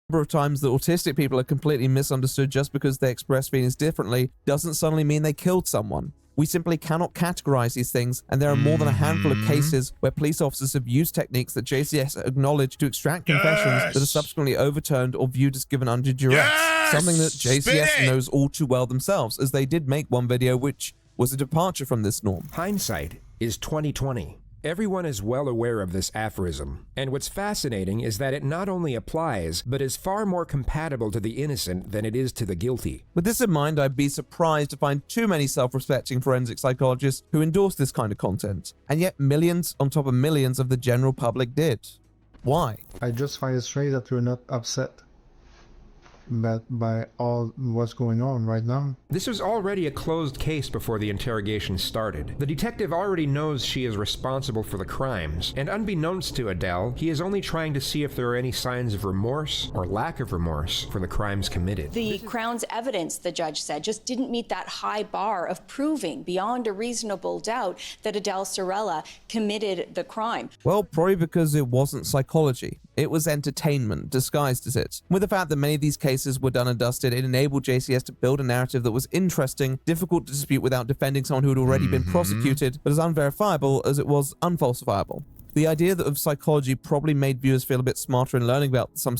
F: Number of times that autistic people are completely misunderstood just because they express feelings differently doesn't suddenly mean they killed someone. We simply cannot categorize these things, and there are more than a handful of cases where police officers have used techniques that JCS acknowledged to extract confessions that are subsequently overturned or viewed as given under duress. Something that JCS knows all too well themselves, as they did make one video which was a departure from this norm.
Z: Hindsight is 20/20. Everyone is well aware of this aphorism, and what's fascinating is that it not only applies, but is far more compatible to the innocent than it is to the guilty.
F: With this in mind, I'd be surprised to find too many self-respecting forensic psychologists who endorse this kind of content, and yet millions on top of millions of the general public did. Why?
U: I just find it strange that you're not upset by all what's going on right now.
Z: This was already a closed case before the interrogation started. The detective already knows she is responsible for the crimes, and unbeknownst to Adele, he is only trying to see if there are any signs of remorse or lack of remorse for the crimes committed.
V: The Crown's evidence, the judge said, just didn't meet that high bar of proving beyond a reasonable doubt that Adele Sorella committed the crime.
F: Well, probably because it wasn't psychology. It was entertainment disguised as it. With the fact that many of these cases were done and dusted, it enabled JCS to build a narrative that was interesting, difficult to dispute without defending someone who had already been prosecuted, but as unverifiable as it was unfalsifiable. The idea of psychology probably made viewers feel a bit smarter in learning about some.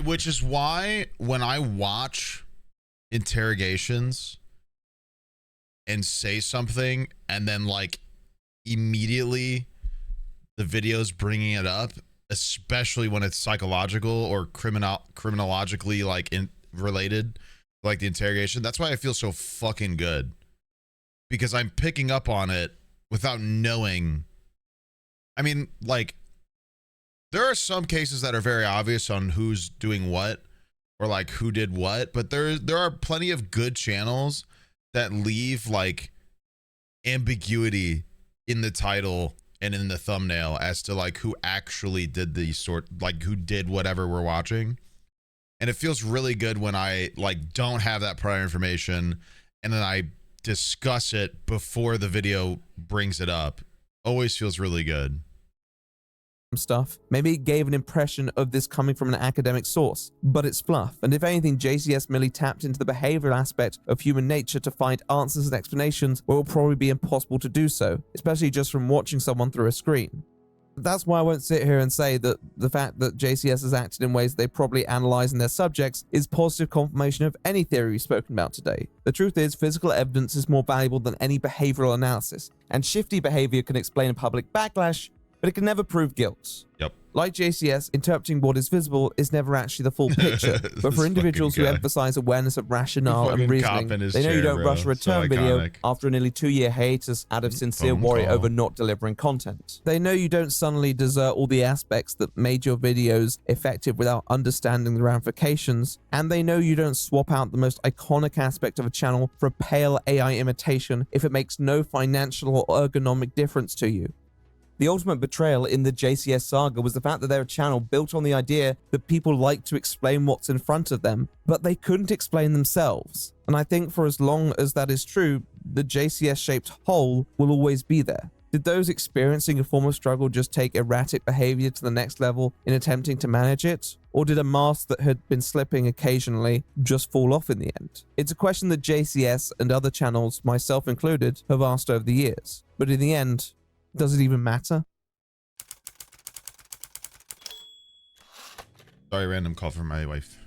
B: Which is why when I watch interrogations and say something and then like immediately the video's bringing it up, especially when it's psychological or criminologically like related, like the interrogation. That's why I feel so fucking good, because I'm picking up on it without knowing. I mean, like, there are some cases that are very obvious on who's doing what or like who did what, but there are plenty of good channels that leave like ambiguity in the title and in the thumbnail as to like who actually did the like who did whatever we're watching. And it feels really good when I like don't have that prior information and then I discuss it before the video brings it up. Always feels really good.
F: Stuff. Maybe it gave an impression of this coming from an academic source, but it's fluff. And if anything, JCS merely tapped into the behavioral aspect of human nature to find answers and explanations where it will probably be impossible to do so, especially just from watching someone through a screen. That's why I won't sit here and say that the fact that JCS has acted in ways they probably analyze in their subjects is positive confirmation of any theory we've spoken about today. The truth is, physical evidence is more valuable than any behavioral analysis, and shifty behavior can explain a public backlash, but it can never prove guilt.
B: Yep.
F: Like JCS, interpreting what is visible is never actually the full picture. But for individuals who emphasize awareness of rationale and reasoning, they know you don't rush a return video after a nearly 2-year hiatus out of sincere worry over not delivering content. They know you don't suddenly desert all the aspects that made your videos effective without understanding the ramifications. And they know you don't swap out the most iconic aspect of a channel for a pale AI imitation if it makes no financial or ergonomic difference to you. The ultimate betrayal in the JCS saga was the fact that their channel built on the idea that people like to explain what's in front of them, but they couldn't explain themselves. And I think for as long as that is true, the JCS-shaped hole will always be there. Did those experiencing a form of struggle just take erratic behavior to the next level in attempting to manage it? Or did a mask that had been slipping occasionally just fall off in the end? It's a question that JCS and other channels, myself included, have asked over the years. But in the end, does it even matter?
B: Sorry, random call from my wife.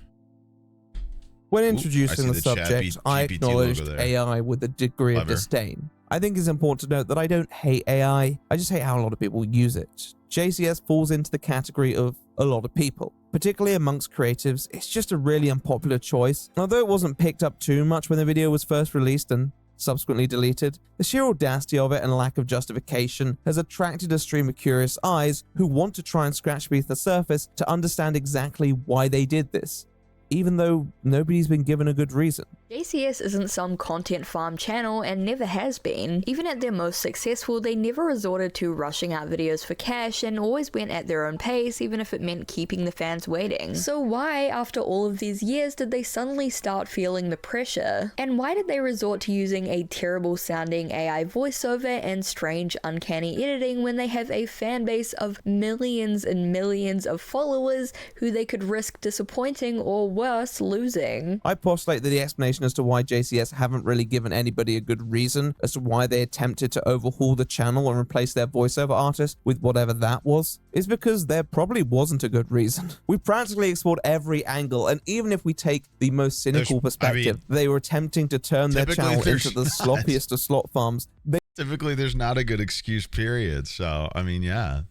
F: When introducing the subject, I acknowledged AI with a degree of disdain. I think it's important to note that I don't hate AI, I just hate how a lot of people use it. JCS falls into the category of a lot of people. Particularly amongst creatives, it's just a really unpopular choice. Although it wasn't picked up too much when the video was first released and subsequently deleted, the sheer audacity of it and lack of justification has attracted a stream of curious eyes who want to try and scratch beneath the surface to understand exactly why they did this, even though nobody's been given a good reason.
O: JCS isn't some content farm channel and never has been. Even at their most successful, they never resorted to rushing out videos for cash and always went at their own pace, even if it meant keeping the fans waiting. So why, after all of these years, did they suddenly start feeling the pressure? And why did they resort to using a terrible sounding AI voiceover and strange uncanny editing when they have a fan base of millions and millions of followers who they could risk disappointing or worse, losing?
F: I postulate that the explanation as to why JCS haven't really given anybody a good reason as to why they attempted to overhaul the channel and replace their voiceover artist with whatever that was is because there probably wasn't a good reason. We practically explored every angle, and even if we take the most cynical perspective, they were attempting to turn their channel into the sloppiest of slot farms.
B: Typically, there's not a good excuse, period. So, I mean, yeah.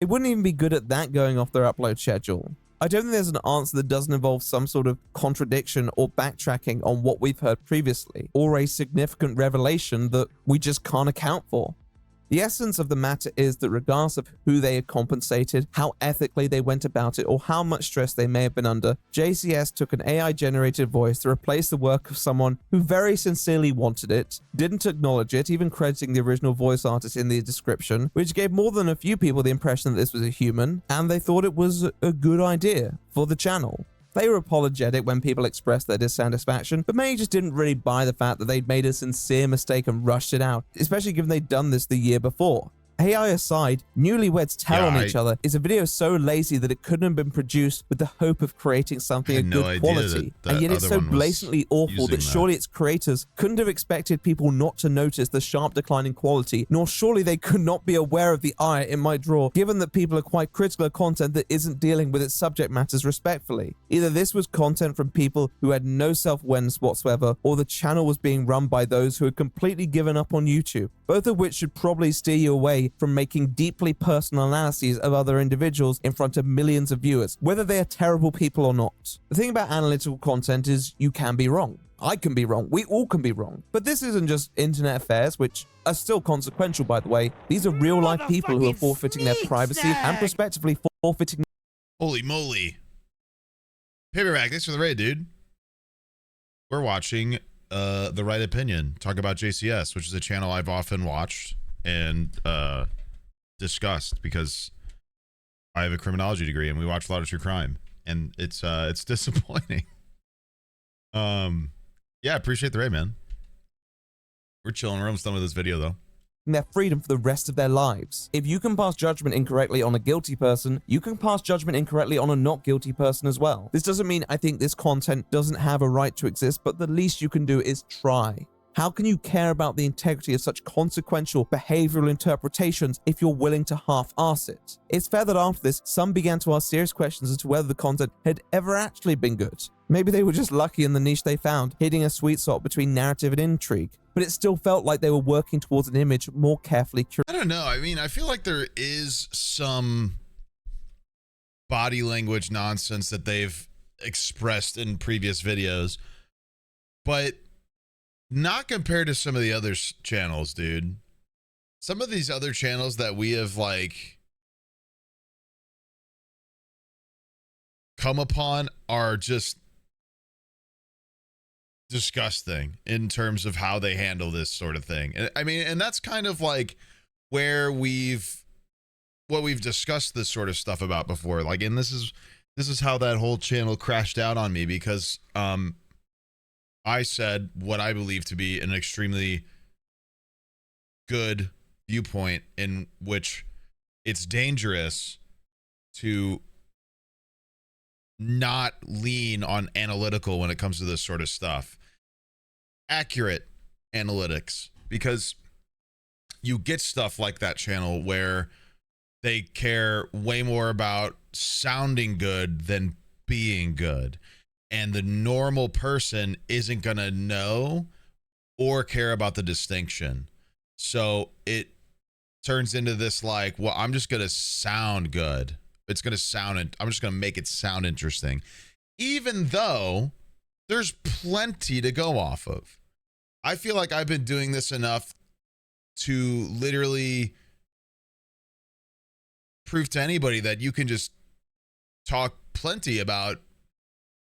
F: It wouldn't even be good at that going off their upload schedule. I don't think there's an answer that doesn't involve some sort of contradiction or backtracking on what we've heard previously, or a significant revelation that we just can't account for. The essence of the matter is that regardless of who they had compensated, how ethically they went about it, or how much stress they may have been under, JCS took an AI-generated voice to replace the work of someone who very sincerely wanted it, didn't acknowledge it, even crediting the original voice artist in the description, which gave more than a few people the impression that this was a human, and they thought it was a good idea for the channel. They were apologetic when people expressed their dissatisfaction, but many just didn't really buy the fact that they'd made a sincere mistake and rushed it out, especially given they'd done this the year before. AI aside, newlyweds tell on each other is a video so lazy that it couldn't have been produced with the hope of creating something of good quality, and yet it's so blatantly awful that surely its creators couldn't have expected people not to notice the sharp decline in quality, nor surely they could not be aware of the ire it might draw, given that people are quite critical of content that isn't dealing with its subject matters respectfully. Either this was content from people who had no self-awareness whatsoever, or the channel was being run by those who had completely given up on YouTube, both of which should probably steer you away from making deeply personal analyses of other individuals in front of millions of viewers, whether they are terrible people or not. The thing about analytical content is you can be wrong. I can be wrong. We all can be wrong. But this isn't just internet affairs, which are still consequential, by the way. These are real-life people who are forfeiting their privacy and prospectively forfeiting...
B: Holy moly. Paperback, thanks for the raid, dude. We're watching The Right Opinion, talk about JCS, which is a channel I've often watched and discussed because I have a criminology degree and we watch a lot of true crime, and it's disappointing. Yeah, appreciate the raid, man. We're chilling. We're almost done with this video though.
F: Their freedom for the rest of their lives. If you can pass judgment incorrectly on a guilty person, you can pass judgment incorrectly on a not guilty person as well. This doesn't mean I think this content doesn't have a right to exist, but the least you can do is try. How can you care about the integrity of such consequential behavioral interpretations if you're willing to half-arse it? It's fair that after this, some began to ask serious questions as to whether the content had ever actually been good. Maybe they were just lucky in the niche they found, hitting a sweet spot between narrative and intrigue. But it still felt like they were working towards an image more carefully curated.
B: I don't know. I mean, I feel like there is some body language nonsense that they've expressed in previous videos, but not compared to some of the other channels, dude. Some of these other channels that we have like come upon are just disgusting in terms of how they handle this sort of thing. And I mean, and that's kind of like where we've discussed this sort of stuff about before. Like, and this is how that whole channel crashed out on me, because I said what I believe to be an extremely good viewpoint in which it's dangerous to not lean on analytical when it comes to this sort of stuff. Accurate analytics, because you get stuff like that channel where they care way more about sounding good than being good. And the normal person isn't going to know or care about the distinction. So it turns into this like, well, I'm just going to sound good. It's going to sound, I'm just going to make it sound interesting. Even though there's plenty to go off of. I feel like I've been doing this enough to literally prove to anybody that you can just talk plenty about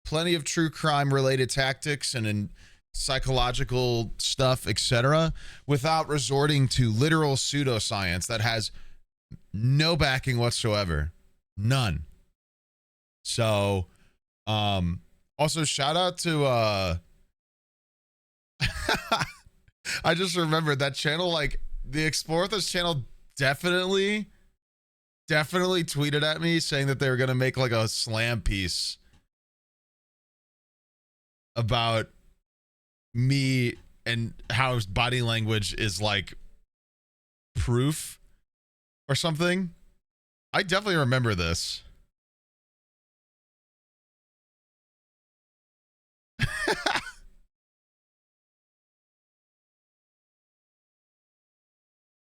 B: plenty of true crime related tactics and psychological stuff, etc., without resorting to literal pseudoscience that has no backing whatsoever. None. So, also shout out to, I just remembered that channel, like the Explore With Us channel definitely tweeted at me saying that they were going to make like a slam piece about me and how body language is like proof or something. I definitely remember this.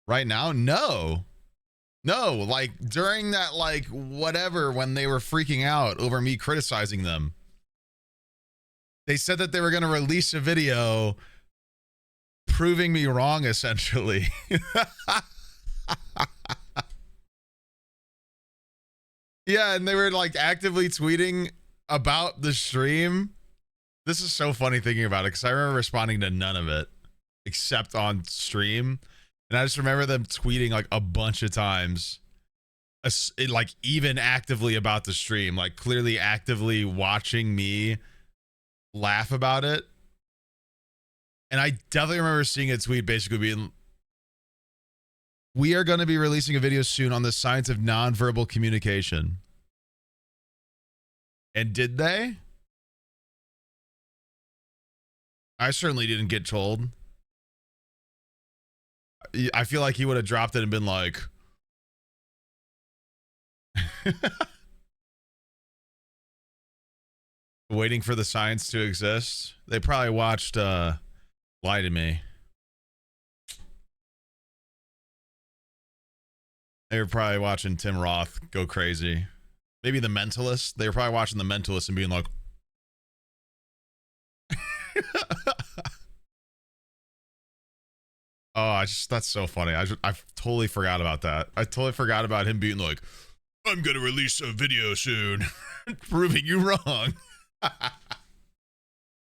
B: Right now? No, like during that, like whatever, when they were freaking out over me criticizing them, they said that they were going to release a video proving me wrong, essentially. Yeah, and they were like actively tweeting about the stream. This is so funny thinking about it, because I remember responding to none of it except on stream. And I just remember them tweeting like a bunch of times, like even actively about the stream, like clearly actively watching me laugh about it. And I definitely remember seeing a tweet basically being, "We are going to be releasing a video soon on the science of nonverbal communication." And did they? I certainly didn't get told. I feel like he would have dropped it and been like, waiting for the science to exist. They probably watched Lie to Me. They were probably watching Tim Roth go crazy. Maybe The Mentalist. They were probably watching The Mentalist and being like, oh, that's so funny. I totally forgot about that. I totally forgot about him being like, "I'm going to release a video soon proving you wrong."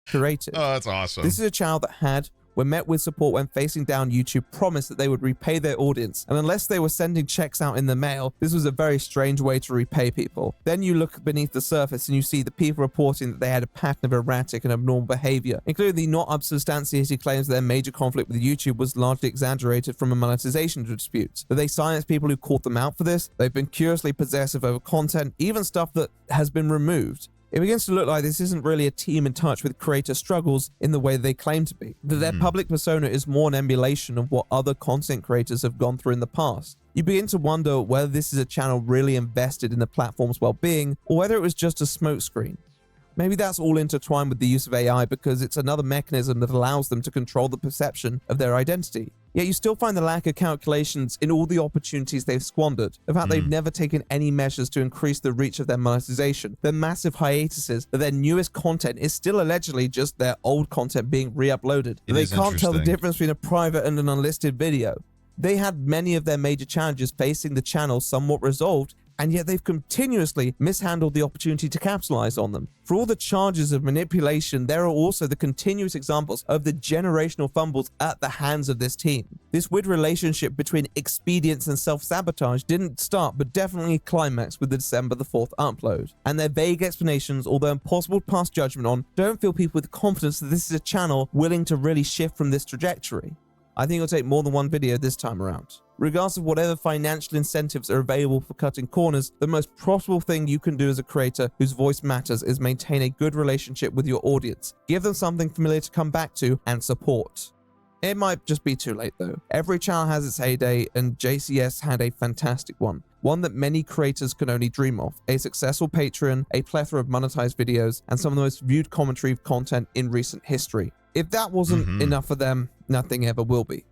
F: Creative.
B: Oh, that's awesome.
F: This is a channel that had, when met with support when facing down YouTube, promised that they would repay their audience. And unless they were sending checks out in the mail, this was a very strange way to repay people. Then you look beneath the surface and you see the people reporting that they had a pattern of erratic and abnormal behavior, including the not unsubstantiated claims that their major conflict with YouTube was largely exaggerated from a monetization dispute. That they silenced people who caught them out for this. They've been curiously possessive over content, even stuff that has been removed. It begins to look like this isn't really a team in touch with creator struggles in the way they claim to be. That their public persona is more an emulation of what other content creators have gone through in the past. You begin to wonder whether this is a channel really invested in the platform's well-being, or whether it was just a smokescreen. Maybe that's all intertwined with the use of AI because it's another mechanism that allows them to control the perception of their identity. Yet you still find the lack of calculations in all the opportunities they've squandered. The fact they've never taken any measures to increase the reach of their monetization. Their massive hiatuses, that their newest content is still allegedly just their old content being re-uploaded. They can't tell the difference between a private and an unlisted video. They had many of their major challenges facing the channel somewhat resolved, and yet they've continuously mishandled the opportunity to capitalize on them. For all the charges of manipulation, there are also the continuous examples of the generational fumbles at the hands of this team. This weird relationship between expedience and self-sabotage didn't start, but definitely climaxed with the December the 4th upload. And their vague explanations, although impossible to pass judgment on, don't fill people with confidence that this is a channel willing to really shift from this trajectory. I think it'll take more than one video this time around. Regardless of whatever financial incentives are available for cutting corners, the most profitable thing you can do as a creator whose voice matters is maintain a good relationship with your audience. Give them something familiar to come back to and support. It might just be too late though. Every channel has its heyday, and JCS had a fantastic one. One that many creators can only dream of. A successful Patreon, a plethora of monetized videos, and some of the most viewed commentary content in recent history. If that wasn't enough for them, nothing ever will be.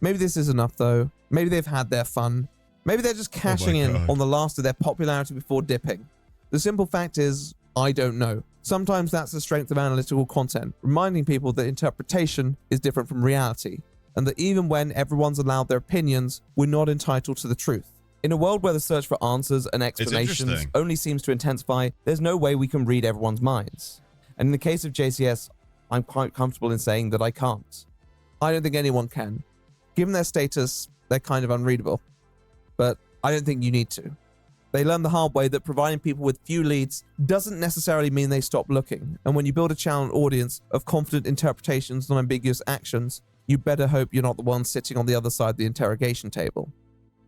F: Maybe this is enough though. Maybe they've had their fun. Maybe they're just cashing in on the last of their popularity before dipping. The simple fact is, I don't know. Sometimes that's the strength of analytical content, reminding people that interpretation is different from reality, and that even when everyone's allowed their opinions, we're not entitled to the truth. In a world where the search for answers and explanations
B: interesting.
F: only seems to intensify, there's no way we can read everyone's minds. And in the case of JCS, I'm quite comfortable in saying that I can't. I don't think anyone can. Given their status, they're kind of unreadable. But I don't think you need to. They learned the hard way that providing people with few leads doesn't necessarily mean they stop looking. And when you build a channel audience of confident interpretations and ambiguous actions, you better hope you're not the one sitting on the other side of the interrogation table.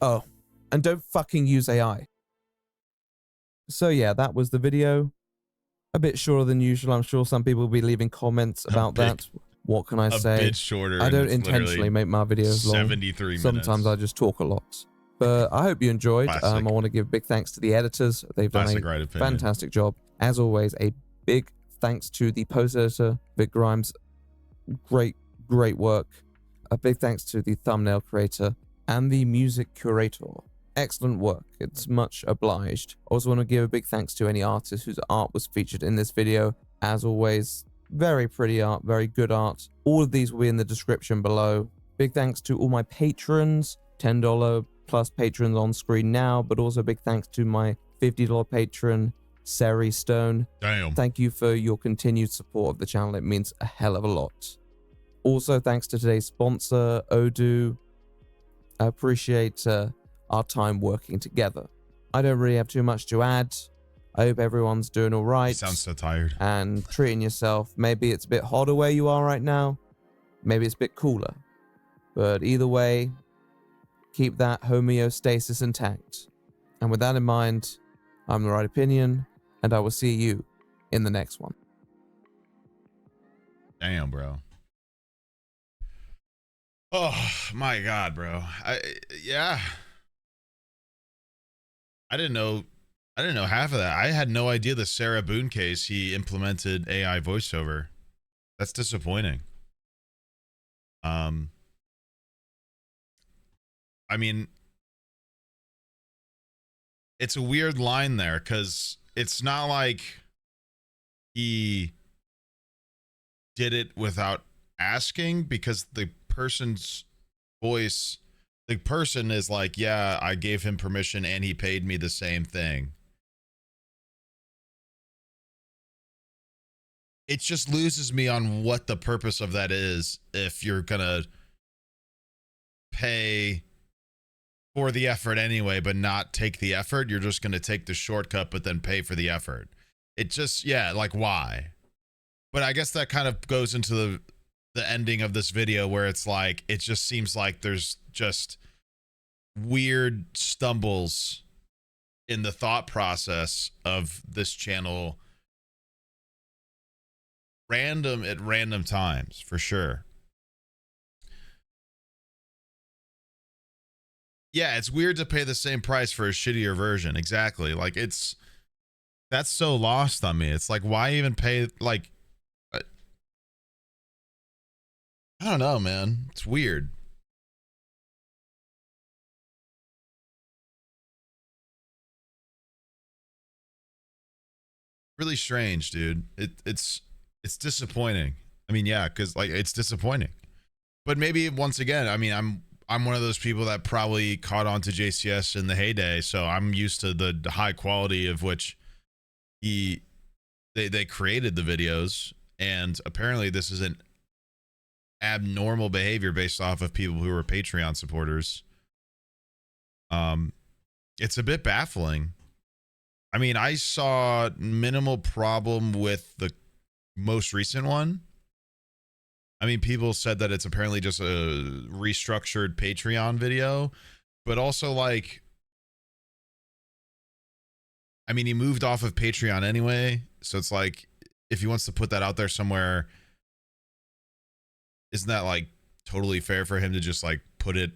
F: Oh, and don't fucking use AI. So yeah, that was the video. A bit shorter than usual. I'm sure some people will be leaving comments about that. What can I say?
B: A bit shorter.
F: I don't intentionally make my videos long.
B: 73 minutes.
F: Sometimes I just talk a lot. But I hope you enjoyed. I want to give big thanks to the editors. They've done a fantastic job. As always, a big thanks to the post editor, Vic Grimes. Great work. A big thanks to the thumbnail creator and the music curator. Excellent work. It's much obliged. I also want to give a big thanks to any artist whose art was featured in this video. As always, very pretty art, very good art. All of these will be in the description below. Big thanks to all my patrons, $10 plus patrons on screen now, but also big thanks to my $50 patron, Sari Stone.
B: Damn.
F: Thank you for your continued support of the channel. It means a hell of a lot. Also, thanks to today's sponsor, Odoo. I appreciate our time working together. I don't really have too much to add. I hope everyone's doing all right.
B: You sound so tired.
F: And treating yourself. Maybe it's a bit hotter where you are right now. Maybe it's a bit cooler. But either way, keep that homeostasis intact. And with that in mind, I'm the right opinion, and I will see you in the next one.
B: Damn, bro. Oh my God, bro. Yeah. I didn't know half of that. I had no idea the Sarah Boone case he implemented AI voiceover. That's disappointing. I mean, it's a weird line there because it's not like he did it without asking, because the person's voice, the person is like, yeah, I gave him permission and he paid me the same thing. It just loses me on what the purpose of that is. If you're gonna pay for the effort anyway, but not take the effort, you're just gonna take the shortcut, but then pay for the effort. It just, yeah, like why? But I guess that kind of goes into the ending of this video where it's like, it just seems like there's just weird stumbles in the thought process of this channel, random at random times, for sure. Yeah, it's weird to pay the same price for a shittier version. Exactly. Like, that's so lost on me. It's like, why even pay? Like, I don't know, man. It's weird. Really strange, dude. It's disappointing. I mean, yeah, because like it's disappointing. But maybe once again, I mean, I'm one of those people that probably caught on to JCS in the heyday, so I'm used to the high quality of which they created the videos, and apparently this isn't abnormal behavior based off of people who are Patreon supporters. It's a bit baffling. I mean, I saw minimal problem with the most recent one. I mean, people said that it's apparently just a restructured Patreon video, but also like, I mean, he moved off of Patreon anyway, so it's like, if he wants to put that out there somewhere, isn't that like totally fair for him to just like put it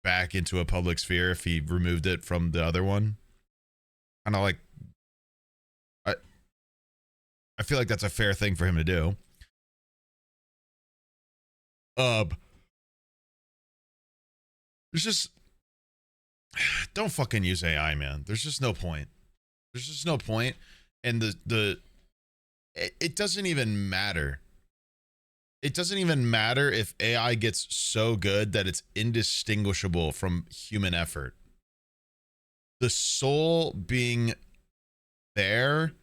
B: back into a public sphere if he removed it from the other one? Kind of like, I feel like that's a fair thing for him to do. There's just, don't fucking use AI, man. There's just no point. There's just no point. And it doesn't even matter. It doesn't even matter if AI gets so good that it's indistinguishable from human effort. the soul being there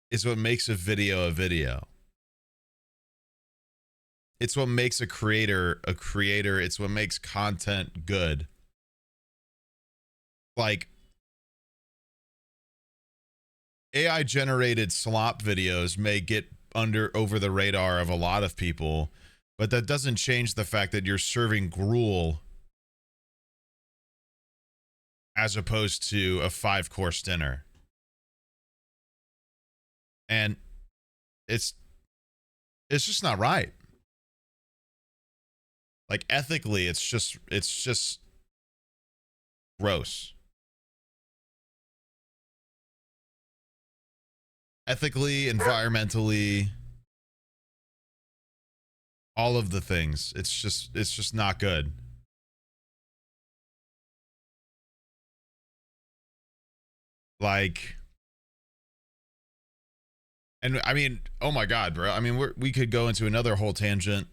B: is what makes a video a video. It's what makes a creator a creator. It's what makes content good. Like, AI generated slop videos may get over the radar of a lot of people, but that doesn't change the fact that you're serving gruel as opposed to a 5-course dinner. And it's just not right. Like, ethically, it's just gross. Ethically, environmentally, all of the things. It's just not good. Like, and I mean, oh my God, bro. I mean, we could go into another whole tangent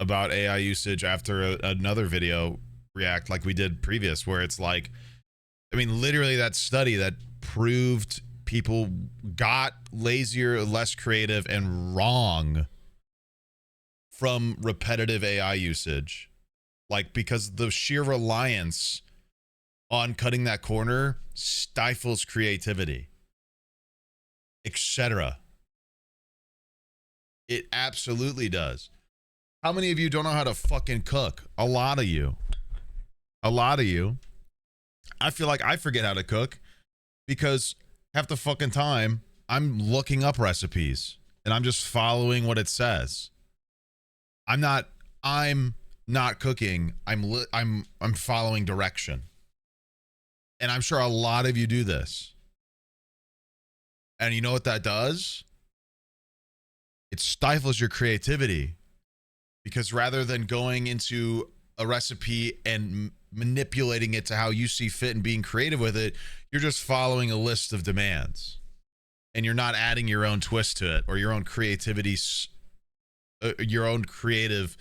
B: about AI usage after another video react like we did previous, where it's like, I mean, literally that study that proved people got lazier, less creative, and wrong from repetitive AI usage. Like, because the sheer reliance on cutting that corner stifles creativity, etc. It absolutely does. How many of you don't know how to fucking cook? A lot of you. A lot of you. I feel like I forget how to cook because half the fucking time I'm looking up recipes and I'm just following what it says. I'm not cooking. I'm following direction. And I'm sure a lot of you do this. And you know what that does? It stifles your creativity, because rather than going into a recipe and manipulating it to how you see fit and being creative with it, you're just following a list of demands, and you're not adding your own twist to it or your own creativity, your own creative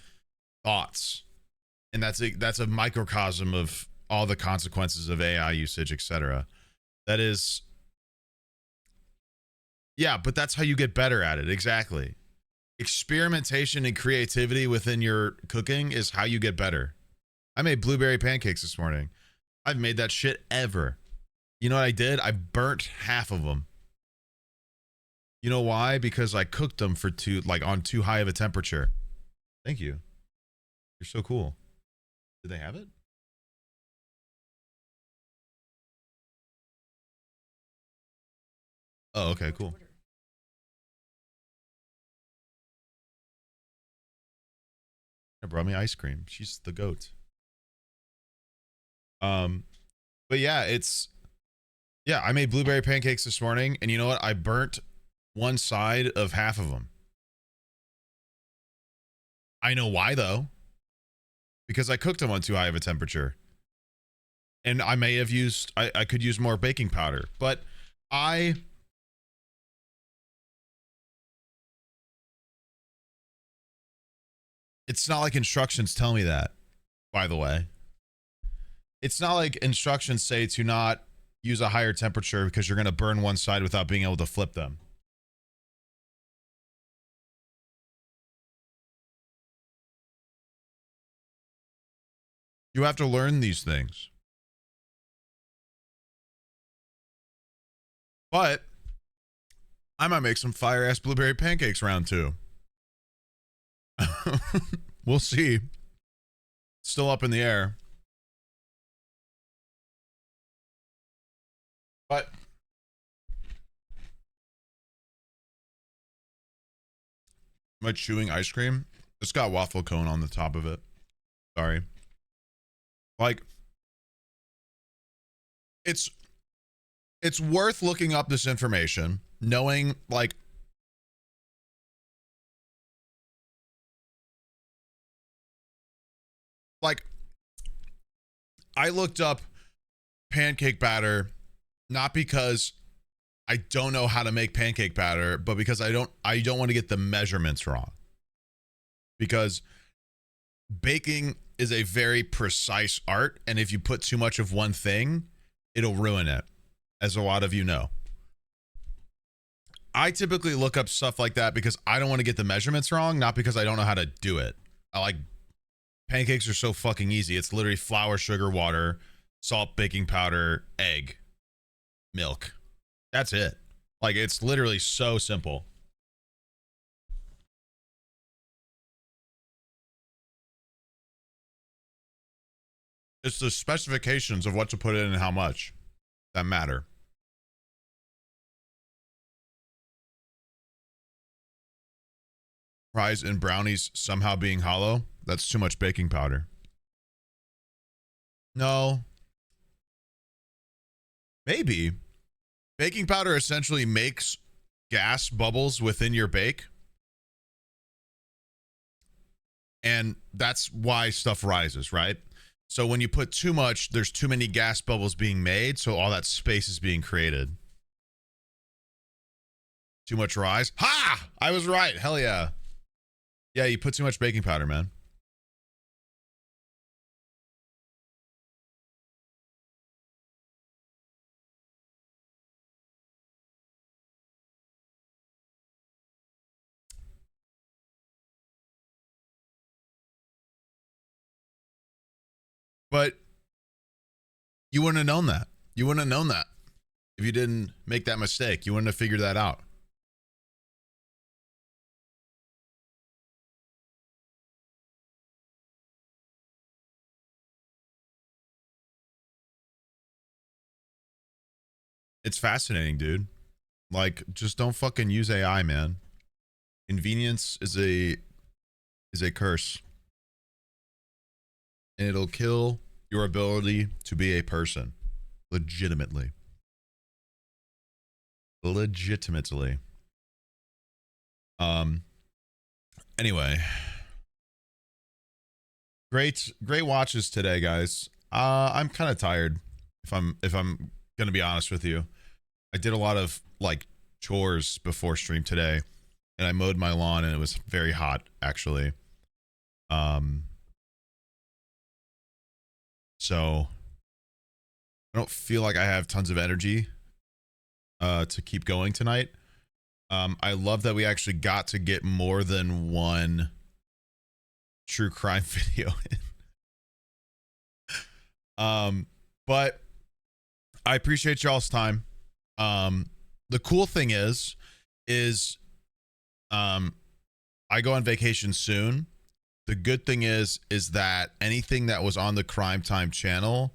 B: thoughts. And that's a microcosm of all the consequences of AI usage, etc. That is, yeah, but that's how you get better at it. Exactly. Experimentation and creativity within your cooking is how you get better. I made blueberry pancakes this morning. I've made that shit ever. You know what I did? I burnt half of them. You know why? Because I cooked them for on too high of a temperature. Thank you. You're so cool. Did they have it? Oh, okay, cool. I brought me ice cream. She's the goat. But yeah, I made blueberry pancakes this morning, and you know what? I burnt one side of half of them. I know why though. Because I cooked them on too high of a temperature. And I may have I could use more baking powder, but it's not like instructions tell me that, by the way. It's not like instructions say to not use a higher temperature because you're going to burn one side without being able to flip them. You have to learn these things. But I might make some fire-ass blueberry pancakes round 2. We'll see. Still up in the air. But am I chewing ice cream? It's got waffle cone on the top of it. Sorry. Like, it's worth looking up this information, knowing like I looked up pancake batter not because I don't know how to make pancake batter, but because I don't want to get the measurements wrong. Because baking is a very precise art, and if you put too much of one thing, it'll ruin it. as a lot of you know. I typically look up stuff like that because I don't want to get the measurements wrong, not because I don't know how to do it. Pancakes are so fucking easy. It's literally flour, sugar, water, salt, baking powder, egg, milk. That's it. Like, it's literally so simple. It's the specifications of what to put in and how much that matter. Fries and brownies somehow being hollow. That's too much baking powder. No. Maybe. Baking powder essentially makes gas bubbles within your bake. And that's why stuff rises, right? So when you put too much, there's too many gas bubbles being made, so all that space is being created. Too much rise. Ha! I was right. Hell yeah. Yeah, you put too much baking powder, man. But you wouldn't have known that. You wouldn't have known that if you didn't make that mistake. You wouldn't have figured that out. It's fascinating, dude. Like, just don't fucking use AI, man. Convenience is a curse. And it'll kill your ability to be a person. Legitimately. Legitimately. Anyway. Great watches today, guys. I'm kind of tired, if I'm gonna be honest with you. I did a lot of like chores before stream today, and I mowed my lawn, and it was very hot, actually. So I don't feel like I have tons of energy to keep going tonight. I love that we actually got to get more than one true crime video in. But I appreciate y'all's time. The cool thing is I go on vacation soon. The good thing is that anything that was on the Crime Time channel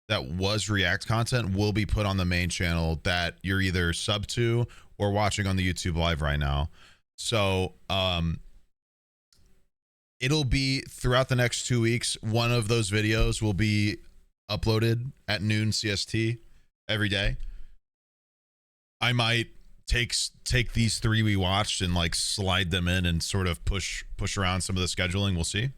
B: that was React content will be put on the main channel that you're either sub to or watching on the YouTube live right now. So it'll be throughout the next 2 weeks. One of those videos will be uploaded at noon CST every day. I might take these 3 we watched and like slide them in and sort of push around some of the scheduling. We'll see.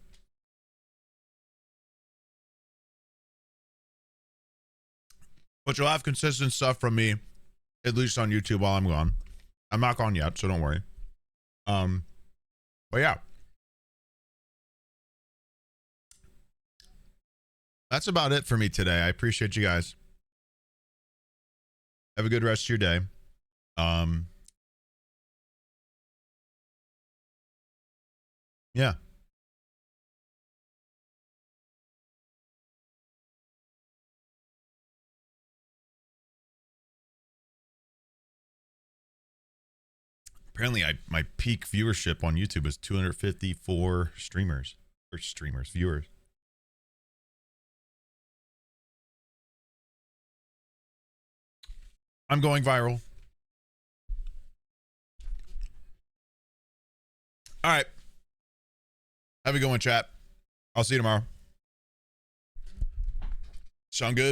B: But you'll have consistent stuff from me, at least on YouTube while I'm gone. I'm not gone yet, so don't worry. But yeah. That's about it for me today. I appreciate you guys. Have a good rest of your day. Yeah. Apparently, my peak viewership on YouTube was 254 viewers. I'm going viral. All right. Have a good one, chat. I'll see you tomorrow. Sound good?